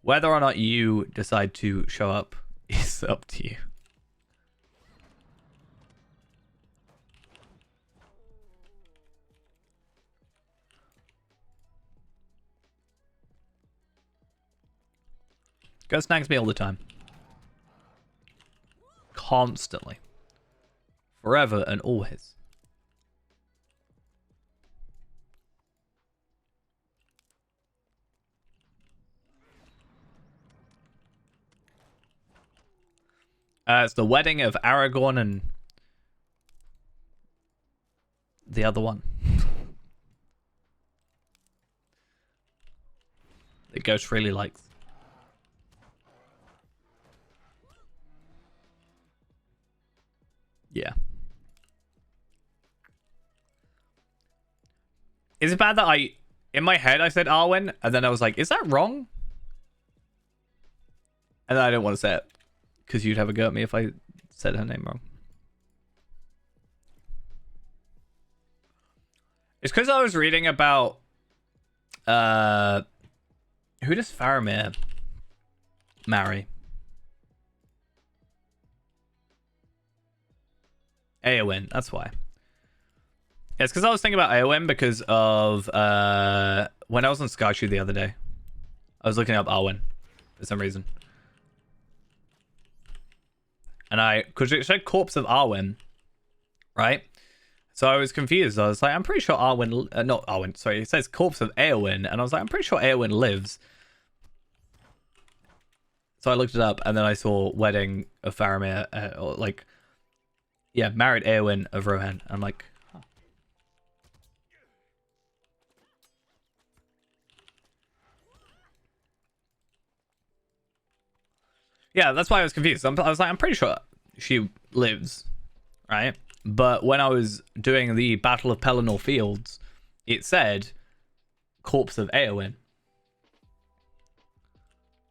Whether or not you decide to show up is up to you. Ghost snags me all the time. Constantly. Forever and always. It's the wedding of Aragorn and the other one. The Ghost really likes. Yeah. Is it bad that in my head I said Arwen, and then I was like, is that wrong? And then I didn't want to say it, because you'd have a go at me if I said her name wrong. It's because I was reading about who does Faramir marry? Eowyn, that's why. It's because I was thinking about Eowyn because of when I was on Skyshoe the other day. I was looking up Arwen for some reason. And because it said Corpse of Arwen, right? So I was confused. I was like, I'm pretty sure Arwen, not Arwen, sorry, it says Corpse of Eowyn. And I was like, I'm pretty sure Eowyn lives. So I looked it up, and then I saw Wedding of Faramir, or like, yeah, married Eowyn of Rohan. I'm like, huh. Yeah, that's why I was confused. I was like, I'm pretty sure she lives, right? But when I was doing the Battle of Pelennor Fields, it said Corpse of Eowyn.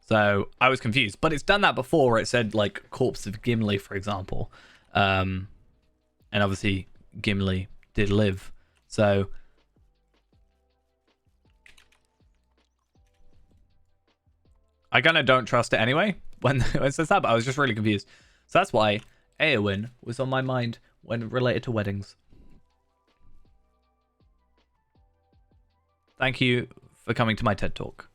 So I was confused. But it's done that before where it said like Corpse of Gimli, for example. And obviously Gimli did live. So I kind of don't trust it anyway when it says that, but I was just really confused. So that's why Eowyn was on my mind when related to weddings. Thank you for coming to my TED Talk.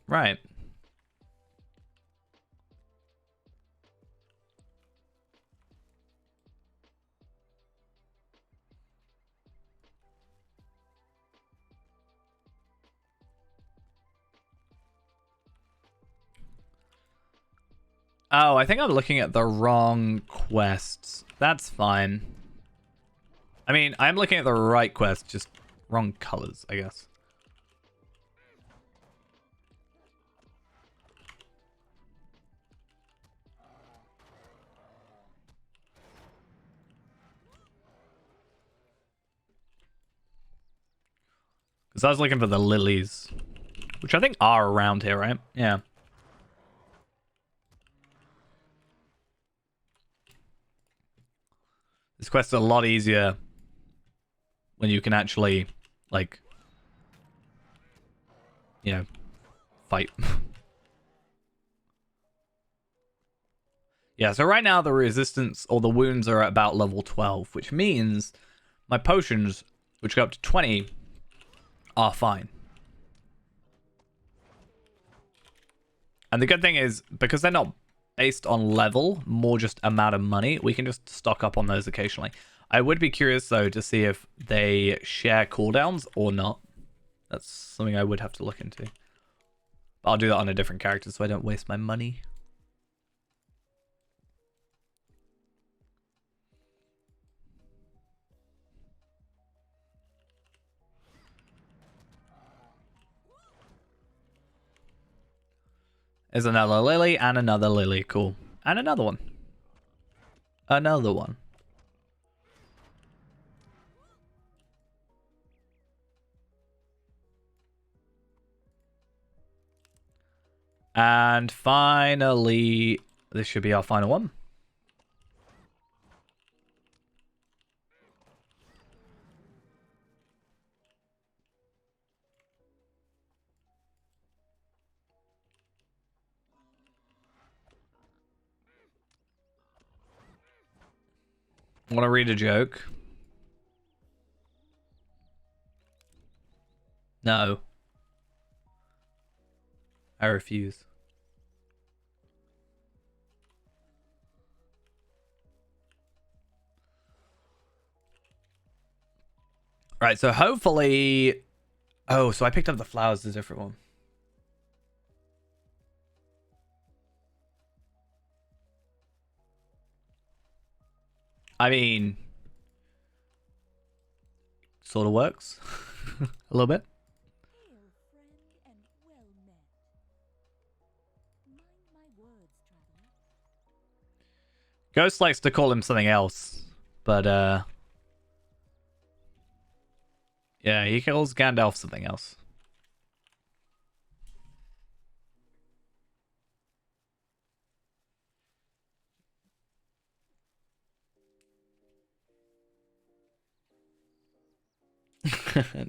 Right. Oh, I think I'm looking at the wrong quests. That's fine. I mean, I'm looking at the right quest, just wrong colors, I guess. Because I was looking for the lilies, which I think are around here, right? Yeah. This quest's a lot easier when you can actually, like, you know, fight. Yeah, so right now the resistance or the wounds are at about level 12, which means my potions, which go up to 20, are fine. And the good thing is, because they're not based on level, more just amount of money, we can just stock up on those occasionally. I would be curious, though, to see if they share cooldowns or not. That's something I would have to look into. But I'll do that on a different character so I don't waste my money. There's another lily and another lily. Cool. And another one. Another one. And finally, this should be our final one. Want to read a joke? No. I refuse. Right, so hopefully... Oh, so I picked up the flowers, the different one. I mean... Sort of works. A little bit. Hail, friend, and well met. Mind my words, traveler. Ghost likes to call him something else. But, yeah, he calls Gandalf something else.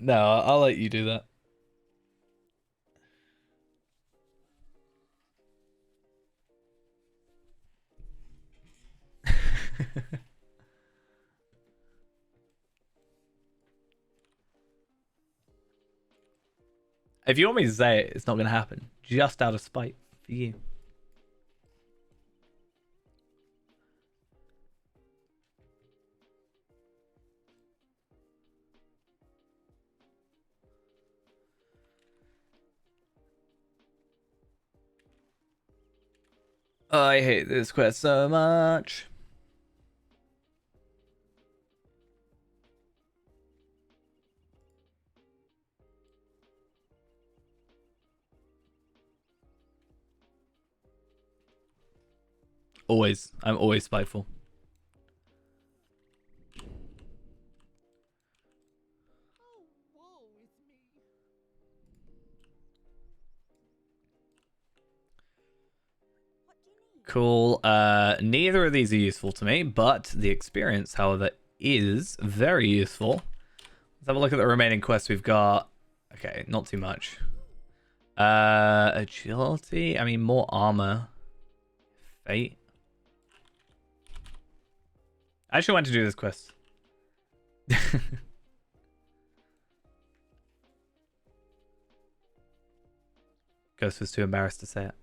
No, I'll let you do that. If you want me to say it, it's not going to happen. Just out of spite for you. I hate this quest so much. Always. I'm always spiteful. Oh, woe is me. What do you need? Cool. Neither of these are useful to me, but the experience, however, is very useful. Let's have a look at the remaining quests we've got. Okay, not too much. Agility. I mean, more armor. Fate. I actually want to do this quest. Ghost was too embarrassed to say it.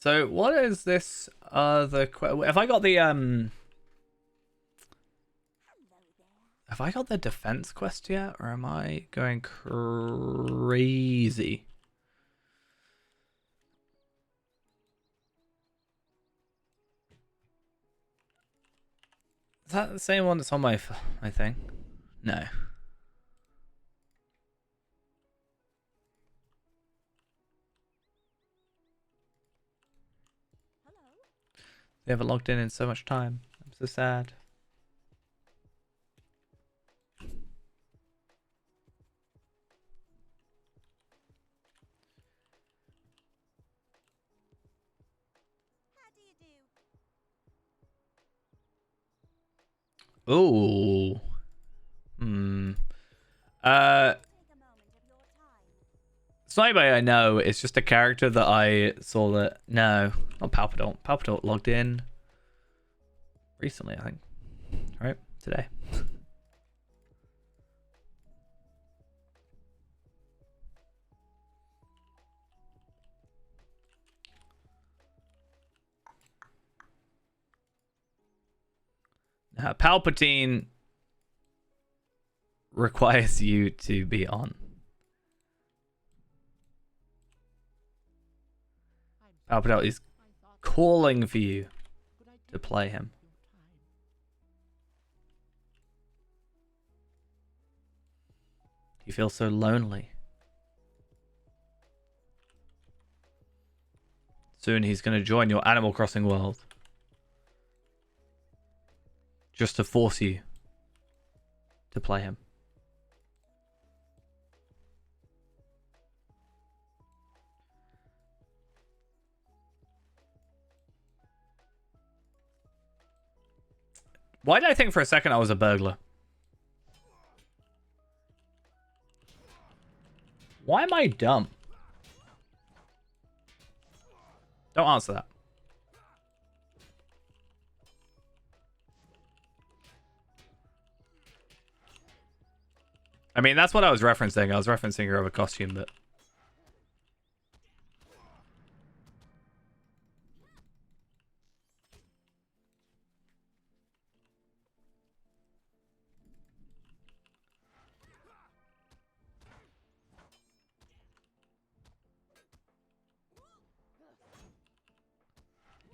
So what is this other have I got the Hello there. have I got the defense quest yet, or am I going crazy? Is that the same one that's on my thing? No. Hello. They haven't logged in so much time. I'm so sad. How do you do? Ooh. Uh, Take a moment of your time. it's not anybody I know. It's just a character that I saw that. No, not Palpatine. Palpatine logged in recently, I think. Right? Today. Palpatine requires you to be on. I'm Palpatine is I thought calling for you could I to take play a him. moment of your time? You feel so lonely. Soon he's going to join your Animal Crossing world. Just to force you to play him. Why did I think for a second I was a burglar? Why am I dumb? Don't answer that. I mean, that's what I was referencing. I was referencing her other costume, but...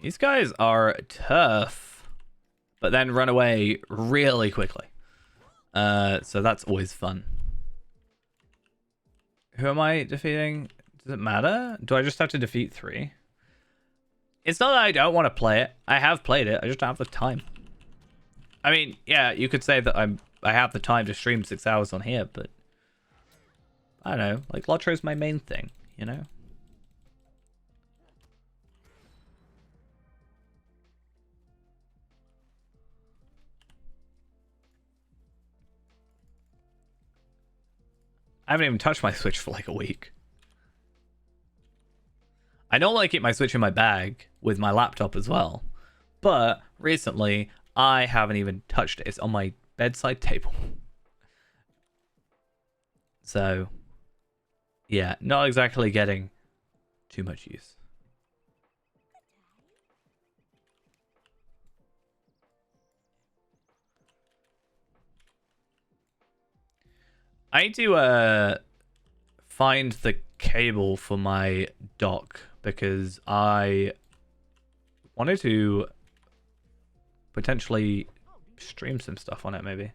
These guys are tough, but then run away really quickly. So that's always fun. Who am I defeating? Does it matter? Do I just have to defeat 3? It's not that I don't want to play it. I have played it. I just don't have the time. I mean, yeah, you could say that I have the time to stream 6 hours on here, but I don't know. Like, Lotro's my main thing, you know? I haven't even touched my Switch for like a week. I normally keep my Switch in my bag with my laptop as well. But recently, I haven't even touched it. It's on my bedside table. So, yeah, not exactly getting too much use. I need to find the cable for my dock because I wanted to potentially stream some stuff on it, maybe.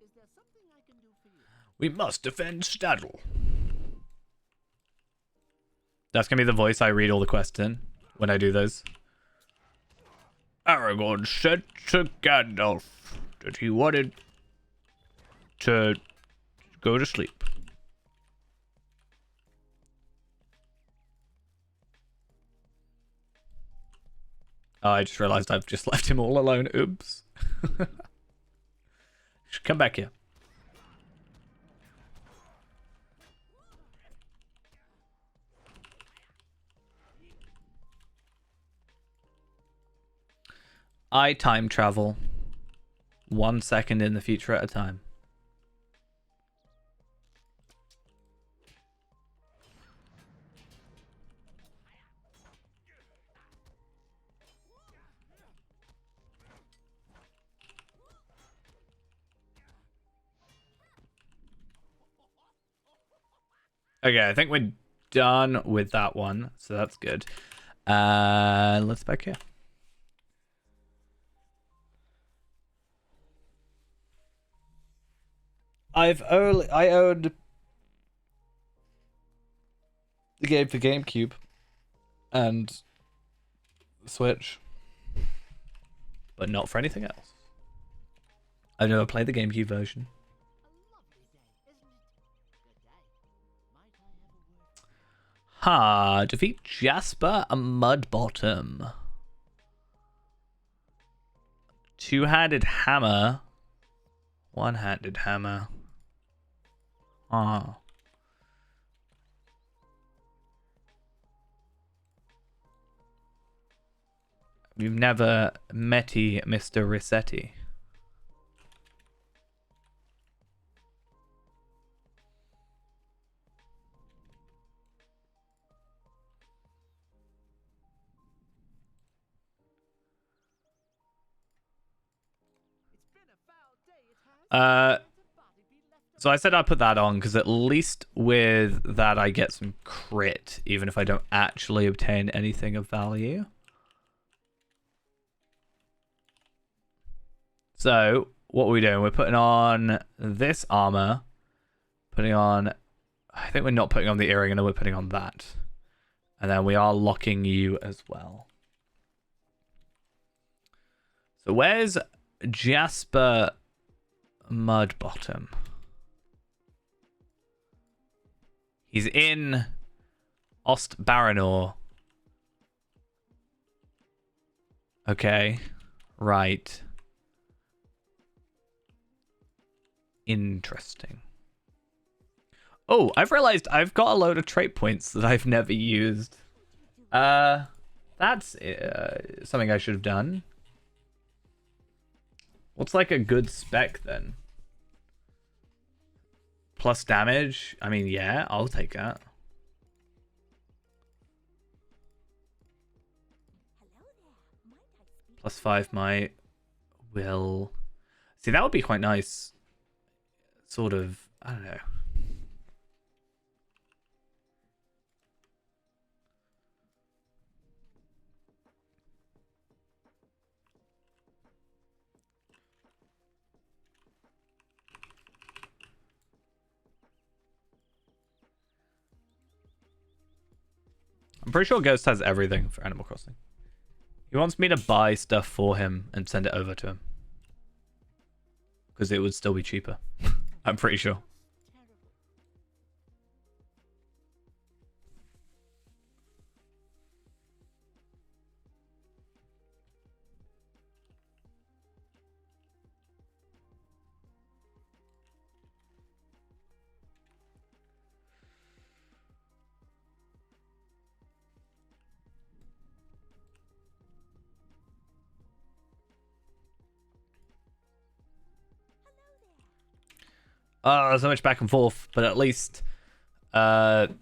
Is there something I can do for you? We must defend Staddle. That's gonna be the voice I read all the quests in when I do those. Aragorn said to Gandalf that he wanted to go to sleep. Oh, I just realized I've just left him all alone. Oops. Should come back here. I time travel 1 second in the future at a time. Okay, I think we're done with that one, so that's good. Let's back here. I owned the game for GameCube and Switch, but not for anything else. I've never played the GameCube version. A lovely day, isn't it? Good day. Might I have a word? Ha! Defeat Jasper Mudbottom. Two-handed hammer. One-handed hammer. Ah. You've never met Mr. Rissetti. It's been a foul day, it has. So I said I'd put that on because at least with that I get some crit, even if I don't actually obtain anything of value. So what are we doing? We're putting on this armor. Putting on... I think we're not putting on the earring, and then we're putting on that. And then we are locking you as well. So where's Jasper Mudbottom? He's in Ostbaranor. Okay. Right. Interesting. Oh, I've realized I've got a load of trait points that I've never used. That's something I should have done. What's like a good spec then? Plus damage? I mean, yeah, I'll take that. Plus 5 might. Will. See, that would be quite nice. Sort of, I don't know. I'm pretty sure Ghost has everything for Animal Crossing. He wants me to buy stuff for him and send it over to him. Because it would still be cheaper. I'm pretty sure. Oh, so much back and forth, but at least I'm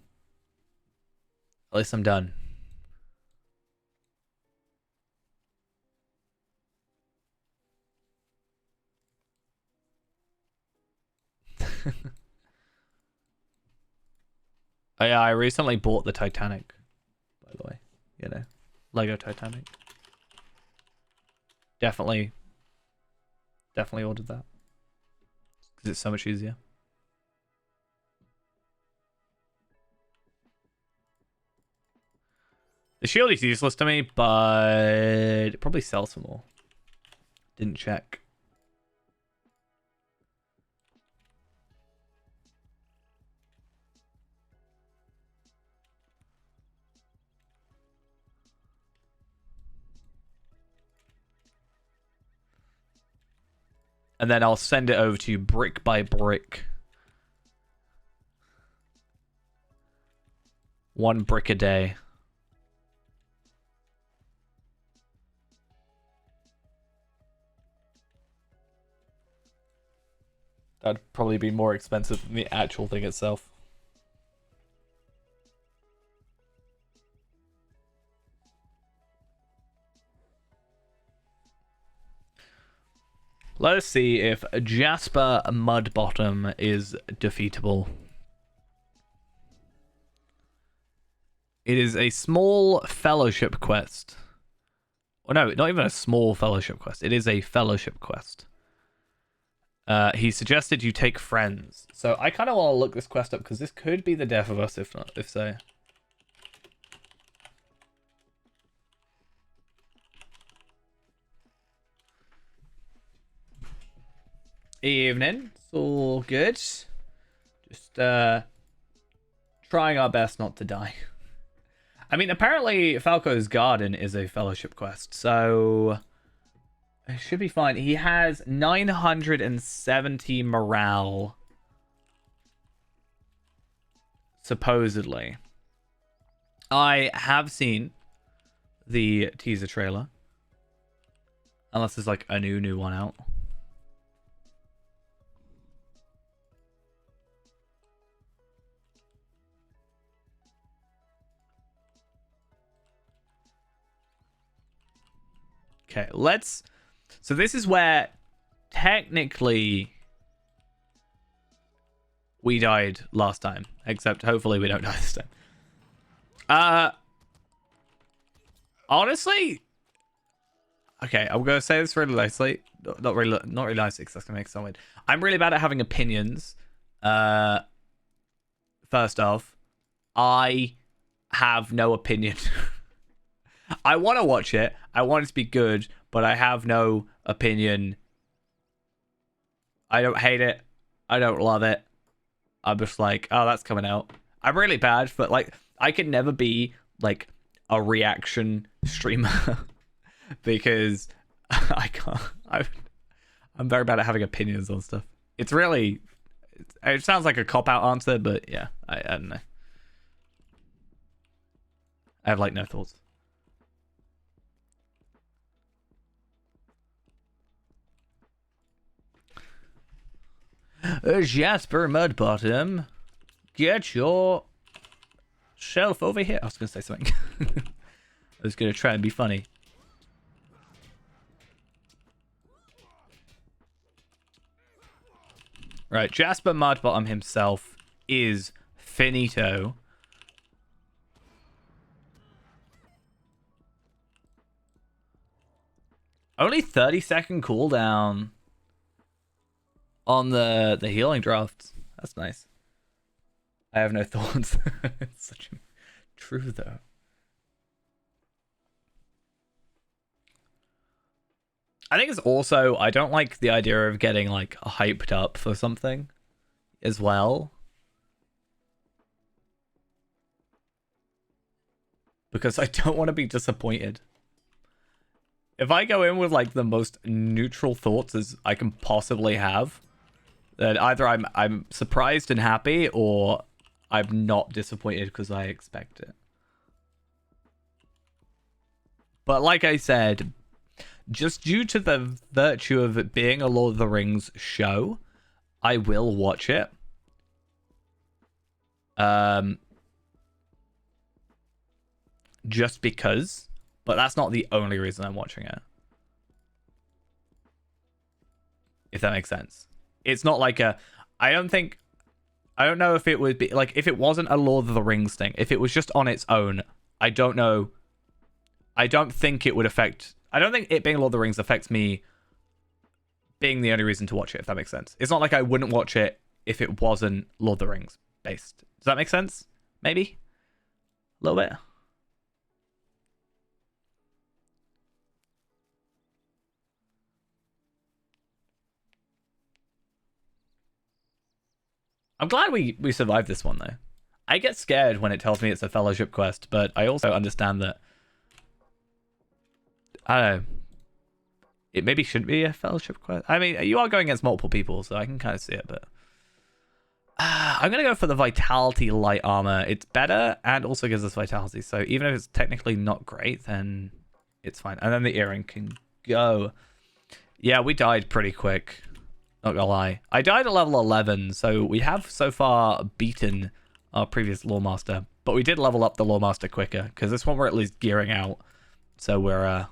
done. Oh yeah, I recently bought the Titanic, by the way. You know, Lego Titanic. Definitely ordered that. Because it's so much easier. The shield is useless to me, but it probably sells for more. Didn't check. And then I'll send it over to you brick by brick. 1 brick a day. That'd probably be more expensive than the actual thing itself. Let's see if Jasper Mudbottom is defeatable. It is a small fellowship quest. Well, no, not even a small fellowship quest. It is a fellowship quest. He suggested you take friends. So I kind of want to look this quest up because this could be the death of us if not, if so. Evening. It's all good. Just trying our best not to die. I mean, apparently Falco's Garden is a fellowship quest, so it should be fine. He has 970 morale. Supposedly. I have seen the teaser trailer. Unless there's like a new one out. Okay, let's... So this is where technically we died last time. Except hopefully we don't die this time. Honestly, okay, I'm gonna say this really nicely. Not really nicely, because that's gonna make it sound weird. I'm really bad at having opinions. First off, I have no opinion. I want to watch it. I want it to be good, but I have no opinion. I don't hate it. I don't love it. I'm just like, oh, that's coming out. I'm really bad, but like, I can never be like a reaction streamer because I can't. I'm very bad at having opinions on stuff. It's really, it sounds like a cop-out answer, but yeah, I don't know. I have like no thoughts. Jasper Mudbottom, get your shelf over here. I was gonna say something. I was gonna try and be funny. Right, Jasper Mudbottom himself is finito. Only 30-second cooldown on the healing drafts. That's nice. I have no thoughts. It's such a... True though. I think it's also, I don't like the idea of getting like hyped up for something as well. Because I don't want to be disappointed. If I go in with like the most neutral thoughts as I can possibly have, then either I'm surprised and happy, or I'm not disappointed because I expect it. But like I said, just due to the virtue of it being a Lord of the Rings show, I will watch it. Just because. But that's not the only reason I'm watching it. If that makes sense. It's not like a... I don't know if it would be... Like, if it wasn't a Lord of the Rings thing, if it was just on its own, I don't know. I don't think it would affect... I don't think it being Lord of the Rings affects me being the only reason to watch it, if that makes sense. It's not like I wouldn't watch it if it wasn't Lord of the Rings based. Does that make sense? Maybe? A little bit? I'm glad we survived this one, though. I get scared when it tells me it's a fellowship quest, but I also understand that... I don't know. It maybe shouldn't be a fellowship quest. I mean, you are going against multiple people, so I can kind of see it, but... I'm going to go for the Vitality Light Armor. It's better and also gives us Vitality, so even if it's technically not great, then it's fine. And then the earring can go. Yeah, we died pretty quick. Not gonna lie. I died at level 11, so we have so far beaten our previous Lawmaster. But we did level up the Lawmaster quicker, because this one we're at least gearing out. So we're a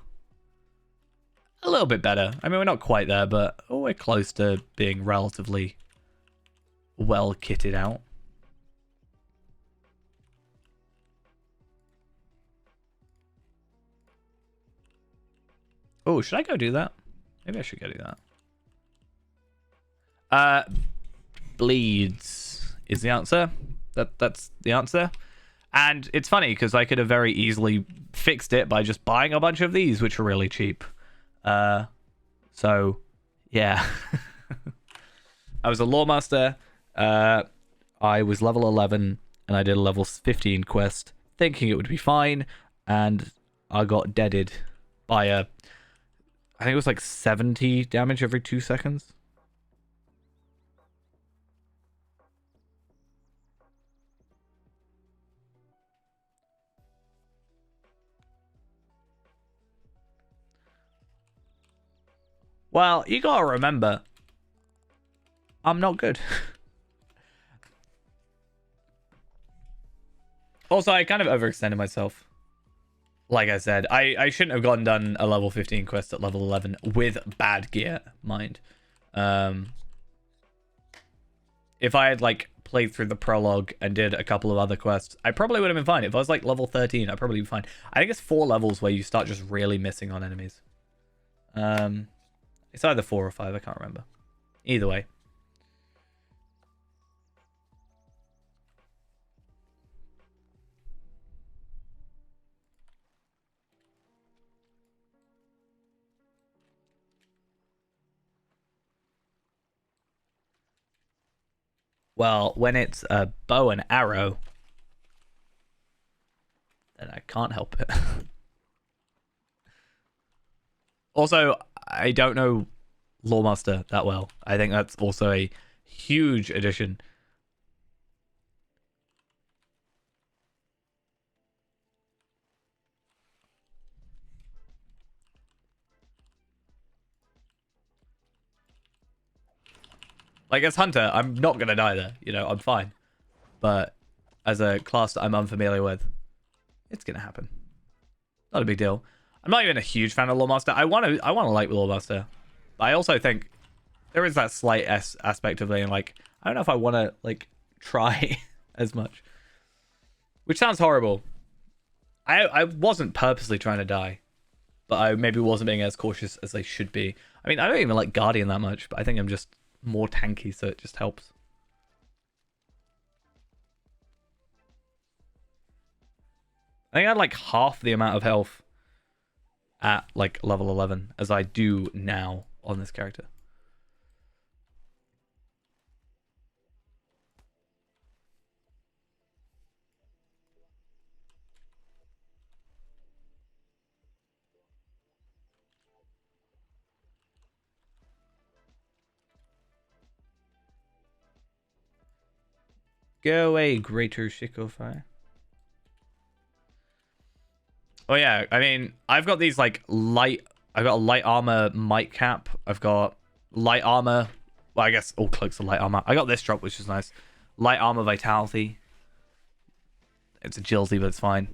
little bit better. I mean, we're not quite there, but we're close to being relatively well kitted out. Oh, should I go do that? Maybe I should go do that. Bleeds is the answer. That's the answer. And it's funny because I could have very easily fixed it by just buying a bunch of these, which are really cheap. So yeah. I was a Lawmaster. I was level 11 and I did a level 15 quest thinking it would be fine, and I got deaded by I think it was like 70 damage every 2 seconds. Well, you gotta remember, I'm not good. Also, I kind of overextended myself. Like I said, I shouldn't have gone done a level 15 quest at level 11 with bad gear, mind. if I had like played through the prologue and did a couple of other quests, I probably would have been fine. If I was like level 13, I'd probably be fine. I think it's 4 levels where you start just really missing on enemies. It's either 4 or 5, I can't remember. Either way. Well, when it's a bow and arrow, then I can't help it. Also, I don't know Lawmaster that well. I think that's also a huge addition. Like, as Hunter, I'm not going to die there. You know, I'm fine. But as a class that I'm unfamiliar with, it's going to happen. Not a big deal. I'm not even a huge fan of Lawmaster. I want to like Lawmaster. But I also think there is that slight aspect of being like, I don't know if I want to, like, try as much. Which sounds horrible. I wasn't purposely trying to die. But I maybe wasn't being as cautious as I should be. I mean, I don't even like Guardian that much, but I think I'm just more tanky, so it just helps. I think I had like half the amount of health at like level 11 as I do now on this character. Go away, Greater Shikofai. Oh yeah, I mean, I've got these like I've got a light armor might cap. I've got light armor. Well, I guess all cloaks are light armor. I got this drop, which is nice. Light armor vitality. It's agility, but it's fine.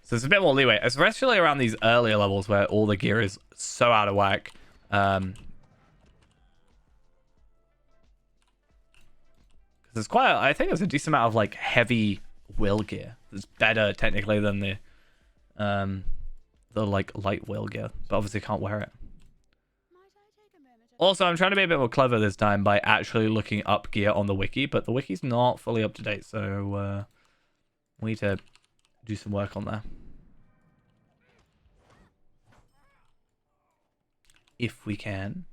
So it's a bit more leeway, especially around these earlier levels where all the gear is so out of whack. There's I think there's a decent amount of like heavy will gear. It's better technically than the like light will gear, but obviously can't wear it. Also, I'm trying to be a bit more clever this time by actually looking up gear on the wiki, but the wiki's not fully up to date, so we need to do some work on that. If we can.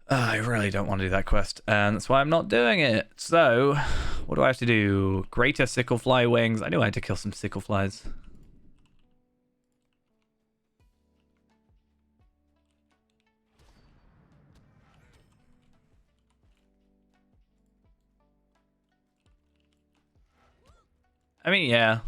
I really don't want to do that quest, and that's why I'm not doing it. So, what do I have to do? Greater Sicklefly wings. I knew I had to kill some Sickleflies. I mean, yeah.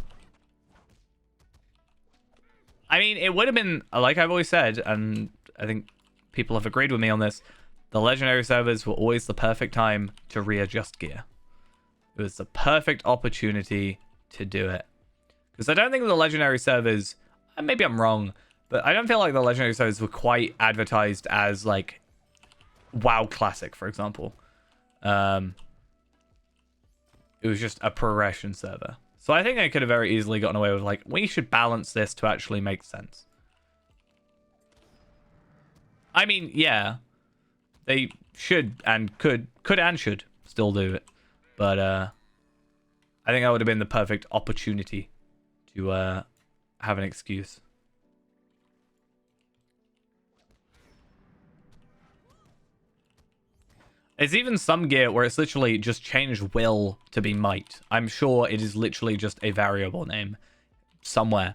I mean, it would have been, like I've always said, and I think people have agreed with me on this, the legendary servers were always the perfect time to readjust gear. It was the perfect opportunity to do it. Because I don't think the legendary servers, and maybe I'm wrong, but I don't feel like the legendary servers were quite advertised as like WoW Classic, for example. It was just a progression server. So I think I could have very easily gotten away with like, we should balance this to actually make sense. I mean, yeah. They should and could and should still do it. But I think that would have been the perfect opportunity to have an excuse. There's even some gear where it's literally just changed will to be might. I'm sure it is literally just a variable name somewhere,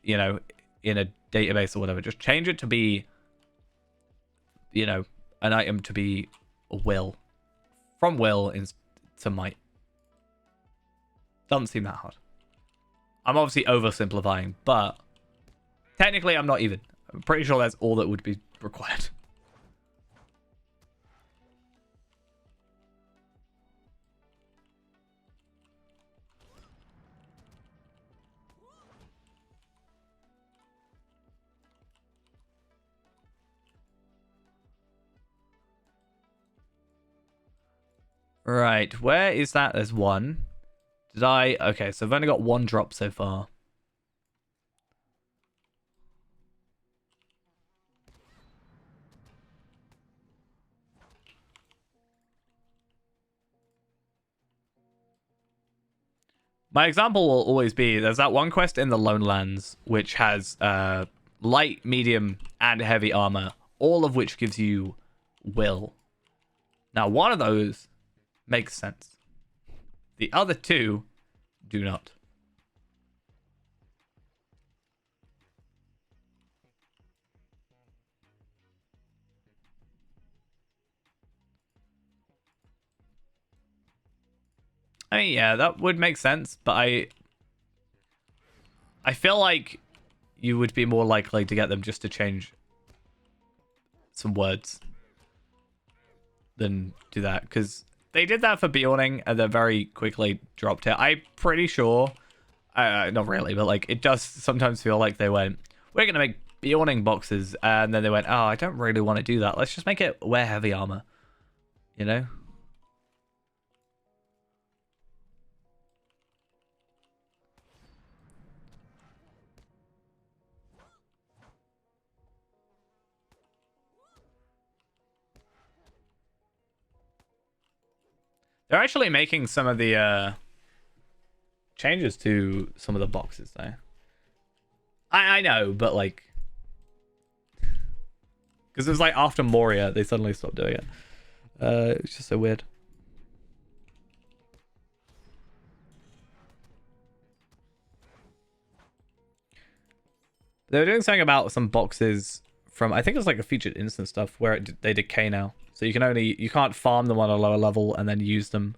you know, in a database or whatever. Just change it to be, you know, an item to be a will. From will to might. Doesn't seem that hard. I'm obviously oversimplifying, but technically I'm not even. I'm pretty sure that's all that would be required. Right, where is that? There's one. Did I? Okay, so I've only got one drop so far. My example will always be, there's that one quest in the Lone Lands, which has light, medium, and heavy armor, all of which gives you will. Now, one of those makes sense. The other two do not. I mean, yeah, that would make sense, but I feel like you would be more likely to get them just to change some words than do that, because they did that for Bjorning and then very quickly dropped it. I'm pretty sure, not really, but like it does sometimes feel like they went, we're gonna make Bjorning boxes, and then they went, oh, I don't really want to do that. Let's just make it wear heavy armor, you know? They're actually making some of the changes to some of the boxes though. I know, but like, because it was like after Moria, they suddenly stopped doing it. It's just so weird. They were doing something about some boxes from, I think it was like a featured instance stuff where they decay now. So you can't farm them on a lower level and then use them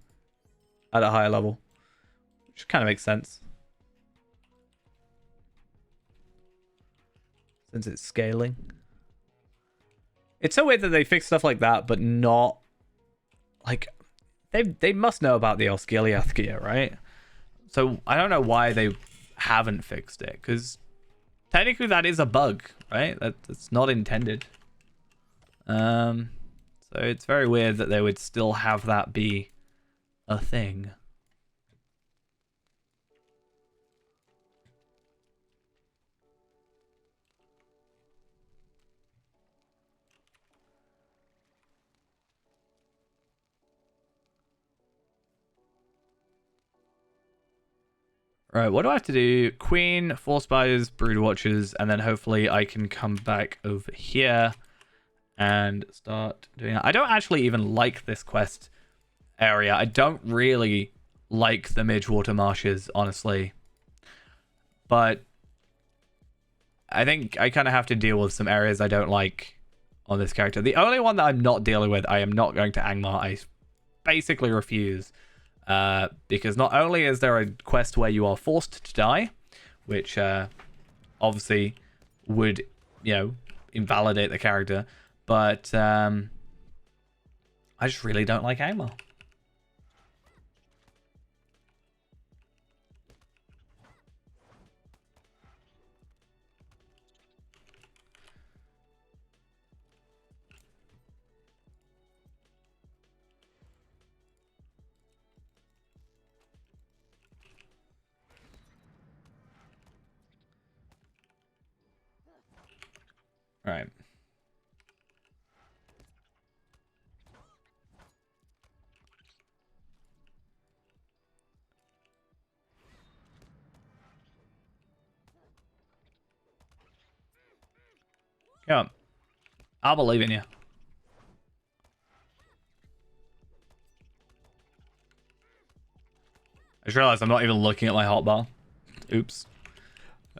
at a higher level. Which kind of makes sense. Since it's scaling. It's so weird that they fix stuff like that, but not like they must know about the Osgiliath gear, right? So I don't know why they haven't fixed it, because technically that is a bug, right? That's not intended. So it's very weird that they would still have that be a thing. Right, what do I have to do? Queen, 4 spiders, brood watchers, and then hopefully I can come back over here and start doing that. I don't actually even like this quest area. I don't really like the Midgewater Marshes, honestly. But I think I kind of have to deal with some areas I don't like on this character. The only one that I'm not dealing with, I am not going to Angmar. I basically refuse. Because not only is there a quest where you are forced to die, which obviously would, invalidate the character, but I just really don't like Angmar. Right. Come on. I'll believe in you. I just realized I'm not even looking at my hotbar. Oops.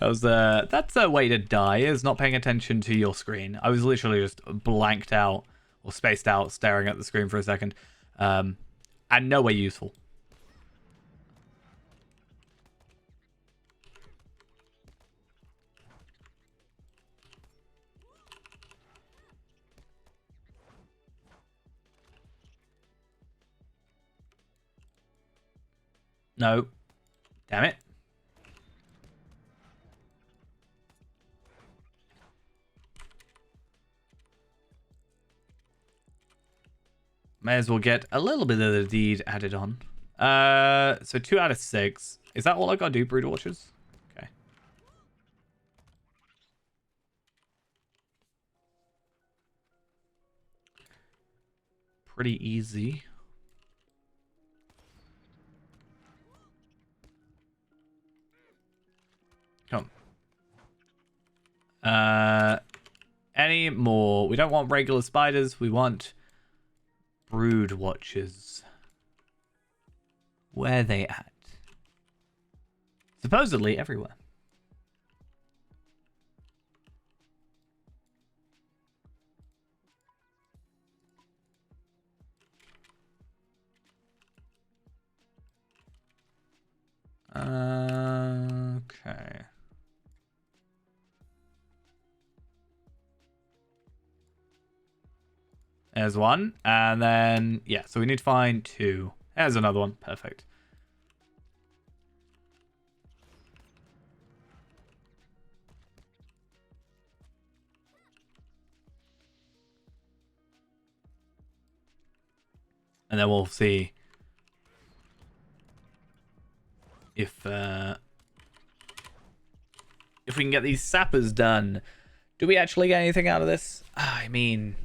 That's a way to die, is not paying attention to your screen. I was literally just blanked out or spaced out staring at the screen for a second. And no way useful. No. Damn it. May as well get a little bit of the deed added on. So 2 out of 6. Is that all I gotta do, Brood Watchers? Okay. Pretty easy. Come. Any more? We don't want regular spiders. We want Brood Watchers. Where are they at? Supposedly everywhere. Okay. There's one. And then, yeah, so we need to find 2. There's another one. Perfect. And then we'll see if we can get these sappers done. Do we actually get anything out of this? I mean,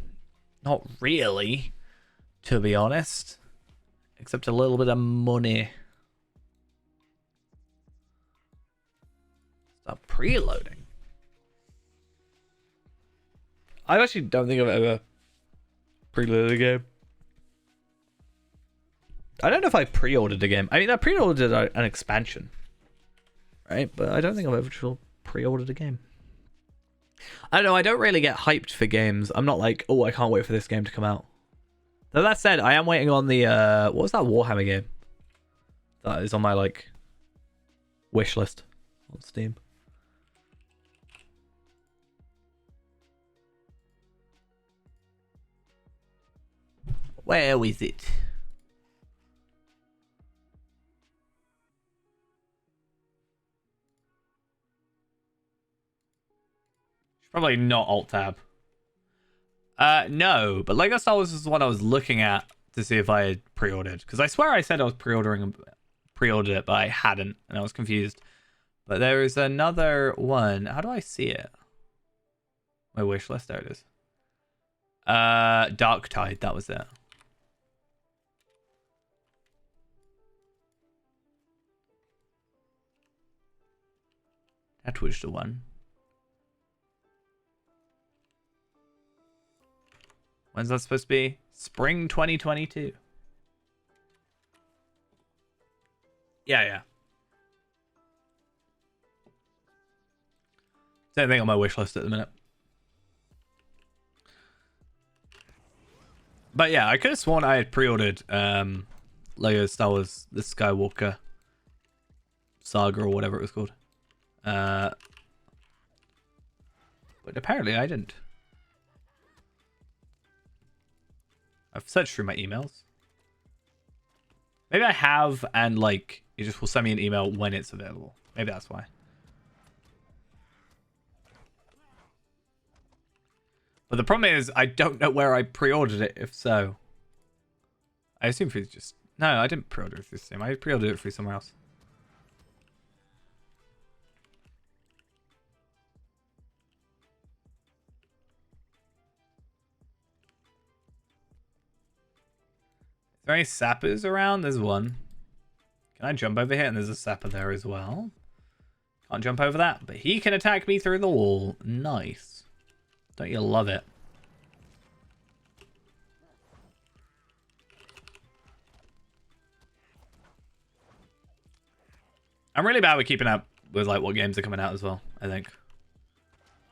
not really, to be honest. Except a little bit of money. Start preloading. I actually don't think I've ever preloaded a game. I don't know if I pre-ordered a game. I mean, I pre-ordered an expansion, right? But I don't think I've ever pre-ordered a game. I don't know. I don't really get hyped for games. I'm not like, oh, I can't wait for this game to come out. Though that said, I am waiting on the what was that Warhammer game? That is on my like wish list on Steam. Where is it? Probably not Alt Tab. No, but Lego Star Wars is the one I was looking at to see if I had pre-ordered. Because I swear I said I was pre-ordered it, but I hadn't, and I was confused. But there is another one. How do I see it? My wish list. There it is. Dark Tide. That was it. That was the one. When's that supposed to be? Spring 2022. Yeah. Same thing on my wish list at the minute. But yeah, I could have sworn I had pre-ordered Lego Star Wars The Skywalker Saga or whatever it was called. But apparently I didn't. I've searched through my emails. Maybe I have, and like it just will send me an email when it's available. Maybe that's why. But the problem is I don't know where I pre-ordered it, if so. I assume it's just... No, I didn't pre-order it through Steam. I pre-ordered it through somewhere else. Is there any sappers around? There's one. Can I jump over here? And there's a sapper there as well. Can't jump over that, but he can attack me through the wall. Nice. Don't you love it? I'm really bad with keeping up with like what games are coming out as well, I think.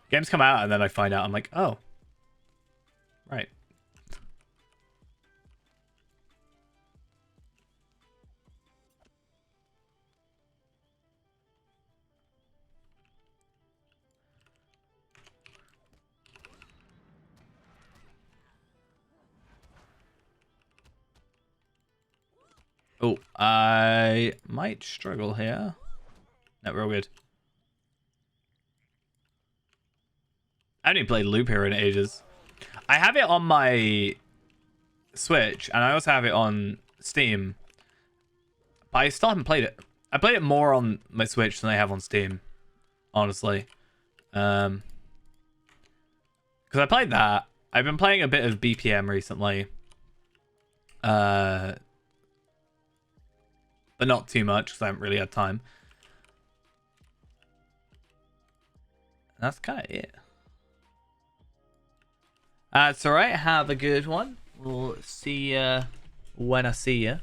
Games come out and then I find out, I'm like, oh. Right. Oh, I might struggle here. No, real good. I haven't even played Loop Hero in ages. I have it on my Switch, and I also have it on Steam. But I still haven't played it. I played it more on my Switch than I have on Steam, honestly. Because I played that. I've been playing a bit of BPM recently. But not too much, because I haven't really had time. That's kind of it. It's alright. Have a good one. We'll see you when I see you.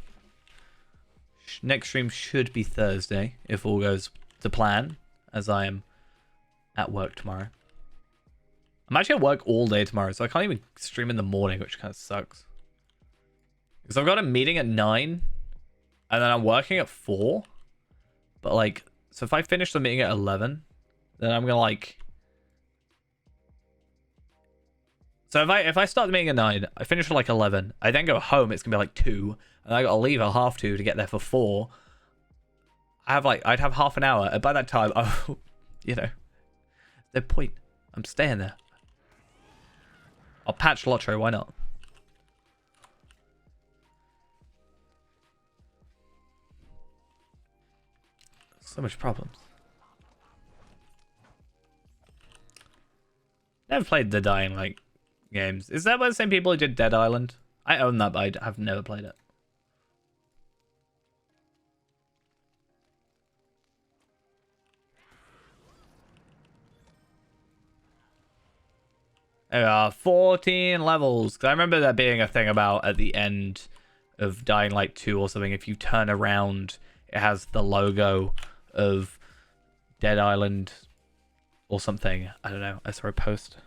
Next stream should be Thursday, if all goes to plan, as I am at work tomorrow. I'm actually at work all day tomorrow, so I can't even stream in the morning, which kind of sucks. Because I've got a meeting at 9, and then I'm working at 4. But, like, so if I finish the meeting at 11, then I'm going to, like... So if I start the meeting at 9, I finish at, like, 11. I then go home, it's going to be, like, 2. And I got to leave at 2:30 to get there for 4. I'd have half an hour. And by that time, you know, the point. I'm staying there. I'll patch Lotro, why not? So much problems. Never played the Dying Light games. Is that by the same people who did Dead Island? I own that, but I've never played it. There are 14 levels. Because I remember there being a thing about at the end of Dying Light 2 or something. If you turn around, it has the logo of Dead Island or something. I don't know. I saw a post.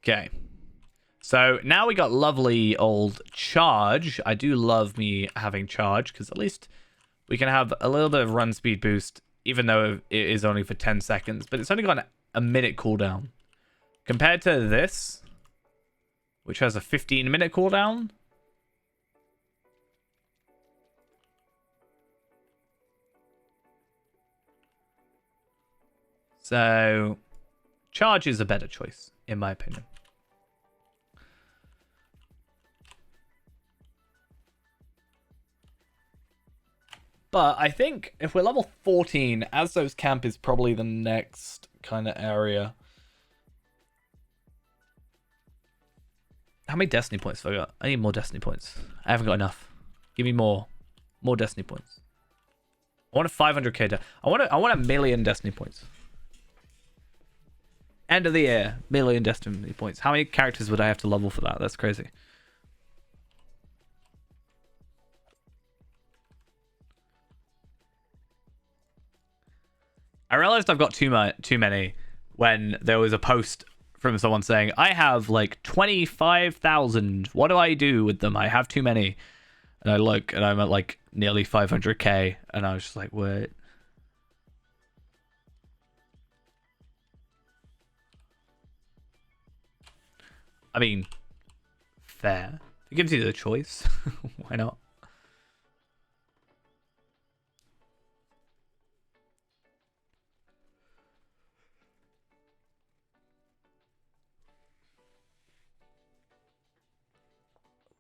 Okay. So now we got lovely old charge. I do love me having charge because at least we can have a little bit of run speed boost, even though it is only for 10 seconds. But it's only got a minute cooldown. Compared to this, which has a 15-minute cooldown. So charge is a better choice, in my opinion. But I think if we're level 14, Azzo's camp is probably the next kind of area. How many Destiny points have I got? I need more Destiny points. I haven't got enough. Give me more. More Destiny points. I want a 500k. I want a million Destiny points. End of the year, million Destiny points. How many characters would I have to level for that? That's crazy. I realized I've got too many when there was a post from someone saying, I have like 25,000. What do I do with them? I have too many. And I look and I'm at like nearly 500k. And I was just like, wait. I mean, fair. It gives you the choice. Why not?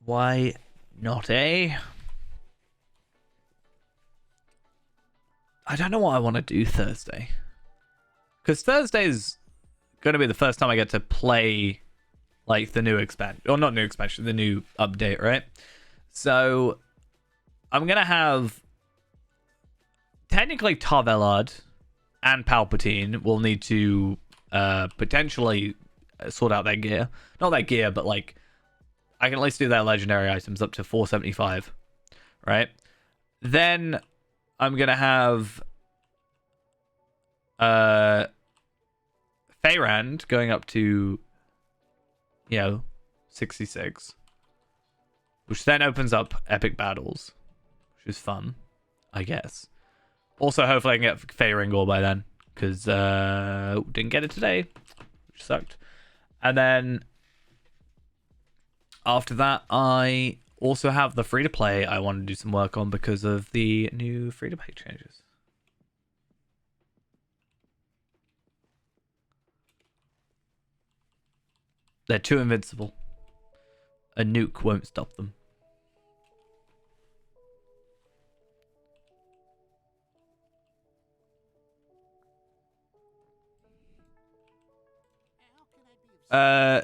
Why not, eh? I don't know what I want to do Thursday. Because Thursday is going to be the first time I get to play, like, the new expansion. Or not new expansion, the new update, right? So, I'm going to have... Technically, Tarvelard and Palpatine will need to potentially sort out their gear. Not their gear, but, like... I can at least do their legendary items up to 475, right? Then I'm going to have Feyrand going up to, 66, which then opens up epic battles, which is fun, I guess. Also, hopefully I can get Feyringor by then, because didn't get it today, which sucked. And then after that, I also have the free-to-play I want to do some work on because of the new free-to-play changes. They're too invincible. A nuke won't stop them.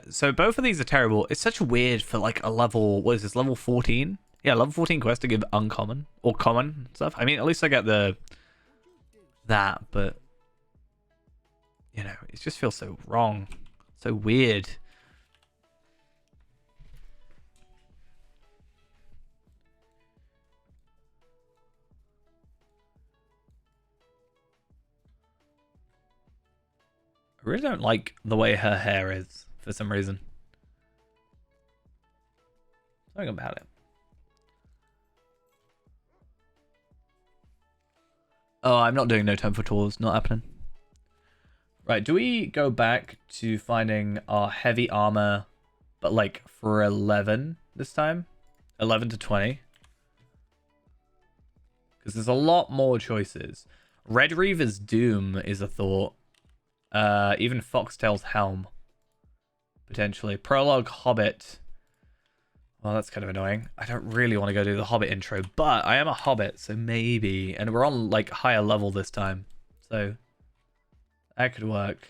So both of these are terrible. It's such weird for like a level, what is this, level 14? Yeah, level 14 quest to give uncommon or common stuff. I mean, at least I get that, but you know, it just feels so wrong. So weird. I really don't like the way her hair is for some reason. Something about it. Oh, I'm not doing no time for tours. Not happening. Right, do we go back to finding our heavy armor, but like for 11 this time? 11 to 20? Because there's a lot more choices. Red Reaver's Doom is a thought. Even Foxtail's Helm. Potentially. Prologue Hobbit. Well, that's kind of annoying. I don't really want to go do the Hobbit intro, but I am a Hobbit, so maybe. And we're on, like, higher level this time. So, that could work.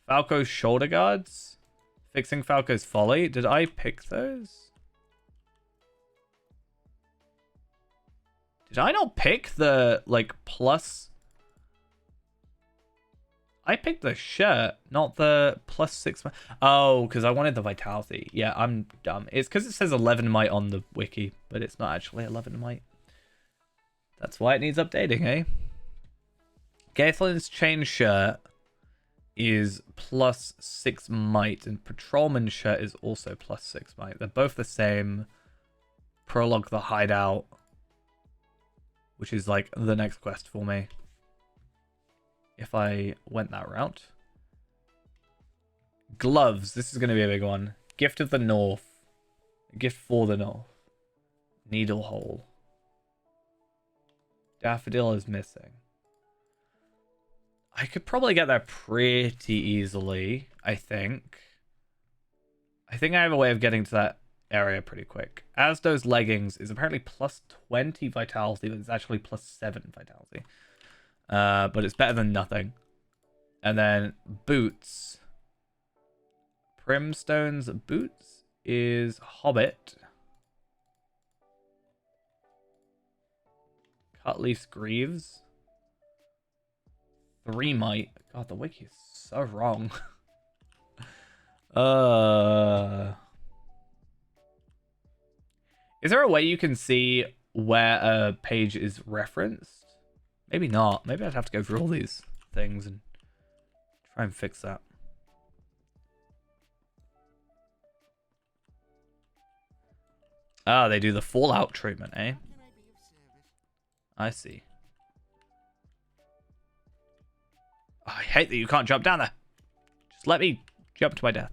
Falco's Shoulder Guards? Fixing Falco's Folly? Did I pick those? Did I not pick the, like, plus... I picked the shirt, not the +6. Oh, because I wanted the vitality. Yeah, I'm dumb. It's because it says 11 might on the wiki, but it's not actually 11 might. That's why it needs updating, eh? Gaethlin's chain shirt is +6 might, and Patrolman's shirt is also +6 might. They're both the same. Prologue the Hideout, which is like the next quest for me. If I went that route. Gloves. This is going to be a big one. Gift of the North. Gift for the North. Needle Hole. Daffodil is missing. I could probably get there pretty easily, I think. I think I have a way of getting to that area pretty quick. Asdo's Leggings is apparently +20 vitality, but it's actually +7 vitality. But it's better than nothing. And then Boots. Primstone's Boots is Hobbit. Cutleaf's Greaves. 3 might. God, the wiki is so wrong. Is there a way you can see where a page is referenced? Maybe not. Maybe I'd have to go through all these things and try and fix that. Ah, they do the Fallout treatment, eh? I see. Oh, I hate that you can't jump down there. Just let me jump to my death.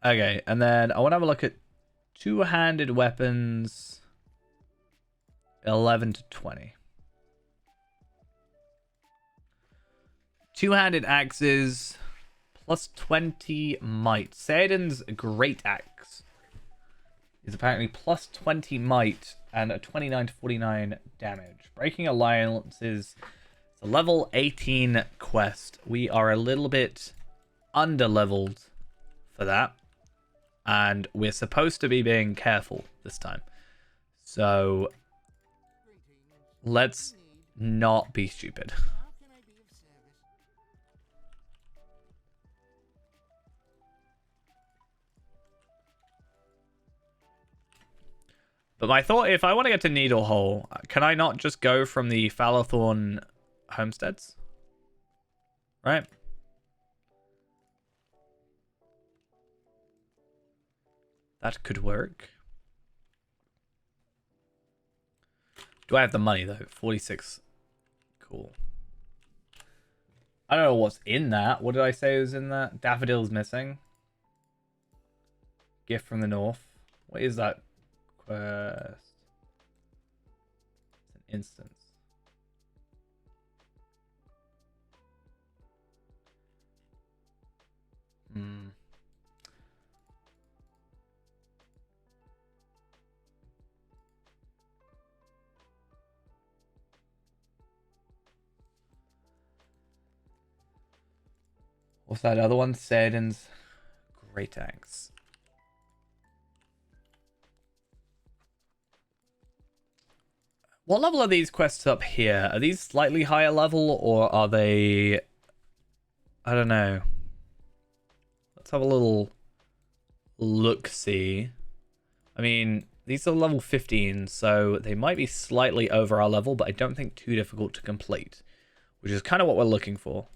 Okay, and then I want to have a look at two-handed weapons, 11 to 20. Two-handed axes, +20 might. Saeden's Great Axe is apparently +20 might and a 29 to 49 damage. Breaking Alliances, it's a level 18 quest. We are a little bit under-leveled for that. And we're supposed to be being careful this time. So let's not be stupid. But my thought, if I want to get to Needlehole, can I not just go from the Fallowthorn homesteads? Right? That could work. Do I have the money, though? 46. Cool. I don't know what's in that. What did I say was in that? Daffodil's missing. Gift from the North. What is that quest? It's an instance. What's that other one? Saden's Great Axe. What level are these quests up here? Are these slightly higher level, or are they... I don't know. Let's have a little look-see. I mean, these are level 15, so they might be slightly over our level, but I don't think too difficult to complete, which is kind of what we're looking for.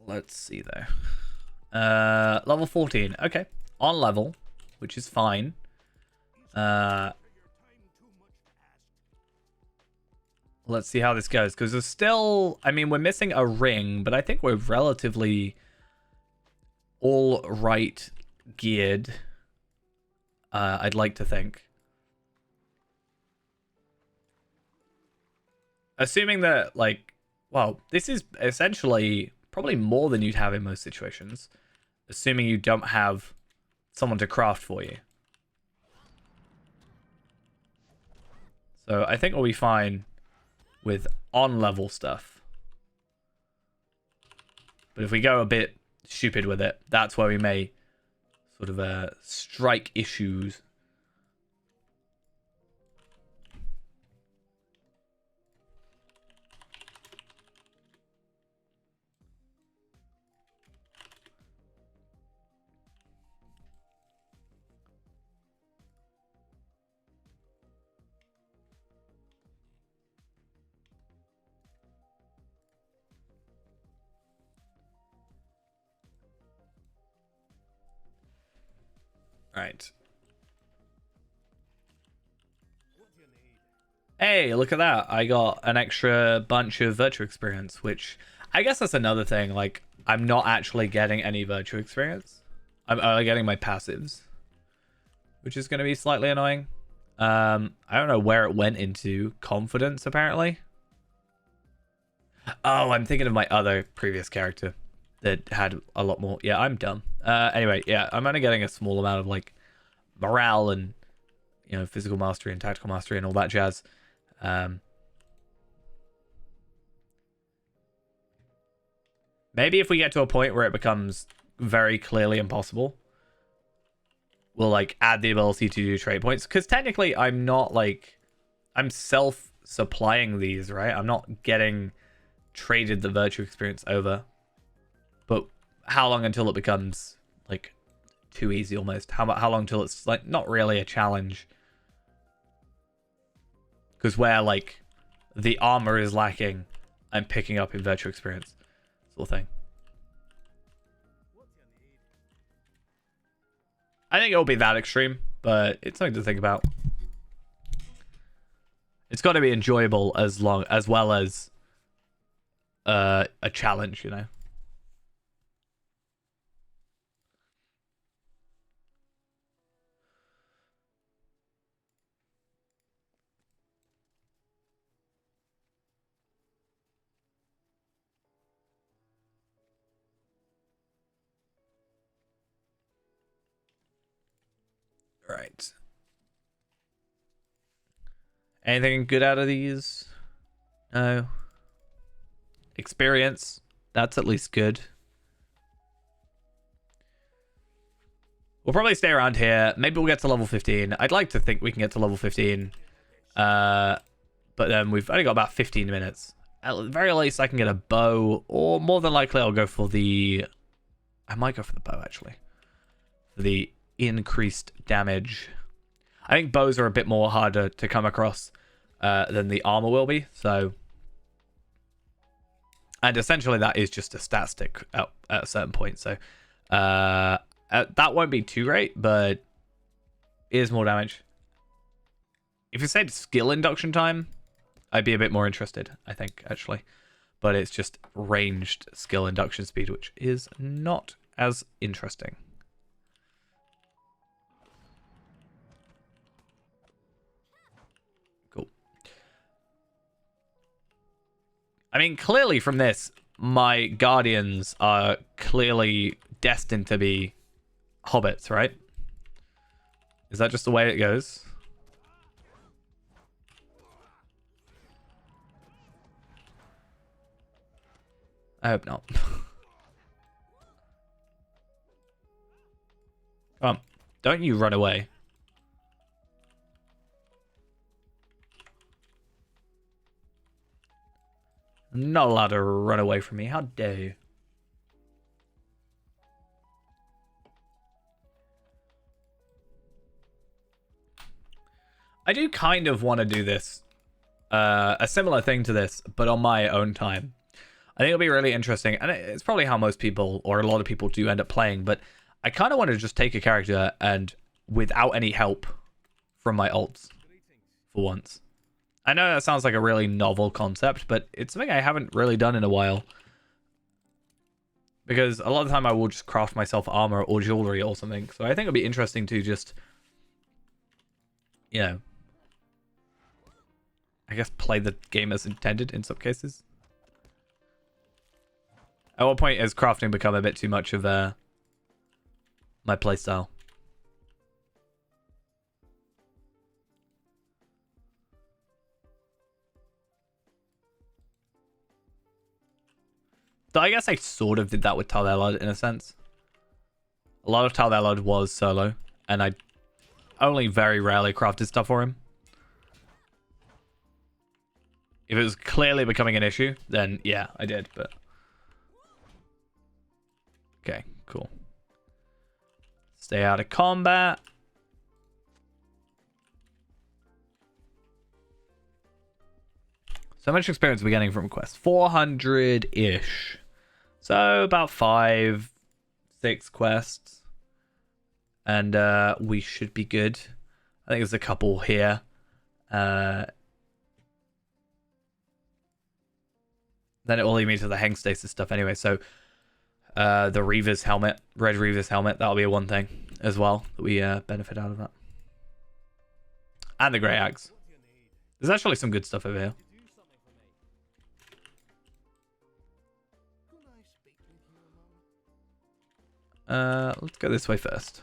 Let's see though. Level 14. Okay. On level, which is fine. Let's see how this goes, because there's still... I mean, we're missing a ring, but I think we're relatively all right geared. I'd like to think. Assuming that, like... Well, this is essentially probably more than you'd have in most situations. Assuming you don't have someone to craft for you. So I think we'll be fine with on-level stuff. But if we go a bit stupid with it, that's where we may sort of strike issues. Right. Hey, look at that. I got an extra bunch of virtue experience, which I guess that's another thing. Like, I'm not actually getting any virtue experience. I'm only getting my passives, which is going to be slightly annoying. I don't know where it went into. Confidence, apparently. Oh, I'm thinking of my other previous character that had a lot more. Yeah, I'm dumb. Anyway, yeah, I'm only getting a small amount of, like, morale and, you know, physical mastery and tactical mastery and all that jazz. Maybe if we get to a point where it becomes very clearly impossible, we'll, like, add the ability to do trade points. Because technically, I'm not, like... I'm self-supplying these, right? I'm not getting traded the virtue experience over. But how long until it becomes, like, too easy almost? How long till it's, like, not really a challenge? Because where, like, the armor is lacking, I'm picking up in virtue experience. Sort of thing. I think it'll be that extreme, but it's something to think about. It's got to be enjoyable as well as a challenge, you know. Right. Anything good out of these? No. Experience. That's at least good. We'll probably stay around here. Maybe we'll get to level 15. I'd like to think we can get to level 15. But then we've only got about 15 minutes. At the very least, I can get a bow. Or more than likely, I'll go for the... I might go for the bow, actually. For the increased damage. I think bows are a bit more harder to come across than the armor will be. So... And essentially, that is just a stat stick at a certain point. So... that won't be too great, but it is more damage. If you said skill induction time, I'd be a bit more interested, I think, actually. But it's just ranged skill induction speed, which is not as interesting. Cool. I mean, clearly from this, my guardians are clearly destined to be hobbits, right? Is that just the way it goes? I hope not. Come on. Don't you run away. I'm not allowed to run away from me. How dare you? I do kind of want to do this. A similar thing to this, but on my own time. I think it'll be really interesting. And it's probably how most people, or a lot of people, do end up playing. But I kind of want to just take a character and without any help from my ults for once. I know that sounds like a really novel concept, but it's something I haven't really done in a while. Because a lot of the time I will just craft myself armor or jewelry or something. So I think it'll be interesting to just, you know, I guess play the game as intended in some cases. At what point has crafting become a bit too much of my playstyle? So I guess I sort of did that with Tal Elad in a sense. A lot of Tal Elad was solo, and I only very rarely crafted stuff for him. If it was clearly becoming an issue, then yeah, I did, but... Okay, cool. Stay out of combat. So much experience we're getting from quests. 400-ish. So about 5-6 quests. And we should be good. I think there's a couple here. Then it will lead me to the hangstasis stuff anyway. So the Reaver's helmet, Red Reaver's helmet, that'll be a one thing as well that we benefit out of that. And the Grey Axe. There's actually some good stuff over here. Let's go this way first.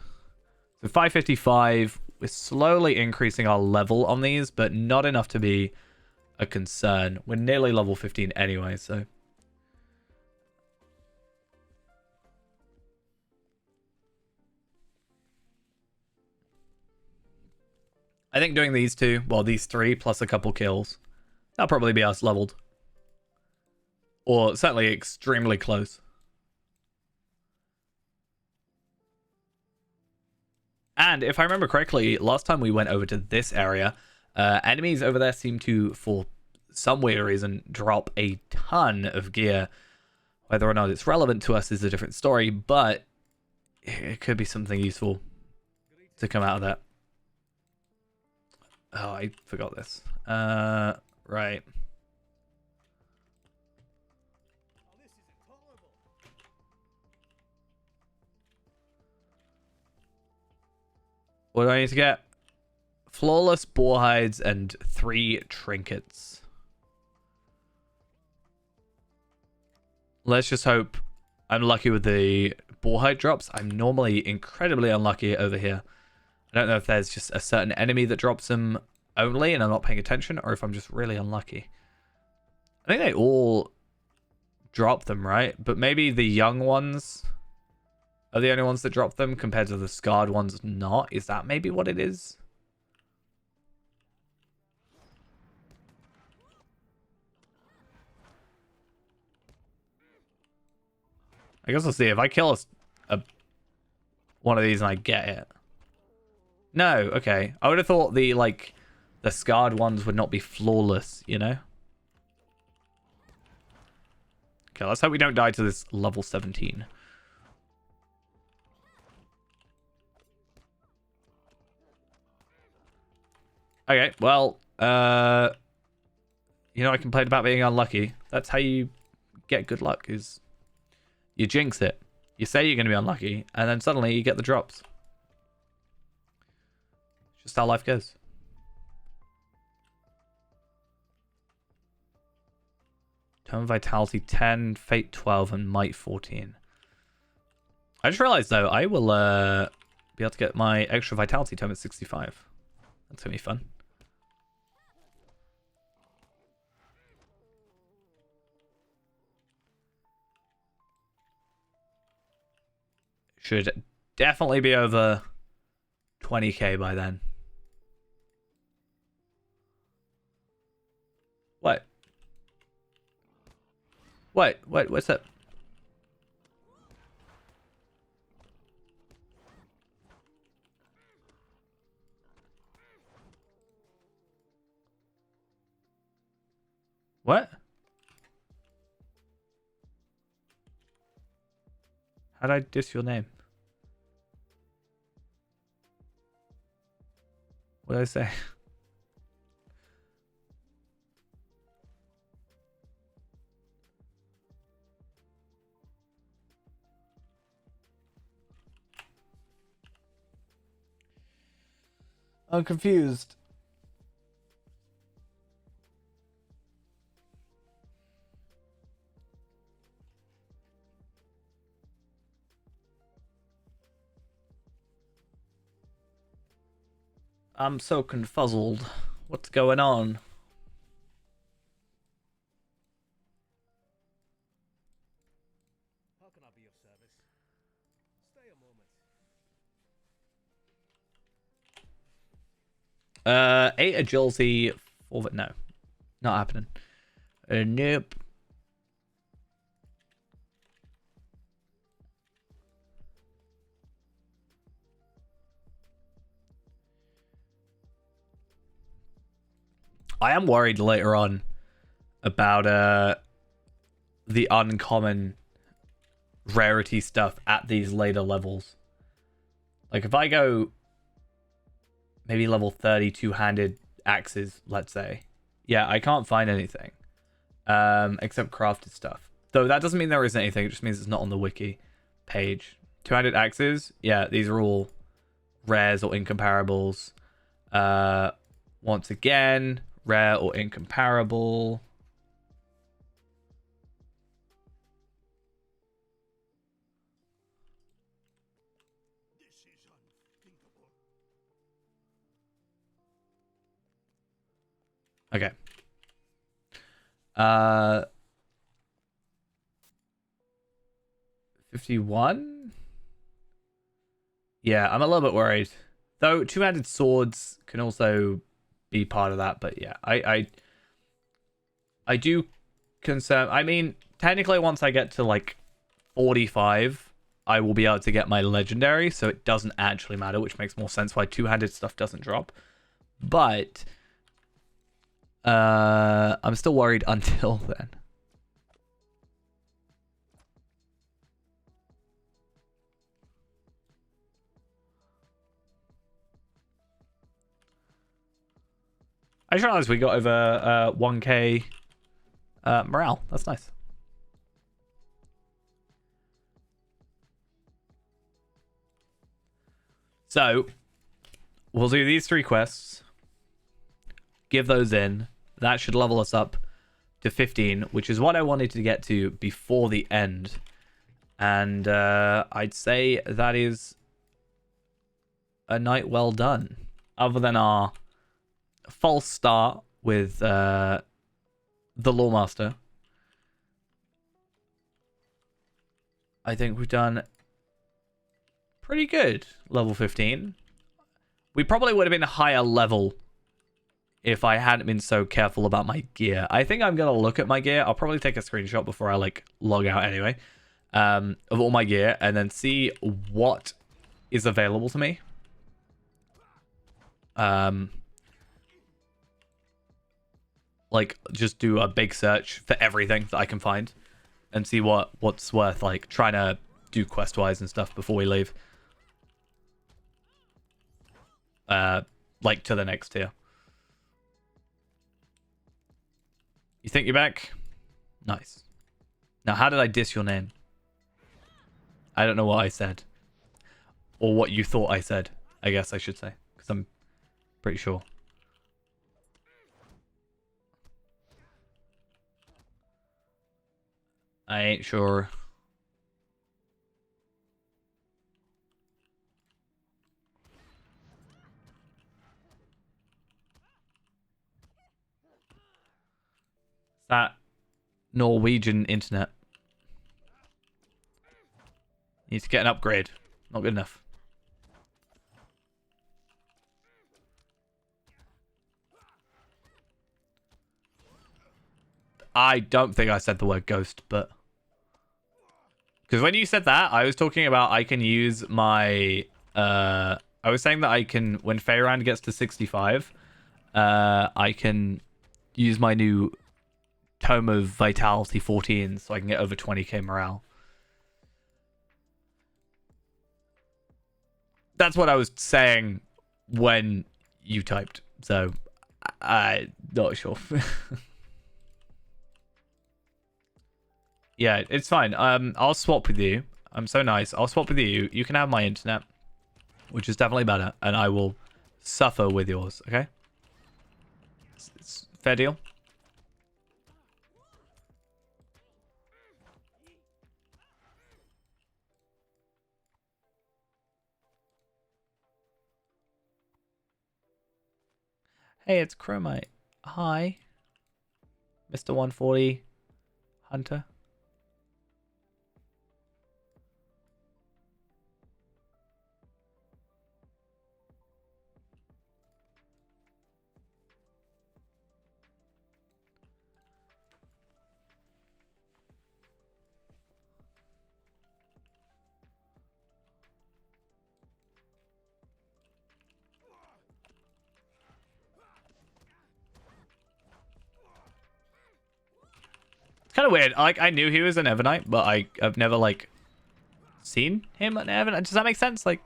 So 555, we're slowly increasing our level on these, but not enough to be a concern. We're nearly level 15 anyway, so... I think doing these two, well, these three plus a couple kills, that'll probably be us leveled. Or certainly extremely close. And if I remember correctly, last time we went over to this area, enemies over there seem to, for some weird reason, drop a ton of gear. Whether or not it's relevant to us is a different story, but it could be something useful to come out of that. Oh, I forgot this. Right. What do I need to get? Flawless boar hides and 3 trinkets. Let's just hope I'm lucky with the boar hide drops. I'm normally incredibly unlucky over here. I don't know if there's just a certain enemy that drops them only and I'm not paying attention, or if I'm just really unlucky. I think they all drop them, right? But maybe the young ones are the only ones that drop them compared to the scarred ones not. Is that maybe what it is? I guess we'll see. If I kill one of these and I get it. No, okay. I would have thought the scarred ones would not be flawless, you know? Okay, let's hope we don't die to this level 17. Okay, well, you know, I complained about being unlucky. That's how you get good luck, is you jinx it. You say you're going to be unlucky, and then suddenly you get the drops. It's just how life goes. Tome Vitality 10, Fate 12, and Might 14. I just realized, though, I will be able to get my extra Vitality Tome at 65. That's going to be fun. Should definitely be over 20k by then. What? What's that? What? How'd I diss your name? What did I say? I'm confused. I'm so confuzzled. What's going on? How can I be of service? Stay a moment. 8 agility, 4 no. Not happening. Nope. I am worried later on about the uncommon rarity stuff at these later levels. Like if I go maybe level 30 two-handed axes, let's say. Yeah, I can't find anything. Except crafted stuff. Though that doesn't mean there isn't anything, it just means it's not on the wiki page. Two-handed axes, yeah, these are all rares or incomparables. Once again, rare or incomparable. This is unthinkable. Okay. 51? Yeah, I'm a little bit worried. Though two-handed swords can also be part of that, but yeah, I do concern. I mean, technically once I get to like 45, I will be able to get my legendary, so it doesn't actually matter, which makes more sense why two-handed stuff doesn't drop. But I'm still worried until then. I just realized we got over 1k morale. That's nice. So, we'll do these 3 quests. Give those in. That should level us up to 15, which is what I wanted to get to before the end. And I'd say that is a night well done. Other than our false start with the Lawmaster, I think we've done pretty good. Level 15. We probably would have been a higher level if I hadn't been so careful about my gear. I think I'm going to look at my gear. I'll probably take a screenshot before I like log out anyway, of all my gear and then see what is available to me. Like just do a big search for everything that I can find and see what's worth like trying to do quest wise and stuff before we leave. Like to the next tier. You think you're back? Nice. Now, how did I diss your name? I don't know what I said. Or what you thought I said, I guess I should say. Because I'm pretty sure. I ain't sure. That Norwegian internet. Needs to get an upgrade. Not good enough. I don't think I said the word ghost, but... Because when you said that, I was talking about I can use my... I was saying that I can... When Feyran gets to 65, I can use my new Tome of Vitality 14 so I can get over 20k morale. That's what I was saying when you typed. So, I'm not sure. Yeah, it's fine. I'll swap with you. I'm so nice. I'll swap with you. You can have my internet, which is definitely better, and I will suffer with yours, okay? It's fair deal? Hey, it's Chromite. Hi. Mr. 140 Hunter. Kind of weird. Like, I knew he was an Evernight, but I've never, like, seen him an Evernight. Does that make sense? Like,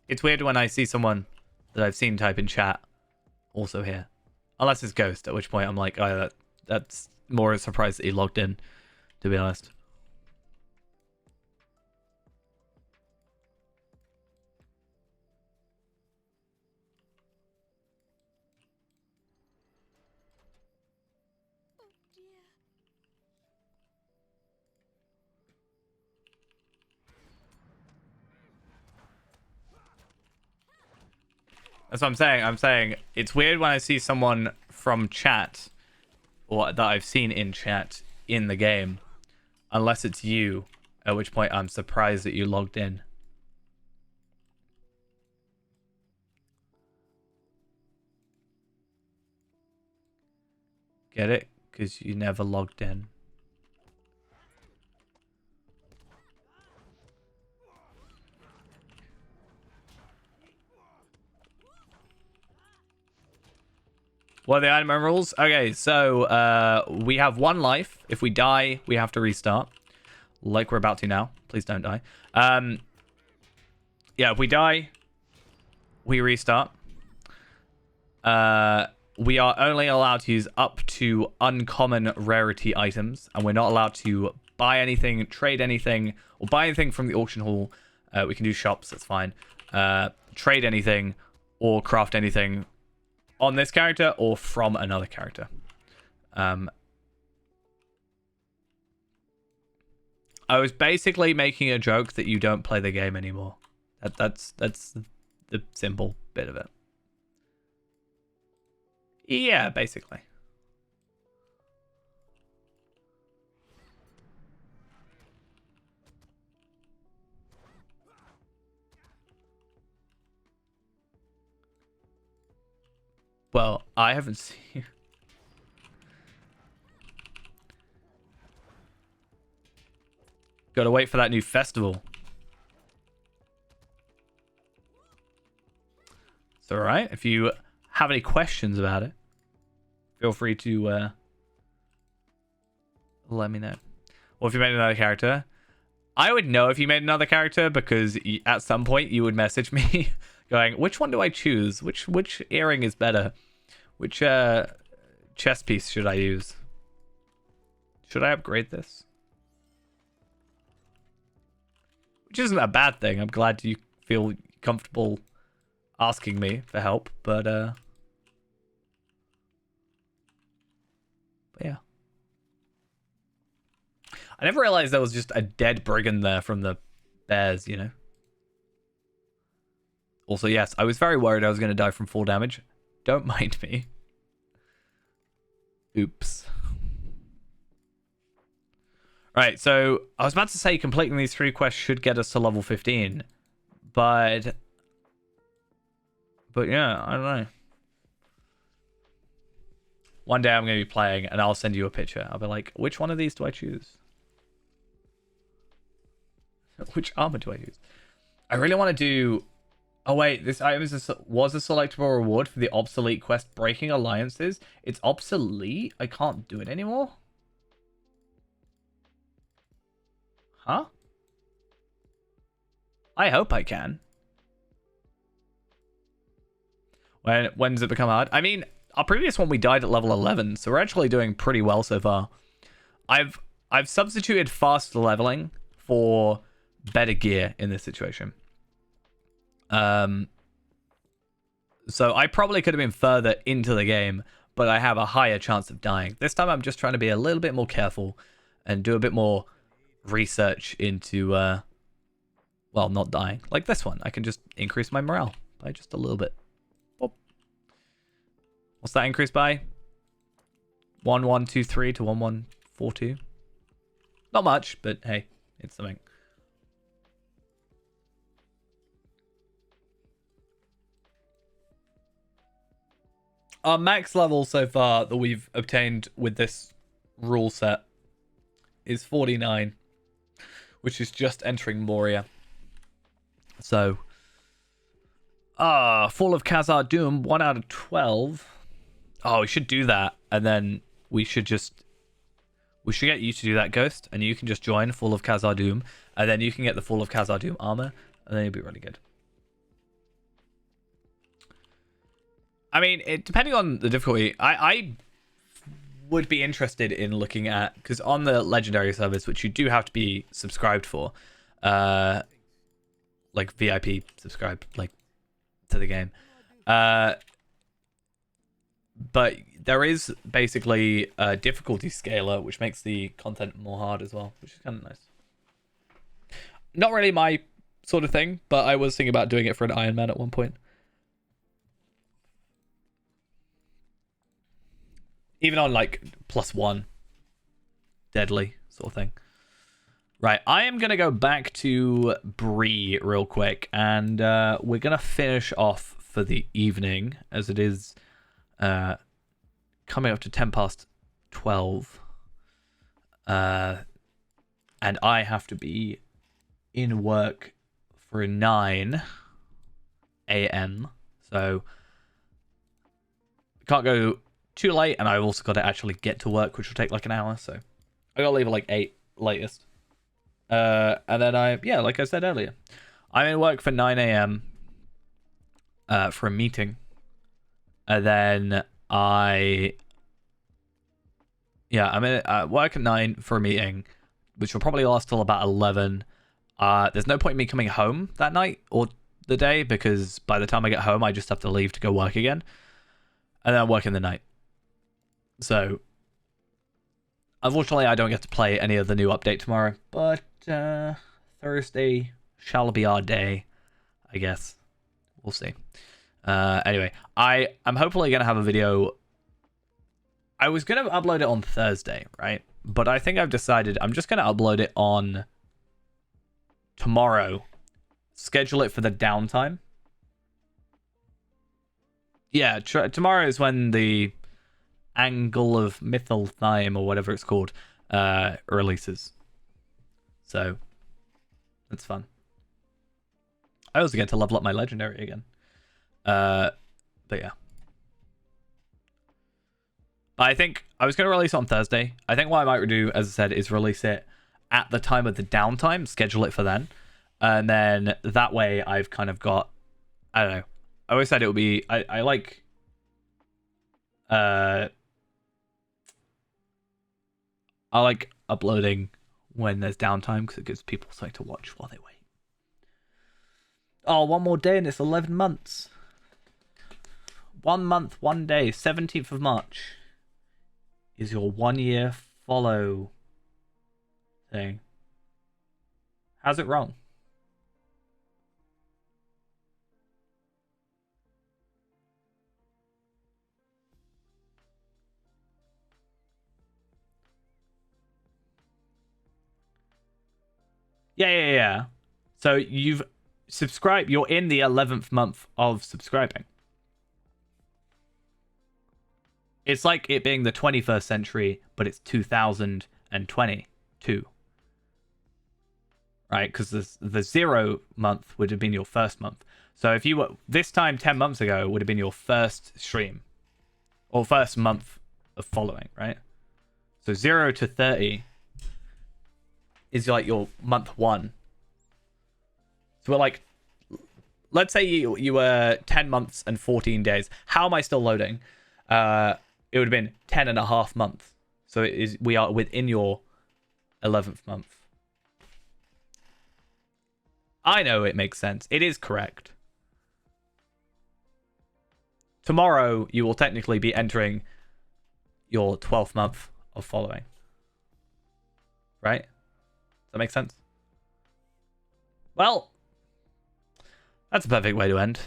it's weird when I see someone that I've seen type in chat also here. Unless it's Ghost, at which point I'm like, oh, that's more a surprise that he logged in, to be honest. Oh dear. That's what I'm saying. I'm saying it's weird when I see someone from chat or that I've seen in chat in the game, unless it's you, at which point I'm surprised that you logged in. Get it? Because you never logged in. What are the item rules? Okay, so we have 1 life. If we die, we have to restart. Like we're about to now. Please don't die. Yeah, if we die, we restart. We are only allowed to use up to uncommon rarity items, and we're not allowed to buy anything, trade anything, or buy anything from the auction hall. We can do shops, that's fine. Trade anything or craft anything on this character or from another character. I was basically making a joke that you don't play the game anymore. That's the simple bit of it. Yeah, basically. Well, I haven't seen... Gotta wait for that new festival. It's alright. If you have any questions about it, feel free to let me know. Or if you made another character. I would know if you made another character because at some point you would message me going, which one do I choose? Which earring is better? Which chest piece should I use? Should I upgrade this? Which isn't a bad thing. I'm glad you feel comfortable asking me for help, but yeah. I never realized there was just a dead brigand there from the bears, you know? Also, yes, I was very worried I was going to die from fall damage. Don't mind me. Oops. Right, so I was about to say completing these 3 quests should get us to level 15. But yeah, I don't know. One day I'm going to be playing and I'll send you a picture. I'll be like, which one of these do I choose? Which armor do I use? I really want to do... Oh wait, this item was a selectable reward for the obsolete quest Breaking Alliances. It's obsolete? I can't do it anymore? Huh? I hope I can. When does it become hard? I mean, our previous one we died at level 11, so we're actually doing pretty well so far. I've substituted fast leveling for better gear in this situation. So I probably could have been further into the game, but I have a higher chance of dying. This time I'm just trying to be a little bit more careful and do a bit more research into, well, not dying. Like this one, I can just increase my morale by just a little bit. Oh. What's that increase by? 1123 to 1142. Not much, but hey, it's something. Our max level so far that we've obtained with this rule set is 49, which is just entering Moria. So, Fall of Khazar Doom, 1 out of 12. Oh, we should do that, and then we should get you to do that, Ghost, and you can just join Fall of Khazar Doom, and then you can get the Fall of Khazar Doom armor, and then you'll be really good. I mean, depending on the difficulty, I would be interested in looking at, because on the legendary service, which you do have to be subscribed for, like VIP subscribed, like to the game, but there is basically a difficulty scaler, which makes the content more hard as well, which is kind of nice. Not really my sort of thing, but I was thinking about doing it for an Ironman at one point. Even on like +1 deadly sort of thing. Right, I am going to go back to Bree real quick, and we're going to finish off for the evening, as it is coming up to 12:10. And I have to be in work for 9 a.m. So can't go too late, and I've also got to actually get to work, which will take like an hour, so I gotta leave at like 8 latest. And then like I said earlier, I'm in work for 9 a.m. For a meeting, and then I'm in work at 9 for a meeting, which will probably last till about 11. There's no point in me coming home that night or the day, because by the time I get home, I just have to leave to go work again, and then I work in the night. So, unfortunately, I don't get to play any of the new update tomorrow, but Thursday shall be our day, I guess. We'll see. Anyway, I'm hopefully going to have a video. I was going to upload it on Thursday, right? But I think I've decided I'm just going to upload it on tomorrow. Schedule it for the downtime. Yeah, tomorrow is when the Angle of Mythalthime or whatever it's called releases. So that's fun. I also get to level up my legendary again. But yeah. I think I was going to release it on Thursday. I think what I might do, as I said, is release it at the time of the downtime, schedule it for then. And then that way I've kind of got, I don't know. I always said it would be, I like, I like uploading when there's downtime because it gives people something to watch while they wait. Oh, one more day and it's 11 months. 1 month, 1 day, 17th of March is your 1 year follow thing. How's it wrong? Yeah. So you've subscribed, you're in the 11th month of subscribing. It's like it being the 21st century, but it's 2022. Right? Because the 0 month would have been your first month. So if you were, this time 10 months ago would have been your first stream. Or first month of following, right? So 0 to 30 is like your month 1. So we're like, let's say you were 10 months and 14 days. How am I still loading? It would have been 10 and a half months. So we are within your 11th month. I know it makes sense. It is correct. Tomorrow, you will technically be entering your 12th month of following. Right? Does that make sense? Well, that's a perfect way to end.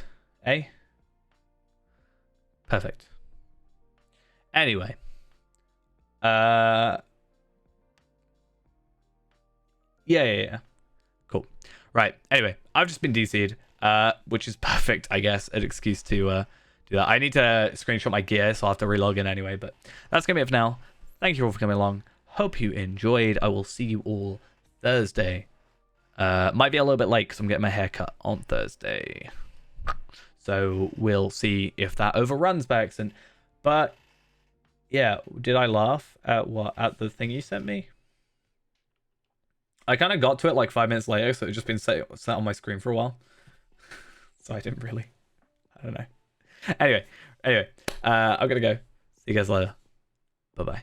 Eh? Perfect. Anyway. Yeah. Cool. Right. Anyway, I've just been DC'd, which is perfect, I guess, an excuse to do that. I need to screenshot my gear, so I'll have to relog in anyway, but that's going to be it for now. Thank you all for coming along. Hope you enjoyed. I will see you all Thursday. Might be a little bit late because I'm getting my hair cut on Thursday. So we'll see if that overruns by accident. But yeah, did I laugh at what? At the thing you sent me? I kind of got to it like 5 minutes later, so it's just been set on my screen for a while. So I didn't really. I don't know. Anyway, I'm gonna go. See you guys later. Bye bye.